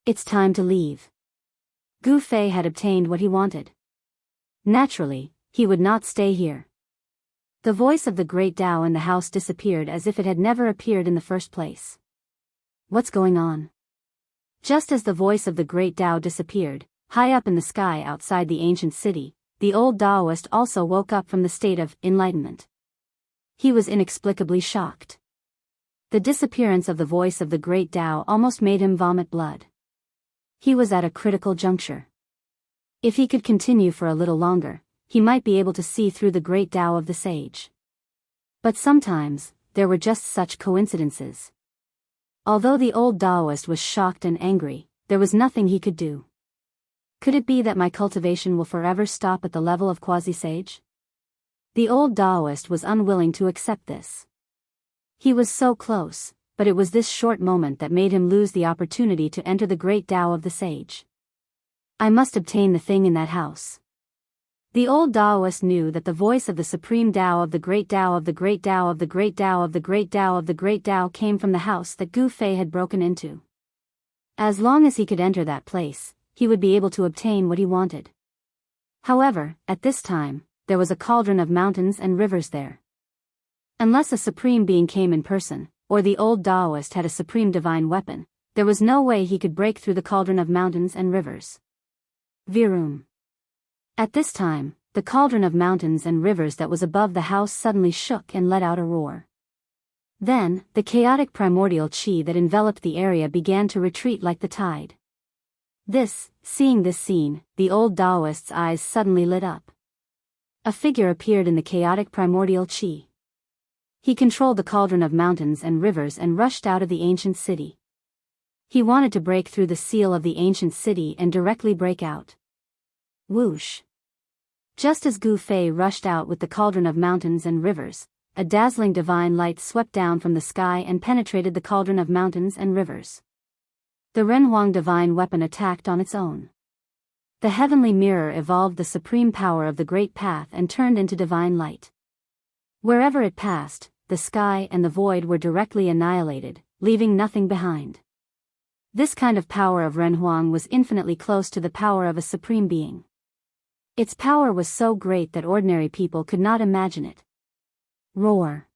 It's time to leave. Gu Fei had obtained what he wanted. Naturally, he would not stay here. The voice of the Great Tao in the house disappeared as if it had never appeared in the first place. What's going on? Just as the voice of the Great Tao disappeared, high up in the sky outside the ancient city, the old Taoist also woke up from the state of enlightenment. He was inexplicably shocked. The disappearance of the voice of the great Tao almost made him vomit blood. He was at a critical juncture. If he could continue for a little longer, he might be able to see through the great Tao of the sage. But sometimes, there were just such coincidences. Although the old Taoist was shocked and angry, there was nothing he could do. Could it be that my cultivation will forever stop at the level of quasi-sage? The old Taoist was unwilling to accept this. He was so close, but it was this short moment that made him lose the opportunity to enter the great Tao of the sage. I must obtain the thing in that house. The old Taoist knew that the voice of the Supreme Tao of the great Tao of the great Tao of the great Tao of the great Tao of the great Tao came from the house that Gu Fei had broken into. As long as he could enter that place, he would be able to obtain what he wanted. However, at this time, there was a cauldron of mountains and rivers there. Unless a supreme being came in person, or the old Taoist had a supreme divine weapon, there was no way he could break through the cauldron of mountains and rivers. Virum. At this time, the cauldron of mountains and rivers that was above the house suddenly shook and let out a roar. Then, the chaotic primordial qi that enveloped the area began to retreat like the tide. Seeing this scene, the old Taoist's eyes suddenly lit up. A figure appeared in the chaotic primordial qi. He controlled the cauldron of mountains and rivers and rushed out of the ancient city. He wanted to break through the seal of the ancient city and directly break out. Whoosh! Just as Gu Fei rushed out with the cauldron of mountains and rivers, a dazzling divine light swept down from the sky and penetrated the cauldron of mountains and rivers. The Renhuang divine weapon attacked on its own. The heavenly mirror evolved the supreme power of the great path and turned into divine light. Wherever it passed, the sky and the void were directly annihilated, leaving nothing behind. This kind of power of Renhuang was infinitely close to the power of a supreme being. Its power was so great that ordinary people could not imagine it. Roar.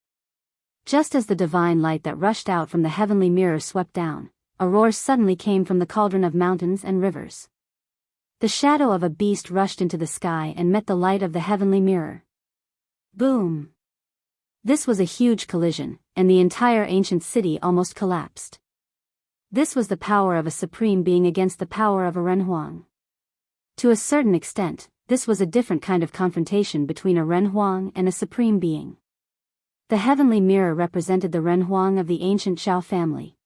Just as the divine light that rushed out from the heavenly mirror swept down, a roar suddenly came from the cauldron of mountains and rivers. The shadow of a beast rushed into the sky and met the light of the heavenly mirror. Boom! This was a huge collision, and the entire ancient city almost collapsed. This was the power of a supreme being against the power of a Renhuang. To a certain extent, this was a different kind of confrontation between a Renhuang and a supreme being. The heavenly mirror represented the Renhuang of the ancient Zhao family.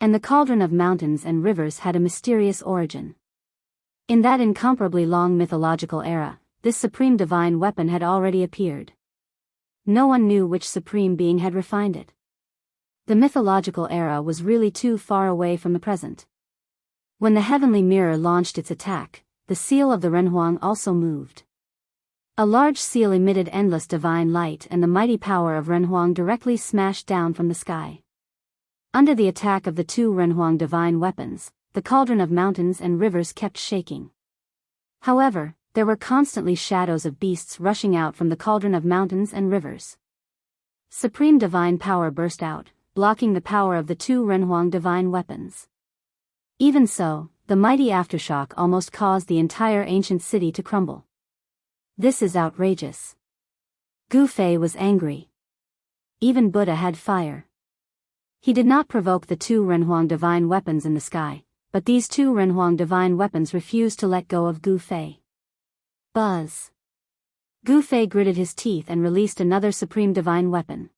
And the cauldron of mountains and rivers had a mysterious origin. In that incomparably long mythological era, this supreme divine weapon had already appeared. No one knew which supreme being had refined it. The mythological era was really too far away from the present. When the heavenly mirror launched its attack, the seal of the Renhuang also moved. A large seal emitted endless divine light, and the mighty power of Renhuang directly smashed down from the sky. Under the attack of the two Renhuang divine weapons, the cauldron of mountains and rivers kept shaking. However, there were constantly shadows of beasts rushing out from the cauldron of mountains and rivers. Supreme divine power burst out, blocking the power of the two Renhuang divine weapons. Even so, the mighty aftershock almost caused the entire ancient city to crumble. This is outrageous. Gu Fei was angry. Even Buddha had fire. He did not provoke the two Renhuang divine weapons in the sky, but these two Renhuang divine weapons refused to let go of Gu Fei. Buzz. Gu Fei gritted his teeth and released another supreme divine weapon.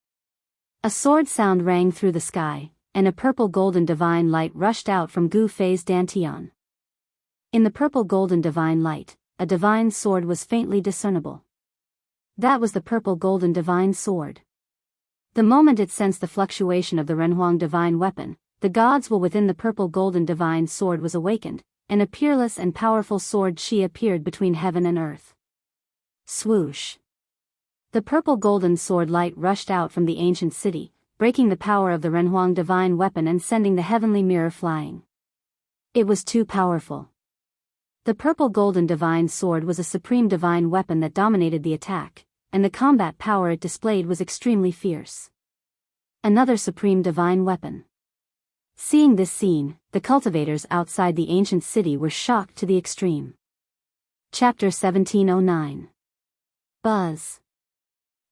A sword sound rang through the sky, and a purple-golden divine light rushed out from Gu Fei's dantian. In the purple-golden divine light, a divine sword was faintly discernible. That was the purple-golden divine sword. The moment it sensed the fluctuation of the Renhuang divine weapon, the God's will within the purple-golden divine sword was awakened, and a peerless and powerful sword Shi appeared between heaven and earth. Swoosh! The purple-golden sword light rushed out from the ancient city, breaking the power of the Renhuang divine weapon and sending the heavenly mirror flying. It was too powerful. The purple-golden divine sword was a supreme divine weapon that dominated the attack, and the combat power it displayed was extremely fierce. Another supreme divine weapon. Seeing this scene, the cultivators outside the ancient city were shocked to the extreme. Chapter 1709. Buzz.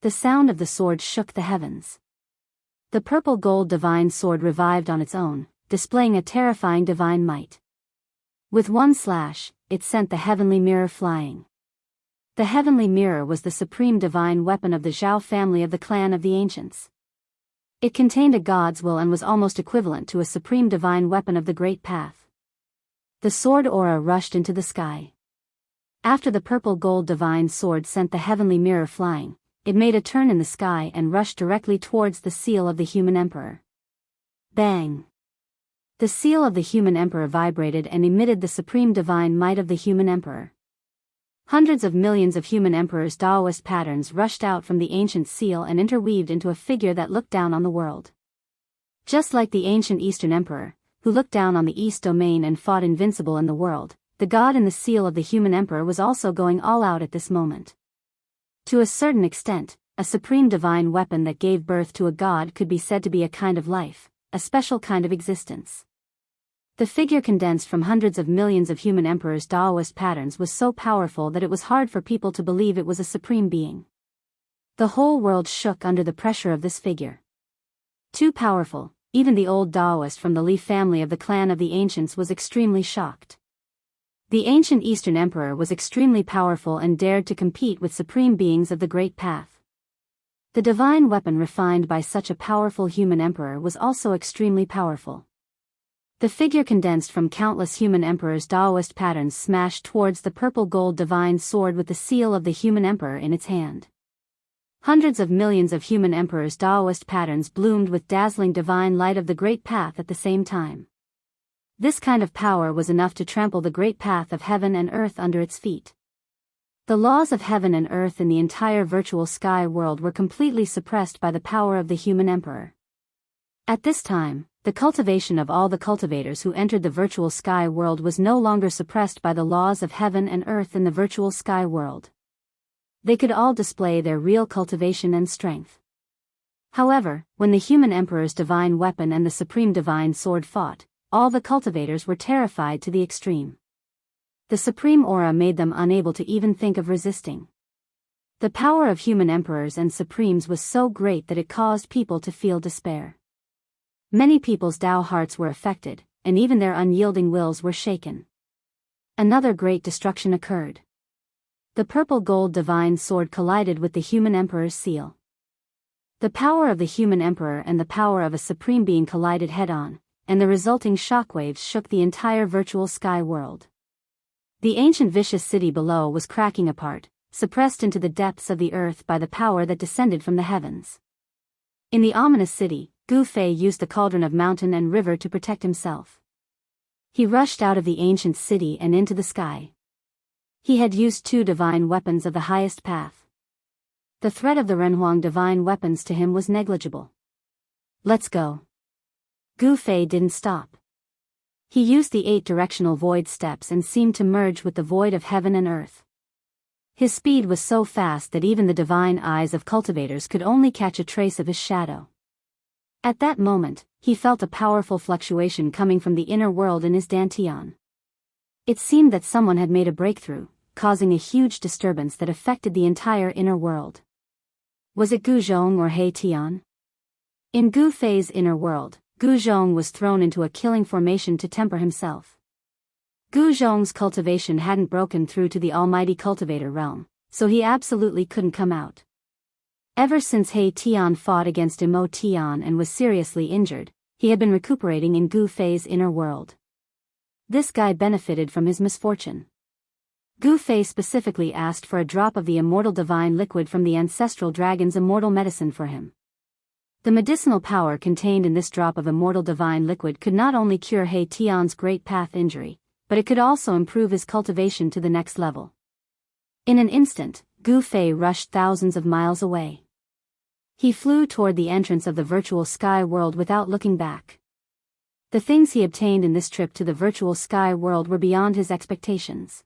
The sound of the sword shook the heavens. The purple-gold divine sword revived on its own, displaying a terrifying divine might. With one slash, it sent the heavenly mirror flying. The heavenly mirror was the supreme divine weapon of the Zhao family of the clan of the ancients. It contained a God's will and was almost equivalent to a supreme divine weapon of the Great Path. The sword aura rushed into the sky. After the purple-gold divine sword sent the heavenly mirror flying, it made a turn in the sky and rushed directly towards the seal of the human emperor. Bang! The seal of the human emperor vibrated and emitted the supreme divine might of the human emperor. Hundreds of millions of human emperors' Taoist patterns rushed out from the ancient seal and interweaved into a figure that looked down on the world. Just like the ancient Eastern emperor, who looked down on the East domain and fought invincible in the world, the god in the seal of the human emperor was also going all out at this moment. To a certain extent, a supreme divine weapon that gave birth to a god could be said to be a kind of life, a special kind of existence. The figure condensed from hundreds of millions of human emperors' Taoist patterns was so powerful that it was hard for people to believe it was a supreme being. The whole world shook under the pressure of this figure. Too powerful, even the old Taoist from the Li family of the clan of the ancients was extremely shocked. The ancient Eastern emperor was extremely powerful and dared to compete with supreme beings of the Great Path. The divine weapon refined by such a powerful human emperor was also extremely powerful. The figure condensed from countless human emperors' Taoist patterns smashed towards the purple-gold divine sword with the seal of the human emperor in its hand. Hundreds of millions of human emperors' Taoist patterns bloomed with dazzling divine light of the Great Path at the same time. This kind of power was enough to trample the Great Path of heaven and earth under its feet. The laws of heaven and earth in the entire virtual sky world were completely suppressed by the power of the human emperor. At this time, the cultivation of all the cultivators who entered the virtual sky world was no longer suppressed by the laws of heaven and earth in the virtual sky world. They could all display their real cultivation and strength. However, when the human emperor's divine weapon and the supreme divine sword fought, all the cultivators were terrified to the extreme. The supreme aura made them unable to even think of resisting. The power of human emperors and supremes was so great that it caused people to feel despair. Many people's Tao hearts were affected, and even their unyielding wills were shaken. Another great destruction occurred. The purple gold divine sword collided with the human emperor's seal. The power of the human emperor and the power of a supreme being collided head-on, and the resulting shockwaves shook the entire virtual sky world. The ancient vicious city below was cracking apart, suppressed into the depths of the earth by the power that descended from the heavens. In the ominous city, Gu Fei used the cauldron of mountain and river to protect himself. He rushed out of the ancient city and into the sky. He had used 2 divine weapons of the highest path. The threat of the Renhuang divine weapons to him was negligible. Let's go. Gu Fei didn't stop. He used the 8 directional void steps and seemed to merge with the void of heaven and earth. His speed was so fast that even the divine eyes of cultivators could only catch a trace of his shadow. At that moment, he felt a powerful fluctuation coming from the inner world in his dantian. It seemed that someone had made a breakthrough, causing a huge disturbance that affected the entire inner world. Was it Gu Zhong or He Tian? In Gu Fei's inner world, Gu Zhong was thrown into a killing formation to temper himself. Gu Zhong's cultivation hadn't broken through to the almighty cultivator realm, so he absolutely couldn't come out. Ever since He Tian fought against Imo Tian and was seriously injured, he had been recuperating in Gu Fei's inner world. This guy benefited from his misfortune. Gu Fei specifically asked for a drop of the immortal divine liquid from the ancestral dragon's immortal medicine for him. The medicinal power contained in this drop of immortal divine liquid could not only cure He Tian's great path injury, but it could also improve his cultivation to the next level. In an instant, Gu Fei rushed thousands of miles away. He flew toward the entrance of the virtual sky world without looking back. The things he obtained in this trip to the virtual sky world were beyond his expectations.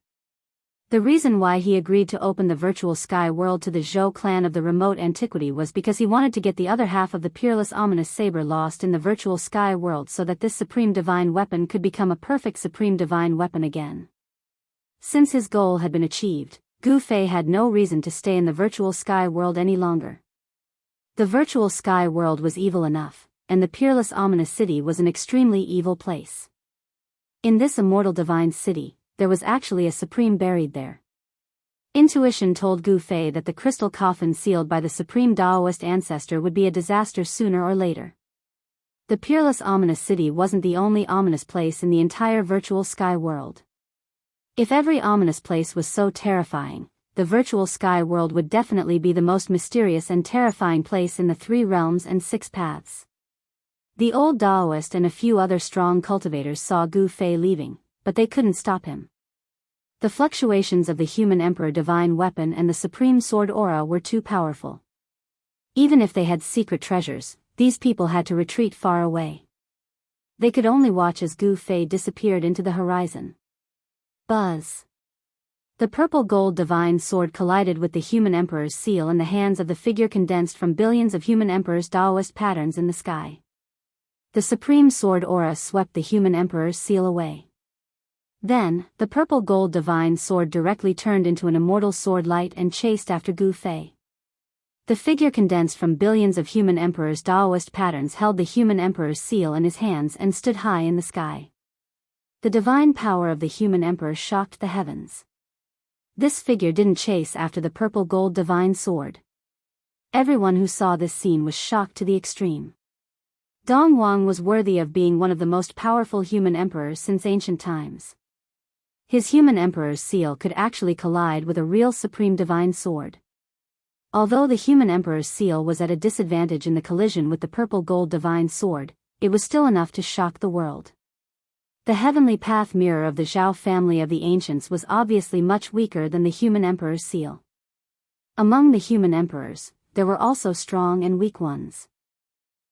The reason why he agreed to open the virtual sky world to the Zhou clan of the remote antiquity was because he wanted to get the other half of the peerless ominous saber lost in the virtual sky world so that this supreme divine weapon could become a perfect supreme divine weapon again. Since his goal had been achieved, Gu Fei had no reason to stay in the virtual sky world any longer. The virtual sky world was evil enough, and the peerless ominous city was an extremely evil place. In this immortal divine city, there was actually a supreme buried there. Intuition told Gu Fei that the crystal coffin sealed by the supreme Daoist ancestor would be a disaster sooner or later. The peerless ominous city wasn't the only ominous place in the entire virtual sky world. If every ominous place was so terrifying, the virtual sky world would definitely be the most mysterious and terrifying place in the 3 realms and 6 paths. The old Daoist and a few other strong cultivators saw Gu Fei leaving, but they couldn't stop him. The fluctuations of the human emperor divine weapon and the supreme sword aura were too powerful. Even if they had secret treasures, these people had to retreat far away. They could only watch as Gu Fei disappeared into the horizon. Buzz. The purple gold divine sword collided with the human emperor's seal in the hands of the figure condensed from billions of human emperor's Daoist patterns in the sky. The supreme sword aura swept the human emperor's seal away. Then, the purple gold divine sword directly turned into an immortal sword light and chased after Gu Fei. The figure condensed from billions of human emperor's Daoist patterns held the human emperor's seal in his hands and stood high in the sky. The divine power of the human emperor shocked the heavens. This figure didn't chase after the purple gold divine sword. Everyone who saw this scene was shocked to the extreme. Dong Wang was worthy of being one of the most powerful human emperors since ancient times. His human emperor's seal could actually collide with a real supreme divine sword. Although the human emperor's seal was at a disadvantage in the collision with the purple gold divine sword, it was still enough to shock the world. The heavenly path mirror of the Zhao family of the ancients was obviously much weaker than the human emperor's seal. Among the human emperors, there were also strong and weak ones.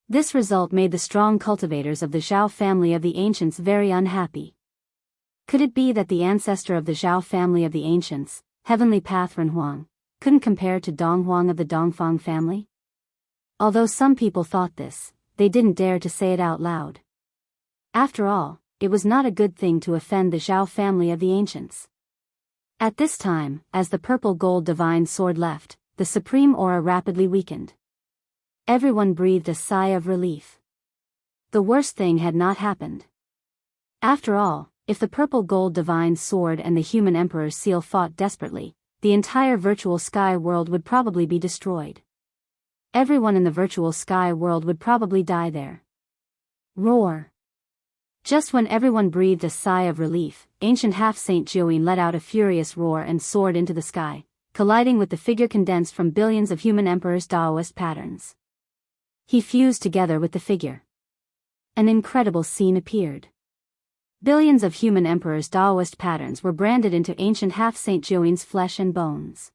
This result made the strong cultivators of the Zhao family of the ancients very unhappy. Could it be that the ancestor of the Zhao family of the ancients, heavenly path Renhuang, couldn't compare to Donghuang of the Dongfang family? Although some people thought this, they didn't dare to say it out loud. After all, it was not a good thing to offend the Zhao family of the ancients. At this time, as the purple gold divine sword left, the supreme aura rapidly weakened. Everyone breathed a sigh of relief. The worst thing had not happened. After all, if the purple gold divine sword and the human emperor's seal fought desperately, the entire virtual sky world would probably be destroyed. Everyone in the virtual sky world would probably die there. Roar! Just when everyone breathed a sigh of relief, ancient half-Saint Jiuyin let out a furious roar and soared into the sky, colliding with the figure condensed from billions of human emperors' Taoist patterns. He fused together with the figure. An incredible scene appeared. Billions of human emperors' Taoist patterns were branded into ancient half-Saint Jiuyin's flesh and bones.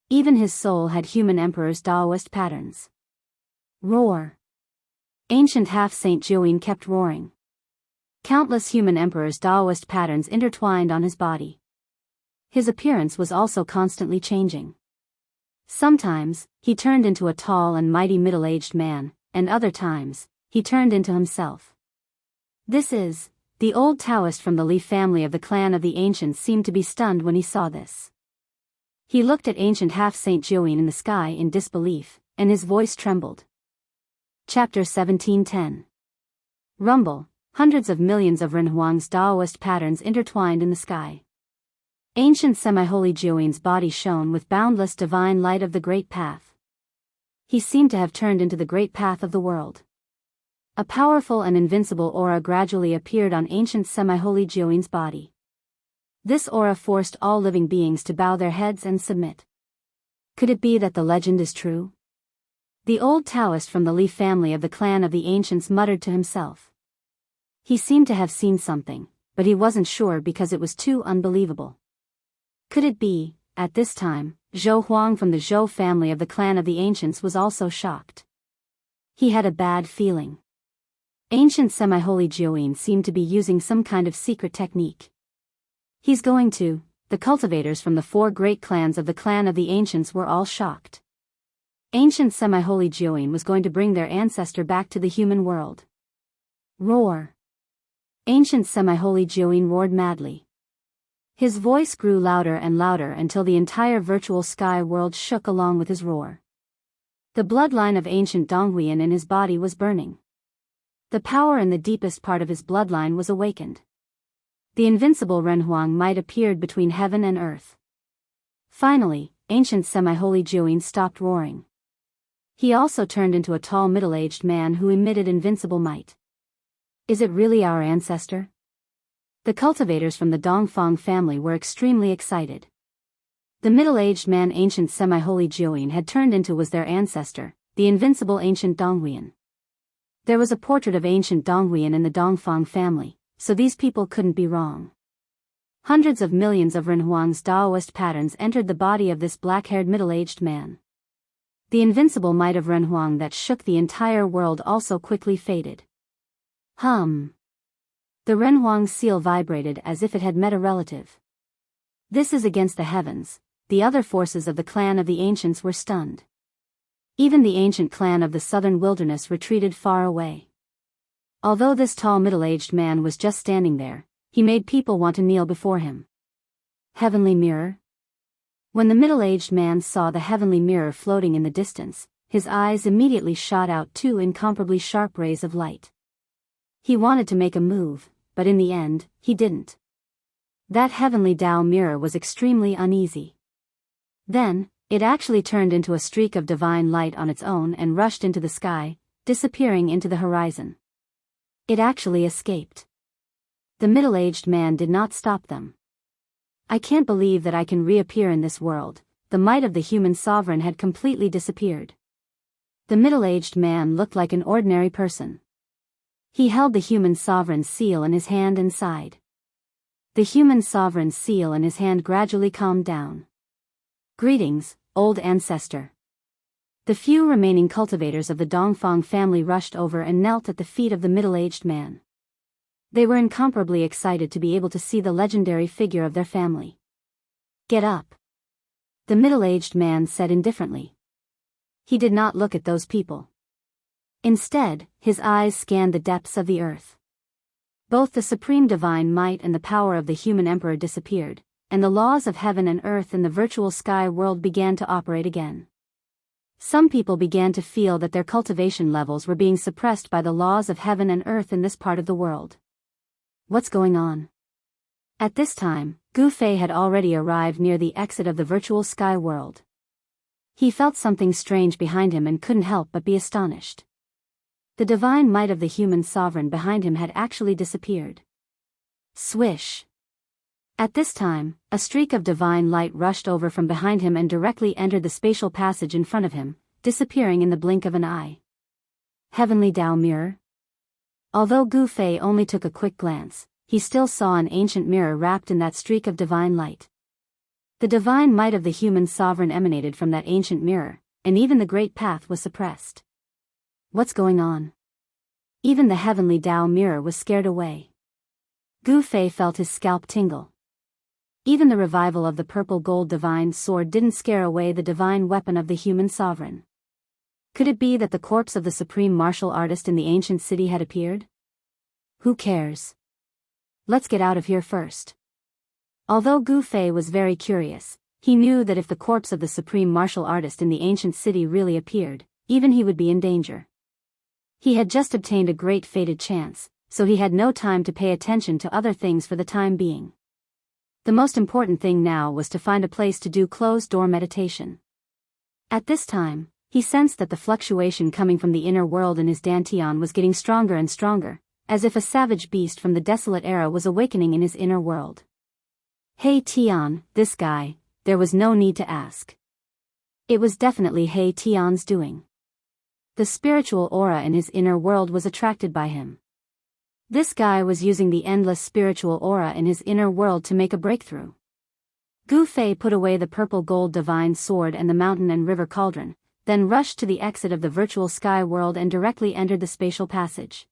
Even his soul had human emperors' Taoist patterns. Roar! Ancient half-Saint Jiuyin kept roaring. Countless human emperors' Taoist patterns intertwined on his body. His appearance was also constantly changing. Sometimes, he turned into a tall and mighty middle-aged man, and other times, he turned into himself. The old Taoist from the Li family of the clan of the ancients seemed to be stunned when he saw this. He looked at ancient half-Saint Jiuyin in the sky in disbelief, and his voice trembled. Chapter 17:10. Rumble, hundreds of millions of Renhuang's Taoist patterns intertwined in the sky. Ancient semi-holy Jiuyin's body shone with boundless divine light of the great path. He seemed to have turned into the great path of the world. A powerful and invincible aura gradually appeared on ancient semi-holy Jiuyin's body. This aura forced all living beings to bow their heads and submit. Could it be that the legend is true? The old Taoist from the Li family of the clan of the ancients muttered to himself. He seemed to have seen something, but he wasn't sure because it was too unbelievable. Could it be, at this time, Zhou Huang from the Zhou family of the clan of the ancients was also shocked. He had a bad feeling. Ancient semi-holy Jiuyin seemed to be using some kind of secret technique. The cultivators from the 4 great clans of the clan of the ancients were all shocked. Ancient semi-holy Jiuyin was going to bring their ancestor back to the human world. Roar! Ancient semi-holy Jiuyin roared madly. His voice grew louder and louder until the entire virtual sky world shook along with his roar. The bloodline of ancient Donghuian in his body was burning. The power in the deepest part of his bloodline was awakened. The invincible Renhuang might appeared between heaven and earth. Finally, ancient semi-holy Jiuyin stopped roaring. He also turned into a tall middle-aged man who emitted invincible might. Is it really our ancestor? The cultivators from the Dongfang family were extremely excited. The middle-aged man ancient semi-holy Jiuyin had turned into was their ancestor, the invincible ancient Donghuian. There was a portrait of ancient Donghuian in the Dongfang family, so these people couldn't be wrong. Hundreds of millions of Renhuang's Taoist patterns entered the body of this black-haired middle-aged man. The invincible might of Renhuang that shook the entire world also quickly faded. Hum. The Renhuang seal vibrated as if it had met a relative. This is against the heavens. The other forces of the clan of the ancients were stunned. Even the ancient clan of the southern wilderness retreated far away. Although this tall middle-aged man was just standing there, he made people want to kneel before him. Heavenly mirror? When the middle-aged man saw the heavenly mirror floating in the distance, his eyes immediately shot out 2 incomparably sharp rays of light. He wanted to make a move, but in the end, he didn't. That heavenly Tao mirror was extremely uneasy. Then, it actually turned into a streak of divine light on its own and rushed into the sky, disappearing into the horizon. It actually escaped. The middle-aged man did not stop them. I can't believe that I can reappear in this world. The might of the human sovereign had completely disappeared. The middle-aged man looked like an ordinary person. He held the human sovereign's seal in his hand and sighed. The human sovereign's seal in his hand gradually calmed down. Greetings, old ancestor. The few remaining cultivators of the Dongfang family rushed over and knelt at the feet of the middle-aged man. They were incomparably excited to be able to see the legendary figure of their family. Get up. The middle-aged man said indifferently. He did not look at those people. Instead, his eyes scanned the depths of the earth. Both the supreme divine might and the power of the human emperor disappeared, and the laws of heaven and earth in the virtual sky world began to operate again. Some people began to feel that their cultivation levels were being suppressed by the laws of heaven and earth in this part of the world. What's going on? At this time, Gu Fei had already arrived near the exit of the virtual sky world. He felt something strange behind him and couldn't help but be astonished. The divine might of the human sovereign behind him had actually disappeared. Swish! At this time, a streak of divine light rushed over from behind him and directly entered the spatial passage in front of him, disappearing in the blink of an eye. Heavenly Tao Mirror? Although Gu Fei only took a quick glance, he still saw an ancient mirror wrapped in that streak of divine light. The divine might of the human sovereign emanated from that ancient mirror, and even the great path was suppressed. What's going on? Even the heavenly Tao mirror was scared away. Gu Fei felt his scalp tingle. Even the revival of the purple gold divine sword didn't scare away the divine weapon of the human sovereign. Could it be that the corpse of the supreme martial artist in the ancient city had appeared? Who cares? Let's get out of here first. Although Gu Fei was very curious, he knew that if the corpse of the supreme martial artist in the ancient city really appeared, even he would be in danger. He had just obtained a great fated chance, so he had no time to pay attention to other things for the time being. The most important thing now was to find a place to do closed-door meditation. At this time, he sensed that the fluctuation coming from the inner world in his dantian was getting stronger and stronger, as if a savage beast from the desolate era was awakening in his inner world. Hey Tian, this guy, there was no need to ask. It was definitely Hey Tian's doing. The spiritual aura in his inner world was attracted by him. This guy was using the endless spiritual aura in his inner world to make a breakthrough. Gu Fei put away the purple gold divine sword and the mountain and river cauldron, then rushed to the exit of the virtual sky world and directly entered the spatial passage.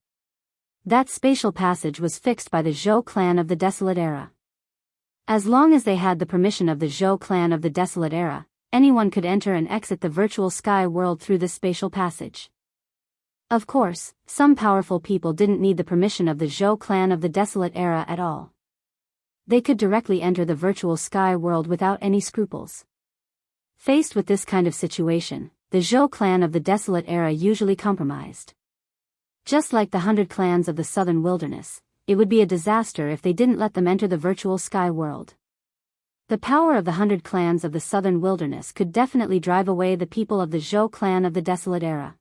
That spatial passage was fixed by the Zhou clan of the Desolate Era. As long as they had the permission of the Zhou clan of the Desolate Era, anyone could enter and exit the virtual sky world through this spatial passage. Of course, some powerful people didn't need the permission of the Zhou clan of the Desolate Era at all. They could directly enter the virtual sky world without any scruples. Faced with this kind of situation, the Zhou clan of the Desolate Era usually compromised. Just like the 100 clans of the southern wilderness, it would be a disaster if they didn't let them enter the virtual sky world. The power of the 100 clans of the southern wilderness could definitely drive away the people of the Zhou clan of the Desolate Era.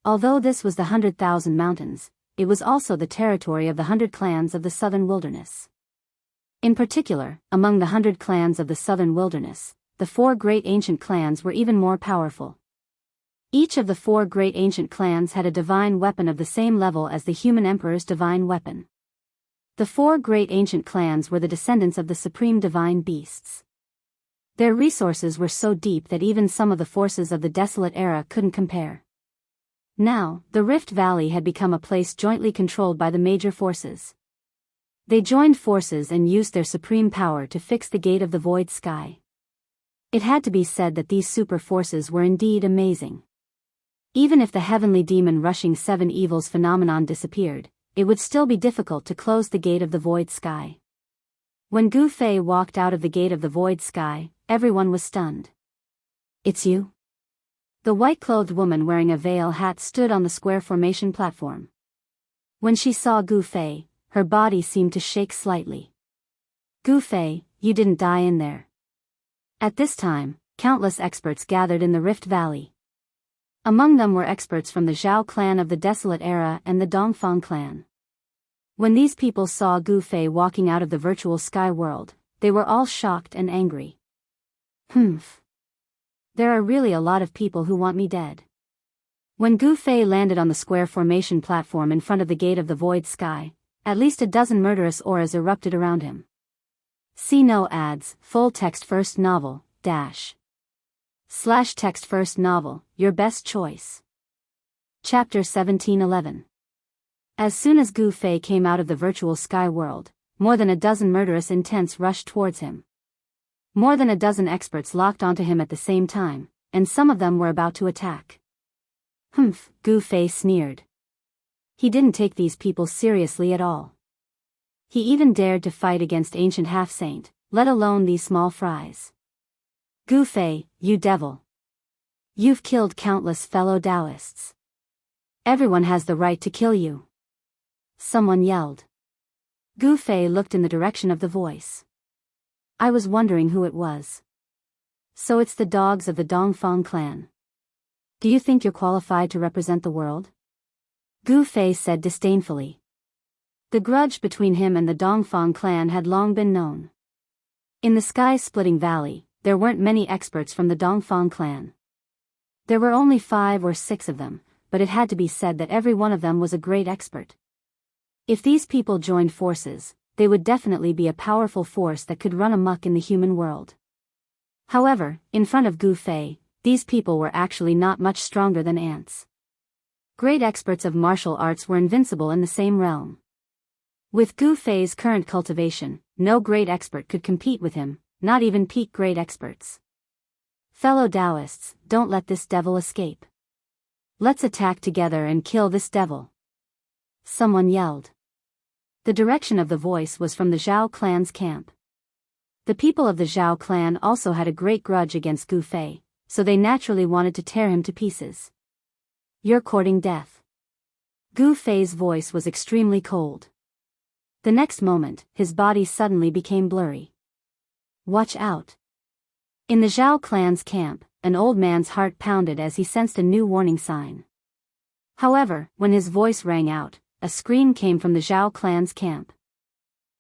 Although this was the 100,000 mountains, it was also the territory of the 100 clans of the southern wilderness. In particular, among the 100 clans of the southern wilderness, the 4 great ancient clans were even more powerful. Each of the 4 great ancient clans had a divine weapon of the same level as the human emperor's divine weapon. The 4 great ancient clans were the descendants of the supreme divine beasts. Their resources were so deep that even some of the forces of the Desolate Era couldn't compare. Now, the Rift Valley had become a place jointly controlled by the major forces. They joined forces and used their supreme power to fix the gate of the void sky. It had to be said that these super forces were indeed amazing. Even if the heavenly demon rushing 7 evils phenomenon disappeared, it would still be difficult to close the gate of the void sky. When Gu Fei walked out of the gate of the void sky, everyone was stunned. It's you? The white-clothed woman wearing a veil hat stood on the square formation platform. When she saw Gu Fei, her body seemed to shake slightly. Gu Fei, you didn't die in there. At this time, countless experts gathered in the Rift Valley. Among them were experts from the Zhao clan of the Desolate Era and the Dongfang clan. When these people saw Gu Fei walking out of the virtual sky world, they were all shocked and angry. There are really a lot of people who want me dead. When Gu Fei landed on the square formation platform in front of the gate of the void sky, at least a dozen murderous auras erupted around him. See no ads, full text first novel, /text first novel, your best choice. Chapter 1711. As soon as Gu Fei came out of the virtual sky world, more than a dozen murderous intents rushed towards him. More than a dozen experts locked onto him at the same time, and some of them were about to attack. Humph, Gu Fei sneered. He didn't take these people seriously at all. He even dared to fight against ancient half-saint, let alone these small fries. Gu Fei, you devil. You've killed countless fellow Taoists. Everyone has the right to kill you. Someone yelled. Gu Fei looked in the direction of the voice. I was wondering who it was. So it's the dogs of the Dongfang clan. Do you think you're qualified to represent the world? Gu Fei said disdainfully. The grudge between him and the Dongfang clan had long been known. In the sky-splitting valley, there weren't many experts from the Dongfang clan. There were only 5 or 6 of them, but it had to be said that every one of them was a great expert. If these people joined forces, they would definitely be a powerful force that could run amok in the human world. However, in front of Gu Fei, these people were actually not much stronger than ants. Great experts of martial arts were invincible in the same realm. With Gu Fei's current cultivation, no great expert could compete with him, not even peak great experts. Fellow Taoists, don't let this devil escape. Let's attack together and kill this devil. Someone yelled. The direction of the voice was from the Zhao clan's camp. The people of the Zhao clan also had a great grudge against Gu Fei, so they naturally wanted to tear him to pieces. You're courting death. Gu Fei's voice was extremely cold. The next moment, his body suddenly became blurry. Watch out. In the Zhao clan's camp, an old man's heart pounded as he sensed a new warning sign. However, when his voice rang out, a scream came from the Zhao clan's camp.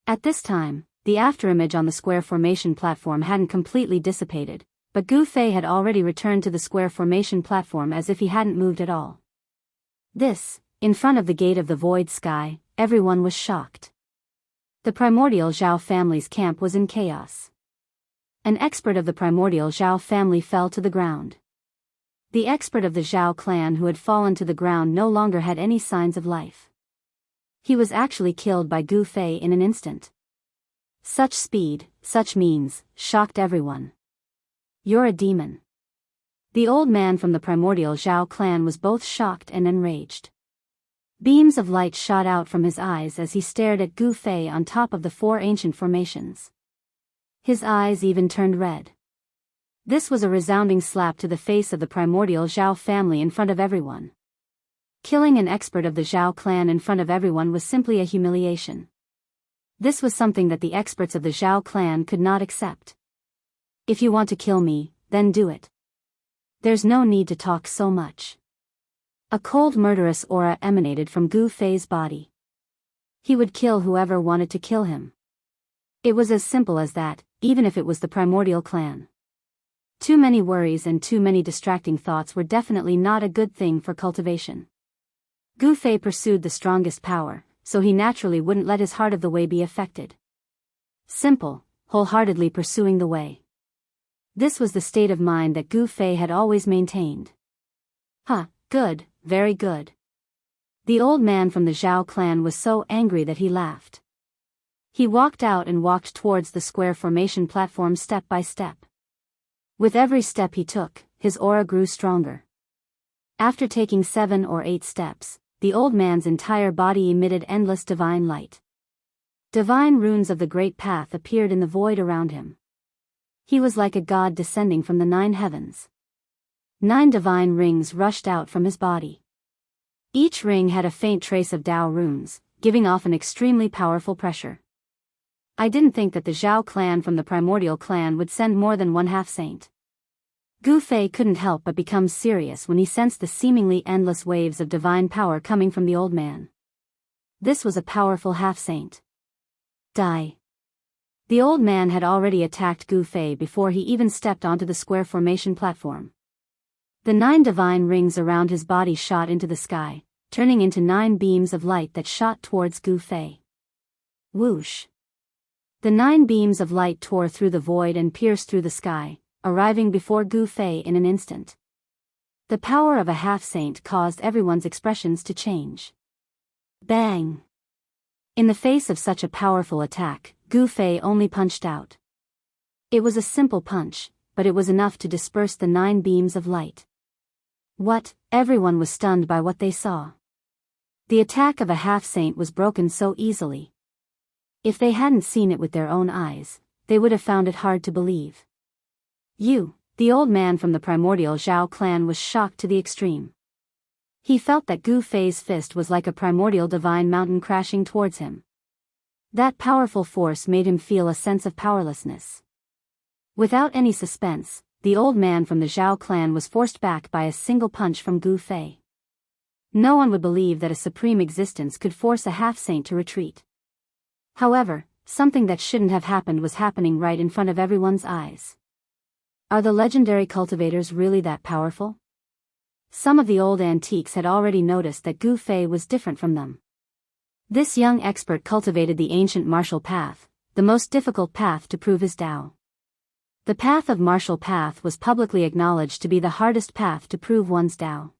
At this time, the afterimage on the square formation platform hadn't completely dissipated, but Gu Fei had already returned to the square formation platform as if he hadn't moved at all. In front of the gate of the void sky, everyone was shocked. The primordial Zhao family's camp was in chaos. An expert of the primordial Zhao family fell to the ground. The expert of the Zhao clan who had fallen to the ground no longer had any signs of life. He was actually killed by Gu Fei in an instant. Such speed, such means, shocked everyone. You're a demon. The old man from the primordial Zhao clan was both shocked and enraged. Beams of light shot out from his eyes as he stared at Gu Fei on top of the 4 ancient formations. His eyes even turned red. This was a resounding slap to the face of the primordial Zhao family in front of everyone. Killing an expert of the Zhao clan in front of everyone was simply a humiliation. This was something that the experts of the Zhao clan could not accept. If you want to kill me, then do it. There's no need to talk so much. A cold murderous aura emanated from Gu Fei's body. He would kill whoever wanted to kill him. It was as simple as that, even if it was the primordial clan. Too many worries and too many distracting thoughts were definitely not a good thing for cultivation. Gu Fei pursued the strongest power, so he naturally wouldn't let his heart of the way be affected. Simple, wholeheartedly pursuing the way. This was the state of mind that Gu Fei had always maintained. Good, very good. The old man from the Zhao clan was so angry that he laughed. He walked out and walked towards the square formation platform step by step. With every step he took, his aura grew stronger. After taking 7 or 8 steps, the old man's entire body emitted endless divine light. Divine runes of the great path appeared in the void around him. He was like a god descending from the 9 heavens. 9 divine rings rushed out from his body. Each ring had a faint trace of Tao runes, giving off an extremely powerful pressure. I didn't think that the Zhao clan from the primordial clan would send more than 1 half-saint. Gu Fei couldn't help but become serious when he sensed the seemingly endless waves of divine power coming from the old man. This was a powerful half-saint. Die. The old man had already attacked Gu Fei before he even stepped onto the square formation platform. The 9 divine rings around his body shot into the sky, turning into 9 beams of light that shot towards Gu Fei. Whoosh! The 9 beams of light tore through the void and pierced through the sky, arriving before Gu Fei in an instant. The power of a half-saint caused everyone's expressions to change. Bang! In the face of such a powerful attack, Gu Fei only punched out. It was a simple punch, but it was enough to disperse the 9 beams of light. What? Everyone was stunned by what they saw. The attack of a half-saint was broken so easily. If they hadn't seen it with their own eyes, they would have found it hard to believe. The old man from the primordial Zhao clan was shocked to the extreme. He felt that Gu Fei's fist was like a primordial divine mountain crashing towards him. That powerful force made him feel a sense of powerlessness. Without any suspense, the old man from the Zhao clan was forced back by a single punch from Gu Fei. No one would believe that a supreme existence could force a half-saint to retreat. However, something that shouldn't have happened was happening right in front of everyone's eyes. Are the legendary cultivators really that powerful? Some of the old antiques had already noticed that Gu Fei was different from them. This young expert cultivated the ancient martial path, the most difficult path to prove his Tao. The path of martial path was publicly acknowledged to be the hardest path to prove one's Tao.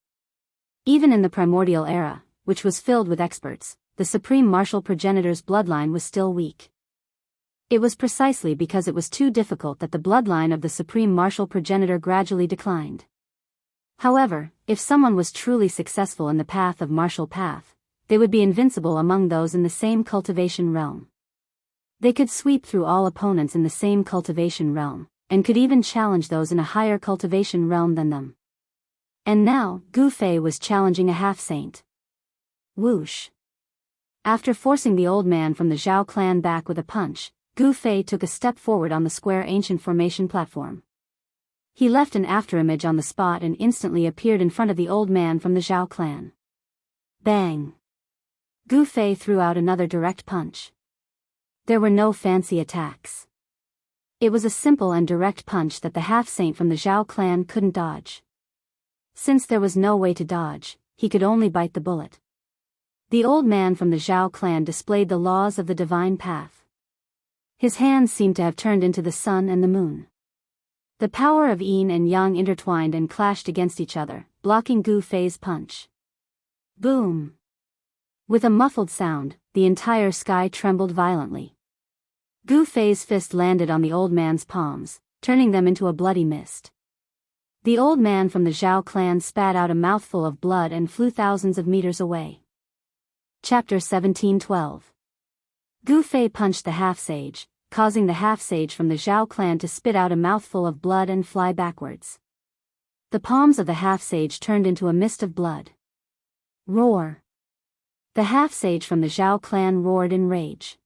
Even in the primordial era, which was filled with experts, the supreme martial progenitor's bloodline was still weak. It was precisely because it was too difficult that the bloodline of the supreme martial progenitor gradually declined. However, if someone was truly successful in the path of martial path, they would be invincible among those in the same cultivation realm. They could sweep through all opponents in the same cultivation realm, and could even challenge those in a higher cultivation realm than them. And now, Gu Fei was challenging a half-saint. Whoosh! After forcing the old man from the Zhao clan back with a punch, Gu Fei took a step forward on the square ancient formation platform. He left an afterimage on the spot and instantly appeared in front of the old man from the Zhao clan. Bang! Gu Fei threw out another direct punch. There were no fancy attacks. It was a simple and direct punch that the half-saint from the Zhao clan couldn't dodge. Since there was no way to dodge, he could only bite the bullet. The old man from the Zhao clan displayed the laws of the divine path. His hands seemed to have turned into the sun and the moon. The power of yin and yang intertwined and clashed against each other, blocking Gu Fei's punch. Boom! With a muffled sound, the entire sky trembled violently. Gu Fei's fist landed on the old man's palms, turning them into a bloody mist. The old man from the Zhao clan spat out a mouthful of blood and flew thousands of meters away. Chapter 17:12. Gu Fei punched the half-sage, causing the half-sage from the Zhao clan to spit out a mouthful of blood and fly backwards. The palms of the half-sage turned into a mist of blood. Roar! The half-sage from the Zhao clan roared in rage.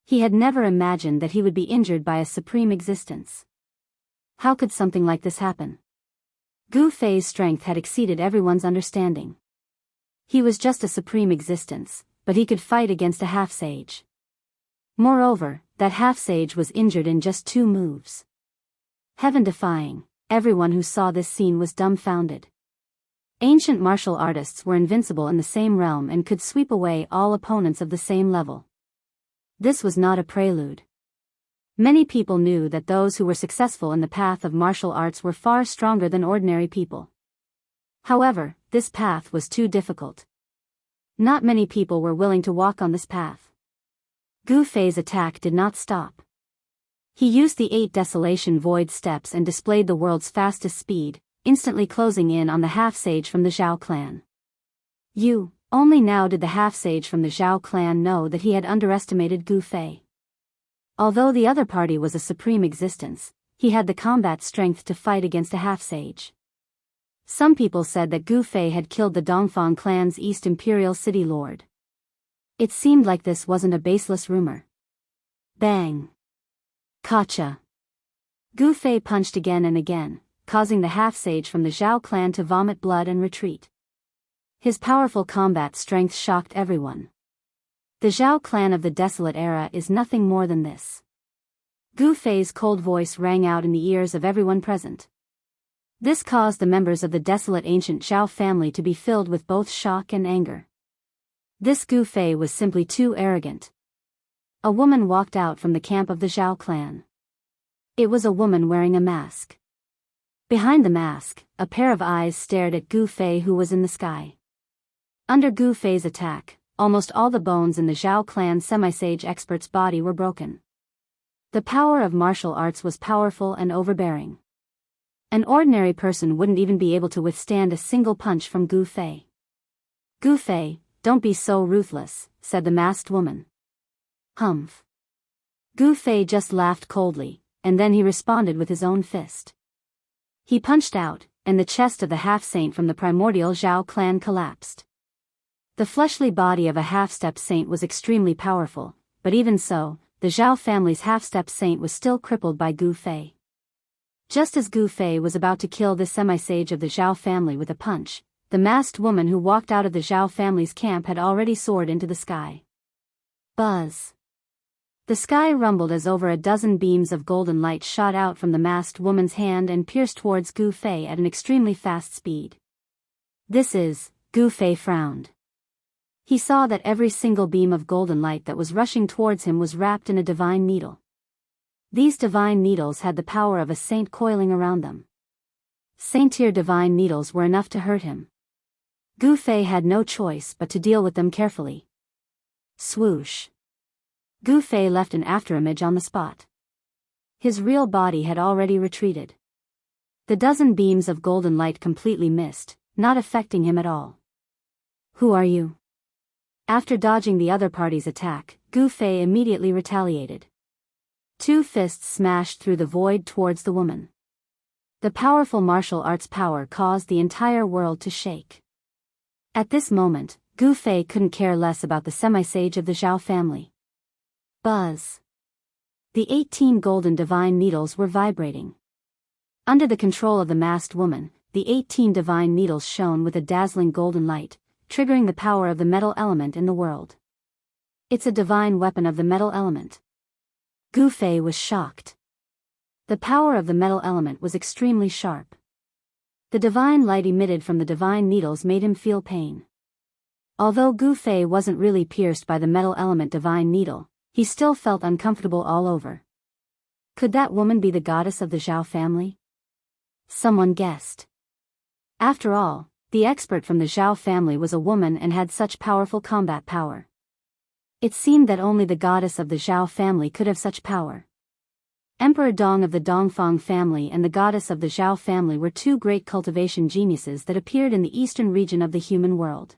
He had never imagined that he would be injured by a supreme existence. How could something like this happen? Gu Fei's strength had exceeded everyone's understanding. He was just a supreme existence, but he could fight against a half-sage. Moreover, that half-sage was injured in just 2 moves. Heaven-defying, everyone who saw this scene was dumbfounded. Ancient martial artists were invincible in the same realm and could sweep away all opponents of the same level. This was not a prelude. Many people knew that those who were successful in the path of martial arts were far stronger than ordinary people. However, this path was too difficult. Not many people were willing to walk on this path. Gu Fei's attack did not stop. He used the 8 desolation void steps and displayed the world's fastest speed, instantly closing in on the half-sage from the Zhao clan. Only now did the half-sage from the Zhao clan know that he had underestimated Gu Fei. Although the other party was a supreme existence, he had the combat strength to fight against a half-sage. Some people said that Gu Fei had killed the Dongfang clan's East Imperial City Lord. It seemed like this wasn't a baseless rumor. Bang! Gotcha! Gu Fei punched again and again, causing the half-sage from the Zhao clan to vomit blood and retreat. His powerful combat strength shocked everyone. The Zhao clan of the Desolate Era is nothing more than this. Gu Fei's cold voice rang out in the ears of everyone present. This caused the members of the desolate ancient Zhao family to be filled with both shock and anger. This Gu Fei was simply too arrogant. A woman walked out from the camp of the Zhao clan. It was a woman wearing a mask. Behind the mask, a pair of eyes stared at Gu Fei, who was in the sky. Under Gu Fei's attack, almost all the bones in the Zhao clan semi-sage expert's body were broken. The power of martial arts was powerful and overbearing. An ordinary person wouldn't even be able to withstand a single punch from Gu Fei. "Gu Fei, don't be so ruthless," said the masked woman. "Humph." Gu Fei just laughed coldly, and then he responded with his own fist. He punched out, and the chest of the half-saint from the primordial Zhao clan collapsed. The fleshly body of a half-step saint was extremely powerful, but even so, the Zhao family's half-step saint was still crippled by Gu Fei. Just as Gu Fei was about to kill this semi-sage of the Zhao family with a punch, the masked woman who walked out of the Zhao family's camp had already soared into the sky. Buzz. The sky rumbled as over a dozen beams of golden light shot out from the masked woman's hand and pierced towards Gu Fei at an extremely fast speed. "This is," Gu Fei frowned. He saw that every single beam of golden light that was rushing towards him was wrapped in a divine needle. These divine needles had the power of a saint coiling around them. Saint-tier divine needles were enough to hurt him. Gu Fei had no choice but to deal with them carefully. Swoosh. Gu Fei left an afterimage on the spot. His real body had already retreated. The dozen beams of golden light completely missed, not affecting him at all. "Who are you?" After dodging the other party's attack, Gu Fei immediately retaliated. Two fists smashed through the void towards the woman. The powerful martial arts power caused the entire world to shake. At this moment, Gu Fei couldn't care less about the semi-sage of the Zhao family. Buzz. The 18 golden divine needles were vibrating. Under the control of the masked woman, the 18 divine needles shone with a dazzling golden light, triggering the power of the metal element in the world. "It's a divine weapon of the metal element." Gu Fei was shocked. The power of the metal element was extremely sharp. The divine light emitted from the divine needles made him feel pain. Although Gu Fei wasn't really pierced by the metal element divine needle, he still felt uncomfortable all over. Could that woman be the goddess of the Zhao family? Someone guessed. After all, the expert from the Zhao family was a woman and had such powerful combat power. It seemed that only the goddess of the Zhao family could have such power. Emperor Dong of the Dongfang family and the goddess of the Zhao family were two great cultivation geniuses that appeared in the eastern region of the human world.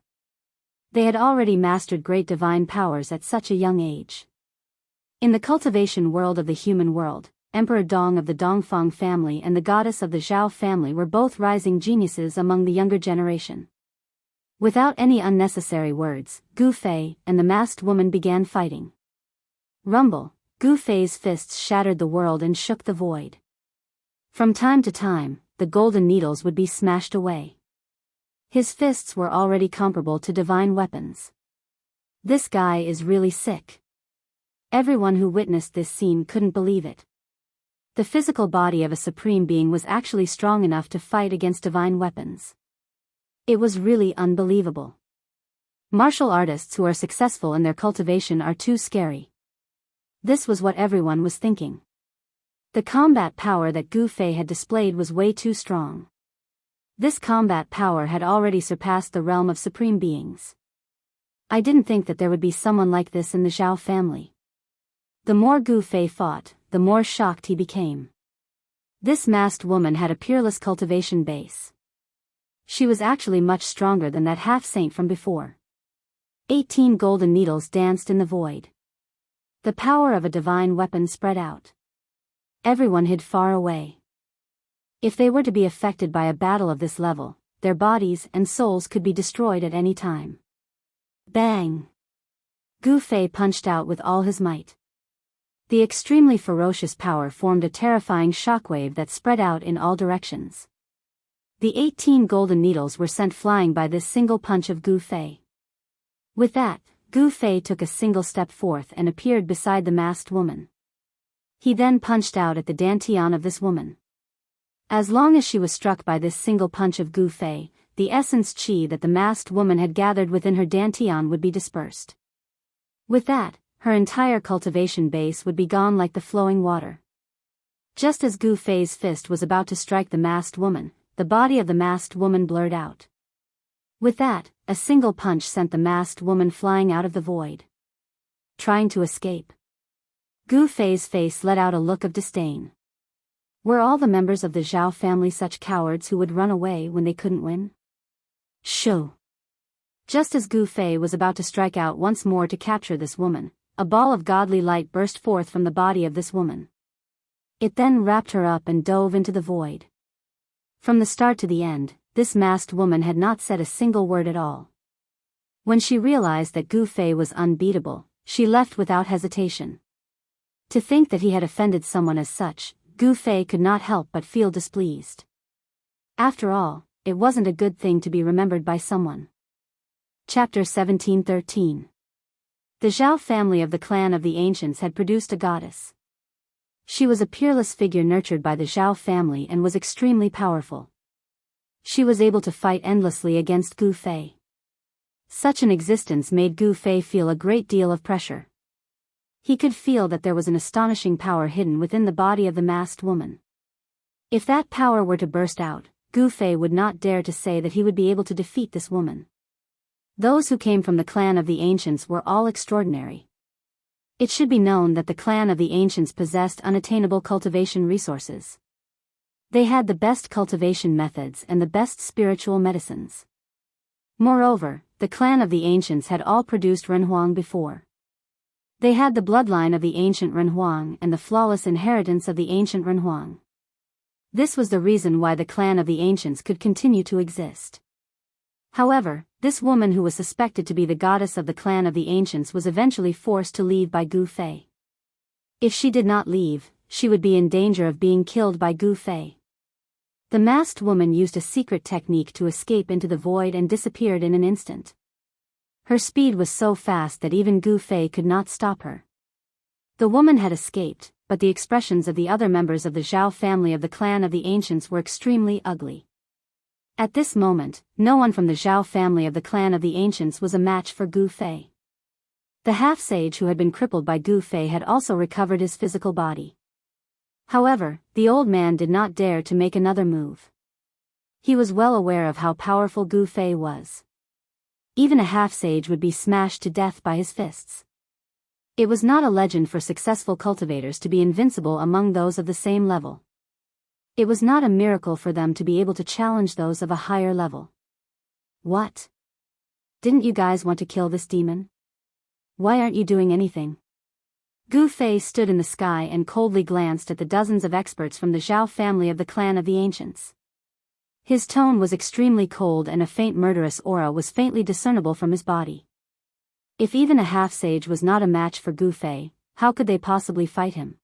They had already mastered great divine powers at such a young age. In the cultivation world of the human world, Emperor Dong of the Dongfang family and the goddess of the Zhao family were both rising geniuses among the younger generation. Without any unnecessary words, Gu Fei and the masked woman began fighting. Rumble. Gu Fei's fists shattered the world and shook the void. From time to time, the golden needles would be smashed away. His fists were already comparable to divine weapons. This guy is really sick. Everyone who witnessed this scene couldn't believe it. The physical body of a supreme being was actually strong enough to fight against divine weapons. It was really unbelievable. Martial artists who are successful in their cultivation are too scary. This was what everyone was thinking. The combat power that Gu Fei had displayed was way too strong. This combat power had already surpassed the realm of supreme beings. I didn't think that there would be someone like this in the Zhao family. The more Gu Fei fought, the more shocked he became. This masked woman had a peerless cultivation base. She was actually much stronger than that half-saint from before. 18 golden needles danced in the void. The power of a divine weapon spread out. Everyone hid far away. If they were to be affected by a battle of this level, their bodies and souls could be destroyed at any time. Bang! Gu Fei punched out with all his might. The extremely ferocious power formed a terrifying shockwave that spread out in all directions. The 18 golden needles were sent flying by this single punch of Gu Fei. With that, Gu Fei took a single step forth and appeared beside the masked woman. He then punched out at the dantian of this woman. As long as she was struck by this single punch of Gu Fei, the essence qi that the masked woman had gathered within her dantian would be dispersed. With that, her entire cultivation base would be gone like the flowing water. Just as Gu Fei's fist was about to strike the masked woman, the body of the masked woman blurred out. With that, a single punch sent the masked woman flying out of the void. Trying to escape. Gu Fei's face let out a look of disdain. Were all the members of the Zhao family such cowards who would run away when they couldn't win? Shoo! Just as Gu Fei was about to strike out once more to capture this woman, a ball of godly light burst forth from the body of this woman. It then wrapped her up and dove into the void. From the start to the end, this masked woman had not said a single word at all. When she realized that Gu Fei was unbeatable, she left without hesitation. To think that he had offended someone as such, Gu Fei could not help but feel displeased. After all, it wasn't a good thing to be remembered by someone. Chapter 1713. The Zhao family of the clan of the ancients had produced a goddess. She was a peerless figure nurtured by the Zhao family and was extremely powerful. She was able to fight endlessly against Gu Fei. Such an existence made Gu Fei feel a great deal of pressure. He could feel that there was an astonishing power hidden within the body of the masked woman. If that power were to burst out, Gu Fei would not dare to say that he would be able to defeat this woman. Those who came from the clan of the ancients were all extraordinary. It should be known that the clan of the ancients possessed unattainable cultivation resources. They had the best cultivation methods and the best spiritual medicines. Moreover, the clan of the ancients had all produced renhuang before. They had the bloodline of the ancient renhuang and the flawless inheritance of the ancient renhuang. This was the reason why the clan of the ancients could continue to exist. However, this woman who was suspected to be the goddess of the clan of the ancients was eventually forced to leave by Gu Fei. If she did not leave, she would be in danger of being killed by Gu Fei. The masked woman used a secret technique to escape into the void and disappeared in an instant. Her speed was so fast that even Gu Fei could not stop her. The woman had escaped, but the expressions of the other members of the Zhao family of the clan of the ancients were extremely ugly. At this moment, no one from the Zhao family of the clan of the ancients was a match for Gu Fei. The half-sage who had been crippled by Gu Fei had also recovered his physical body. However, the old man did not dare to make another move. He was well aware of how powerful Gu Fei was. Even a half-sage would be smashed to death by his fists. It was not a legend for successful cultivators to be invincible among those of the same level. It was not a miracle for them to be able to challenge those of a higher level. What? Didn't you guys want to kill this demon? Why aren't you doing anything? Gu Fei stood in the sky and coldly glanced at the dozens of experts from the Zhao family of the clan of the ancients. His tone was extremely cold and a faint murderous aura was faintly discernible from his body. If even a half-sage was not a match for Gu Fei, how could they possibly fight him?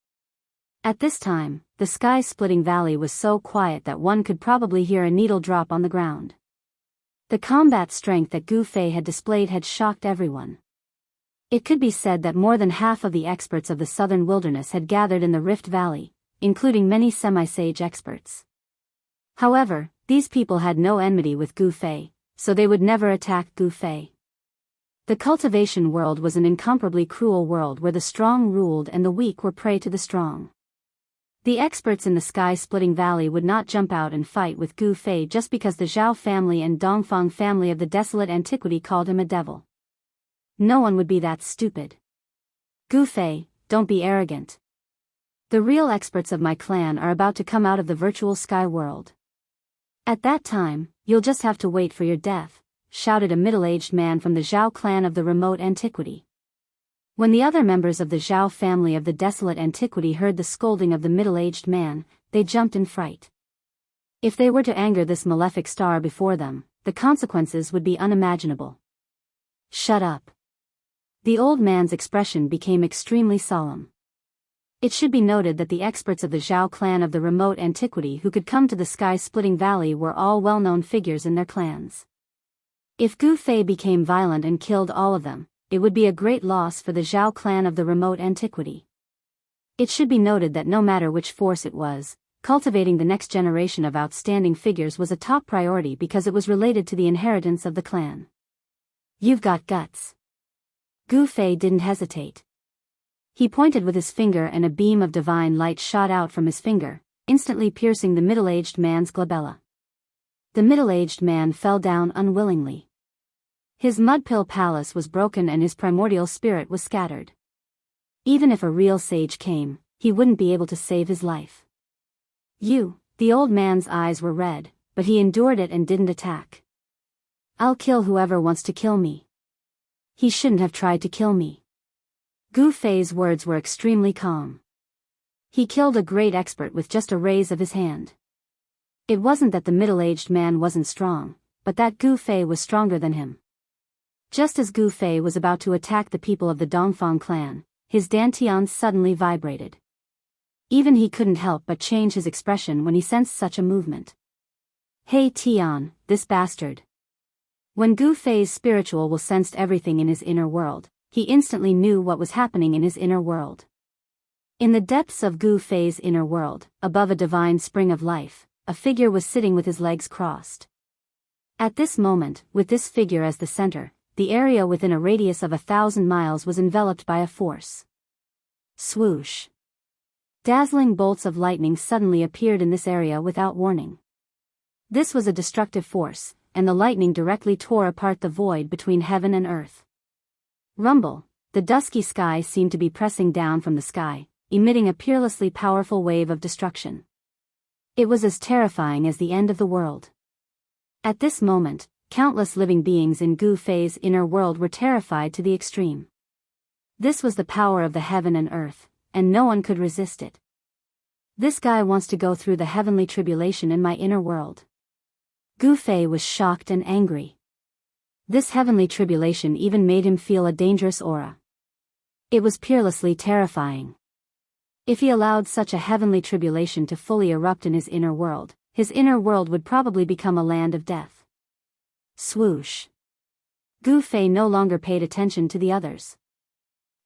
At this time, the sky-splitting valley was so quiet that one could probably hear a needle drop on the ground. The combat strength that Gu Fei had displayed had shocked everyone. It could be said that more than half of the experts of the southern wilderness had gathered in the Rift Valley, including many semi-sage experts. However, these people had no enmity with Gu Fei, so they would never attack Gu Fei. The cultivation world was an incomparably cruel world where the strong ruled and the weak were prey to the strong. The experts in the sky-splitting valley would not jump out and fight with Gu Fei just because the Zhao family and Dongfang family of the desolate antiquity called him a devil. No one would be that stupid. Gu Fei, don't be arrogant. The real experts of my clan are about to come out of the virtual sky world. At that time, you'll just have to wait for your death, shouted a middle-aged man from the Zhao clan of the remote antiquity. When the other members of the Zhao family of the desolate antiquity heard the scolding of the middle-aged man, they jumped in fright. If they were to anger this malefic star before them, the consequences would be unimaginable. Shut up. The old man's expression became extremely solemn. It should be noted that the experts of the Zhao clan of the remote antiquity who could come to the sky-splitting valley were all well-known figures in their clans. If Gu Fei became violent and killed all of them, it would be a great loss for the Zhao clan of the remote antiquity. It should be noted that no matter which force it was, cultivating the next generation of outstanding figures was a top priority because it was related to the inheritance of the clan. You've got guts. Gu Fei didn't hesitate. He pointed with his finger and a beam of divine light shot out from his finger, instantly piercing the middle-aged man's glabella. The middle-aged man fell down unwillingly. His mud-pill palace was broken and his primordial spirit was scattered. Even if a real sage came, he wouldn't be able to save his life. The old man's eyes were red, but he endured it and didn't attack. I'll kill whoever wants to kill me. He shouldn't have tried to kill me. Gu Fei's words were extremely calm. He killed a great expert with just a raise of his hand. It wasn't that the middle-aged man wasn't strong, but that Gu Fei was stronger than him. Just as Gu Fei was about to attack the people of the Dongfang clan, his dantian suddenly vibrated. Even he couldn't help but change his expression when he sensed such a movement. Hey Tian, this bastard. When Gu Fei's spiritual will sensed everything in his inner world, he instantly knew what was happening in his inner world. In the depths of Gu Fei's inner world, above a divine spring of life, a figure was sitting with his legs crossed. At this moment, with this figure as the center, the area within a radius of 1,000 miles was enveloped by a force. Swoosh. Dazzling bolts of lightning suddenly appeared in this area without warning. This was a destructive force, and the lightning directly tore apart the void between heaven and earth. Rumble, the dusky sky seemed to be pressing down from the sky, emitting a peerlessly powerful wave of destruction. It was as terrifying as the end of the world. At this moment, countless living beings in Gu Fei's inner world were terrified to the extreme. This was the power of the heaven and earth, and no one could resist it. This guy wants to go through the heavenly tribulation in my inner world. Gu Fei was shocked and angry. This heavenly tribulation even made him feel a dangerous aura. It was peerlessly terrifying. If he allowed such a heavenly tribulation to fully erupt in his inner world would probably become a land of death. Swoosh. Gu Fei no longer paid attention to the others.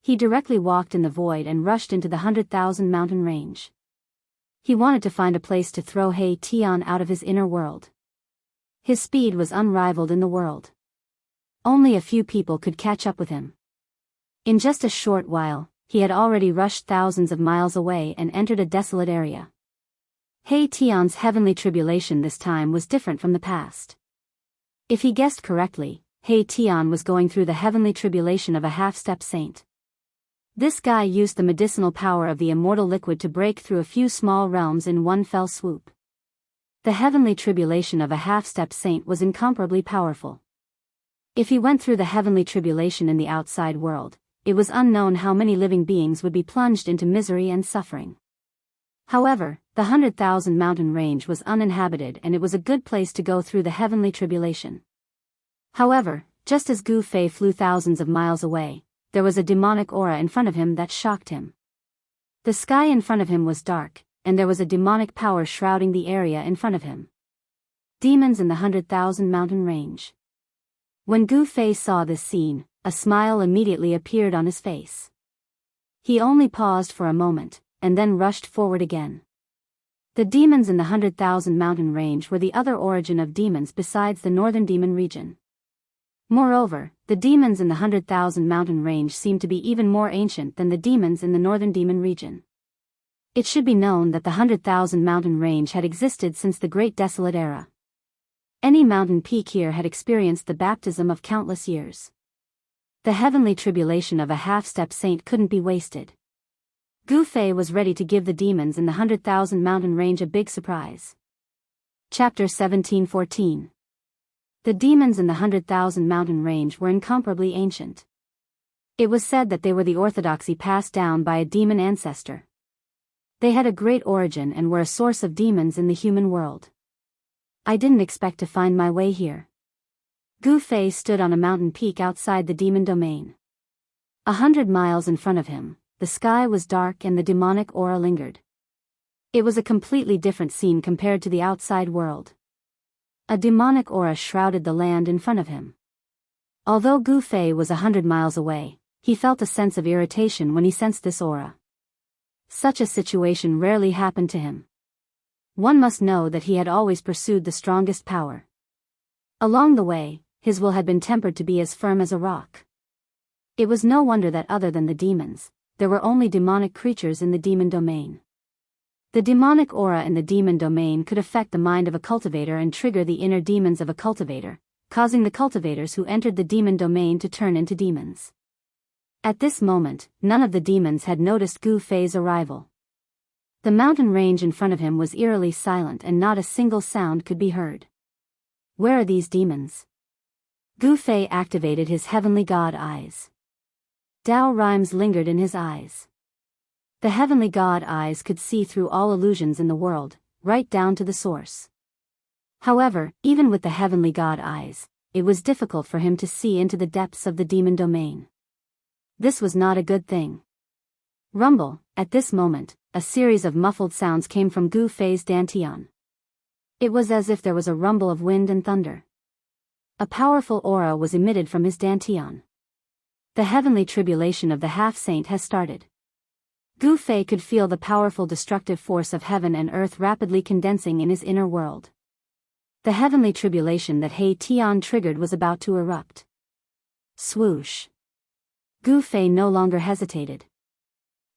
He directly walked in the void and rushed into the 100,000 mountain range. He wanted to find a place to throw He Tian out of his inner world. His speed was unrivaled in the world. Only a few people could catch up with him. In just a short while, he had already rushed thousands of miles away and entered a desolate area. He Tian's heavenly tribulation this time was different from the past. If he guessed correctly, He Tian was going through the heavenly tribulation of a half-step saint. This guy used the medicinal power of the immortal liquid to break through a few small realms in one fell swoop. The heavenly tribulation of a half-step saint was incomparably powerful. If he went through the heavenly tribulation in the outside world, it was unknown how many living beings would be plunged into misery and suffering. However, the 100,000 mountain range was uninhabited and it was a good place to go through the heavenly tribulation. However, just as Gu Fei flew thousands of miles away, there was a demonic aura in front of him that shocked him. The sky in front of him was dark, and there was a demonic power shrouding the area in front of him. Demons in the 100,000 mountain range. When Gu Fei saw this scene, a smile immediately appeared on his face. He only paused for a moment, and then rushed forward again. The demons in the 100,000 mountain range were the other origin of demons besides the northern demon region. Moreover, the demons in the 100,000 mountain range seemed to be even more ancient than the demons in the northern demon region. It should be known that the 100,000 mountain range had existed since the Great Desolate Era. Any mountain peak here had experienced the baptism of countless years. The heavenly tribulation of a half-step saint couldn't be wasted. Gu Fei was ready to give the demons in the 100,000 mountain range a big surprise. Chapter 1714. The demons in the 100,000 mountain range were incomparably ancient. It was said that they were the orthodoxy passed down by a demon ancestor. They had a great origin and were a source of demons in the human world. I didn't expect to find my way here. Gu Fei stood on a mountain peak outside the demon domain. 100 miles in front of him, the sky was dark and the demonic aura lingered. It was a completely different scene compared to the outside world. A demonic aura shrouded the land in front of him. Although Gu Fei was 100 miles away, he felt a sense of irritation when he sensed this aura. Such a situation rarely happened to him. One must know that he had always pursued the strongest power. Along the way, his will had been tempered to be as firm as a rock. It was no wonder that other than the demons, there were only demonic creatures in the demon domain. The demonic aura in the demon domain could affect the mind of a cultivator and trigger the inner demons of a cultivator, causing the cultivators who entered the demon domain to turn into demons. At this moment, none of the demons had noticed Gu Fei's arrival. The mountain range in front of him was eerily silent and not a single sound could be heard. Where are these demons? Gu Fei activated his heavenly god eyes. Dao rhymes lingered in his eyes. The heavenly god eyes could see through all illusions in the world, right down to the source. However, even with the heavenly god eyes, it was difficult for him to see into the depths of the demon domain. This was not a good thing. Rumble, at this moment, a series of muffled sounds came from Gu Fei's dantian. It was as if there was a rumble of wind and thunder. A powerful aura was emitted from his dantian. The heavenly tribulation of the half-saint has started. Gu Fei could feel the powerful destructive force of heaven and earth rapidly condensing in his inner world. The heavenly tribulation that He Tian triggered was about to erupt. Swoosh. Gu Fei no longer hesitated.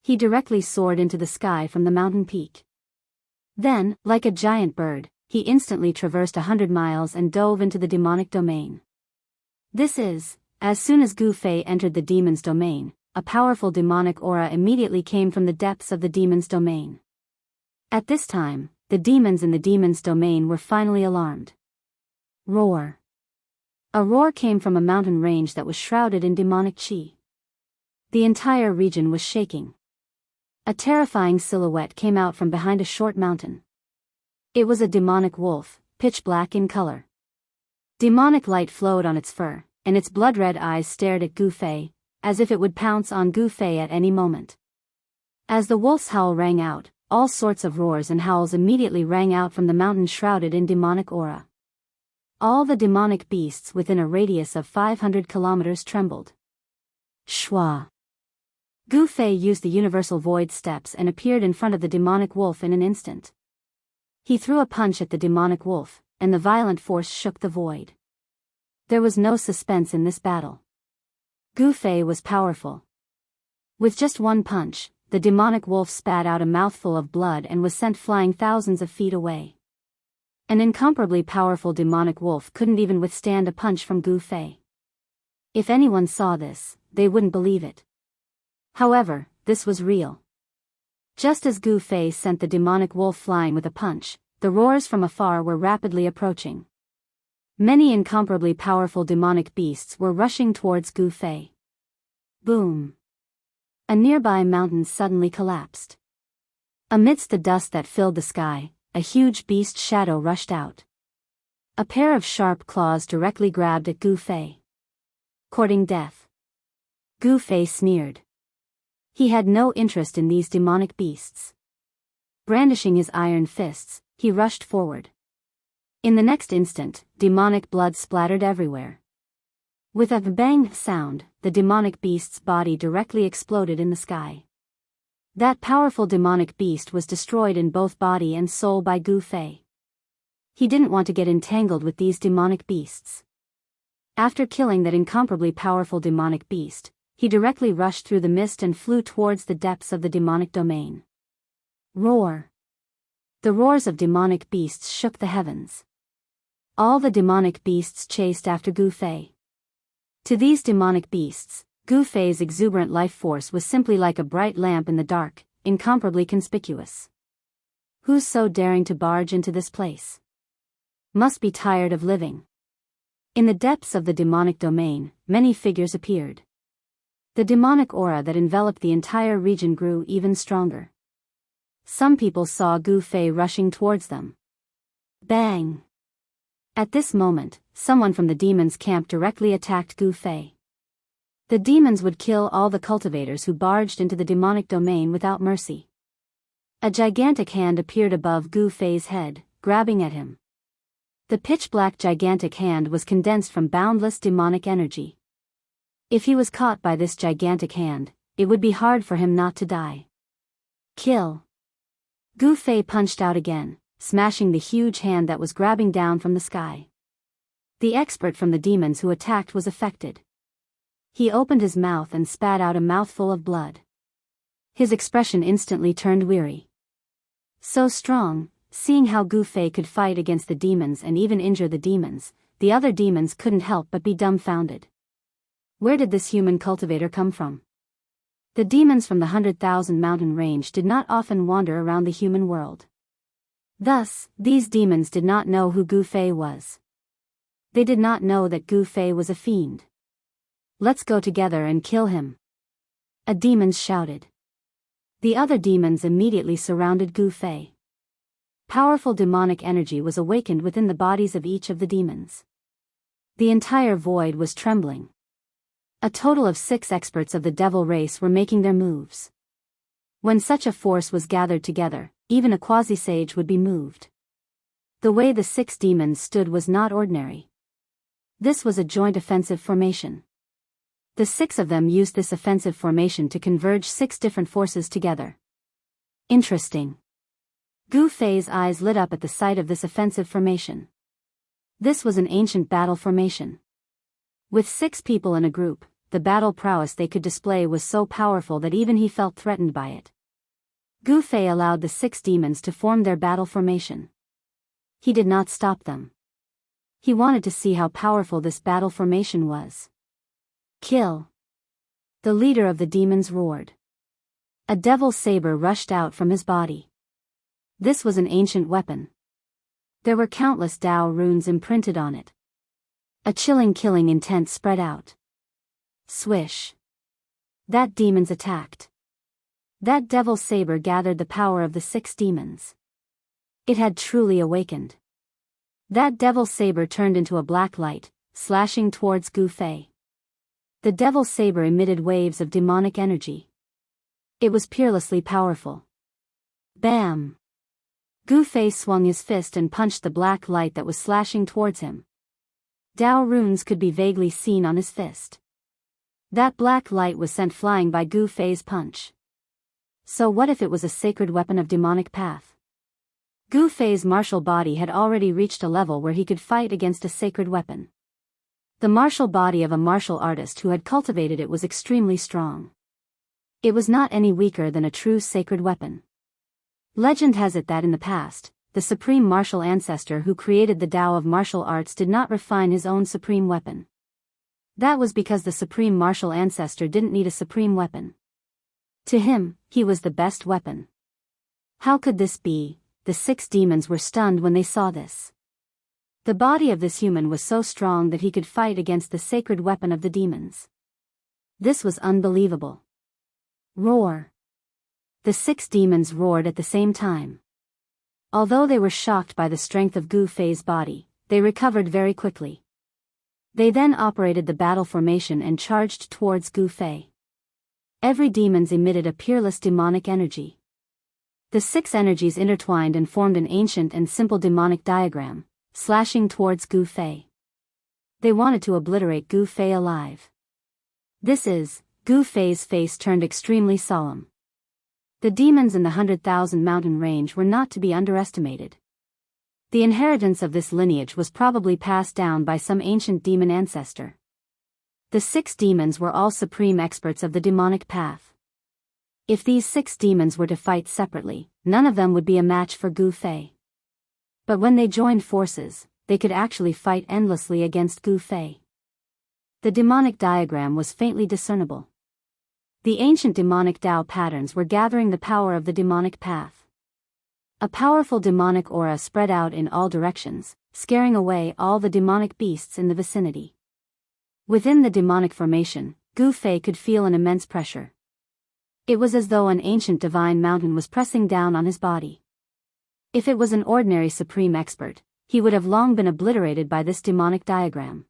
He directly soared into the sky from the mountain peak. Then, like a giant bird, he instantly traversed 100 miles and dove into the demonic domain. As soon as Gu Fei entered the demon's domain, a powerful demonic aura immediately came from the depths of the demon's domain. At this time, the demons in the demon's domain were finally alarmed. Roar. A roar came from a mountain range that was shrouded in demonic chi. The entire region was shaking. A terrifying silhouette came out from behind a short mountain. It was a demonic wolf, pitch black in color. Demonic light flowed on its fur, and its blood-red eyes stared at Gu Fei, as if it would pounce on Gu Fei at any moment. As the wolf's howl rang out, all sorts of roars and howls immediately rang out from the mountain shrouded in demonic aura. All the demonic beasts within a radius of 500 kilometers trembled. Shwa. Gu Fei used the universal void steps and appeared in front of the demonic wolf in an instant. He threw a punch at the demonic wolf, and the violent force shook the void. There was no suspense in this battle. Gu Fei was powerful. With just one punch, the demonic wolf spat out a mouthful of blood and was sent flying thousands of feet away. An incomparably powerful demonic wolf couldn't even withstand a punch from Gu Fei. If anyone saw this, they wouldn't believe it. However, this was real. Just as Gu Fei sent the demonic wolf flying with a punch, the roars from afar were rapidly approaching. Many incomparably powerful demonic beasts were rushing towards Gu Fei. Boom. A nearby mountain suddenly collapsed. Amidst the dust that filled the sky, a huge beast shadow rushed out. A pair of sharp claws directly grabbed at Gu Fei. Courting death. Gu Fei sneered. He had no interest in these demonic beasts. Brandishing his iron fists, he rushed forward. In the next instant, demonic blood splattered everywhere. With a bang sound, the demonic beast's body directly exploded in the sky. That powerful demonic beast was destroyed in both body and soul by Gu Fei. He didn't want to get entangled with these demonic beasts. After killing that incomparably powerful demonic beast, he directly rushed through the mist and flew towards the depths of the demonic domain. Roar. The roars of demonic beasts shook the heavens. All the demonic beasts chased after Gu Fei. To these demonic beasts, Gu Fei's exuberant life force was simply like a bright lamp in the dark, incomparably conspicuous. Who's so daring to barge into this place? Must be tired of living. In the depths of the demonic domain, many figures appeared. The demonic aura that enveloped the entire region grew even stronger. Some people saw Gu Fei rushing towards them. Bang! At this moment, someone from the demons' camp directly attacked Gu Fei. The demons would kill all the cultivators who barged into the demonic domain without mercy. A gigantic hand appeared above Gu Fei's head, grabbing at him. The pitch-black gigantic hand was condensed from boundless demonic energy. If he was caught by this gigantic hand, it would be hard for him not to die. Kill. Gu Fei punched out again, smashing the huge hand that was grabbing down from the sky. The expert from the demons who attacked was affected. He opened his mouth and spat out a mouthful of blood. His expression instantly turned weary. So strong, seeing how Gu Fei could fight against the demons and even injure the demons, the other demons couldn't help but be dumbfounded. Where did this human cultivator come from? The demons from the 100,000 mountain range did not often wander around the human world. Thus, these demons did not know who Gu Fei was. They did not know that Gu Fei was a fiend. Let's go together and kill him. A demon shouted. The other demons immediately surrounded Gu Fei. Powerful demonic energy was awakened within the bodies of each of the demons. The entire void was trembling. A total of 6 experts of the devil race were making their moves. When such a force was gathered together, even a quasi-sage would be moved. The way the 6 demons stood was not ordinary. This was a joint offensive formation. The 6 of them used this offensive formation to converge 6 different forces together. Interesting. Gu Fei's eyes lit up at the sight of this offensive formation. This was an ancient battle formation. With 6 people in a group, the battle prowess they could display was so powerful that even he felt threatened by it. Gu Fei allowed the 6 demons to form their battle formation. He did not stop them. He wanted to see how powerful this battle formation was. Kill! The leader of the demons roared. A devil's saber rushed out from his body. This was an ancient weapon. There were countless Tao runes imprinted on it. A chilling killing intent spread out. Swish! That demons attacked. That devil's saber gathered the power of the 6 demons. It had truly awakened. That devil's saber turned into a black light, slashing towards Gu Fei. The devil's saber emitted waves of demonic energy. It was peerlessly powerful. Bam! Gu Fei swung his fist and punched the black light that was slashing towards him. Tao runes could be vaguely seen on his fist. That black light was sent flying by Gu Fei's punch. So what if it was a sacred weapon of demonic path? Gu Fei's martial body had already reached a level where he could fight against a sacred weapon. The martial body of a martial artist who had cultivated it was extremely strong. It was not any weaker than a true sacred weapon. Legend has it that in the past, the supreme martial ancestor who created the Tao of martial arts did not refine his own supreme weapon. That was because the supreme martial ancestor didn't need a supreme weapon. To him, he was the best weapon. How could this be? The 6 demons were stunned when they saw this. The body of this human was so strong that he could fight against the sacred weapon of the demons. This was unbelievable. Roar! The 6 demons roared at the same time. Although they were shocked by the strength of Gu Fei's body, they recovered very quickly. They then operated the battle formation and charged towards Gu Fei. Every demons emitted a peerless demonic energy. The 6 energies intertwined and formed an ancient and simple demonic diagram, slashing towards Gu Fei. They wanted to obliterate Gu Fei alive. Gu Fei's face turned extremely solemn. The demons in the 100,000 mountain range were not to be underestimated. The inheritance of this lineage was probably passed down by some ancient demon ancestor. The 6 demons were all supreme experts of the demonic path. If these 6 demons were to fight separately, none of them would be a match for Gu Fei. But when they joined forces, they could actually fight endlessly against Gu Fei. The demonic diagram was faintly discernible. The ancient demonic Tao patterns were gathering the power of the demonic path. A powerful demonic aura spread out in all directions, scaring away all the demonic beasts in the vicinity. Within the demonic formation, Gu Fei could feel an immense pressure. It was as though an ancient divine mountain was pressing down on his body. If it was an ordinary supreme expert, he would have long been obliterated by this demonic diagram.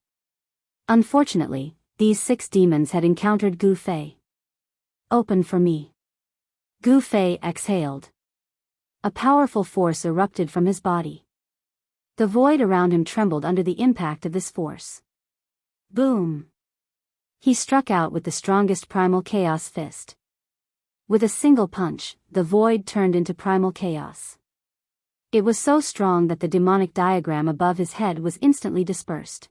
Unfortunately, these 6 demons had encountered Gu Fei. Open for me. Gu Fei exhaled. A powerful force erupted from his body. The void around him trembled under the impact of this force. Boom! He struck out with the strongest primal chaos fist. With a single punch, the void turned into primal chaos. It was so strong that the demonic diagram above his head was instantly dispersed.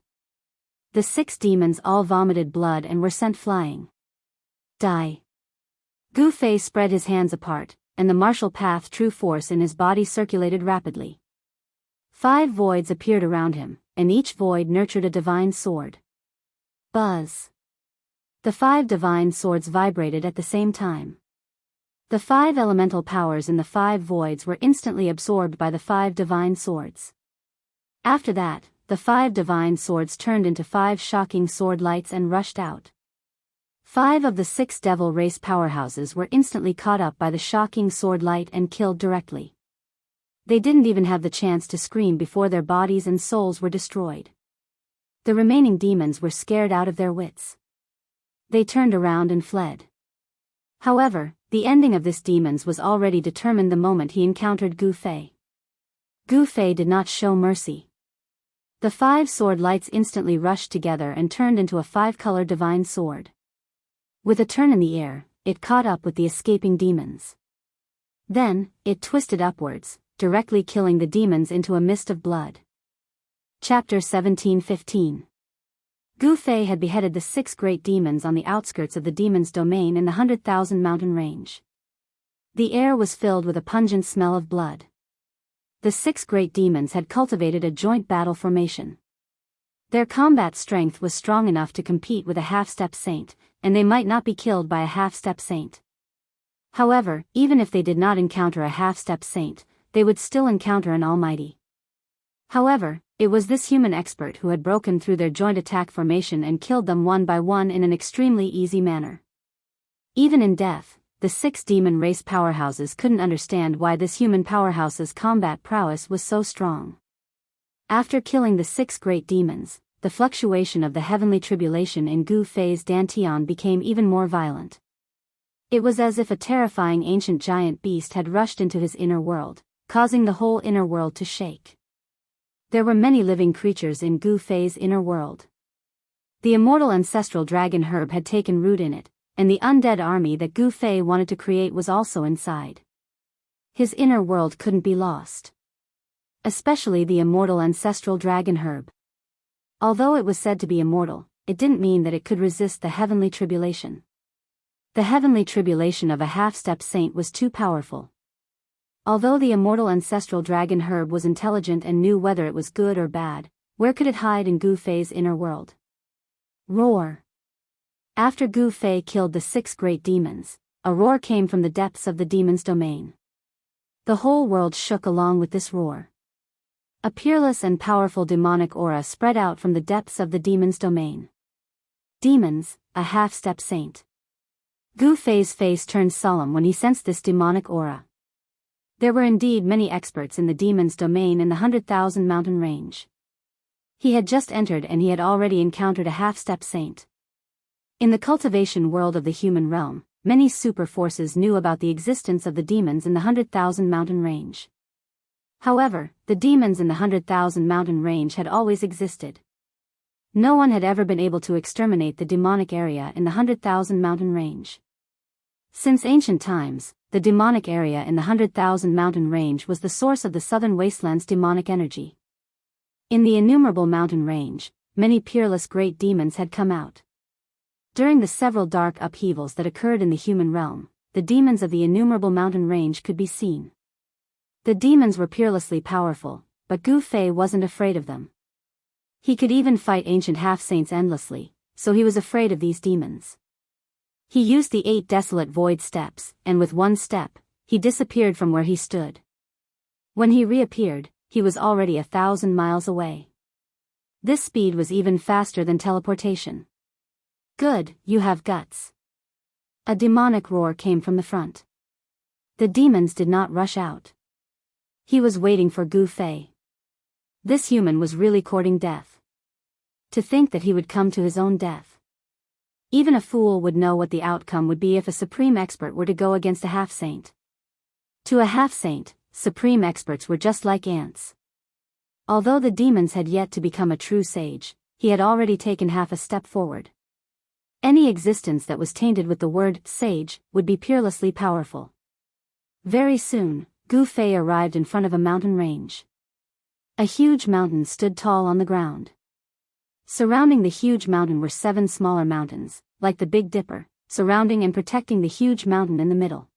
The 6 demons all vomited blood and were sent flying. Die. Gu Fei spread his hands apart, and the martial path true force in his body circulated rapidly. 5 voids appeared around him, and each void nurtured a divine sword. Buzz. The 5 divine swords vibrated at the same time. The 5 elemental powers in the 5 voids were instantly absorbed by the 5 divine swords. After that, the 5 divine swords turned into 5 shocking sword lights and rushed out. 5 of the 6 devil race powerhouses were instantly caught up by the shocking sword light and killed directly. They didn't even have the chance to scream before their bodies and souls were destroyed. The remaining demons were scared out of their wits. They turned around and fled. However, the ending of this demons was already determined the moment he encountered Gu Fei. Gu Fei did not show mercy. The 5 sword lights instantly rushed together and turned into a 5-color divine sword. With a turn in the air, it caught up with the escaping demons. Then, it twisted upwards, directly killing the demons into a mist of blood. Chapter 17:15. Gu Fei had beheaded the 6 great demons on the outskirts of the demon's domain in the 100,000 mountain range. The air was filled with a pungent smell of blood. The 6 great demons had cultivated a joint battle formation. Their combat strength was strong enough to compete with a half-step saint, and they might not be killed by a half-step saint. However, even if they did not encounter a half-step saint, they would still encounter an almighty. However, it was this human expert who had broken through their joint attack formation and killed them one by one in an extremely easy manner. Even in death, the 6 demon race powerhouses couldn't understand why this human powerhouse's combat prowess was so strong. After killing the 6 great demons, the fluctuation of the heavenly tribulation in Gu Fei's dantian became even more violent. It was as if a terrifying ancient giant beast had rushed into his inner world, causing the whole inner world to shake. There were many living creatures in Gu Fei's inner world. The immortal ancestral dragon herb had taken root in it, and the undead army that Gu Fei wanted to create was also inside. His inner world couldn't be lost. Especially the immortal ancestral dragon herb. Although it was said to be immortal, it didn't mean that it could resist the heavenly tribulation. The heavenly tribulation of a half-step saint was too powerful. Although the immortal ancestral dragon herb was intelligent and knew whether it was good or bad, where could it hide in Gu Fei's inner world? Roar. After Gu Fei killed the 6 great demons, a roar came from the depths of the demon's domain. The whole world shook along with this roar. A peerless and powerful demonic aura spread out from the depths of the demon's domain. Demons, a half-step saint. Gu Fei's face turned solemn when he sensed this demonic aura. There were indeed many experts in the demon's domain in the 100,000 mountain range. He had just entered and he had already encountered a half-step saint. In the cultivation world of the human realm, many super forces knew about the existence of the demons in the 100,000 mountain range. However, the demons in the 100,000 mountain range had always existed. No one had ever been able to exterminate the demonic area in the 100,000 mountain range. Since ancient times, the demonic area in the 100,000 mountain range was the source of the southern wasteland's demonic energy. In the innumerable mountain range, many peerless great demons had come out. During the several dark upheavals that occurred in the human realm, the demons of the innumerable mountain range could be seen. The demons were peerlessly powerful, but Gu Fei wasn't afraid of them. He could even fight ancient half-saints endlessly, so he was afraid of these demons. He used the 8 desolate void steps, and with one step, he disappeared from where he stood. When he reappeared, he was already 1,000 miles away. This speed was even faster than teleportation. Good, you have guts. A demonic roar came from the front. The demons did not rush out. He was waiting for Gu Fei. This human was really courting death. To think that he would come to his own death. Even a fool would know what the outcome would be if a supreme expert were to go against a half-saint. To a half-saint, supreme experts were just like ants. Although the demons had yet to become a true sage, he had already taken half a step forward. Any existence that was tainted with the word sage would be peerlessly powerful. Very soon, Gu Fei arrived in front of a mountain range. A huge mountain stood tall on the ground. Surrounding the huge mountain were 7 smaller mountains, like the Big Dipper, surrounding and protecting the huge mountain in the middle.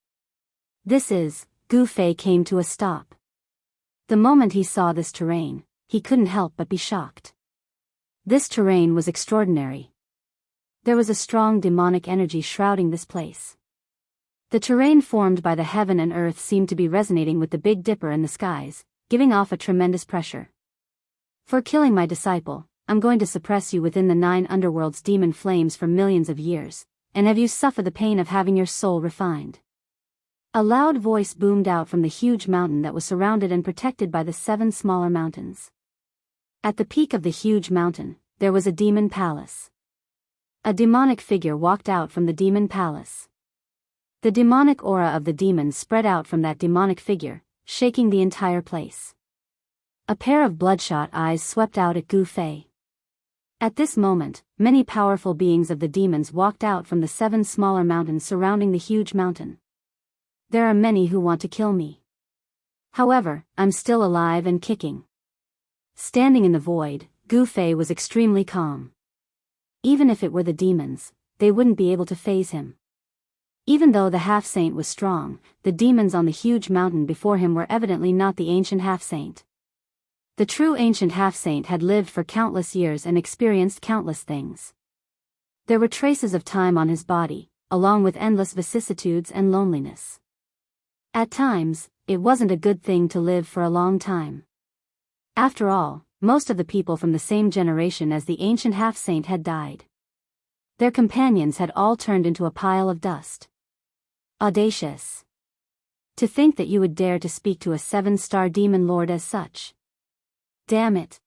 Gu Fei came to a stop. The moment he saw this terrain, he couldn't help but be shocked. This terrain was extraordinary. There was a strong demonic energy shrouding this place. The terrain formed by the heaven and earth seemed to be resonating with the Big Dipper in the skies, giving off a tremendous pressure. For killing my disciple, I'm going to suppress you within the 9 underworld's demon flames for millions of years, and have you suffer the pain of having your soul refined. A loud voice boomed out from the huge mountain that was surrounded and protected by the 7 smaller mountains. At the peak of the huge mountain, there was a demon palace. A demonic figure walked out from the demon palace. The demonic aura of the demons spread out from that demonic figure, shaking the entire place. A pair of bloodshot eyes swept out at Gu Fei. At this moment, many powerful beings of the demons walked out from the 7 smaller mountains surrounding the huge mountain. There are many who want to kill me. However, I'm still alive and kicking. Standing in the void, Gu Fei was extremely calm. Even if it were the demons, they wouldn't be able to faze him. Even though the half-saint was strong, the demons on the huge mountain before him were evidently not the ancient half-saint. The true ancient half-saint had lived for countless years and experienced countless things. There were traces of time on his body, along with endless vicissitudes and loneliness. At times, it wasn't a good thing to live for a long time. After all, most of the people from the same generation as the ancient half-saint had died. Their companions had all turned into a pile of dust. Audacious. To think that you would dare to speak to a 7-star demon lord as such. Damn it.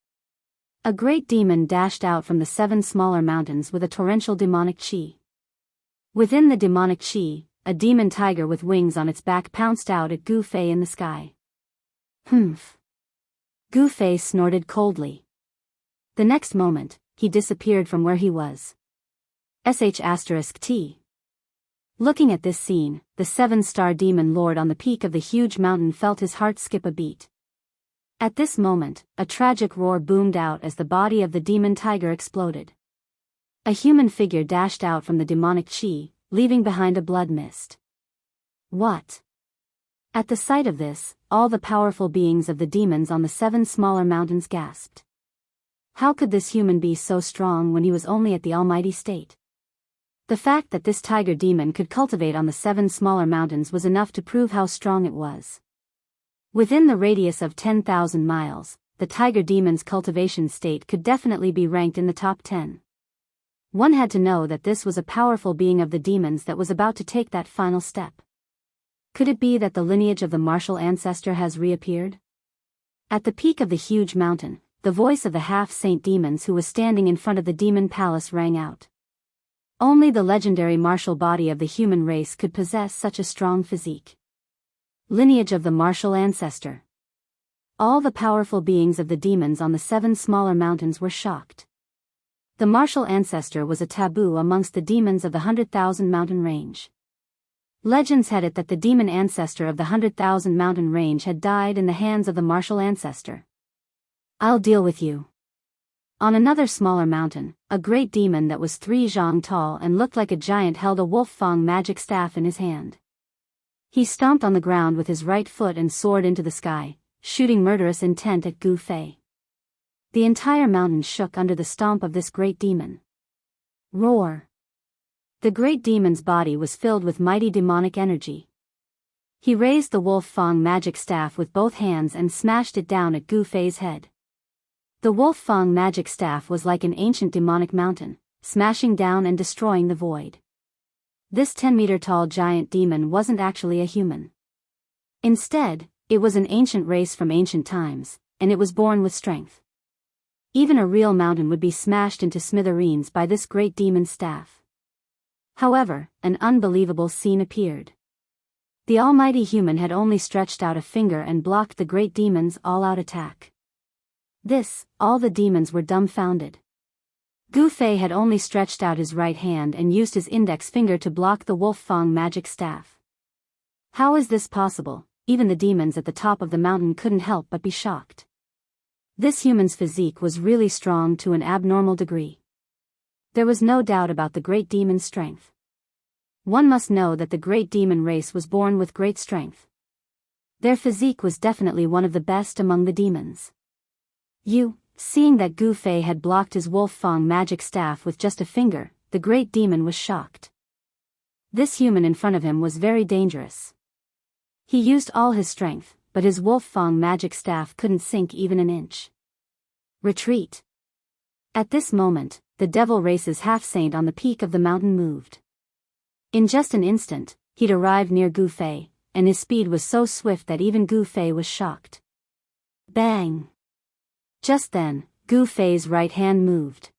A great demon dashed out from the 7 smaller mountains with a torrential demonic chi. Within the demonic chi, a demon tiger with wings on its back pounced out at Gu Fei in the sky. Humph. Gu Fei snorted coldly. The next moment, he disappeared from where he was. **T. Looking at this scene, the 7-star demon lord on the peak of the huge mountain felt his heart skip a beat. At this moment, a tragic roar boomed out as the body of the demon tiger exploded. A human figure dashed out from the demonic chi, leaving behind a blood mist. What? At the sight of this, all the powerful beings of the demons on the 7 smaller mountains gasped. How could this human be so strong when he was only at the almighty state? The fact that this tiger demon could cultivate on the 7 smaller mountains was enough to prove how strong it was. Within the radius of 10,000 miles, the tiger demon's cultivation state could definitely be ranked in the top 10. One had to know that this was a powerful being of the demons that was about to take that final step. Could it be that the lineage of the martial ancestor has reappeared? At the peak of the huge mountain, the voice of the half-saint demons who was standing in front of the demon palace rang out. Only the legendary martial body of the human race could possess such a strong physique. Lineage of the martial ancestor. All the powerful beings of the demons on the 7 smaller mountains were shocked. The martial ancestor was a taboo amongst the demons of the 100,000 mountain range. Legends had it that the demon ancestor of the 100,000 mountain range had died in the hands of the martial ancestor. I'll deal with you. On another smaller mountain, a great demon that was 3 zhang tall and looked like a giant held a wolf fang magic staff in his hand. He stomped on the ground with his right foot and soared into the sky, shooting murderous intent at Gu Fei. The entire mountain shook under the stomp of this great demon. Roar! The great demon's body was filled with mighty demonic energy. He raised the wolf fang magic staff with both hands and smashed it down at Gu Fei's head. The wolf fang magic staff was like an ancient demonic mountain, smashing down and destroying the void. This 10-meter-tall giant demon wasn't actually a human. Instead, it was an ancient race from ancient times, and it was born with strength. Even a real mountain would be smashed into smithereens by this great demon's staff. However, an unbelievable scene appeared. The almighty human had only stretched out a finger and blocked the great demon's all-out attack. All the demons were dumbfounded. Gu Fei had only stretched out his right hand and used his index finger to block the wolf fang magic staff. How is this possible? even the demons at the top of the mountain couldn't help but be shocked. This human's physique was really strong to an abnormal degree. There was no doubt about the great demon's strength. One must know that the great demon race was born with great strength. Their physique was definitely one of the best among the demons. Seeing that Gu Fei had blocked his Wolf Fang magic staff with just a finger, the great demon was shocked. This human in front of him was very dangerous. He used all his strength, but his Wolf Fang magic staff couldn't sink even an inch. Retreat. At this moment, the Devil Race's half-saint on the peak of the mountain moved. In just an instant, he'd arrived near Gu Fei, and his speed was so swift that even Gu Fei was shocked. Bang! Just then, Gu Fei's right hand moved.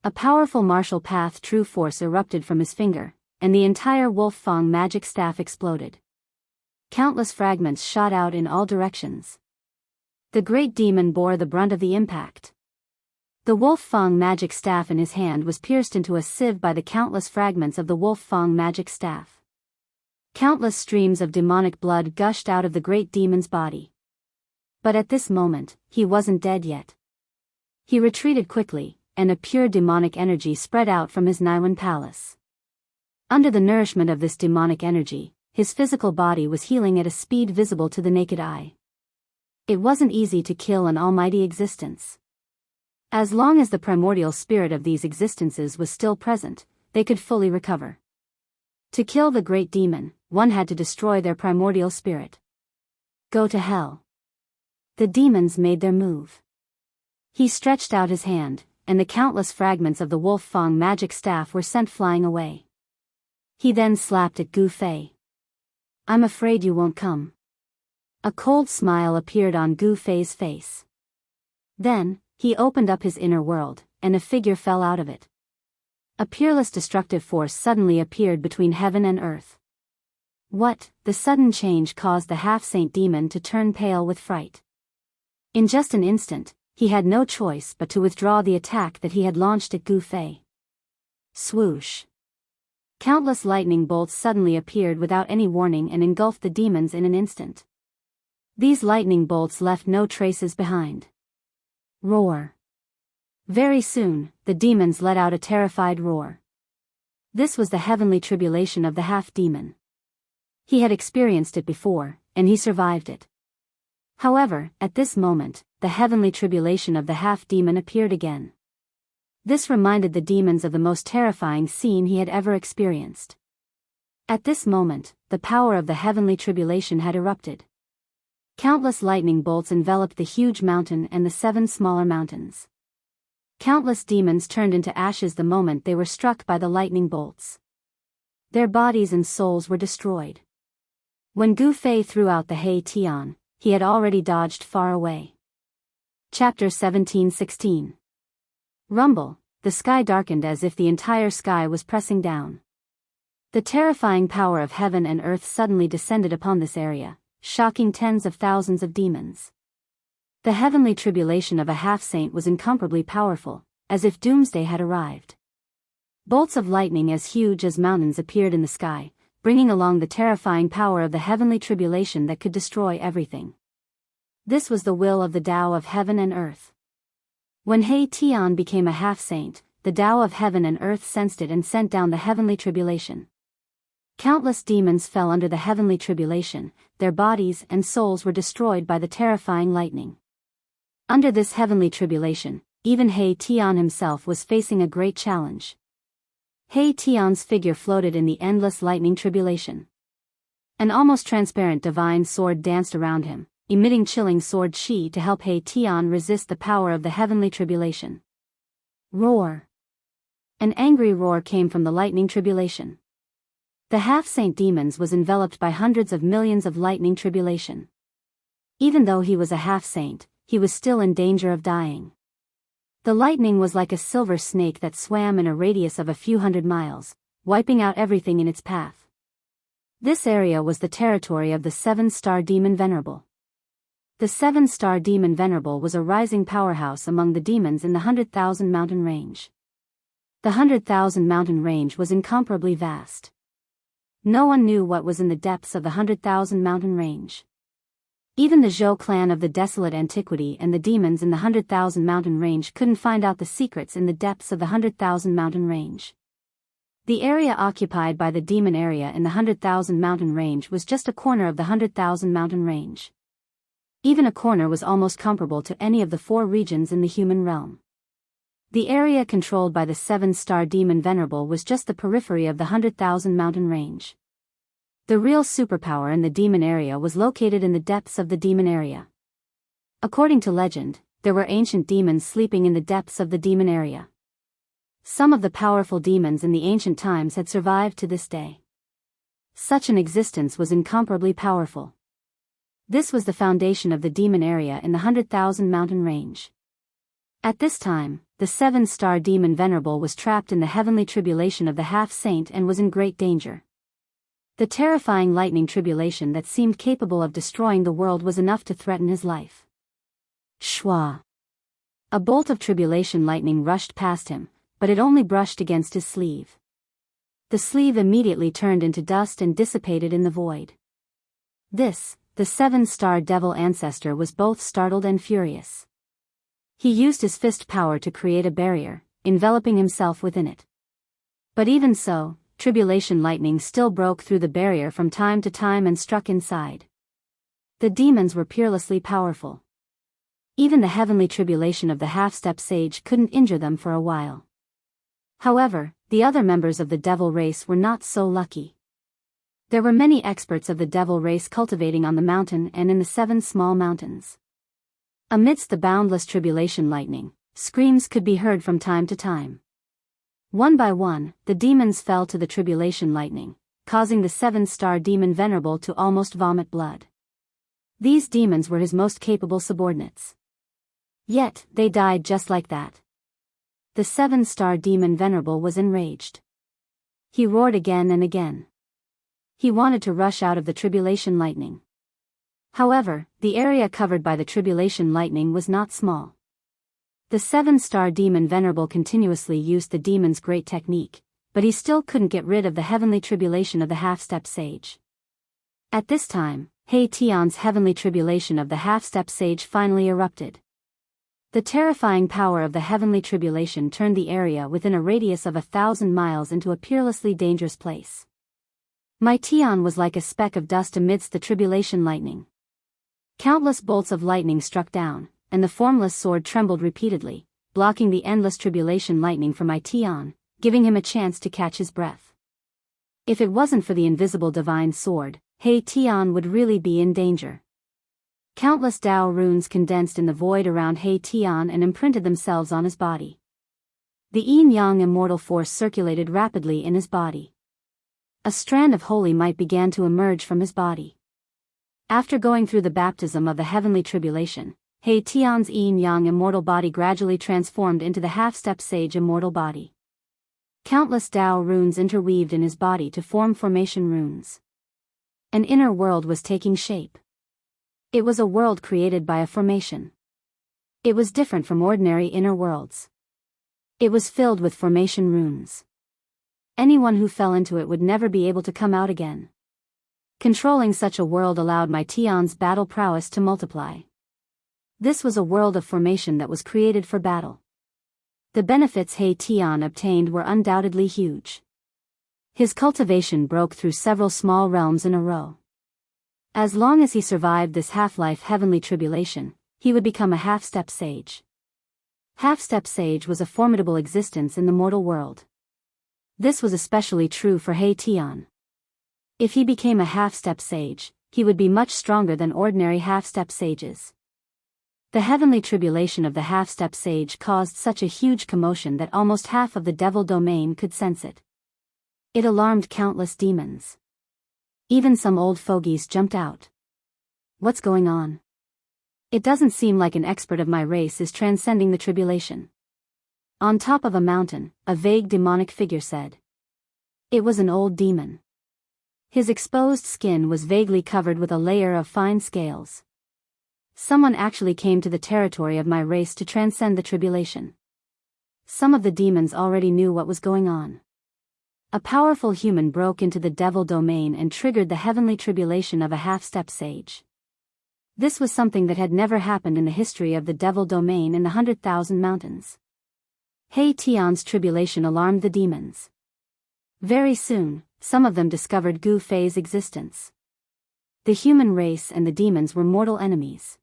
A powerful martial path true force erupted from his finger, and the entire Wolf Fang magic staff exploded. Countless fragments shot out in all directions. The great demon bore the brunt of the impact. The Wolf Fang magic staff in his hand was pierced into a sieve by the countless fragments of the Wolf Fang magic staff. Countless streams of demonic blood gushed out of the great demon's body. But at this moment, he wasn't dead yet. He retreated quickly, and a pure demonic energy spread out from his Naiwan palace. Under the nourishment of this demonic energy, his physical body was healing at a speed visible to the naked eye. It wasn't easy to kill an almighty existence. As long as the primordial spirit of these existences was still present, they could fully recover. To kill the great demon, one had to destroy their primordial spirit. Go to hell. The demons made their move. He stretched out his hand, and the countless fragments of the Wolf Fang magic staff were sent flying away. He then slapped at Gu Fei. I'm afraid you won't come. A cold smile appeared on Gu Fei's face. Then, he opened up his inner world, and a figure fell out of it. A peerless destructive force suddenly appeared between heaven and earth. The sudden change caused the half-saint demon to turn pale with fright. In just an instant, he had no choice but to withdraw the attack that he had launched at Gu Fei. Swoosh! Countless lightning bolts suddenly appeared without any warning and engulfed the demons in an instant. These lightning bolts left no traces behind. Roar! Very soon, the demons let out a terrified roar. This was the heavenly tribulation of the half-demon. He had experienced it before, and he survived it. However, at this moment, the heavenly tribulation of the half-demon appeared again. This reminded the demons of the most terrifying scene he had ever experienced. At this moment, the power of the heavenly tribulation had erupted. Countless lightning bolts enveloped the huge mountain and the 7 smaller mountains. Countless demons turned into ashes the moment they were struck by the lightning bolts. Their bodies and souls were destroyed. When Gu Fei threw out the Hei Tian, he had already dodged far away. Chapter 17:16. Rumble, the sky darkened as if the entire sky was pressing down. The terrifying power of heaven and earth suddenly descended upon this area, shocking tens of thousands of demons. The heavenly tribulation of a half-saint was incomparably powerful, as if doomsday had arrived. Bolts of lightning as huge as mountains appeared in the sky, bringing along the terrifying power of the heavenly tribulation that could destroy everything. This was the will of the Tao of heaven and earth. When Hei Tian became a half-saint, the Tao of heaven and earth sensed it and sent down the heavenly tribulation. Countless demons fell under the heavenly tribulation, their bodies and souls were destroyed by the terrifying lightning. Under this heavenly tribulation, even Hei Tian himself was facing a great challenge. Hei Tian's figure floated in the endless lightning tribulation. An almost transparent divine sword danced around him, emitting chilling sword chi to help Hei Tian resist the power of the heavenly tribulation. Roar! An angry roar came from the lightning tribulation. The half-saint demons was enveloped by hundreds of millions of lightning tribulation. Even though he was a half-saint, he was still in danger of dying. The lightning was like a silver snake that swam in a radius of a few hundred miles, wiping out everything in its path. This area was the territory of the 7-star demon Venerable. The 7-star demon Venerable was a rising powerhouse among the demons in the 100,000 mountain range. The 100,000 mountain range was incomparably vast. No one knew what was in the depths of the 100,000 mountain range. Even the Zhou clan of the desolate antiquity and the demons in the 100,000 mountain range couldn't find out the secrets in the depths of the 100,000 mountain range. The area occupied by the demon area in the 100,000 mountain range was just a corner of the 100,000 mountain range. Even a corner was almost comparable to any of the 4 regions in the human realm. The area controlled by the 7-star demon Venerable was just the periphery of the 100,000 mountain range. The real superpower in the demon area was located in the depths of the demon area. According to legend, there were ancient demons sleeping in the depths of the demon area. Some of the powerful demons in the ancient times had survived to this day. Such an existence was incomparably powerful. This was the foundation of the demon area in the 100,000 mountain range. At this time, the 7-star demon Venerable was trapped in the heavenly tribulation of the half-saint and was in great danger. The terrifying lightning tribulation that seemed capable of destroying the world was enough to threaten his life. Shwa! A bolt of tribulation lightning rushed past him, but it only brushed against his sleeve. The sleeve immediately turned into dust and dissipated in the void. This, the 7-star devil ancestor, was both startled and furious. He used his fist power to create a barrier, enveloping himself within it. But even so, tribulation lightning still broke through the barrier from time to time and struck inside. The demons were peerlessly powerful. Even the heavenly tribulation of the half-step sage couldn't injure them for a while. However, the other members of the devil race were not so lucky. There were many experts of the devil race cultivating on the mountain and in the 7 small mountains. Amidst the boundless tribulation lightning, screams could be heard from time to time. One by one, the demons fell to the tribulation lightning, causing the 7-star demon Venerable to almost vomit blood. These demons were his most capable subordinates. Yet, they died just like that. The 7-star demon Venerable was enraged. He roared again and again. He wanted to rush out of the tribulation lightning. However, the area covered by the tribulation lightning was not small. The 7-star demon Venerable continuously used the demon's great technique, but he still couldn't get rid of the heavenly tribulation of the half-step sage. At this time, He Tian's heavenly tribulation of the half-step sage finally erupted. The terrifying power of the heavenly tribulation turned the area within a radius of 1,000 miles into a peerlessly dangerous place. My Tian was like a speck of dust amidst the tribulation lightning. Countless bolts of lightning struck down, and the formless sword trembled repeatedly, blocking the endless tribulation lightning from my Tian, giving him a chance to catch his breath. If it wasn't for the invisible divine sword, He Tian would really be in danger. Countless Dao runes condensed in the void around He Tian and imprinted themselves on his body. The yin-yang immortal force circulated rapidly in his body. A strand of holy might began to emerge from his body. After going through the baptism of the heavenly tribulation, He Tian's yin-yang immortal body gradually transformed into the half-step sage immortal body. Countless Dao runes interweaved in his body to form formation runes. An inner world was taking shape. It was a world created by a formation. It was different from ordinary inner worlds. It was filled with formation runes. Anyone who fell into it would never be able to come out again. Controlling such a world allowed my Tian's battle prowess to multiply. This was a world of formation that was created for battle. The benefits He Tian obtained were undoubtedly huge. His cultivation broke through several small realms in a row. As long as he survived this half-life heavenly tribulation, he would become a half-step sage. Half-step sage was a formidable existence in the mortal world. This was especially true for He Tian. If he became a half-step sage, he would be much stronger than ordinary half-step sages. The heavenly tribulation of the half-step sage caused such a huge commotion that almost half of the devil domain could sense it. It alarmed countless demons. Even some old fogies jumped out. What's going on? It doesn't seem like an expert of my race is transcending the tribulation. On top of a mountain, a vague demonic figure said. It was an old demon. His exposed skin was vaguely covered with a layer of fine scales. Someone actually came to the territory of my race to transcend the tribulation. Some of the demons already knew what was going on. A powerful human broke into the devil domain and triggered the heavenly tribulation of a half-step sage. This was something that had never happened in the history of the devil domain in the 100,000 mountains. He Tian's tribulation alarmed the demons. Very soon, some of them discovered Gu Fei's existence. The human race and the demons were mortal enemies.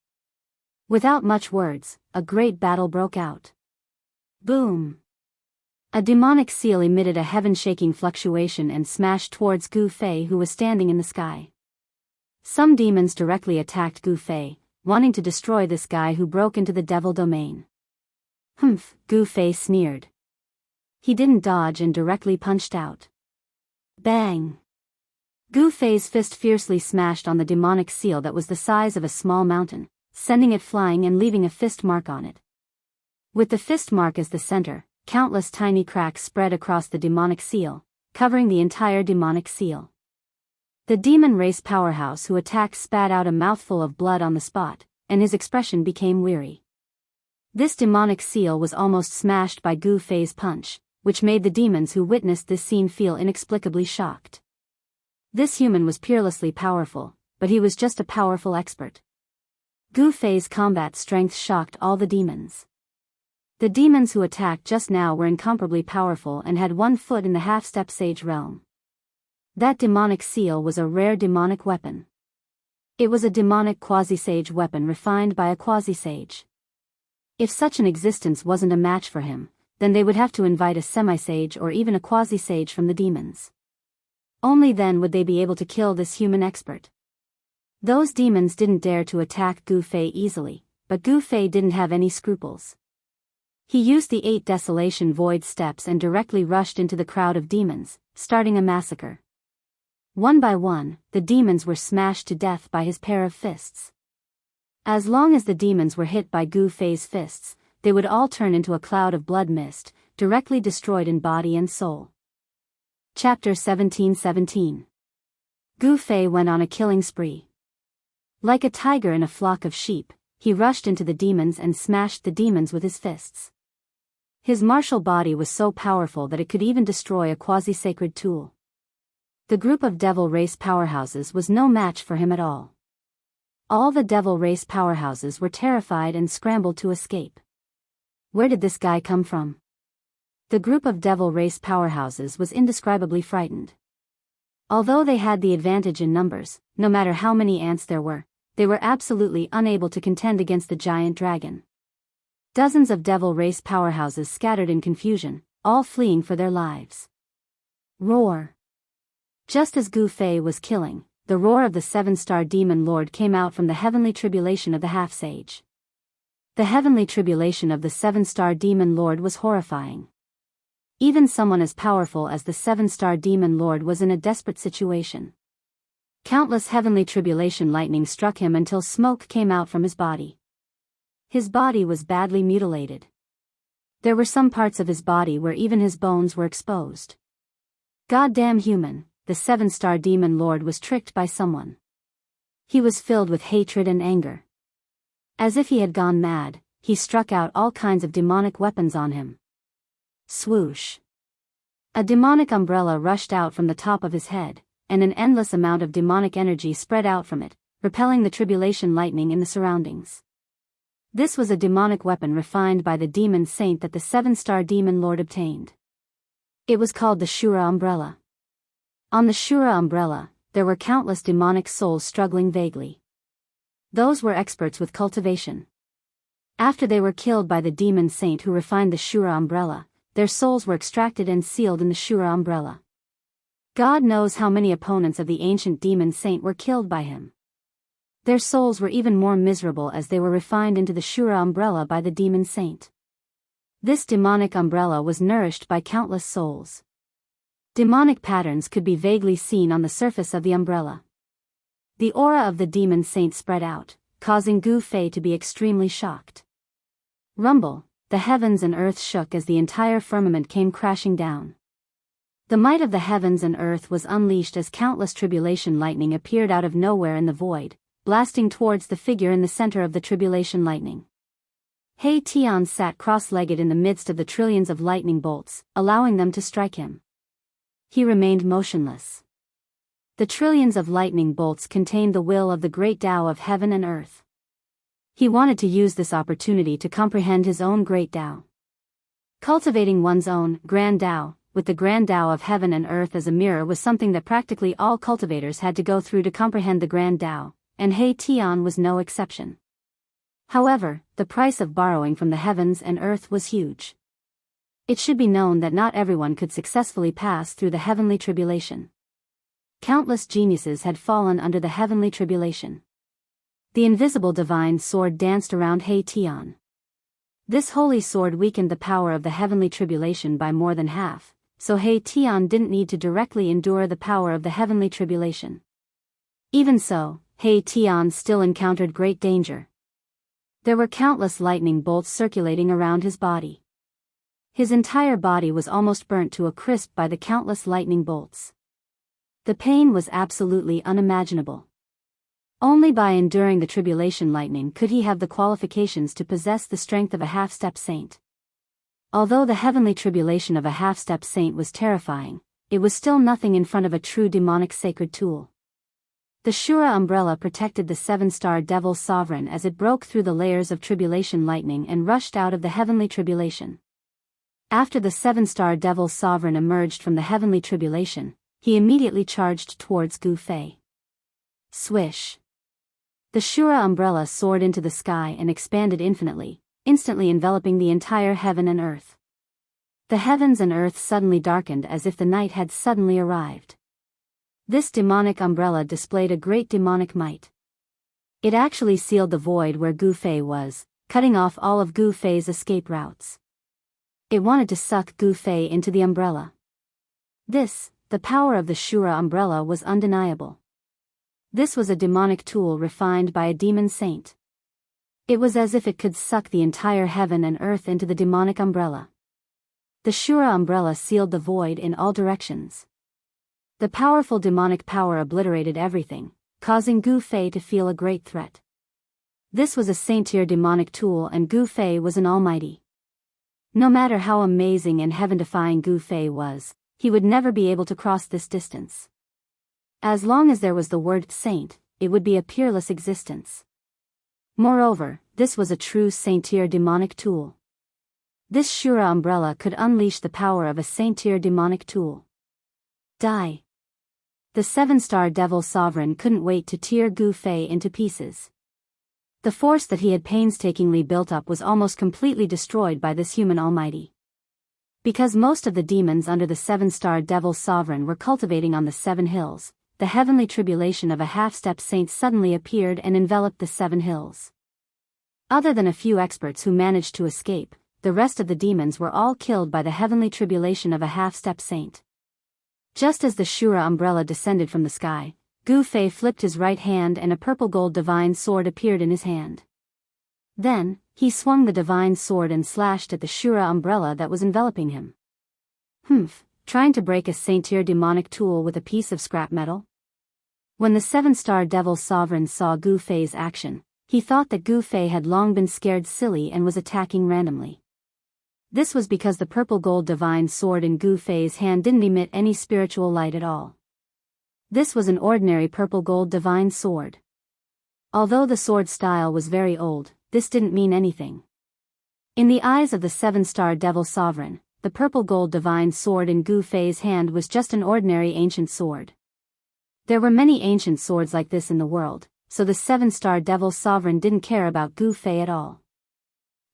Without much words, a great battle broke out. Boom! A demonic seal emitted a heaven-shaking fluctuation and smashed towards Gu Fei, who was standing in the sky. Some demons directly attacked Gu Fei, wanting to destroy this guy who broke into the devil domain. Humph, Gu Fei sneered. He didn't dodge and directly punched out. Bang! Gu Fei's fist fiercely smashed on the demonic seal that was the size of a small mountain, sending it flying and leaving a fist mark on it. With the fist mark as the center, countless tiny cracks spread across the demonic seal, covering the entire demonic seal. The demon race powerhouse who attacked spat out a mouthful of blood on the spot, and his expression became weary. This demonic seal was almost smashed by Gu Fei's punch, which made the demons who witnessed this scene feel inexplicably shocked. This human was peerlessly powerful, but he was just a powerful expert. Gu Fei's combat strength shocked all the demons. The demons who attacked just now were incomparably powerful and had 1 foot in the half-step sage realm. That demonic seal was a rare demonic weapon. It was a demonic quasi-sage weapon refined by a quasi-sage. If such an existence wasn't a match for him, then they would have to invite a semi-sage or even a quasi-sage from the demons. Only then would they be able to kill this human expert. Those demons didn't dare to attack Gu Fei easily, but Gu Fei didn't have any scruples. He used the 8 Desolation Void steps and directly rushed into the crowd of demons, starting a massacre. One by one, the demons were smashed to death by his pair of fists. As long as the demons were hit by Gu Fei's fists, they would all turn into a cloud of blood mist, directly destroyed in body and soul. Chapter 17:17. Gu Fei went on a killing spree. Like a tiger in a flock of sheep, he rushed into the demons and smashed the demons with his fists. His martial body was so powerful that it could even destroy a quasi-sacred tool. The group of devil race powerhouses was no match for him at all. All the devil race powerhouses were terrified and scrambled to escape. Where did this guy come from? The group of devil race powerhouses was indescribably frightened. Although they had the advantage in numbers, no matter how many ants there were, they were absolutely unable to contend against the giant dragon. Dozens of devil race powerhouses scattered in confusion, all fleeing for their lives. Roar! Just as Gu Fei was killing, the roar of the 7-star demon lord came out from the heavenly tribulation of the half-sage. The heavenly tribulation of the 7-star demon lord was horrifying. Even someone as powerful as the 7-star demon lord was in a desperate situation. Countless heavenly tribulation lightning struck him until smoke came out from his body. His body was badly mutilated. There were some parts of his body where even his bones were exposed. Goddamn human, the 7-star demon lord was tricked by someone. He was filled with hatred and anger. As if he had gone mad, he struck out all kinds of demonic weapons on him. Swoosh! A demonic umbrella rushed out from the top of his head, and an endless amount of demonic energy spread out from it, repelling the tribulation lightning in the surroundings. This was a demonic weapon refined by the demon saint that the 7-star demon lord obtained. It was called the Shura umbrella. On the Shura umbrella, there were countless demonic souls struggling vaguely. Those were experts with cultivation. After they were killed by the demon saint who refined the Shura umbrella, their souls were extracted and sealed in the Shura umbrella. God knows how many opponents of the ancient demon saint were killed by him. Their souls were even more miserable as they were refined into the Shura umbrella by the demon saint. This demonic umbrella was nourished by countless souls. Demonic patterns could be vaguely seen on the surface of the umbrella. The aura of the demon saint spread out, causing Gu Fei to be extremely shocked. Rumble, the heavens and earth shook as the entire firmament came crashing down. The might of the heavens and earth was unleashed as countless tribulation lightning appeared out of nowhere in the void, blasting towards the figure in the center of the tribulation lightning. He Tian sat cross-legged in the midst of the trillions of lightning bolts, allowing them to strike him. He remained motionless. The trillions of lightning bolts contained the will of the great Tao of heaven and earth. He wanted to use this opportunity to comprehend his own great Tao. Cultivating one's own grand Tao, with the grand Tao of heaven and earth as a mirror, was something that practically all cultivators had to go through to comprehend the grand Tao, and He Tian was no exception. However, the price of borrowing from the heavens and earth was huge. It should be known that not everyone could successfully pass through the heavenly tribulation. Countless geniuses had fallen under the heavenly tribulation. The invisible divine sword danced around He Tian. This holy sword weakened the power of the heavenly tribulation by more than half, so He Tian didn't need to directly endure the power of the heavenly tribulation. Even so, He Tian still encountered great danger. There were countless lightning bolts circulating around his body. His entire body was almost burnt to a crisp by the countless lightning bolts. The pain was absolutely unimaginable. Only by enduring the tribulation lightning could he have the qualifications to possess the strength of a half-step saint. Although the heavenly tribulation of a half-step saint was terrifying, it was still nothing in front of a true demonic sacred tool. The Shura umbrella protected the seven-star devil sovereign as it broke through the layers of tribulation lightning and rushed out of the heavenly tribulation. After the seven-star devil sovereign emerged from the heavenly tribulation, he immediately charged towards Gu Fei. Swish! The Shura umbrella soared into the sky and expanded infinitely, instantly enveloping the entire heaven and earth. The heavens and earth suddenly darkened as if the night had suddenly arrived. This demonic umbrella displayed a great demonic might. It actually sealed the void where Gu Fei was, cutting off all of Gu Fei's escape routes. It wanted to suck Gu Fei into the umbrella. The power of the Shura umbrella was undeniable. This was a demonic tool refined by a demon saint. It was as if it could suck the entire heaven and earth into the demonic umbrella. The Shura umbrella sealed the void in all directions. The powerful demonic power obliterated everything, causing Gu Fei to feel a great threat. This was a saint-tier demonic tool, and Gu Fei was an almighty. No matter how amazing and heaven-defying Gu Fei was, he would never be able to cross this distance. As long as there was the word saint, it would be a peerless existence. Moreover, this was a true saint-tier demonic tool. This Shura umbrella could unleash the power of a saint-tier demonic tool. Die! The seven-star devil sovereign couldn't wait to tear Gu Fei into pieces. The force that he had painstakingly built up was almost completely destroyed by this human almighty. Because most of the demons under the seven-star devil sovereign were cultivating on the seven hills, the heavenly tribulation of a half-step saint suddenly appeared and enveloped the seven hills. Other than a few experts who managed to escape, the rest of the demons were all killed by the heavenly tribulation of a half-step saint. Just as the Shura umbrella descended from the sky, Gu Fei flipped his right hand and a purple-gold divine sword appeared in his hand. Then, he swung the divine sword and slashed at the Shura umbrella that was enveloping him. Trying to break a saint-tier demonic tool with a piece of scrap metal? When the seven-star devil sovereign saw Gu Fei's action, he thought that Gu Fei had long been scared silly and was attacking randomly. This was because the purple-gold divine sword in Gu Fei's hand didn't emit any spiritual light at all. This was an ordinary purple-gold divine sword. Although the sword style was very old, this didn't mean anything. In the eyes of the seven-star devil sovereign, the purple-gold divine sword in Gu Fei's hand was just an ordinary ancient sword. There were many ancient swords like this in the world, so the seven-star devil sovereign didn't care about Gu Fei at all.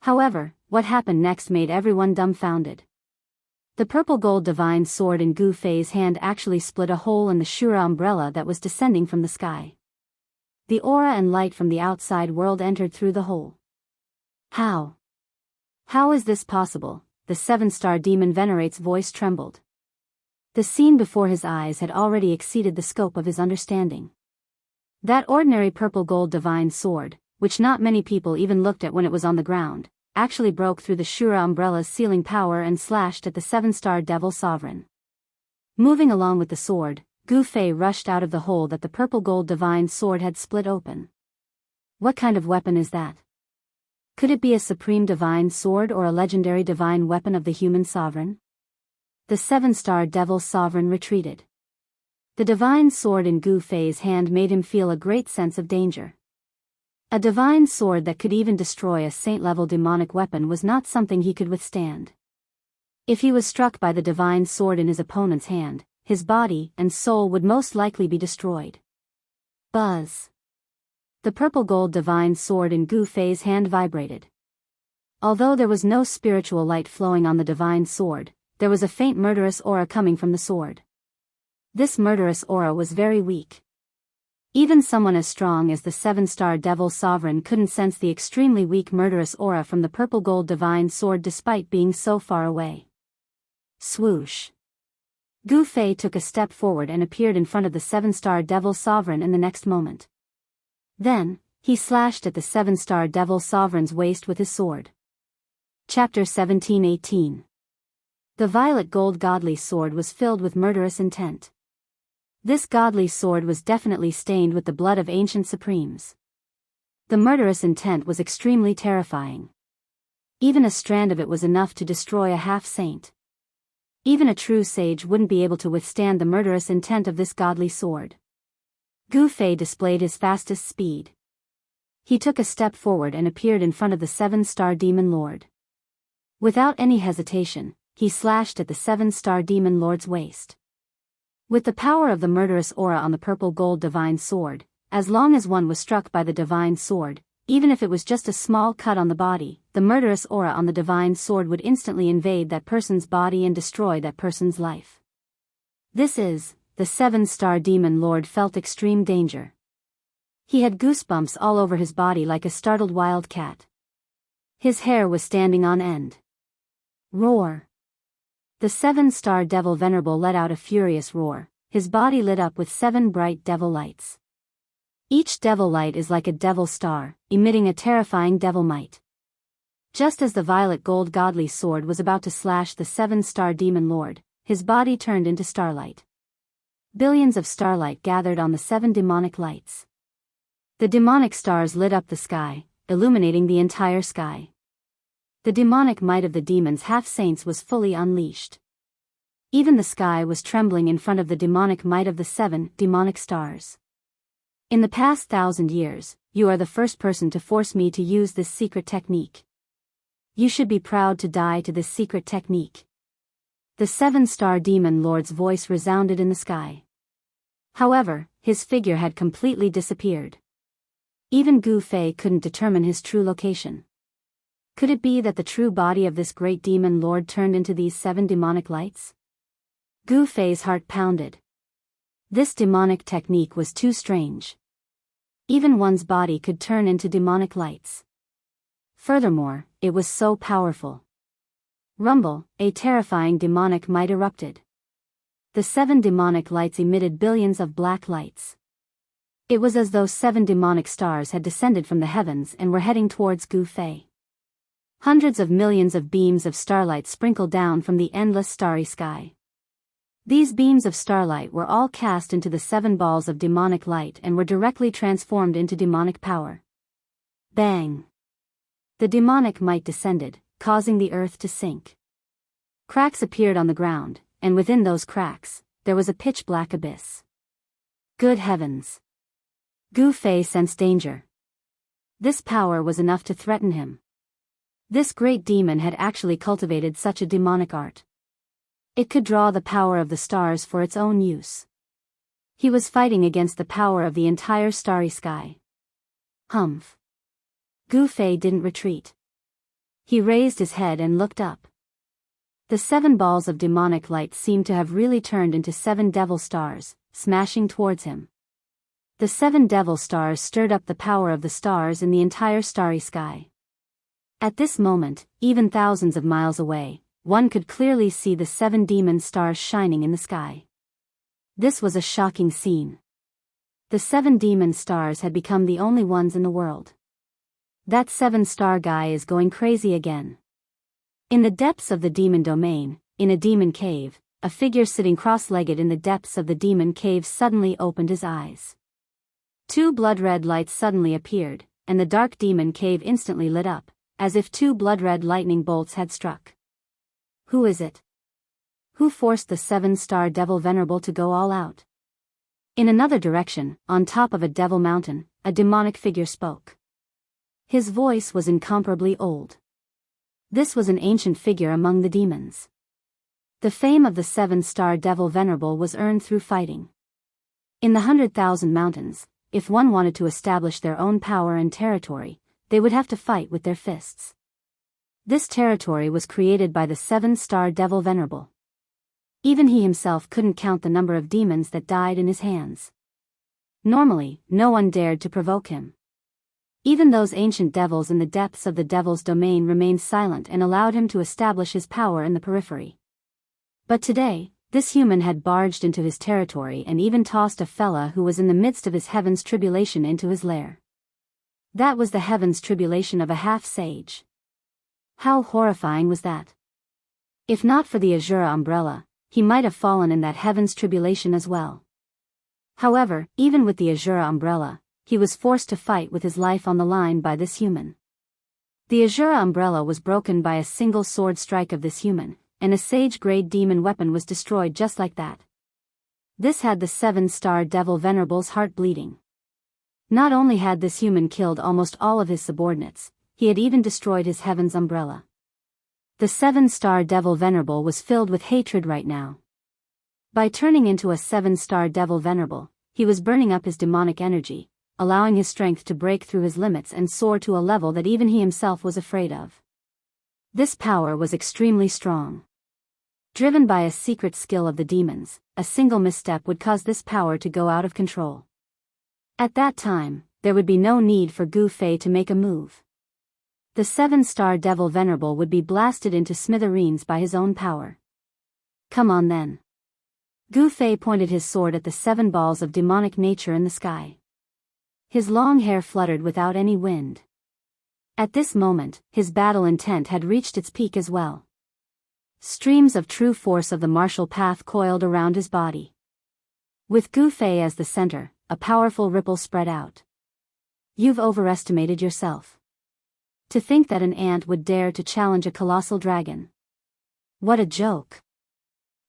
However, what happened next made everyone dumbfounded. The purple-gold divine sword in Gu Fei's hand actually split a hole in the Shura umbrella that was descending from the sky. The aura and light from the outside world entered through the hole. How? How is this possible? The seven-star demon venerate's voice trembled. The scene before his eyes had already exceeded the scope of his understanding. That ordinary purple-gold divine sword, which not many people even looked at when it was on the ground, actually broke through the Shura umbrella's sealing power and slashed at the seven-star devil sovereign. Moving along with the sword, Gu Fei rushed out of the hole that the purple-gold divine sword had split open. What kind of weapon is that? Could it be a supreme divine sword or a legendary divine weapon of the human sovereign? The seven-star devil sovereign retreated. The divine sword in Gu Fei's hand made him feel a great sense of danger. A divine sword that could even destroy a saint-level demonic weapon was not something he could withstand. If he was struck by the divine sword in his opponent's hand, his body and soul would most likely be destroyed. Buzz. The purple gold divine sword in Gu Fei's hand vibrated. Although there was no spiritual light flowing on the divine sword, there was a faint murderous aura coming from the sword. This murderous aura was very weak. Even someone as strong as the seven-star devil sovereign couldn't sense the extremely weak murderous aura from the purple gold divine sword despite being so far away. Swoosh. Gu Fei took a step forward and appeared in front of the seven-star devil sovereign in the next moment. Then, he slashed at the seven-star devil sovereign's waist with his sword. Chapter 17:18. The violet gold godly sword was filled with murderous intent. This godly sword was definitely stained with the blood of ancient supremes. The murderous intent was extremely terrifying. Even a strand of it was enough to destroy a half-saint. Even a true sage wouldn't be able to withstand the murderous intent of this godly sword. Gu Fei displayed his fastest speed. He took a step forward and appeared in front of the seven-star demon lord. Without any hesitation, he slashed at the seven-star demon lord's waist. With the power of the murderous aura on the purple gold divine sword, as long as one was struck by the divine sword, even if it was just a small cut on the body, the murderous aura on the divine sword would instantly invade that person's body and destroy that person's life. The seven-star demon lord felt extreme danger. He had goosebumps all over his body like a startled wild cat. His hair was standing on end. Roar. The seven-star devil venerable let out a furious roar, his body lit up with 7 bright devil lights. Each devil light is like a devil star, emitting a terrifying devil might. Just as the violet gold godly sword was about to slash the seven-star demon lord, his body turned into starlight. Billions of starlight gathered on the 7 demonic lights. The demonic stars lit up the sky, illuminating the entire sky. The demonic might of the demons half-saints was fully unleashed. Even the sky was trembling in front of the demonic might of the 7 demonic stars. In the past 1,000 years, you are the first person to force me to use this secret technique. You should be proud to die to this secret technique. The seven-star demon lord's voice resounded in the sky. However, his figure had completely disappeared. Even Gu Fei couldn't determine his true location. Could it be that the true body of this great demon lord turned into these 7 demonic lights? Gu Fei's heart pounded. This demonic technique was too strange. Even one's body could turn into demonic lights. Furthermore, it was so powerful. Rumble, a terrifying demonic might erupted. The 7 demonic lights emitted billions of black lights. It was as though 7 demonic stars had descended from the heavens and were heading towards Gu Fei. Hundreds of millions of beams of starlight sprinkled down from the endless starry sky. These beams of starlight were all cast into the 7 balls of demonic light and were directly transformed into demonic power. Bang! The demonic might descended, causing the earth to sink. Cracks appeared on the ground, and within those cracks, there was a pitch-black abyss. Good heavens! Gu Fei sensed danger. This power was enough to threaten him. This great demon had actually cultivated such a demonic art. It could draw the power of the stars for its own use. He was fighting against the power of the entire starry sky. Humph! Gu Fei didn't retreat. He raised his head and looked up. The 7 balls of demonic light seemed to have really turned into 7 devil stars, smashing towards him. The 7 devil stars stirred up the power of the stars in the entire starry sky. At this moment, even thousands of miles away, one could clearly see the 7 demon stars shining in the sky. This was a shocking scene. The 7 demon stars had become the only ones in the world. That 7-star guy is going crazy again. In the depths of the demon domain, in a demon cave, a figure sitting cross-legged in the depths of the demon cave suddenly opened his eyes. 2 blood-red lights suddenly appeared, and the dark demon cave instantly lit up, as if 2 blood-red lightning bolts had struck. Who is it? Who forced the 7-star devil venerable to go all out? In another direction, on top of a devil mountain, a demonic figure spoke. His voice was incomparably old. This was an ancient figure among the demons. The fame of the 7-star devil venerable was earned through fighting. In the 100,000 mountains, if one wanted to establish their own power and territory, they would have to fight with their fists. This territory was created by the 7-star devil venerable. Even he himself couldn't count the number of demons that died in his hands. Normally, no one dared to provoke him. Even those ancient devils in the depths of the devil's domain remained silent and allowed him to establish his power in the periphery. But today, this human had barged into his territory and even tossed a fella who was in the midst of his heaven's tribulation into his lair. That was the heaven's tribulation of a half-sage. How horrifying was that? If not for the Azura umbrella, he might have fallen in that heaven's tribulation as well. However, even with the Azura umbrella, he was forced to fight with his life on the line by this human. The Azura umbrella was broken by a single sword strike of this human, and a sage-grade demon weapon was destroyed just like that. This had the 7-star devil venerable's heart bleeding. Not only had this human killed almost all of his subordinates, he had even destroyed his heaven's umbrella. The 7-star devil venerable was filled with hatred right now. By turning into a 7-star devil venerable, he was burning up his demonic energy, allowing his strength to break through his limits and soar to a level that even he himself was afraid of. This power was extremely strong. Driven by a secret skill of the demons, a single misstep would cause this power to go out of control. At that time, there would be no need for Gu Fei to make a move. The 7-star devil venerable would be blasted into smithereens by his own power. Come on then. Gu Fei pointed his sword at the 7 balls of demonic nature in the sky. His long hair fluttered without any wind. At this moment, his battle intent had reached its peak as well. Streams of true force of the martial path coiled around his body. With Gu Fei as the center, a powerful ripple spread out. You've overestimated yourself. To think that an ant would dare to challenge a colossal dragon. What a joke.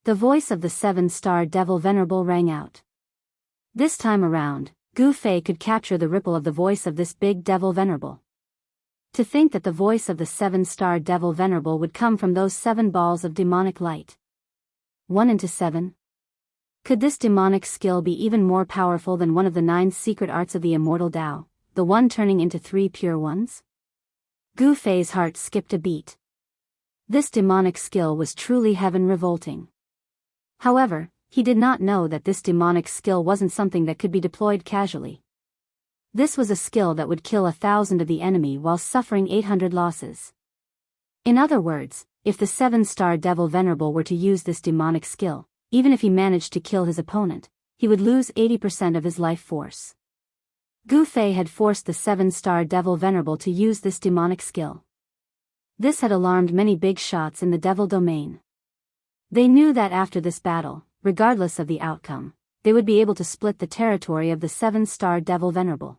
The voice of the 7-star devil venerable rang out. This time around, Gu Fei could capture the ripple of the voice of this big devil venerable. To think that the voice of the 7-star devil venerable would come from those 7 balls of demonic light. 1 into 7? Could this demonic skill be even more powerful than one of the 9 secret arts of the Immortal Tao, the one turning into 3 pure ones? Gu Fei's heart skipped a beat. This demonic skill was truly heaven-revolting. However, he did not know that this demonic skill wasn't something that could be deployed casually. This was a skill that would kill 1,000 of the enemy while suffering 800 losses. In other words, if the 7-star devil venerable were to use this demonic skill, even if he managed to kill his opponent, he would lose 80% of his life force. Gu Fei had forced the 7-star devil venerable to use this demonic skill. This had alarmed many big shots in the devil domain. They knew that after this battle, regardless of the outcome, they would be able to split the territory of the 7-star devil venerable.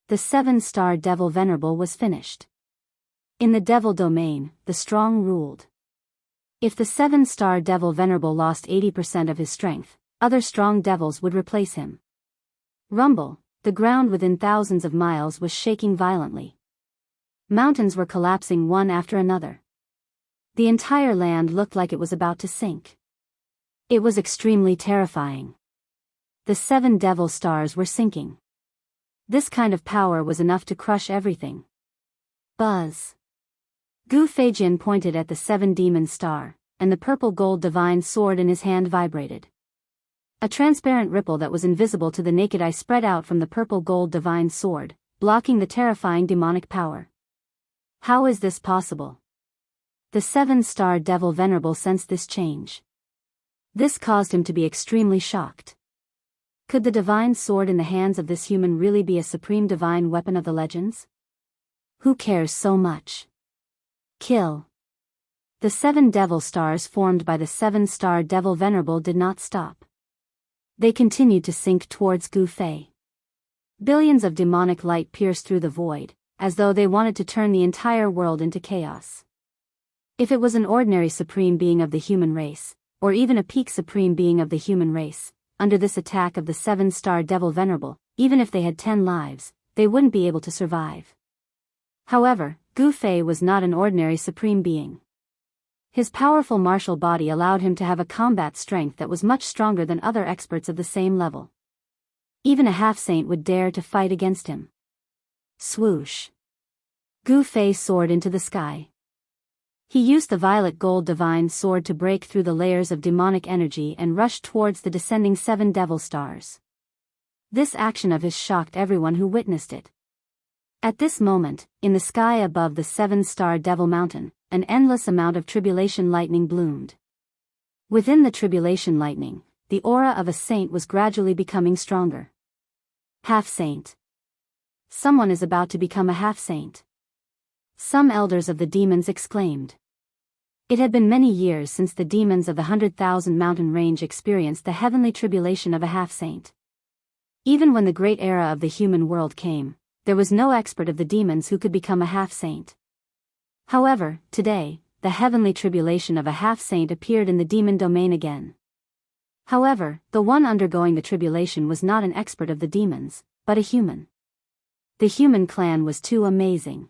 The 7-star devil venerable was finished. In the devil domain, the strong ruled. If the 7-star devil venerable lost 80% of his strength, other strong devils would replace him. Rumble, the ground within thousands of miles was shaking violently. Mountains were collapsing one after another. The entire land looked like it was about to sink. It was extremely terrifying. The 7 devil stars were sinking. This kind of power was enough to crush everything. Buzz. Gu Feijin pointed at the 7 demon star, and the purple gold divine sword in his hand vibrated. A transparent ripple that was invisible to the naked eye spread out from the purple gold divine sword, blocking the terrifying demonic power. How is this possible? The 7-star devil venerable sensed this change. This caused him to be extremely shocked. Could the divine sword in the hands of this human really be a supreme divine weapon of the legends? Who cares so much? Kill. The 7 devil stars formed by the 7-star devil venerable did not stop. They continued to sink towards Gu Fei. Billions of demonic light pierced through the void, as though they wanted to turn the entire world into chaos. If it was an ordinary supreme being of the human race, or even a peak supreme being of the human race, under this attack of the 7-star devil venerable, even if they had 10 lives, they wouldn't be able to survive. However, Gu Fei was not an ordinary supreme being. His powerful martial body allowed him to have a combat strength that was much stronger than other experts of the same level. Even a half-saint would dare to fight against him. Swoosh! Gu Fei soared into the sky. He used the violet gold divine sword to break through the layers of demonic energy and rushed towards the descending 7 devil stars. This action of his shocked everyone who witnessed it. At this moment, in the sky above the 7-star devil mountain, an endless amount of tribulation lightning bloomed. Within the tribulation lightning, the aura of a saint was gradually becoming stronger. Half-saint. Someone is about to become a half-saint. Some elders of the demons exclaimed. It had been many years since the demons of the 100,000 mountain range experienced the heavenly tribulation of a half-saint. Even when the great era of the human world came, there was no expert of the demons who could become a half-saint. However, today, the heavenly tribulation of a half-saint appeared in the demon domain again. However, the one undergoing the tribulation was not an expert of the demons, but a human. The human clan was too amazing.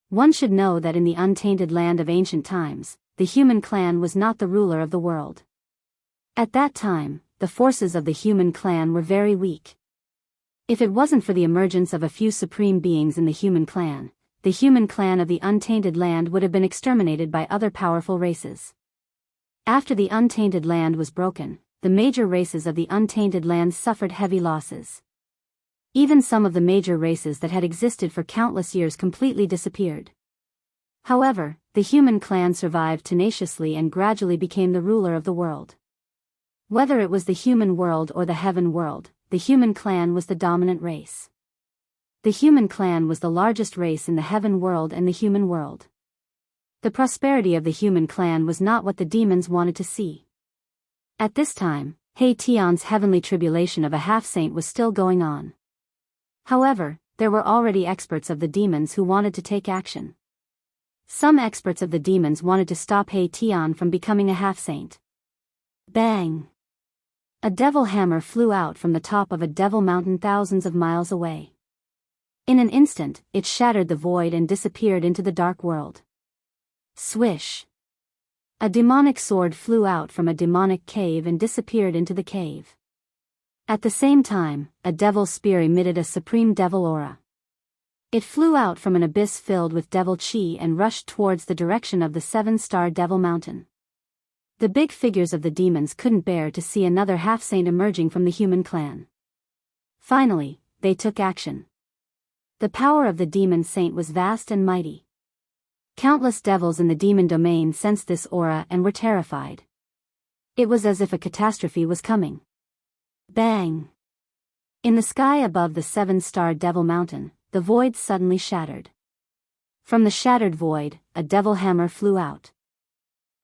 One should know that in the untainted land of ancient times, the human clan was not the ruler of the world. At that time, the forces of the human clan were very weak. If it wasn't for the emergence of a few supreme beings in the human clan of the untainted land would have been exterminated by other powerful races. After the untainted land was broken, the major races of the untainted land suffered heavy losses. Even some of the major races that had existed for countless years completely disappeared. However, the human clan survived tenaciously and gradually became the ruler of the world. Whether it was the human world or the heaven world, the human clan was the dominant race. The human clan was the largest race in the heaven world and the human world. The prosperity of the human clan was not what the demons wanted to see. At this time, He Tian's heavenly tribulation of a half-saint was still going on. However, there were already experts of the demons who wanted to take action. Some experts of the demons wanted to stop He Tian from becoming a half-saint. Bang! A devil hammer flew out from the top of a devil mountain thousands of miles away. In an instant, it shattered the void and disappeared into the dark world. Swish! A demonic sword flew out from a demonic cave and disappeared into the cave. At the same time, a devil spear emitted a supreme devil aura. It flew out from an abyss filled with devil chi and rushed towards the direction of the 7-star devil mountain. The big figures of the demons couldn't bear to see another half-saint emerging from the human clan. Finally, they took action. The power of the demon saint was vast and mighty. Countless devils in the demon domain sensed this aura and were terrified. It was as if a catastrophe was coming. Bang! In the sky above the 7-star devil mountain, the void suddenly shattered. From the shattered void, a devil hammer flew out.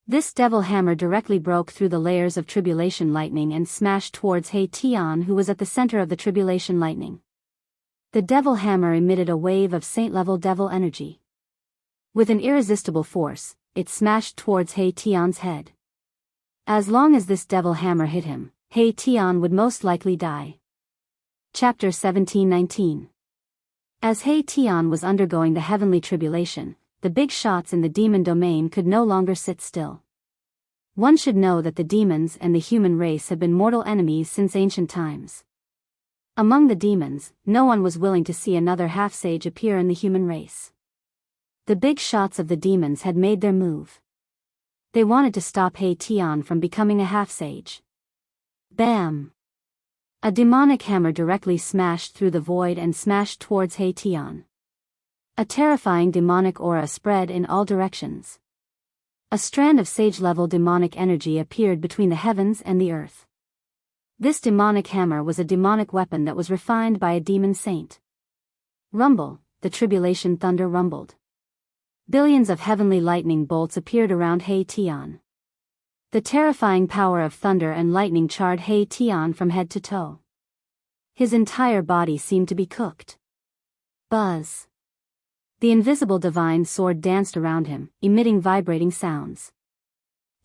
This devil hammer directly broke through the layers of tribulation lightning and smashed towards He Tian, who was at the center of the tribulation lightning. The devil hammer emitted a wave of saint-level devil energy. With an irresistible force, it smashed towards He Tian's head. As long as this devil hammer hit him, He Tian would most likely die. Chapter 17-19. As He Tian was undergoing the heavenly tribulation, the big shots in the demon domain could no longer sit still. One should know that the demons and the human race have been mortal enemies since ancient times. Among the demons, no one was willing to see another half-sage appear in the human race. The big shots of the demons had made their move. They wanted to stop He Tian from becoming a half-sage. Bam! A demonic hammer directly smashed through the void and smashed towards He Tian. A terrifying demonic aura spread in all directions. A strand of sage-level demonic energy appeared between the heavens and the earth. This demonic hammer was a demonic weapon that was refined by a demon saint. Rumble, the tribulation thunder rumbled. Billions of heavenly lightning bolts appeared around He Tian. The terrifying power of thunder and lightning charred He Tian from head to toe. His entire body seemed to be cooked. Buzz! The invisible divine sword danced around him, emitting vibrating sounds.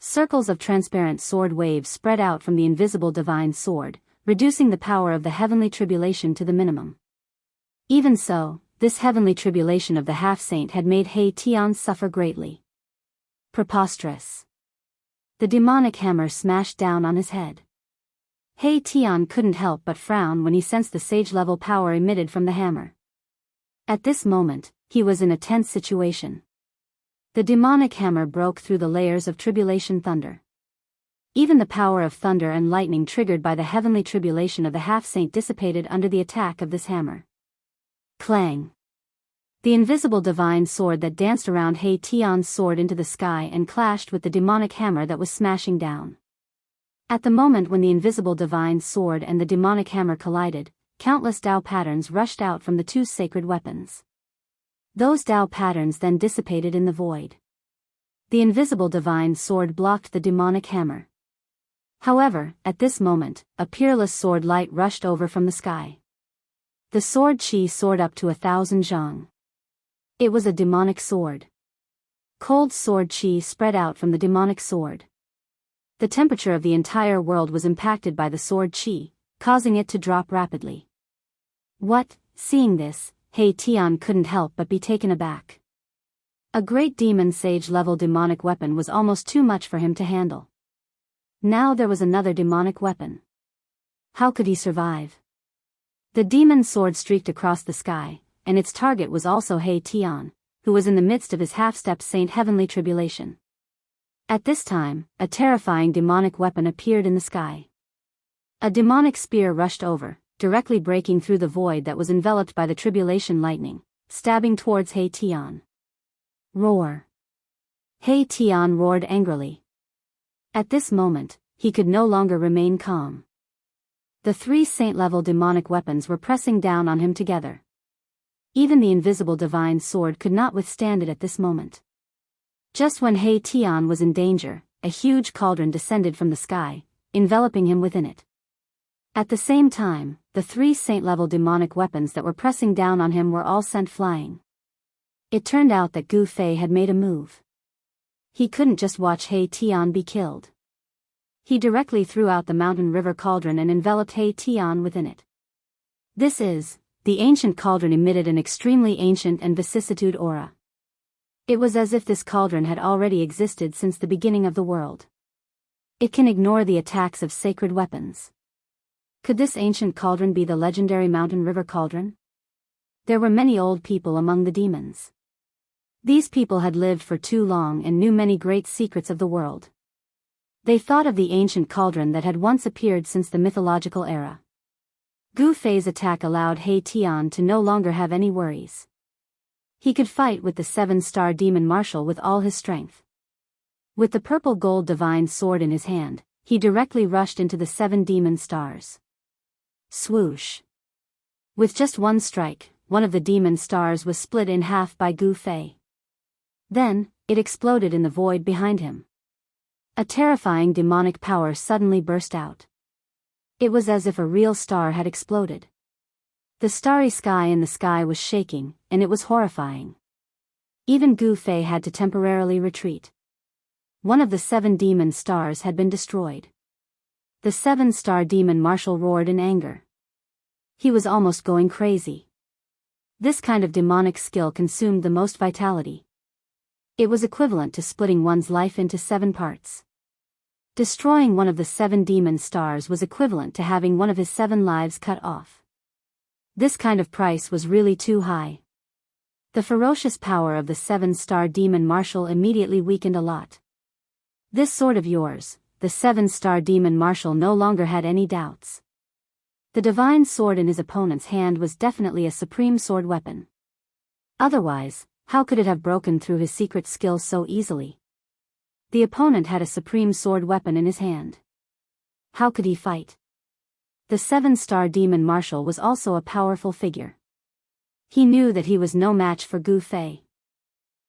Circles of transparent sword waves spread out from the invisible divine sword, reducing the power of the heavenly tribulation to the minimum. Even so, this heavenly tribulation of the half-saint had made He Tian suffer greatly. Preposterous. The demonic hammer smashed down on his head. He Tian couldn't help but frown when he sensed the sage-level power emitted from the hammer. At this moment, he was in a tense situation. The demonic hammer broke through the layers of tribulation thunder. Even the power of thunder and lightning triggered by the heavenly tribulation of the half-saint dissipated under the attack of this hammer. Clang. The invisible divine sword that danced around He Tian's soared into the sky and clashed with the demonic hammer that was smashing down. At the moment when the invisible divine sword and the demonic hammer collided, countless Dao patterns rushed out from the two sacred weapons. Those Dao patterns then dissipated in the void. The invisible divine sword blocked the demonic hammer. However, at this moment, a peerless sword light rushed over from the sky. The sword chi soared up to 1,000 zhang. It was a demonic sword. Cold sword chi spread out from the demonic sword. The temperature of the entire world was impacted by the sword chi, causing it to drop rapidly. What? Seeing this, He Tian couldn't help but be taken aback. A great demon sage-level demonic weapon was almost too much for him to handle. Now there was another demonic weapon. How could he survive? The demon sword streaked across the sky, and its target was also He Tian, who was in the midst of his half-step saint heavenly tribulation. At this time, a terrifying demonic weapon appeared in the sky. A demonic spear rushed over, directly breaking through the void that was enveloped by the tribulation lightning, stabbing towards He Tian. Roar. He Tian roared angrily. At this moment, he could no longer remain calm. The three saint-level demonic weapons were pressing down on him together. Even the invisible divine sword could not withstand it at this moment. Just when He Tian was in danger, a huge cauldron descended from the sky, enveloping him within it. At the same time, the three saint-level demonic weapons that were pressing down on him were all sent flying. It turned out that Gu Fei had made a move. He couldn't just watch He Tian be killed. He directly threw out the mountain river cauldron and enveloped He Tian within it. The ancient cauldron emitted an extremely ancient and vicissitude aura. It was as if this cauldron had already existed since the beginning of the world. It can ignore the attacks of sacred weapons. Could this ancient cauldron be the legendary mountain river cauldron? There were many old people among the demons. These people had lived for too long and knew many great secrets of the world. They thought of the ancient cauldron that had once appeared since the mythological era. Gu Fei's attack allowed He Tian to no longer have any worries. He could fight with the 7-star demon marshal with all his strength. With the purple gold divine sword in his hand, he directly rushed into the 7 demon stars. Swoosh. With just one strike, one of the demon stars was split in half by Gu Fei. Then, it exploded in the void behind him. A terrifying demonic power suddenly burst out. It was as if a real star had exploded. The starry sky in the sky was shaking, and it was horrifying. Even Gu Fei had to temporarily retreat. One of the 7 demon stars had been destroyed. The 7-star demon marshal roared in anger. He was almost going crazy. This kind of demonic skill consumed the most vitality. It was equivalent to splitting one's life into 7 parts. Destroying one of the 7 demon stars was equivalent to having one of his 7 lives cut off. This kind of price was really too high. The ferocious power of the 7-star demon marshal immediately weakened a lot. This sword of yours, the 7-star demon marshal no longer had any doubts. The divine sword in his opponent's hand was definitely a supreme sword weapon. Otherwise, how could it have broken through his secret skill so easily? The opponent had a supreme sword weapon in his hand. How could he fight? The 7-star demon marshal was also a powerful figure. He knew that he was no match for Gu Fei.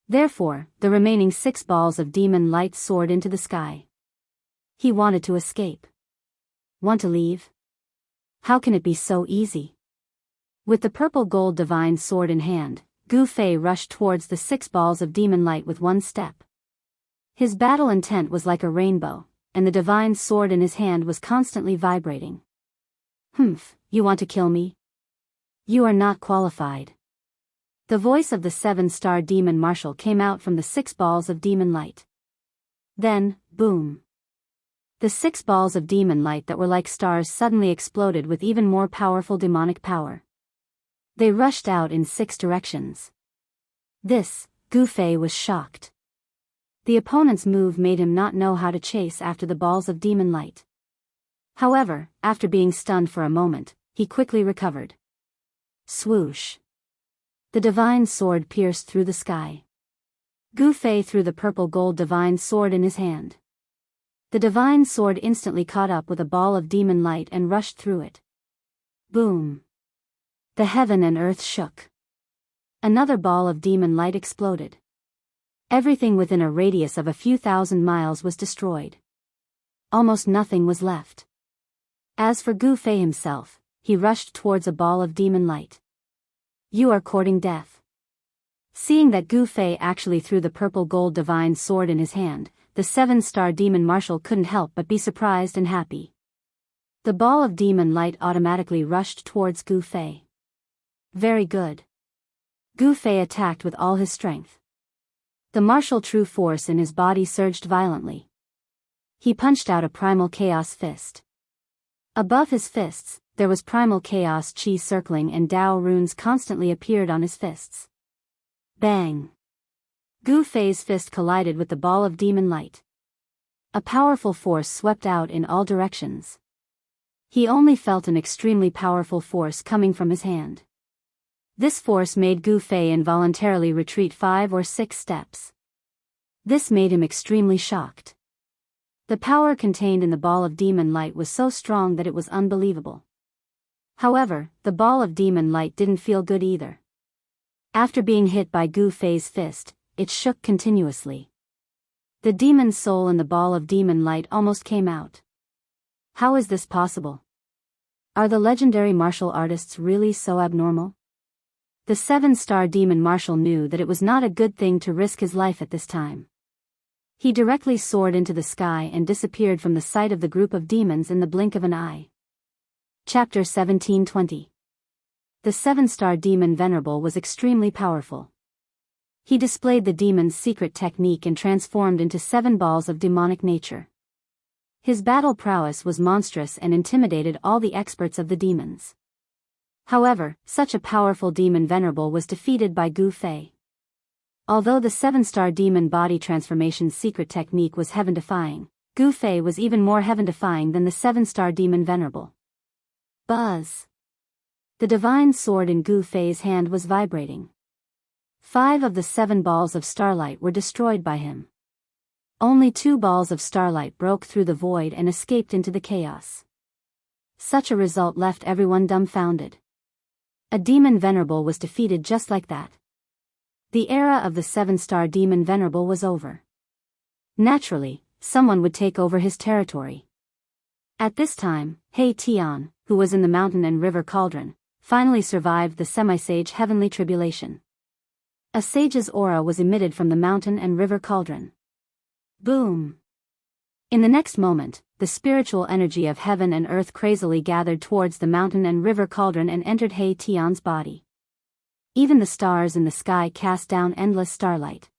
Therefore, the remaining 6 balls of demon light soared into the sky. He wanted to escape. Want to leave? How can it be so easy? With the purple gold divine sword in hand, Gu Fei rushed towards the 6 balls of demon light with one step. His battle intent was like a rainbow, and the divine sword in his hand was constantly vibrating. "Humph, you want to kill me? You are not qualified." The voice of the 7-star demon marshal came out from the 6 balls of demon light. Then, boom. The 6 balls of demon light that were like stars suddenly exploded with even more powerful demonic power. They rushed out in 6 directions. Gu Fei was shocked. The opponent's move made him not know how to chase after the balls of demon light. However, after being stunned for a moment, he quickly recovered. Swoosh. The divine sword pierced through the sky. Gu Fei threw the purple gold divine sword in his hand. The divine sword instantly caught up with a ball of demon light and rushed through it. Boom. The heaven and earth shook. Another ball of demon light exploded. Everything within a radius of a few thousand miles was destroyed. Almost nothing was left. As for Gu Fei himself, he rushed towards a ball of demon light. "You are courting death." Seeing that Gu Fei actually threw the purple gold divine sword in his hand, the 7-star demon marshal couldn't help but be surprised and happy. The ball of demon light automatically rushed towards Gu Fei. Very good. Gu Fei attacked with all his strength. The martial true force in his body surged violently. He punched out a primal chaos fist. Above his fists, there was primal chaos chi circling and Tao runes constantly appeared on his fists. Bang! Gu Fei's fist collided with the ball of demon light. A powerful force swept out in all directions. He only felt an extremely powerful force coming from his hand. This force made Gu Fei involuntarily retreat 5 or 6 steps. This made him extremely shocked. The power contained in the ball of demon light was so strong that it was unbelievable. However, the ball of demon light didn't feel good either. After being hit by Gu Fei's fist, it shook continuously. The demon's soul in the ball of demon light almost came out. How is this possible? Are the legendary martial artists really so abnormal? The 7-star demon marshal knew that it was not a good thing to risk his life at this time. He directly soared into the sky and disappeared from the sight of the group of demons in the blink of an eye. Chapter 1720. The 7-star demon Venerable was extremely powerful. He displayed the demon's secret technique and transformed into 7 balls of demonic nature. His battle prowess was monstrous and intimidated all the experts of the demons. However, such a powerful demon Venerable was defeated by Gu Fei. Although the 7-star demon body transformation's secret technique was heaven-defying, Gu Fei was even more heaven-defying than the 7-star demon Venerable. Buzz! The divine sword in Gu Fei's hand was vibrating. 5 of the 7 balls of starlight were destroyed by him. Only 2 balls of starlight broke through the void and escaped into the chaos. Such a result left everyone dumbfounded. A demon Venerable was defeated just like that. The era of the 7-star demon Venerable was over. Naturally, someone would take over his territory. At this time, He Tian, who was in the mountain and river cauldron, finally survived the semi-sage heavenly tribulation. A sage's aura was emitted from the mountain and river cauldron. Boom! In the next moment, the spiritual energy of heaven and earth crazily gathered towards the mountain and river cauldron and entered He Tian's body. Even the stars in the sky cast down endless starlight.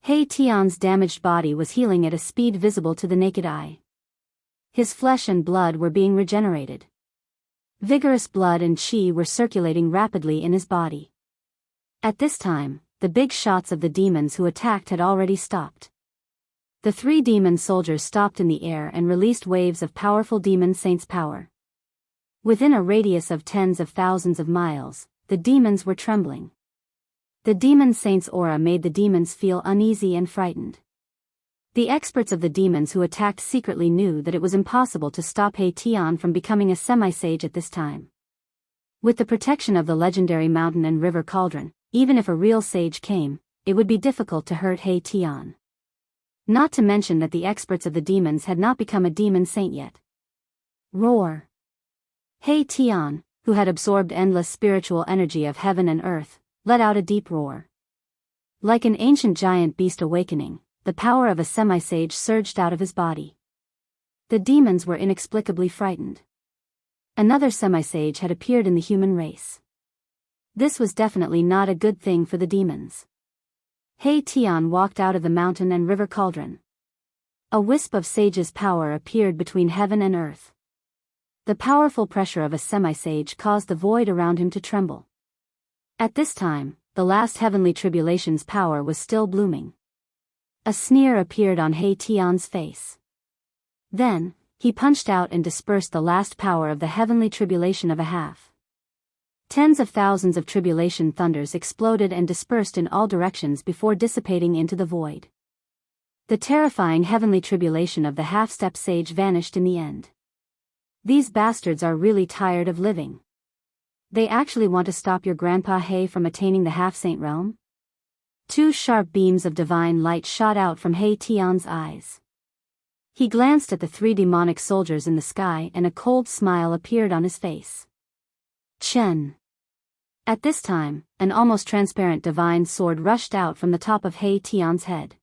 He Tian's damaged body was healing at a speed visible to the naked eye. His flesh and blood were being regenerated. Vigorous blood and chi were circulating rapidly in his body. At this time, the big shots of the demons who attacked had already stopped. The 3 demon soldiers stopped in the air and released waves of powerful demon saints' power. Within a radius of tens of thousands of miles, the demons were trembling. The demon saints' aura made the demons feel uneasy and frightened. The experts of the demons who attacked secretly knew that it was impossible to stop He Tian from becoming a semi-sage at this time. With the protection of the legendary mountain and river cauldron, even if a real sage came, it would be difficult to hurt He Tian. Not to mention that the experts of the demons had not become a demon saint yet. Roar! He Tian, who had absorbed endless spiritual energy of heaven and earth, let out a deep roar. Like an ancient giant beast awakening, the power of a semi-sage surged out of his body. The demons were inexplicably frightened. Another semi-sage had appeared in the human race. This was definitely not a good thing for the demons. He Tian walked out of the mountain and river cauldron. A wisp of sage's power appeared between heaven and earth. The powerful pressure of a semi-sage caused the void around him to tremble. At this time, the last heavenly tribulation's power was still blooming. A sneer appeared on He Tian's face. Then, he punched out and dispersed the last power of the heavenly tribulation of a half. Tens of thousands of tribulation thunders exploded and dispersed in all directions before dissipating into the void. The terrifying heavenly tribulation of the half-step sage vanished in the end. These bastards are really tired of living. They actually want to stop your grandpa He from attaining the half-saint realm? Two sharp beams of divine light shot out from He Tian's eyes. He glanced at the three demonic soldiers in the sky and a cold smile appeared on his face. Chen. At this time, an almost transparent divine sword rushed out from the top of He Tian's head.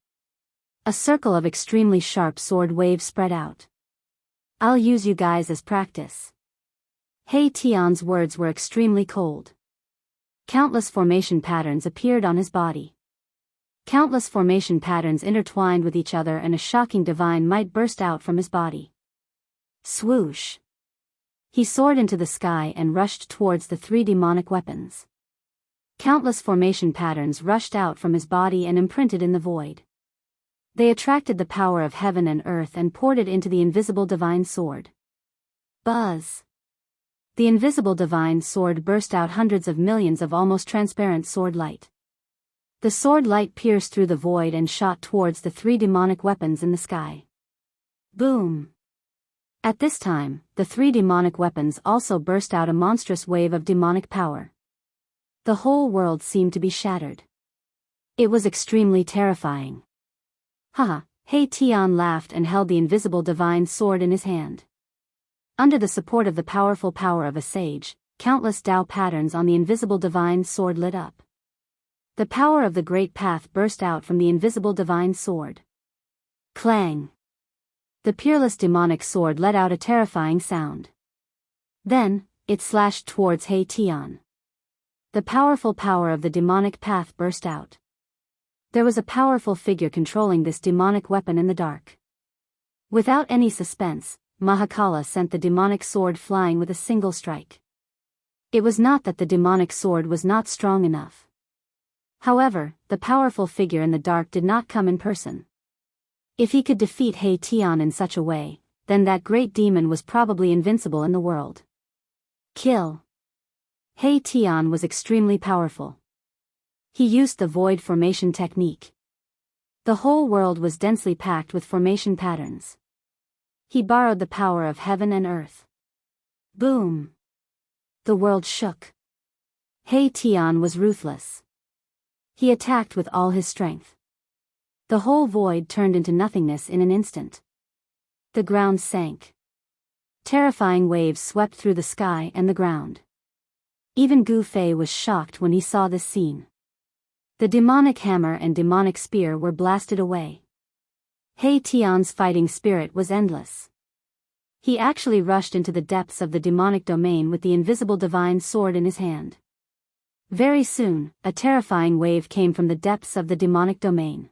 A circle of extremely sharp sword waves spread out. I'll use you guys as practice. He Tian's words were extremely cold. Countless formation patterns appeared on his body. Countless formation patterns intertwined with each other and a shocking divine might burst out from his body. Swoosh! He soared into the sky and rushed towards the three demonic weapons. Countless formation patterns rushed out from his body and imprinted in the void. They attracted the power of heaven and earth and poured it into the invisible divine sword. Buzz! The invisible divine sword burst out hundreds of millions of almost transparent sword light. The sword light pierced through the void and shot towards the three demonic weapons in the sky. Boom! At this time, the three demonic weapons also burst out a monstrous wave of demonic power. The whole world seemed to be shattered. It was extremely terrifying. Haha, He Tian laughed and held the invisible divine sword in his hand. Under the support of the powerful power of a sage, countless Tao patterns on the invisible divine sword lit up. The power of the great path burst out from the invisible divine sword. Clang! The peerless demonic sword let out a terrifying sound. Then, it slashed towards He Tian. The powerful power of the demonic path burst out. There was a powerful figure controlling this demonic weapon in the dark. Without any suspense, Mahakala sent the demonic sword flying with a single strike. It was not that the demonic sword was not strong enough. However, the powerful figure in the dark did not come in person. If he could defeat He Tian in such a way, then that great demon was probably invincible in the world. Kill. He Tian was extremely powerful. He used the void formation technique. The whole world was densely packed with formation patterns. He borrowed the power of heaven and earth. Boom! The world shook. He Tian was ruthless. He attacked with all his strength. The whole void turned into nothingness in an instant. The ground sank. Terrifying waves swept through the sky and the ground. Even Gu Fei was shocked when he saw this scene. The demonic hammer and demonic spear were blasted away. He Tian's fighting spirit was endless. He actually rushed into the depths of the demonic domain with the invisible divine sword in his hand. Very soon, a terrifying wave came from the depths of the demonic domain.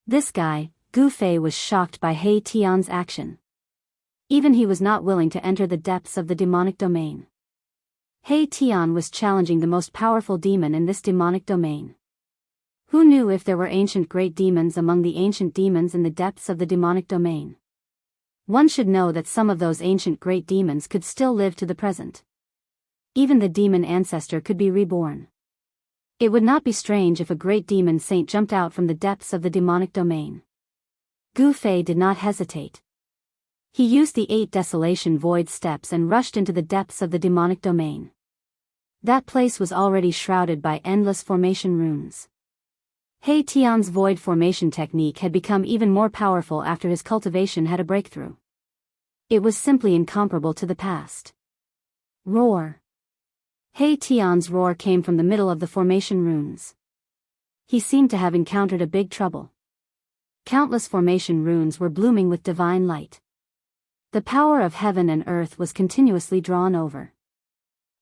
This guy, Gu Fei, was shocked by He Tian's action. Even he was not willing to enter the depths of the demonic domain. He Tian was challenging the most powerful demon in this demonic domain. Who knew if there were ancient great demons among the ancient demons in the depths of the demonic domain? One should know that some of those ancient great demons could still live to the present. Even the demon ancestor could be reborn. It would not be strange if a great demon saint jumped out from the depths of the demonic domain. Gu Fei did not hesitate. He used the 8 desolation void steps and rushed into the depths of the demonic domain. That place was already shrouded by endless formation runes. He Tian's void formation technique had become even more powerful after his cultivation had a breakthrough. It was simply incomparable to the past. Roar! He Tian's roar came from the middle of the formation runes. He seemed to have encountered a big trouble. Countless formation runes were blooming with divine light. The power of heaven and earth was continuously drawn over.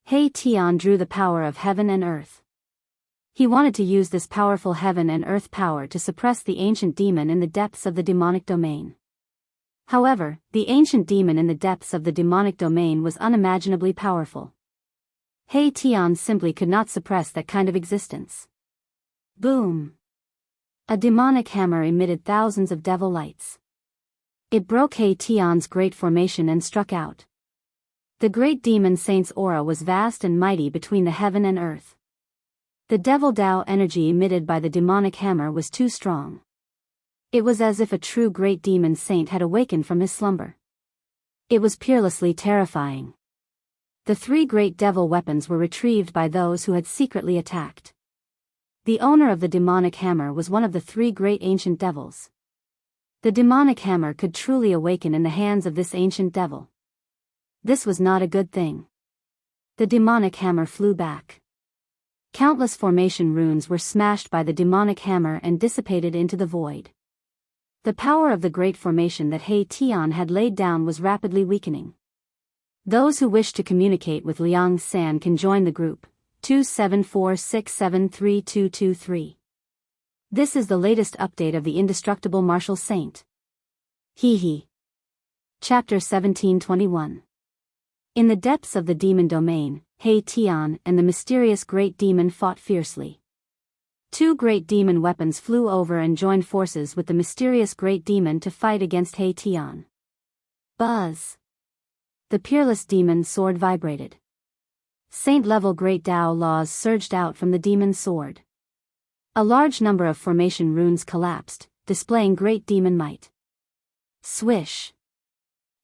He Tian drew the power of heaven and earth. He wanted to use this powerful heaven and earth power to suppress the ancient demon in the depths of the demonic domain. However, the ancient demon in the depths of the demonic domain was unimaginably powerful. He Tian simply could not suppress that kind of existence. Boom! A demonic hammer emitted thousands of devil lights. It broke He Tian's great formation and struck out. The great demon saint's aura was vast and mighty between the heaven and earth. The devil Tao energy emitted by the demonic hammer was too strong. It was as if a true great demon saint had awakened from his slumber. It was peerlessly terrifying. The three great devil weapons were retrieved by those who had secretly attacked. The owner of the demonic hammer was one of the three great ancient devils. The demonic hammer could truly awaken in the hands of this ancient devil. This was not a good thing. The demonic hammer flew back. Countless formation runes were smashed by the demonic hammer and dissipated into the void. The power of the great formation that He Tian had laid down was rapidly weakening. Those who wish to communicate with Liang San can join the group, 274673223. This is the latest update of the indestructible martial saint. Hee. Chapter 1721. In the depths of the demon domain, He Tian and the mysterious great demon fought fiercely. Two great demon weapons flew over and joined forces with the mysterious great demon to fight against He Tian. Buzz! The peerless demon sword vibrated. Saint-level great Tao laws surged out from the demon sword. A large number of formation runes collapsed, displaying great demon might. Swish!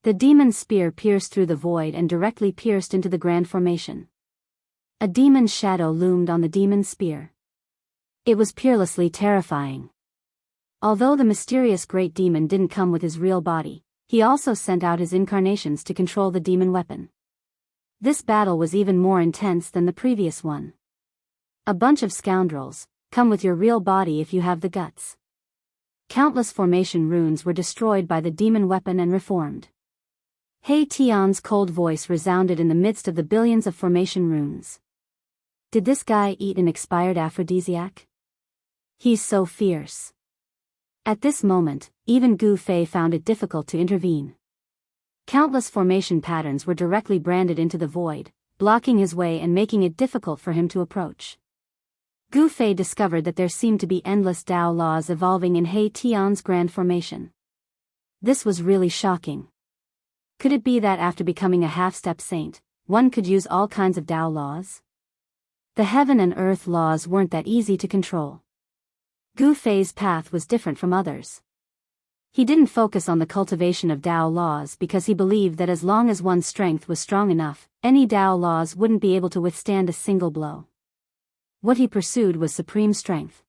The demon spear pierced through the void and directly pierced into the grand formation. A demon's shadow loomed on the demon spear. It was peerlessly terrifying. Although the mysterious great demon didn't come with his real body, he also sent out his incarnations to control the demon weapon. This battle was even more intense than the previous one. A bunch of scoundrels, come with your real body if you have the guts. Countless formation runes were destroyed by the demon weapon and reformed. He Tian's cold voice resounded in the midst of the billions of formation runes. Did this guy eat an expired aphrodisiac? He's so fierce. At this moment, even Gu Fei found it difficult to intervene. Countless formation patterns were directly branded into the void, blocking his way and making it difficult for him to approach. Gu Fei discovered that there seemed to be endless Tao laws evolving in He Tian's grand formation. This was really shocking. Could it be that after becoming a half-step saint, one could use all kinds of Tao laws? The heaven and earth laws weren't that easy to control. Gu Fei's path was different from others. He didn't focus on the cultivation of Tao laws because he believed that as long as one's strength was strong enough, any Tao laws wouldn't be able to withstand a single blow. What he pursued was supreme strength.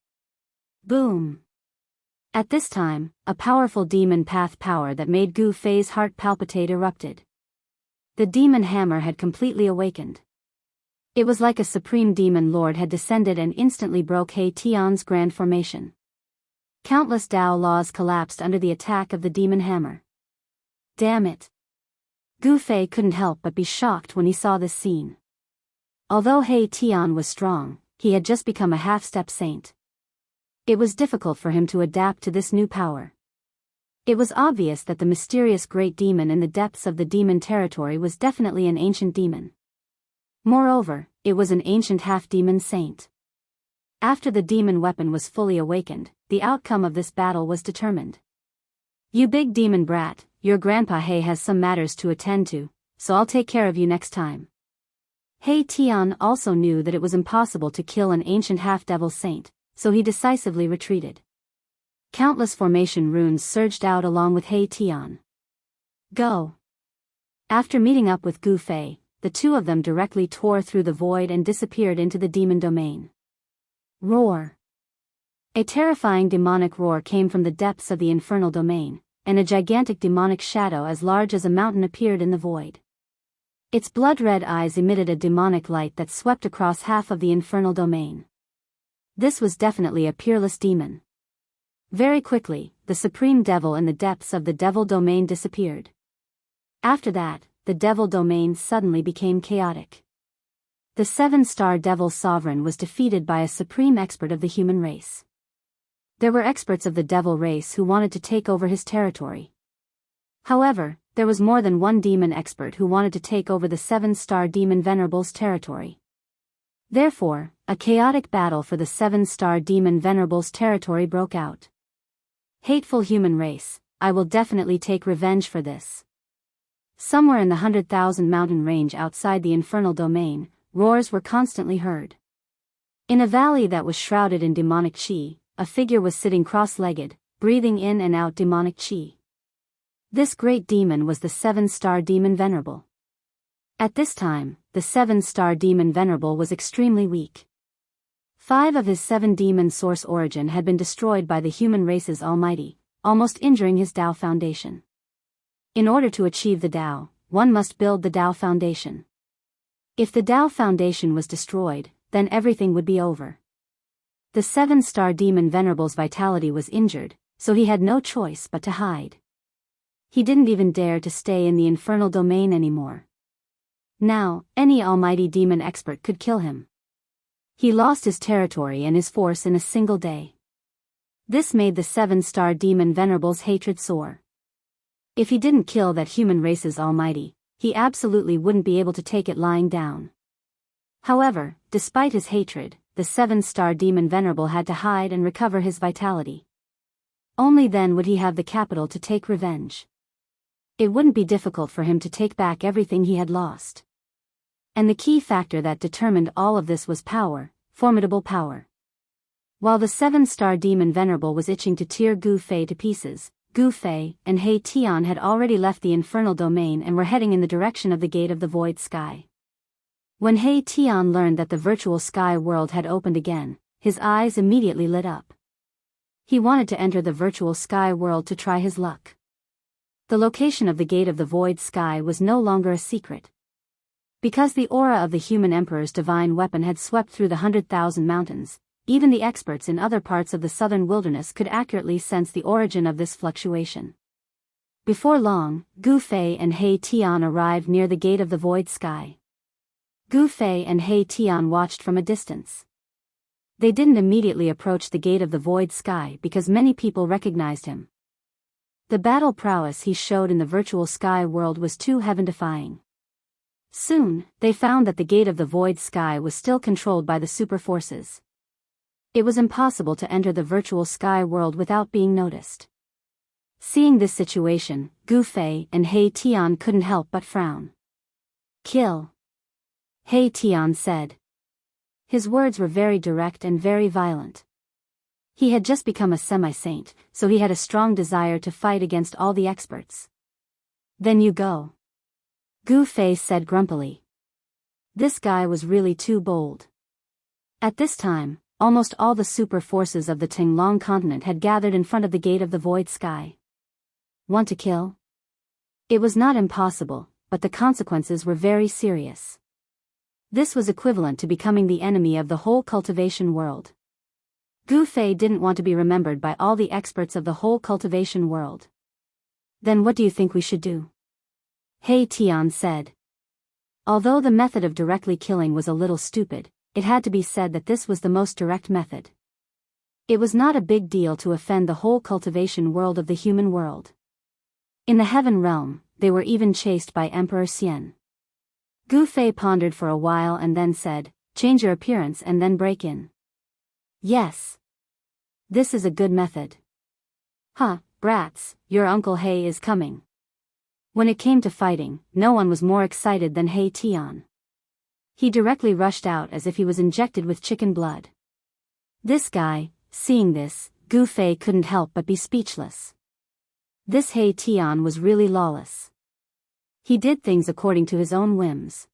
Boom! At this time, a powerful demon path power that made Gu Fei's heart palpitate erupted. The demon hammer had completely awakened. It was like a supreme demon lord had descended and instantly broke He Tian's grand formation. Countless Tao laws collapsed under the attack of the demon hammer. Damn it! Gu Fei couldn't help but be shocked when he saw this scene. Although He Tian was strong, he had just become a half-step saint. It was difficult for him to adapt to this new power. It was obvious that the mysterious great demon in the depths of the demon territory was definitely an ancient demon. Moreover, it was an ancient half-demon saint. After the demon weapon was fully awakened, the outcome of this battle was determined. You big demon brat, your grandpa He has some matters to attend to, so I'll take care of you next time. He Tian also knew that it was impossible to kill an ancient half-devil saint, so he decisively retreated. Countless formation runes surged out along with He Tian. Go! After meeting up with Gu Fei, the two of them directly tore through the void and disappeared into the demon domain. Roar! A terrifying demonic roar came from the depths of the infernal domain, and a gigantic demonic shadow as large as a mountain appeared in the void. Its blood-red eyes emitted a demonic light that swept across half of the infernal domain. This was definitely a peerless demon. Very quickly, the supreme devil in the depths of the devil domain disappeared. After that, the devil domain suddenly became chaotic. The 7-star devil sovereign was defeated by a supreme expert of the human race. There were experts of the devil race who wanted to take over his territory. However, there was more than one demon expert who wanted to take over the 7-star demon venerable's territory. Therefore, a chaotic battle for the 7-star demon venerable's territory broke out. Hateful human race, I will definitely take revenge for this. Somewhere in the 100,000 mountain range outside the infernal domain, roars were constantly heard. In a valley that was shrouded in demonic chi, a figure was sitting cross-legged, breathing in and out demonic chi. This great demon was the 7-star demon venerable. At this time, the 7-star demon venerable was extremely weak. 5 of his 7 demon source origin had been destroyed by the human race's almighty, almost injuring his Tao foundation. In order to achieve the Tao, one must build the Tao foundation. If the Tao foundation was destroyed, then everything would be over. The 7-star demon venerable's vitality was injured, so he had no choice but to hide. He didn't even dare to stay in the infernal domain anymore. Now, any almighty demon expert could kill him. He lost his territory and his force in a single day. This made the 7-star demon venerable's hatred soar. If he didn't kill that human race's almighty, he absolutely wouldn't be able to take it lying down. However, despite his hatred, the 7-star demon venerable had to hide and recover his vitality. Only then would he have the capital to take revenge. It wouldn't be difficult for him to take back everything he had lost. And the key factor that determined all of this was power, formidable power. While the 7-star demon venerable was itching to tear Gu Fei to pieces, Gu Fei and He Tian had already left the infernal domain and were heading in the direction of the gate of the void sky. When He Tian learned that the virtual sky world had opened again, his eyes immediately lit up. He wanted to enter the virtual sky world to try his luck. The location of the gate of the void sky was no longer a secret. Because the aura of the human emperor's divine weapon had swept through the 100,000 mountains, even the experts in other parts of the southern wilderness could accurately sense the origin of this fluctuation. Before long, Gu Fei and He Tian arrived near the gate of the void sky. Gu Fei and He Tian watched from a distance. They didn't immediately approach the gate of the void sky because many people recognized him. The battle prowess he showed in the virtual sky world was too heaven-defying. Soon, they found that the gate of the void sky was still controlled by the super forces. It was impossible to enter the virtual sky world without being noticed. Seeing this situation, Gu Fei and He Tian couldn't help but frown. "Kill," He Tian said. His words were very direct and very violent. He had just become a semi-saint, so he had a strong desire to fight against all the experts. "Then you go," Gu Fei said grumpily. This guy was really too bold. At this time, almost all the super forces of the Tinglong continent had gathered in front of the gate of the void sky. Want to kill? It was not impossible, but the consequences were very serious. This was equivalent to becoming the enemy of the whole cultivation world. Gu Fei didn't want to be remembered by all the experts of the whole cultivation world. "Then what do you think we should do?" He Tian said. Although the method of directly killing was a little stupid, it had to be said that this was the most direct method. It was not a big deal to offend the whole cultivation world of the human world. In the heaven realm, they were even chased by Emperor Xian. Gu Fei pondered for a while and then said, "Change your appearance and then break in." "Yes. This is a good method." "Huh, brats, your Uncle He is coming." When it came to fighting, no one was more excited than He Tian. He directly rushed out as if he was injected with chicken blood. This guy, seeing this, Gu Fei couldn't help but be speechless. This He Tian was really lawless. He did things according to his own whims.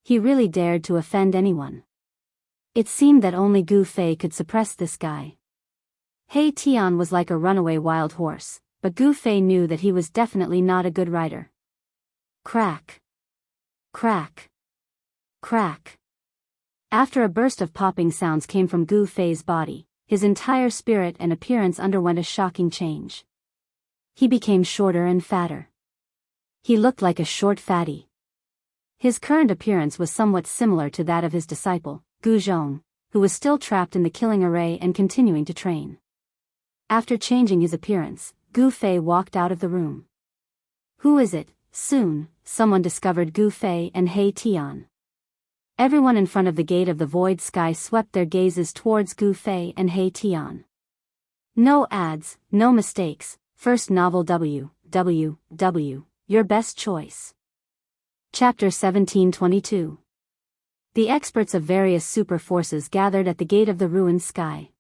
He really dared to offend anyone. It seemed that only Gu Fei could suppress this guy. He Tian was like a runaway wild horse, but Gu Fei knew that he was definitely not a good rider. Crack. Crack. Crack. After a burst of popping sounds came from Gu Fei's body, his entire spirit and appearance underwent a shocking change. He became shorter and fatter. He looked like a short fatty. His current appearance was somewhat similar to that of his disciple, Gu Zhong, who was still trapped in the killing array and continuing to train. After changing his appearance, Gu Fei walked out of the room. Who is it? Soon, someone discovered Gu Fei and He Tian. Everyone in front of the gate of the void sky swept their gazes towards Gu Fei and He Tian. No ads, no mistakes, first novel W. Your best choice. Chapter 1722. The experts of various super forces gathered at the gate of the ruined sky.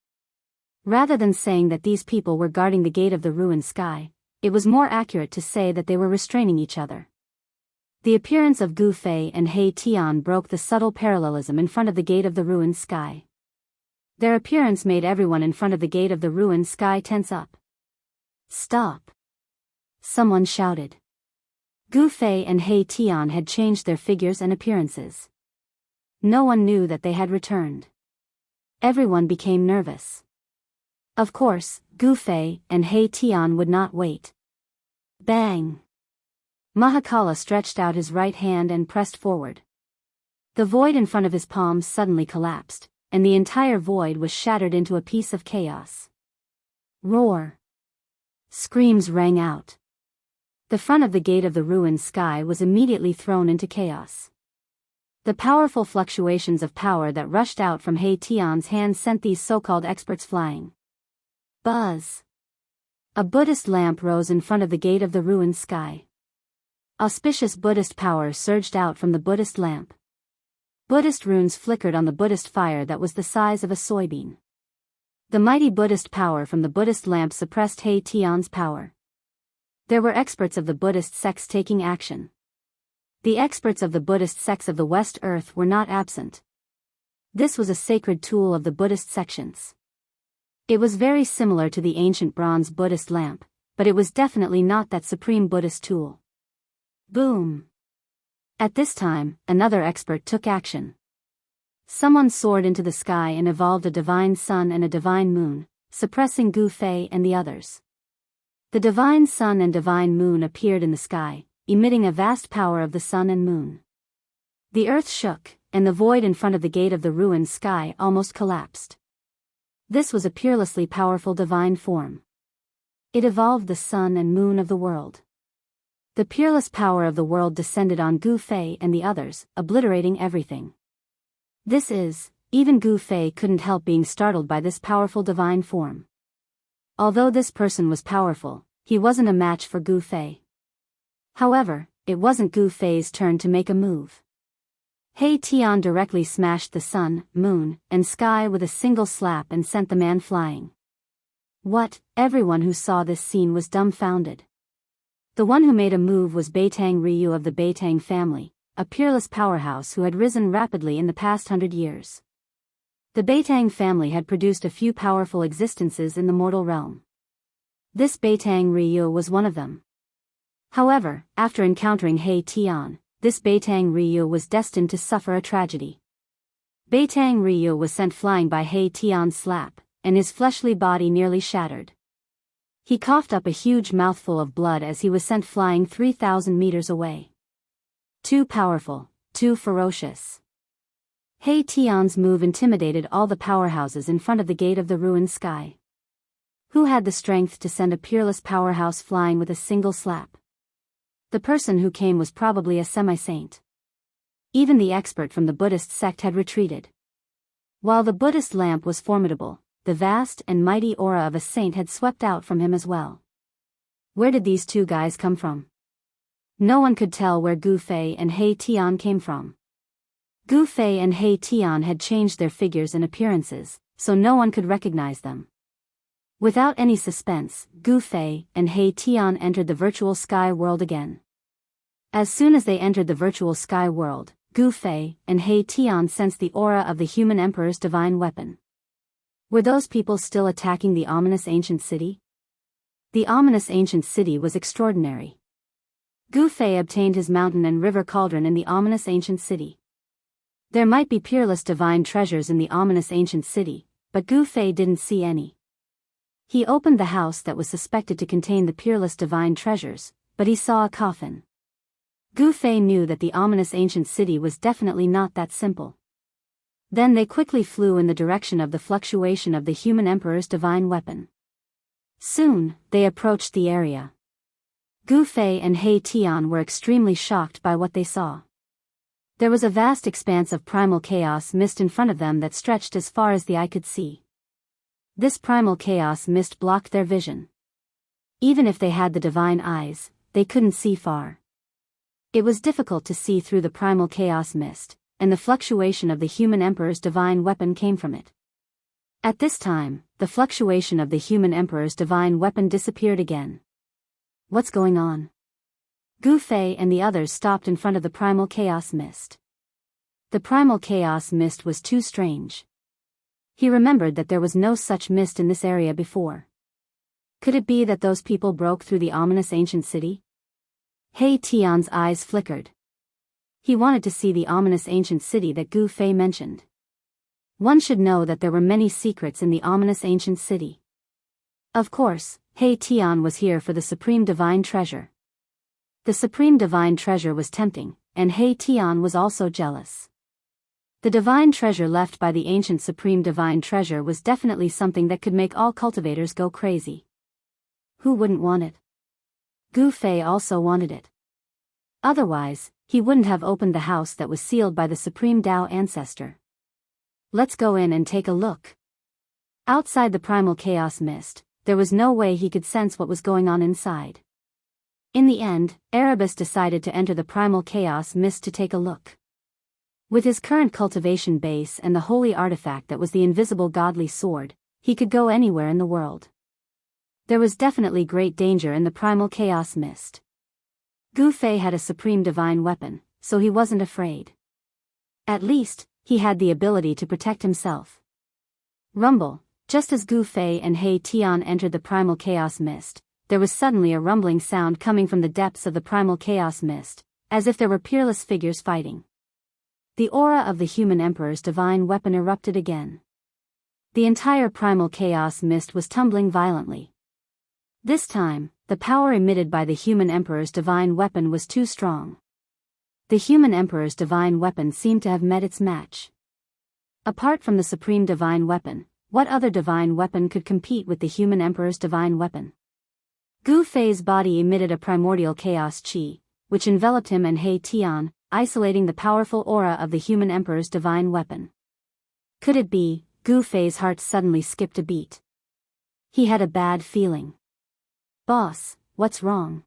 Rather than saying that these people were guarding the gate of the ruined sky, it was more accurate to say that they were restraining each other. The appearance of Gu Fei and He Tian broke the subtle parallelism in front of the gate of the ruined sky. Their appearance made everyone in front of the gate of the ruined sky tense up. Stop! Someone shouted. Gu Fei and He Tian had changed their figures and appearances. No one knew that they had returned. Everyone became nervous. Of course, Gu Fei and He Tian would not wait. Bang! Mahakala stretched out his right hand and pressed forward. The void in front of his palms suddenly collapsed, and the entire void was shattered into a piece of chaos. Roar! Screams rang out. The front of the gate of the ruined sky was immediately thrown into chaos. The powerful fluctuations of power that rushed out from He Tian's hand sent these so-called experts flying. Buzz! A Buddhist lamp rose in front of the gate of the ruined sky. Auspicious Buddhist power surged out from the Buddhist lamp. Buddhist runes flickered on the Buddhist fire that was the size of a soybean. The mighty Buddhist power from the Buddhist lamp suppressed He Tian's power. There were experts of the Buddhist sects taking action. The experts of the Buddhist sects of the West Earth were not absent. This was a sacred tool of the Buddhist sections. It was very similar to the ancient bronze Buddhist lamp, but it was definitely not that supreme Buddhist tool. Boom! At this time, another expert took action. Someone soared into the sky and evolved a divine sun and a divine moon, suppressing Gu Fei and the others. The divine sun and divine moon appeared in the sky, emitting a vast power of the sun and moon. The earth shook, and the void in front of the gate of the ruined sky almost collapsed. This was a peerlessly powerful divine form. It evolved the sun and moon of the world. The peerless power of the world descended on Gu Fei and the others, obliterating everything. Even Gu Fei couldn't help being startled by this powerful divine form. Although this person was powerful, he wasn't a match for Gu Fei. However, it wasn't Gu Fei's turn to make a move. He Tian directly smashed the sun, moon, and sky with a single slap and sent the man flying. What? Everyone who saw this scene was dumbfounded. The one who made a move was Beitang Ryu of the Beitang family, a peerless powerhouse who had risen rapidly in the past 100 years. The Beitang family had produced a few powerful existences in the mortal realm. This Beitang Ryu was one of them. However, after encountering He Tian, this Beitang Ryu was destined to suffer a tragedy. Beitang Ryu was sent flying by He Tian's slap, and his fleshly body nearly shattered. He coughed up a huge mouthful of blood as he was sent flying 3,000 meters away. Too powerful, too ferocious. He Tian's move intimidated all the powerhouses in front of the gate of the ruined sky. Who had the strength to send a peerless powerhouse flying with a single slap? The person who came was probably a semi-saint. Even the expert from the Buddhist sect had retreated. While the Buddhist lamp was formidable, the vast and mighty aura of a saint had swept out from him as well. Where did these two guys come from? No one could tell where Gu Fei and He Tian came from. Gu Fei and He Tian had changed their figures and appearances, so no one could recognize them. Without any suspense, Gu Fei and He Tian entered the virtual sky world again. As soon as they entered the virtual sky world, Gu Fei and He Tian sensed the aura of the human emperor's divine weapon. Were those people still attacking the ominous ancient city? The ominous ancient city was extraordinary. Gu Fei obtained his mountain and river cauldron in the ominous ancient city. There might be peerless divine treasures in the ominous ancient city, but Gu Fei didn't see any. He opened the house that was suspected to contain the peerless divine treasures, but he saw a coffin. Gu Fei knew that the ominous ancient city was definitely not that simple. Then they quickly flew in the direction of the fluctuation of the human emperor's divine weapon. Soon, they approached the area. Gu Fei and He Tian were extremely shocked by what they saw. There was a vast expanse of primal chaos mist in front of them that stretched as far as the eye could see. This primal chaos mist blocked their vision. Even if they had the divine eyes, they couldn't see far. It was difficult to see through the primal chaos mist, and the fluctuation of the human emperor's divine weapon came from it. At this time, the fluctuation of the human emperor's divine weapon disappeared again. What's going on? Gu Fei and the others stopped in front of the primal chaos mist. The primal chaos mist was too strange. He remembered that there was no such mist in this area before. Could it be that those people broke through the ominous ancient city? He Tian's eyes flickered. He wanted to see the ominous ancient city that Gu Fei mentioned. One should know that there were many secrets in the ominous ancient city. Of course, He Tian was here for the supreme divine treasure. The supreme divine treasure was tempting, and He Tian was also jealous. The divine treasure left by the ancient supreme divine treasure was definitely something that could make all cultivators go crazy. Who wouldn't want it? Gu Fei also wanted it. Otherwise, he wouldn't have opened the house that was sealed by the supreme Tao ancestor. Let's go in and take a look. Outside the primal chaos mist, there was no way he could sense what was going on inside. In the end, Erebus decided to enter the primal chaos mist to take a look. With his current cultivation base and the holy artifact that was the invisible godly sword, he could go anywhere in the world. There was definitely great danger in the primal chaos mist. Gu Fei had a supreme divine weapon, so he wasn't afraid. At least, he had the ability to protect himself. Rumble. Just as Gu Fei and He Tian entered the primal chaos mist, there was suddenly a rumbling sound coming from the depths of the primal chaos mist, as if there were peerless figures fighting. The aura of the human emperor's divine weapon erupted again. The entire primal chaos mist was tumbling violently. This time, the power emitted by the human emperor's divine weapon was too strong. The human emperor's divine weapon seemed to have met its match. Apart from the supreme divine weapon, what other divine weapon could compete with the human emperor's divine weapon? Gu Fei's body emitted a primordial chaos qi, which enveloped him and He Tian, isolating the powerful aura of the human emperor's divine weapon. Could it be? Gu Fei's heart suddenly skipped a beat. He had a bad feeling. Boss, what's wrong?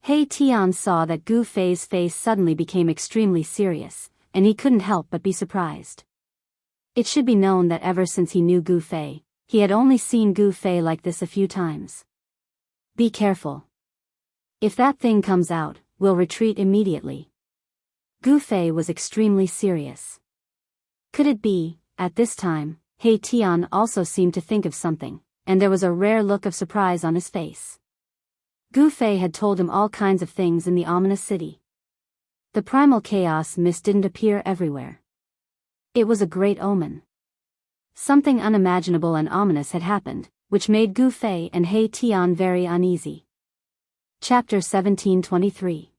He Tian saw that Gu Fei's face suddenly became extremely serious, and he couldn't help but be surprised. It should be known that ever since he knew Gu Fei, he had only seen Gu Fei like this a few times. Be careful. If that thing comes out, we'll retreat immediately. Gu Fei was extremely serious. Could it be? At this time, He Tian also seemed to think of something, and there was a rare look of surprise on his face. Gu Fei had told him all kinds of things in the ominous city. The primal chaos mist didn't appear everywhere. It was a great omen. Something unimaginable and ominous had happened, which made Gu Fei and He Tian very uneasy. Chapter 1723.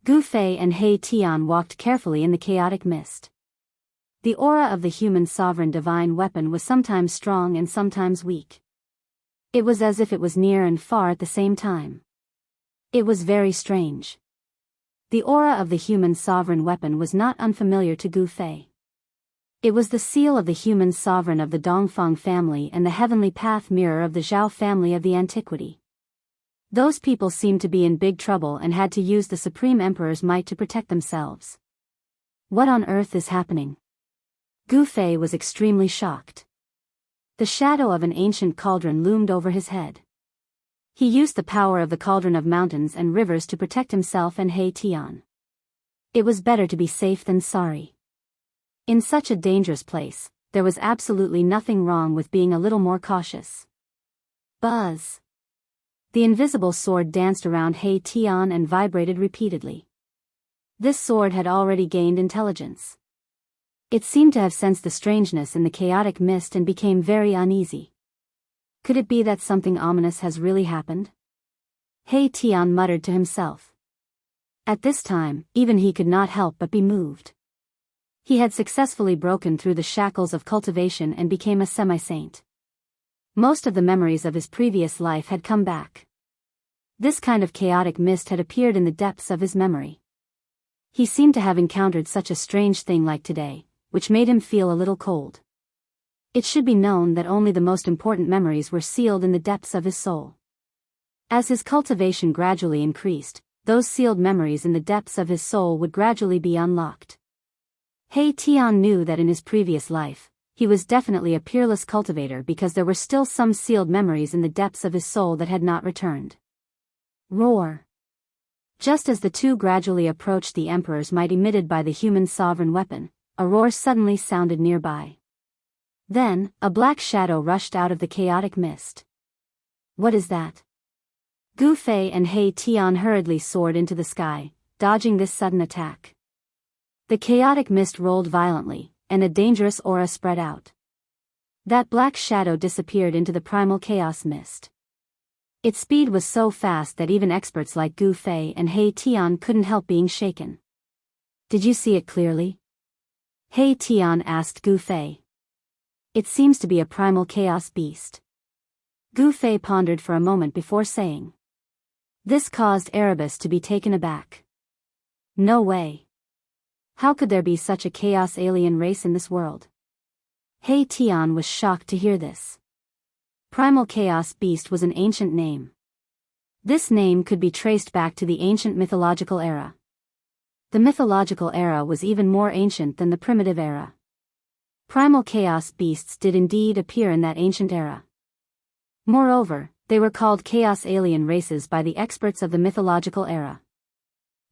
Gu Fei and He Tian walked carefully in the chaotic mist. The aura of the human sovereign divine weapon was sometimes strong and sometimes weak. It was as if it was near and far at the same time. It was very strange. The aura of the human sovereign weapon was not unfamiliar to Gu Fei. It was the seal of the human sovereign of the Dongfang family and the heavenly path mirror of the Zhao family of the antiquity. Those people seemed to be in big trouble and had to use the Supreme Emperor's might to protect themselves. What on earth is happening? Gu Fei was extremely shocked. The shadow of an ancient cauldron loomed over his head. He used the power of the cauldron of mountains and rivers to protect himself and He Tian. It was better to be safe than sorry. In such a dangerous place, there was absolutely nothing wrong with being a little more cautious. Buzz! The invisible sword danced around He Tian and vibrated repeatedly. This sword had already gained intelligence. It seemed to have sensed the strangeness in the chaotic mist and became very uneasy. Could it be that something ominous has really happened? He Tian muttered to himself. At this time, even he could not help but be moved. He had successfully broken through the shackles of cultivation and became a semi-saint. Most of the memories of his previous life had come back. This kind of chaotic mist had appeared in the depths of his memory. He seemed to have encountered such a strange thing like today, which made him feel a little cold. It should be known that only the most important memories were sealed in the depths of his soul. As his cultivation gradually increased, those sealed memories in the depths of his soul would gradually be unlocked. He Tian knew that in his previous life, he was definitely a peerless cultivator because there were still some sealed memories in the depths of his soul that had not returned. Roar. Just as the two gradually approached the emperor's might emitted by the human sovereign weapon, a roar suddenly sounded nearby. Then, a black shadow rushed out of the chaotic mist. What is that? Gu Fei and He Tian hurriedly soared into the sky, dodging this sudden attack. The chaotic mist rolled violently, and a dangerous aura spread out. That black shadow disappeared into the primal chaos mist. Its speed was so fast that even experts like Gu Fei and He Tian couldn't help being shaken. Did you see it clearly? He Tian asked Gu Fei. It seems to be a primal chaos beast. Gu Fei pondered for a moment before saying. This caused Erebus to be taken aback. No way. How could there be such a chaos alien race in this world? He Tian was shocked to hear this. Primal Chaos Beast was an ancient name. This name could be traced back to the ancient mythological era. The mythological era was even more ancient than the primitive era. Primal Chaos Beasts did indeed appear in that ancient era. Moreover, they were called Chaos Alien races by the experts of the mythological era.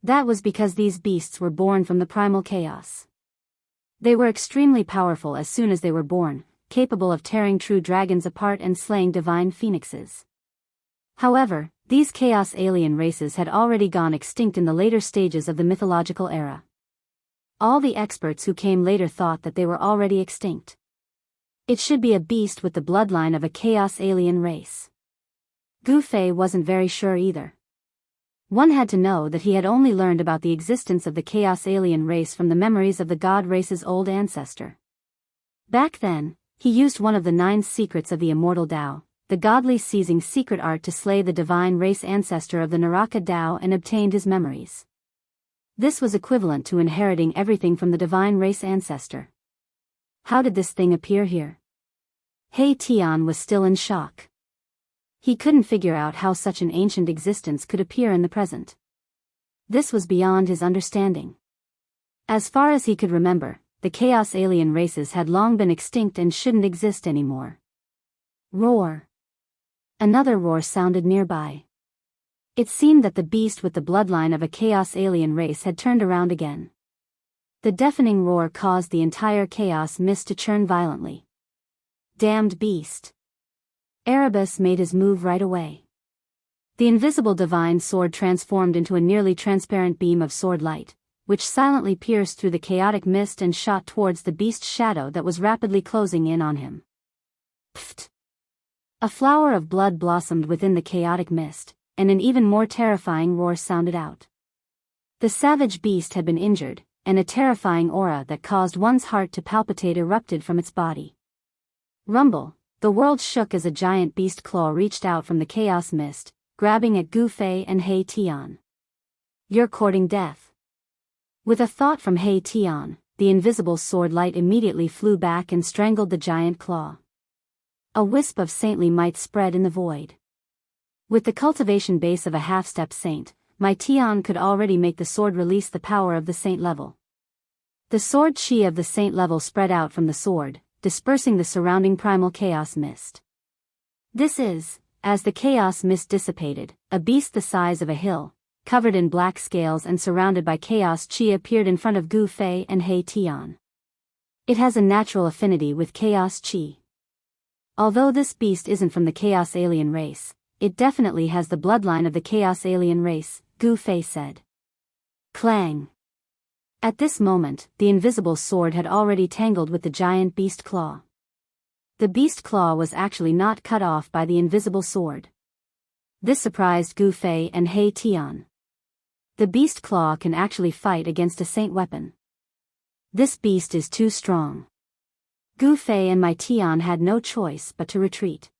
That was because these beasts were born from the primal chaos. They were extremely powerful as soon as they were born, capable of tearing true dragons apart and slaying divine phoenixes. However, these chaos alien races had already gone extinct in the later stages of the mythological era. All the experts who came later thought that they were already extinct. It should be a beast with the bloodline of a chaos alien race. Gu Fei wasn't very sure either. One had to know that he had only learned about the existence of the chaos alien race from the memories of the god race's old ancestor. Back then, he used one of the 9 secrets of the Immortal Tao, the godly seizing secret art to slay the divine race ancestor of the Naraka Tao and obtained his memories. This was equivalent to inheriting everything from the divine race ancestor. How did this thing appear here? He Tian was still in shock. He couldn't figure out how such an ancient existence could appear in the present. This was beyond his understanding. As far as he could remember, the chaos alien races had long been extinct and shouldn't exist anymore. Roar. Another roar sounded nearby. It seemed that the beast with the bloodline of a chaos alien race had turned around again. The deafening roar caused the entire chaos mist to churn violently. Damned beast. Erebus made his move right away. The invisible divine sword transformed into a nearly transparent beam of sword light, which silently pierced through the chaotic mist and shot towards the beast's shadow that was rapidly closing in on him. Pfft! A flower of blood blossomed within the chaotic mist, and an even more terrifying roar sounded out. The savage beast had been injured, and a terrifying aura that caused one's heart to palpitate erupted from its body. Rumble, the world shook as a giant beast claw reached out from the chaos mist, grabbing at Gu Fei and He Tian. You're courting death. With a thought from He Tian, the invisible sword light immediately flew back and strangled the giant claw. A wisp of saintly might spread in the void. With the cultivation base of a half-step saint, my Tian could already make the sword release the power of the saint level. The sword chi of the saint level spread out from the sword, dispersing the surrounding primal chaos mist. This is, as the chaos mist dissipated, a beast the size of a hill, covered in black scales and surrounded by chaos chi appeared in front of Gu Fei and He Tian. It has a natural affinity with chaos chi. Although this beast isn't from the chaos alien race, it definitely has the bloodline of the chaos alien race, Gu Fei said. Clang. At this moment, the invisible sword had already tangled with the giant beast claw. The beast claw was actually not cut off by the invisible sword. This surprised Gu Fei and He Tian. The beast claw can actually fight against a saint weapon. This beast is too strong. Gu Fei and Mai Tian had no choice but to retreat.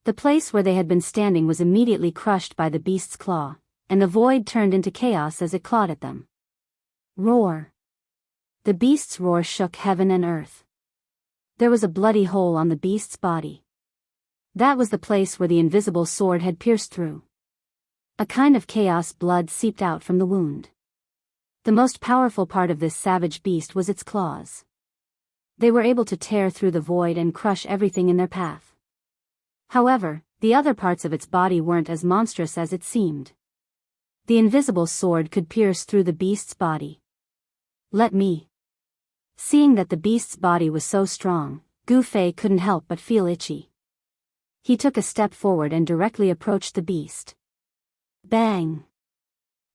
The place where they had been standing was immediately crushed by the beast's claw, and the void turned into chaos as it clawed at them. Roar! The beast's roar shook heaven and earth. There was a bloody hole on the beast's body. That was the place where the invisible sword had pierced through. A kind of chaos blood seeped out from the wound. The most powerful part of this savage beast was its claws. They were able to tear through the void and crush everything in their path. However, the other parts of its body weren't as monstrous as it seemed. The invisible sword could pierce through the beast's body. Let me. Seeing that the beast's body was so strong, Gu Fei couldn't help but feel itchy. He took a step forward and directly approached the beast. Bang!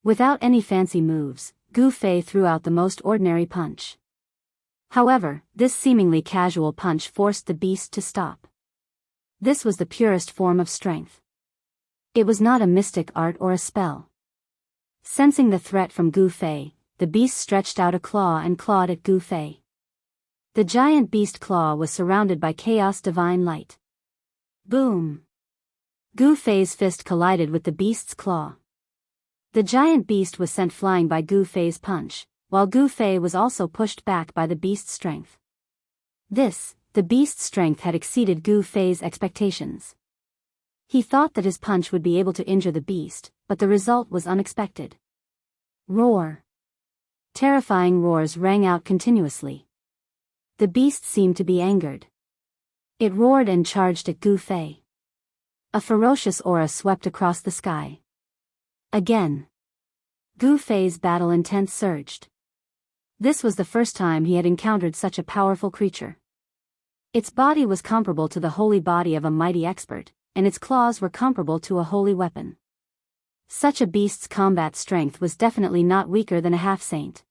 Without any fancy moves, Gu Fei threw out the most ordinary punch. However, this seemingly casual punch forced the beast to stop. This was the purest form of strength. It was not a mystic art or a spell. Sensing the threat from Gu Fei, the beast stretched out a claw and clawed at Gu Fei. The giant beast claw was surrounded by chaos divine light. Boom! Gu Fei's fist collided with the beast's claw. The giant beast was sent flying by Gu Fei's punch, while Gu Fei was also pushed back by the beast's strength. The beast's strength had exceeded Gu Fei's expectations. He thought that his punch would be able to injure the beast, but the result was unexpected. Roar! Terrifying roars rang out continuously. The beast seemed to be angered. It roared and charged at Gu Fei. A ferocious aura swept across the sky. Again. Gu Fei's battle intent surged. This was the first time he had encountered such a powerful creature. Its body was comparable to the holy body of a mighty expert, and its claws were comparable to a holy weapon. Such a beast's combat strength was definitely not weaker than a half-saint.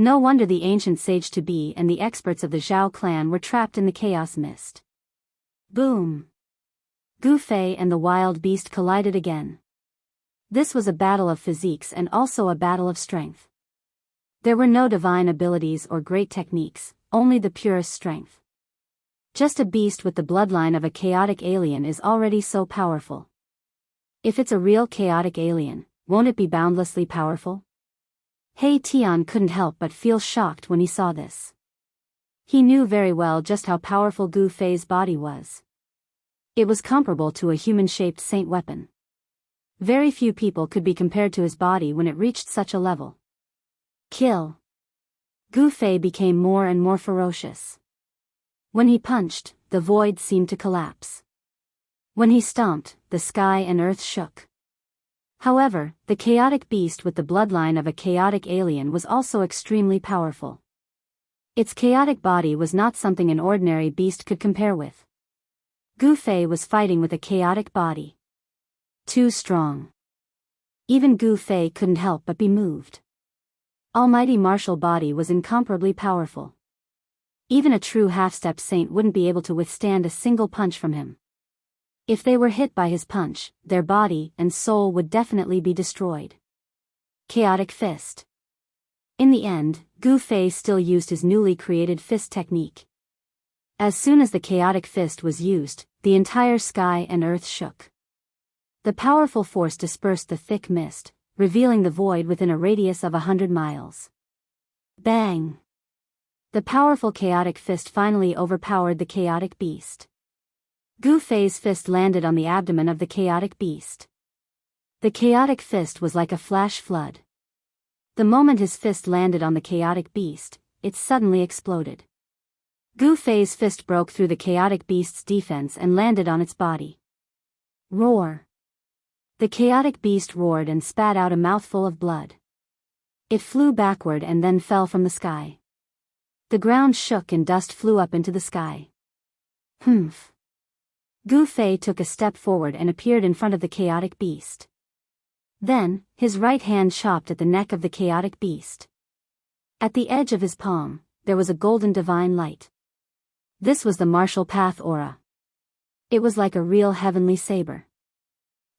No wonder the ancient sage-to-be and the experts of the Zhao clan were trapped in the chaos mist. Boom! Gu Fei and the wild beast collided again. This was a battle of physiques and also a battle of strength. There were no divine abilities or great techniques, only the purest strength. Just a beast with the bloodline of a chaotic alien is already so powerful. If it's a real chaotic alien, won't it be boundlessly powerful? He Tian couldn't help but feel shocked when he saw this. He knew very well just how powerful Gu Fei's body was. It was comparable to a human-shaped saint weapon. Very few people could be compared to his body when it reached such a level. Kill! Gu Fei became more and more ferocious. When he punched, the void seemed to collapse. When he stomped, the sky and earth shook. However, the chaotic beast with the bloodline of a chaotic alien was also extremely powerful. Its chaotic body was not something an ordinary beast could compare with. Gu Fei was fighting with a chaotic body. Too strong. Even Gu Fei couldn't help but be moved. Almighty martial body was incomparably powerful. Even a true half-step saint wouldn't be able to withstand a single punch from him. If they were hit by his punch, their body and soul would definitely be destroyed. Chaotic fist. In the end, Gu Fei still used his newly created fist technique. As soon as the chaotic fist was used, the entire sky and earth shook. The powerful force dispersed the thick mist, revealing the void within a radius of 100 miles. Bang! The powerful chaotic fist finally overpowered the chaotic beast. Gu Fei's fist landed on the abdomen of the chaotic beast. The chaotic fist was like a flash flood. The moment his fist landed on the chaotic beast, it suddenly exploded. Gu Fei's fist broke through the chaotic beast's defense and landed on its body. Roar! The chaotic beast roared and spat out a mouthful of blood. It flew backward and then fell from the sky. The ground shook and dust flew up into the sky. Humph! Gu Fei took a step forward and appeared in front of the chaotic beast. Then, his right hand chopped at the neck of the chaotic beast. At the edge of his palm, there was a golden divine light. This was the martial path aura. It was like a real heavenly saber.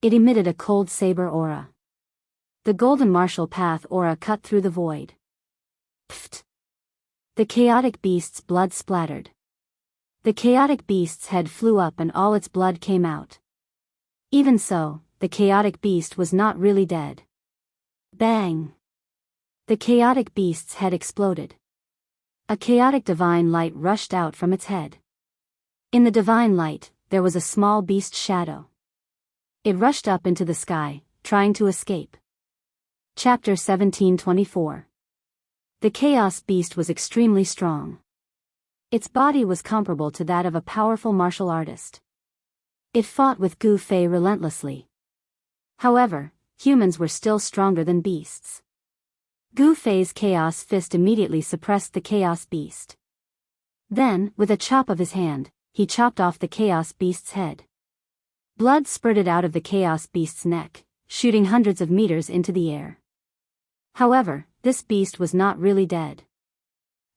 It emitted a cold saber aura. The golden martial path aura cut through the void. Pfft! The chaotic beast's blood splattered. The chaotic beast's head flew up and all its blood came out. Even so, the chaotic beast was not really dead. Bang! The chaotic beast's head exploded. A chaotic divine light rushed out from its head. In the divine light, there was a small beast shadow. It rushed up into the sky, trying to escape. Chapter 1724. The Chaos Beast was extremely strong. Its body was comparable to that of a powerful martial artist. It fought with Gu Fei relentlessly. However, humans were still stronger than beasts. Gu Fei's Chaos Fist immediately suppressed the Chaos Beast. Then, with a chop of his hand, he chopped off the Chaos Beast's head. Blood spurted out of the Chaos Beast's neck, shooting hundreds of meters into the air. However, this beast was not really dead.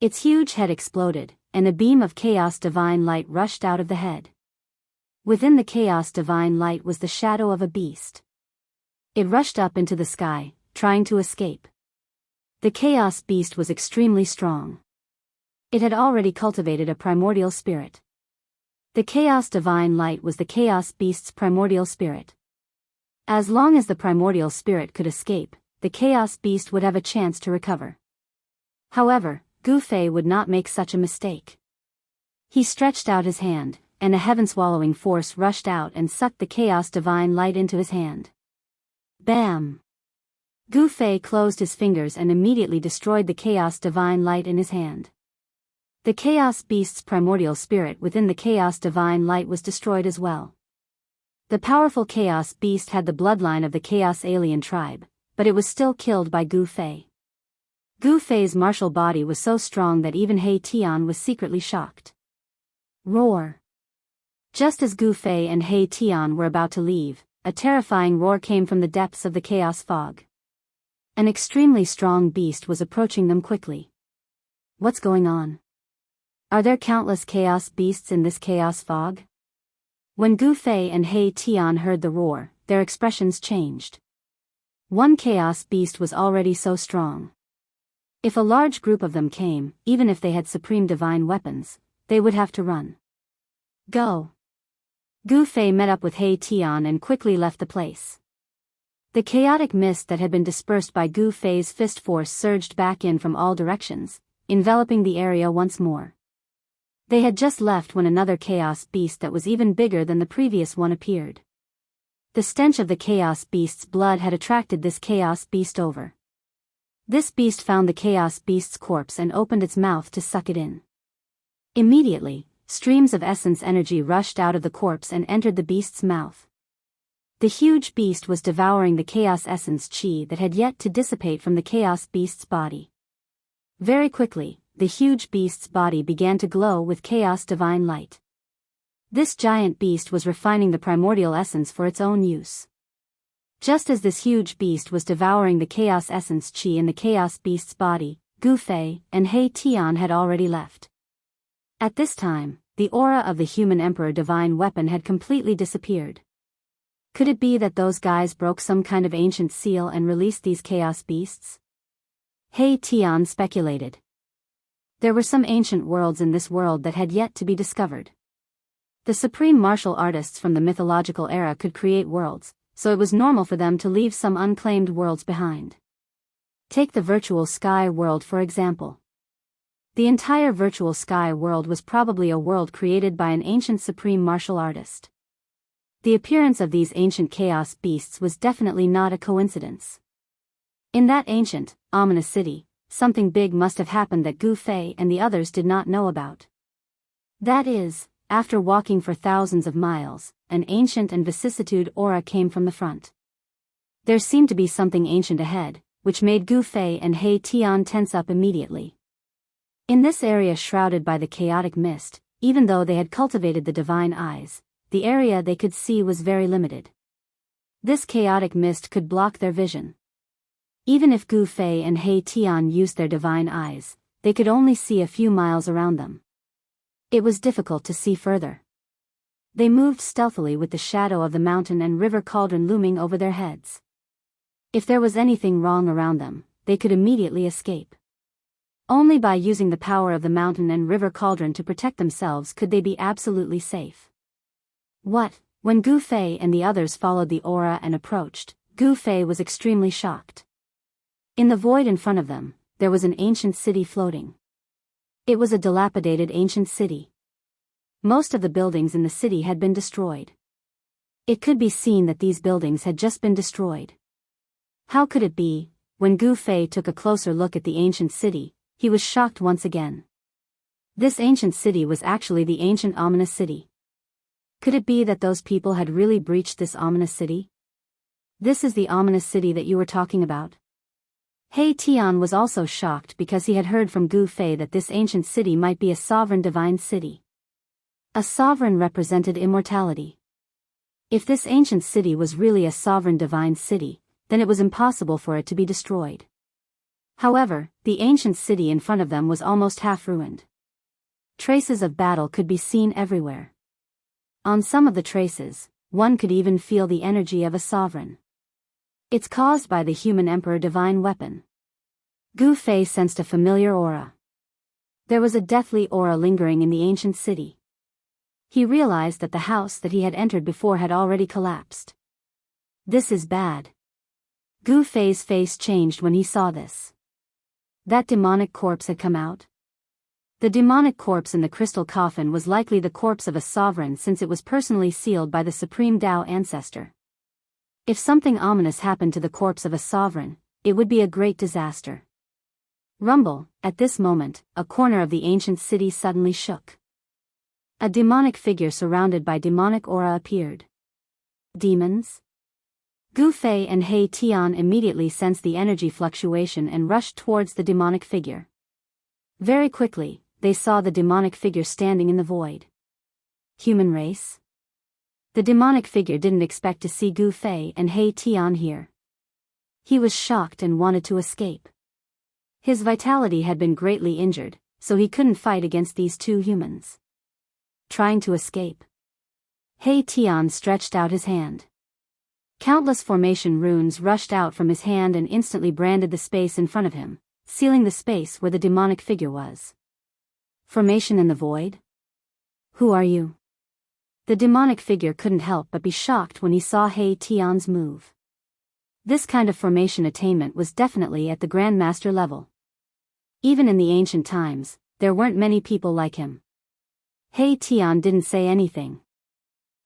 Its huge head exploded, and a beam of Chaos Divine Light rushed out of the head. Within the Chaos Divine Light was the shadow of a beast. It rushed up into the sky, trying to escape. The Chaos Beast was extremely strong. It had already cultivated a primordial spirit. The Chaos Divine Light was the Chaos Beast's primordial spirit. As long as the primordial spirit could escape, the Chaos Beast would have a chance to recover. However, Gu Fei would not make such a mistake. He stretched out his hand, and a heaven-swallowing force rushed out and sucked the Chaos Divine Light into his hand. Bam! Gu Fei closed his fingers and immediately destroyed the Chaos Divine Light in his hand. The Chaos Beast's primordial spirit within the Chaos Divine Light was destroyed as well. The powerful Chaos Beast had the bloodline of the Chaos Alien tribe, but it was still killed by Gu Fei. Gu Fei's martial body was so strong that even He Tian was secretly shocked. Roar! Just as Gu Fei and He Tian were about to leave, a terrifying roar came from the depths of the chaos fog. An extremely strong beast was approaching them quickly. What's going on? Are there countless chaos beasts in this chaos fog? When Gu Fei and He Tian heard the roar, their expressions changed. One chaos beast was already so strong. If a large group of them came, even if they had supreme divine weapons, they would have to run. Go! Gu Fei met up with He Tian and quickly left the place. The chaotic mist that had been dispersed by Gu Fei's fist force surged back in from all directions, enveloping the area once more. They had just left when another chaos beast that was even bigger than the previous one appeared. The stench of the chaos beast's blood had attracted this chaos beast over. This beast found the chaos beast's corpse and opened its mouth to suck it in. Immediately, streams of essence energy rushed out of the corpse and entered the beast's mouth. The huge beast was devouring the chaos essence chi that had yet to dissipate from the chaos beast's body. Very quickly, the huge beast's body began to glow with chaos divine light. This giant beast was refining the primordial essence for its own use. Just as this huge beast was devouring the chaos essence chi in the chaos beast's body, Gu Fei and He Tian had already left. At this time, the aura of the human emperor divine weapon had completely disappeared. Could it be that those guys broke some kind of ancient seal and released these chaos beasts? He Tian speculated. There were some ancient worlds in this world that had yet to be discovered. The supreme martial artists from the mythological era could create worlds, so it was normal for them to leave some unclaimed worlds behind. Take the virtual sky world for example. The entire virtual sky world was probably a world created by an ancient supreme martial artist. The appearance of these ancient chaos beasts was definitely not a coincidence. In that ancient, ominous city, something big must have happened that Gu Fei and the others did not know about. That is, after walking for thousands of miles, an ancient and vicissitude aura came from the front. There seemed to be something ancient ahead, which made Gu Fei and He Tian tense up immediately. In this area shrouded by the chaotic mist, even though they had cultivated the divine eyes, the area they could see was very limited. This chaotic mist could block their vision. Even if Gu Fei and He Tian used their divine eyes, they could only see a few miles around them. It was difficult to see further. They moved stealthily with the shadow of the mountain and river cauldron looming over their heads. If there was anything wrong around them, they could immediately escape. Only by using the power of the mountain and river cauldron to protect themselves could they be absolutely safe. When Gu Fei and the others followed the aura and approached, Gu Fei was extremely shocked. In the void in front of them, there was an ancient city floating. It was a dilapidated ancient city. Most of the buildings in the city had been destroyed. It could be seen that these buildings had just been destroyed. How could it be? When Gu Fei took a closer look at the ancient city, he was shocked once again. This ancient city was actually the ancient ominous city. Could it be that those people had really breached this ominous city? This is the ominous city that you were talking about? He Tian was also shocked because he had heard from Gu Fei that this ancient city might be a sovereign divine city. A sovereign represented immortality. If this ancient city was really a sovereign divine city, then it was impossible for it to be destroyed. However, the ancient city in front of them was almost half ruined. Traces of battle could be seen everywhere. On some of the traces, one could even feel the energy of a sovereign. It's caused by the human emperor divine weapon. Gu Fei sensed a familiar aura. There was a deathly aura lingering in the ancient city. He realized that the house that he had entered before had already collapsed. This is bad. Gu Fei's face changed when he saw this. That demonic corpse had come out. The demonic corpse in the crystal coffin was likely the corpse of a sovereign since it was personally sealed by the supreme Tao ancestor. If something ominous happened to the corpse of a sovereign, it would be a great disaster. Rumble, at this moment, a corner of the ancient city suddenly shook. A demonic figure surrounded by demonic aura appeared. Demons? Gu Fei and He Tian immediately sensed the energy fluctuation and rushed towards the demonic figure. Very quickly, they saw the demonic figure standing in the void. Human race? The demonic figure didn't expect to see Gu Fei and He Tian here. He was shocked and wanted to escape. His vitality had been greatly injured, so he couldn't fight against these two humans. Trying to escape. He Tian stretched out his hand. Countless formation runes rushed out from his hand and instantly branded the space in front of him, sealing the space where the demonic figure was. Formation in the void? Who are you? The demonic figure couldn't help but be shocked when he saw He Tian's move. This kind of formation attainment was definitely at the Grandmaster level. Even in the ancient times, there weren't many people like him. He Tian didn't say anything.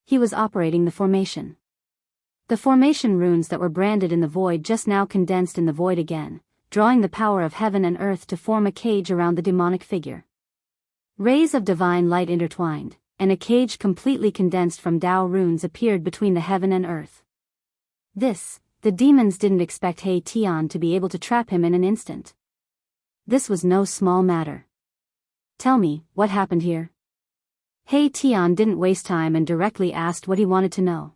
He was operating the formation. The formation runes that were branded in the void just now condensed in the void again, drawing the power of heaven and earth to form a cage around the demonic figure. Rays of divine light intertwined, and a cage completely condensed from Tao runes appeared between the heaven and earth. The demons didn't expect He Tian to be able to trap him in an instant. This was no small matter. Tell me, what happened here? He Tian didn't waste time and directly asked what he wanted to know.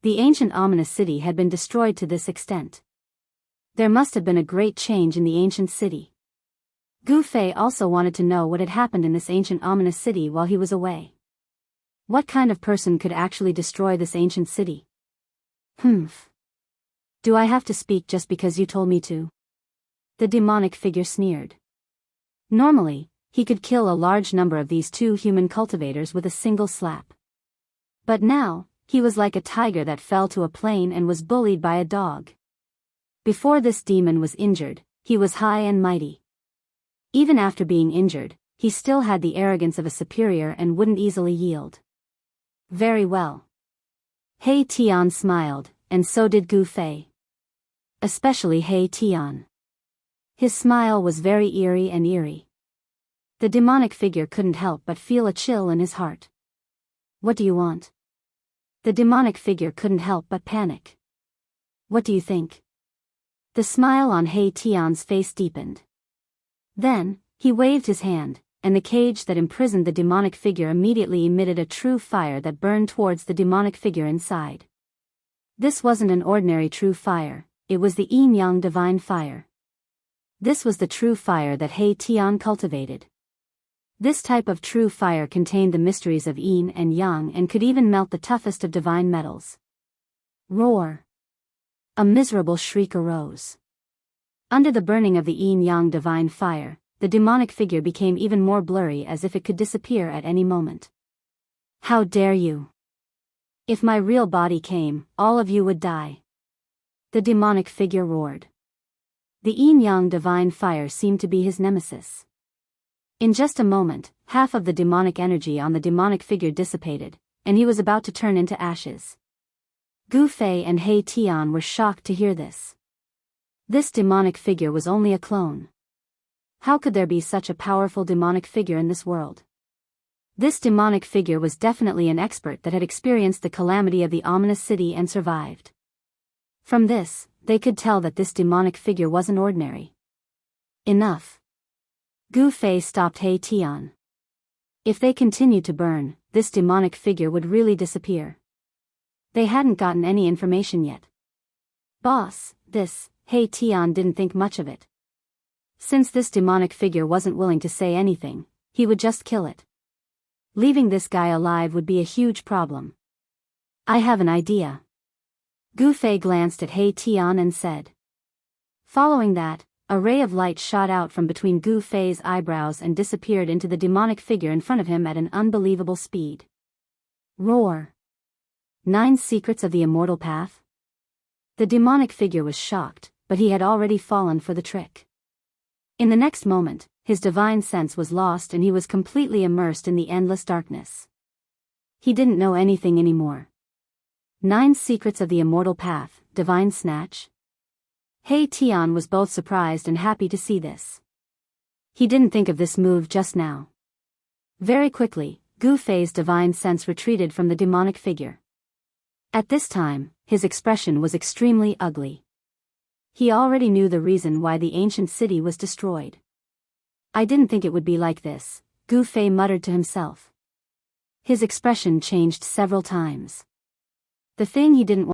The ancient ominous city had been destroyed to this extent. There must have been a great change in the ancient city. Gu Fei also wanted to know what had happened in this ancient ominous city while he was away. What kind of person could actually destroy this ancient city? Do I have to speak just because you told me to? The demonic figure sneered. Normally, he could kill a large number of these two human cultivators with a single slap. But now, he was like a tiger that fell to a plain and was bullied by a dog. Before this demon was injured, he was high and mighty. Even after being injured, he still had the arrogance of a superior and wouldn't easily yield. Very well. He Tian smiled, and so did Gu Fei. Especially He Tian. His smile was very eerie. The demonic figure couldn't help but feel a chill in his heart. What do you want? The demonic figure couldn't help but panic. What do you think? The smile on He Tian's face deepened. Then, he waved his hand, and the cage that imprisoned the demonic figure immediately emitted a true fire that burned towards the demonic figure inside. This wasn't an ordinary true fire, it was the yin-yang divine fire. This was the true fire that He Tian cultivated. This type of true fire contained the mysteries of yin and yang and could even melt the toughest of divine metals. Roar! A miserable shriek arose. Under the burning of the yin-yang divine fire, the demonic figure became even more blurry, as if it could disappear at any moment. How dare you! If my real body came, all of you would die. The demonic figure roared. The yin-yang divine fire seemed to be his nemesis. In just a moment, half of the demonic energy on the demonic figure dissipated, and he was about to turn into ashes. Gu Fei and He Tian were shocked to hear this. This demonic figure was only a clone. How could there be such a powerful demonic figure in this world? This demonic figure was definitely an expert that had experienced the calamity of the ominous city and survived. From this, they could tell that this demonic figure wasn't ordinary. Enough. Gu Fei stopped He Tian. If they continued to burn, this demonic figure would really disappear. They hadn't gotten any information yet. Boss, He Tian didn't think much of it. Since this demonic figure wasn't willing to say anything, he would just kill it. Leaving this guy alive would be a huge problem. I have an idea. Gu Fei glanced at He Tian and said. Following that, a ray of light shot out from between Gu Fei's eyebrows and disappeared into the demonic figure in front of him at an unbelievable speed. Roar! 9 secrets of the immortal path? The demonic figure was shocked, but he had already fallen for the trick. In the next moment, his divine sense was lost and he was completely immersed in the endless darkness. He didn't know anything anymore. 9 secrets of the immortal path, divine snatch? He Tian was both surprised and happy to see this. He didn't think of this move just now. Very quickly, Gu Fei's divine sense retreated from the demonic figure. At this time, his expression was extremely ugly. He already knew the reason why the ancient city was destroyed. I didn't think it would be like this, Gu Fei muttered to himself. His expression changed several times. The thing he didn't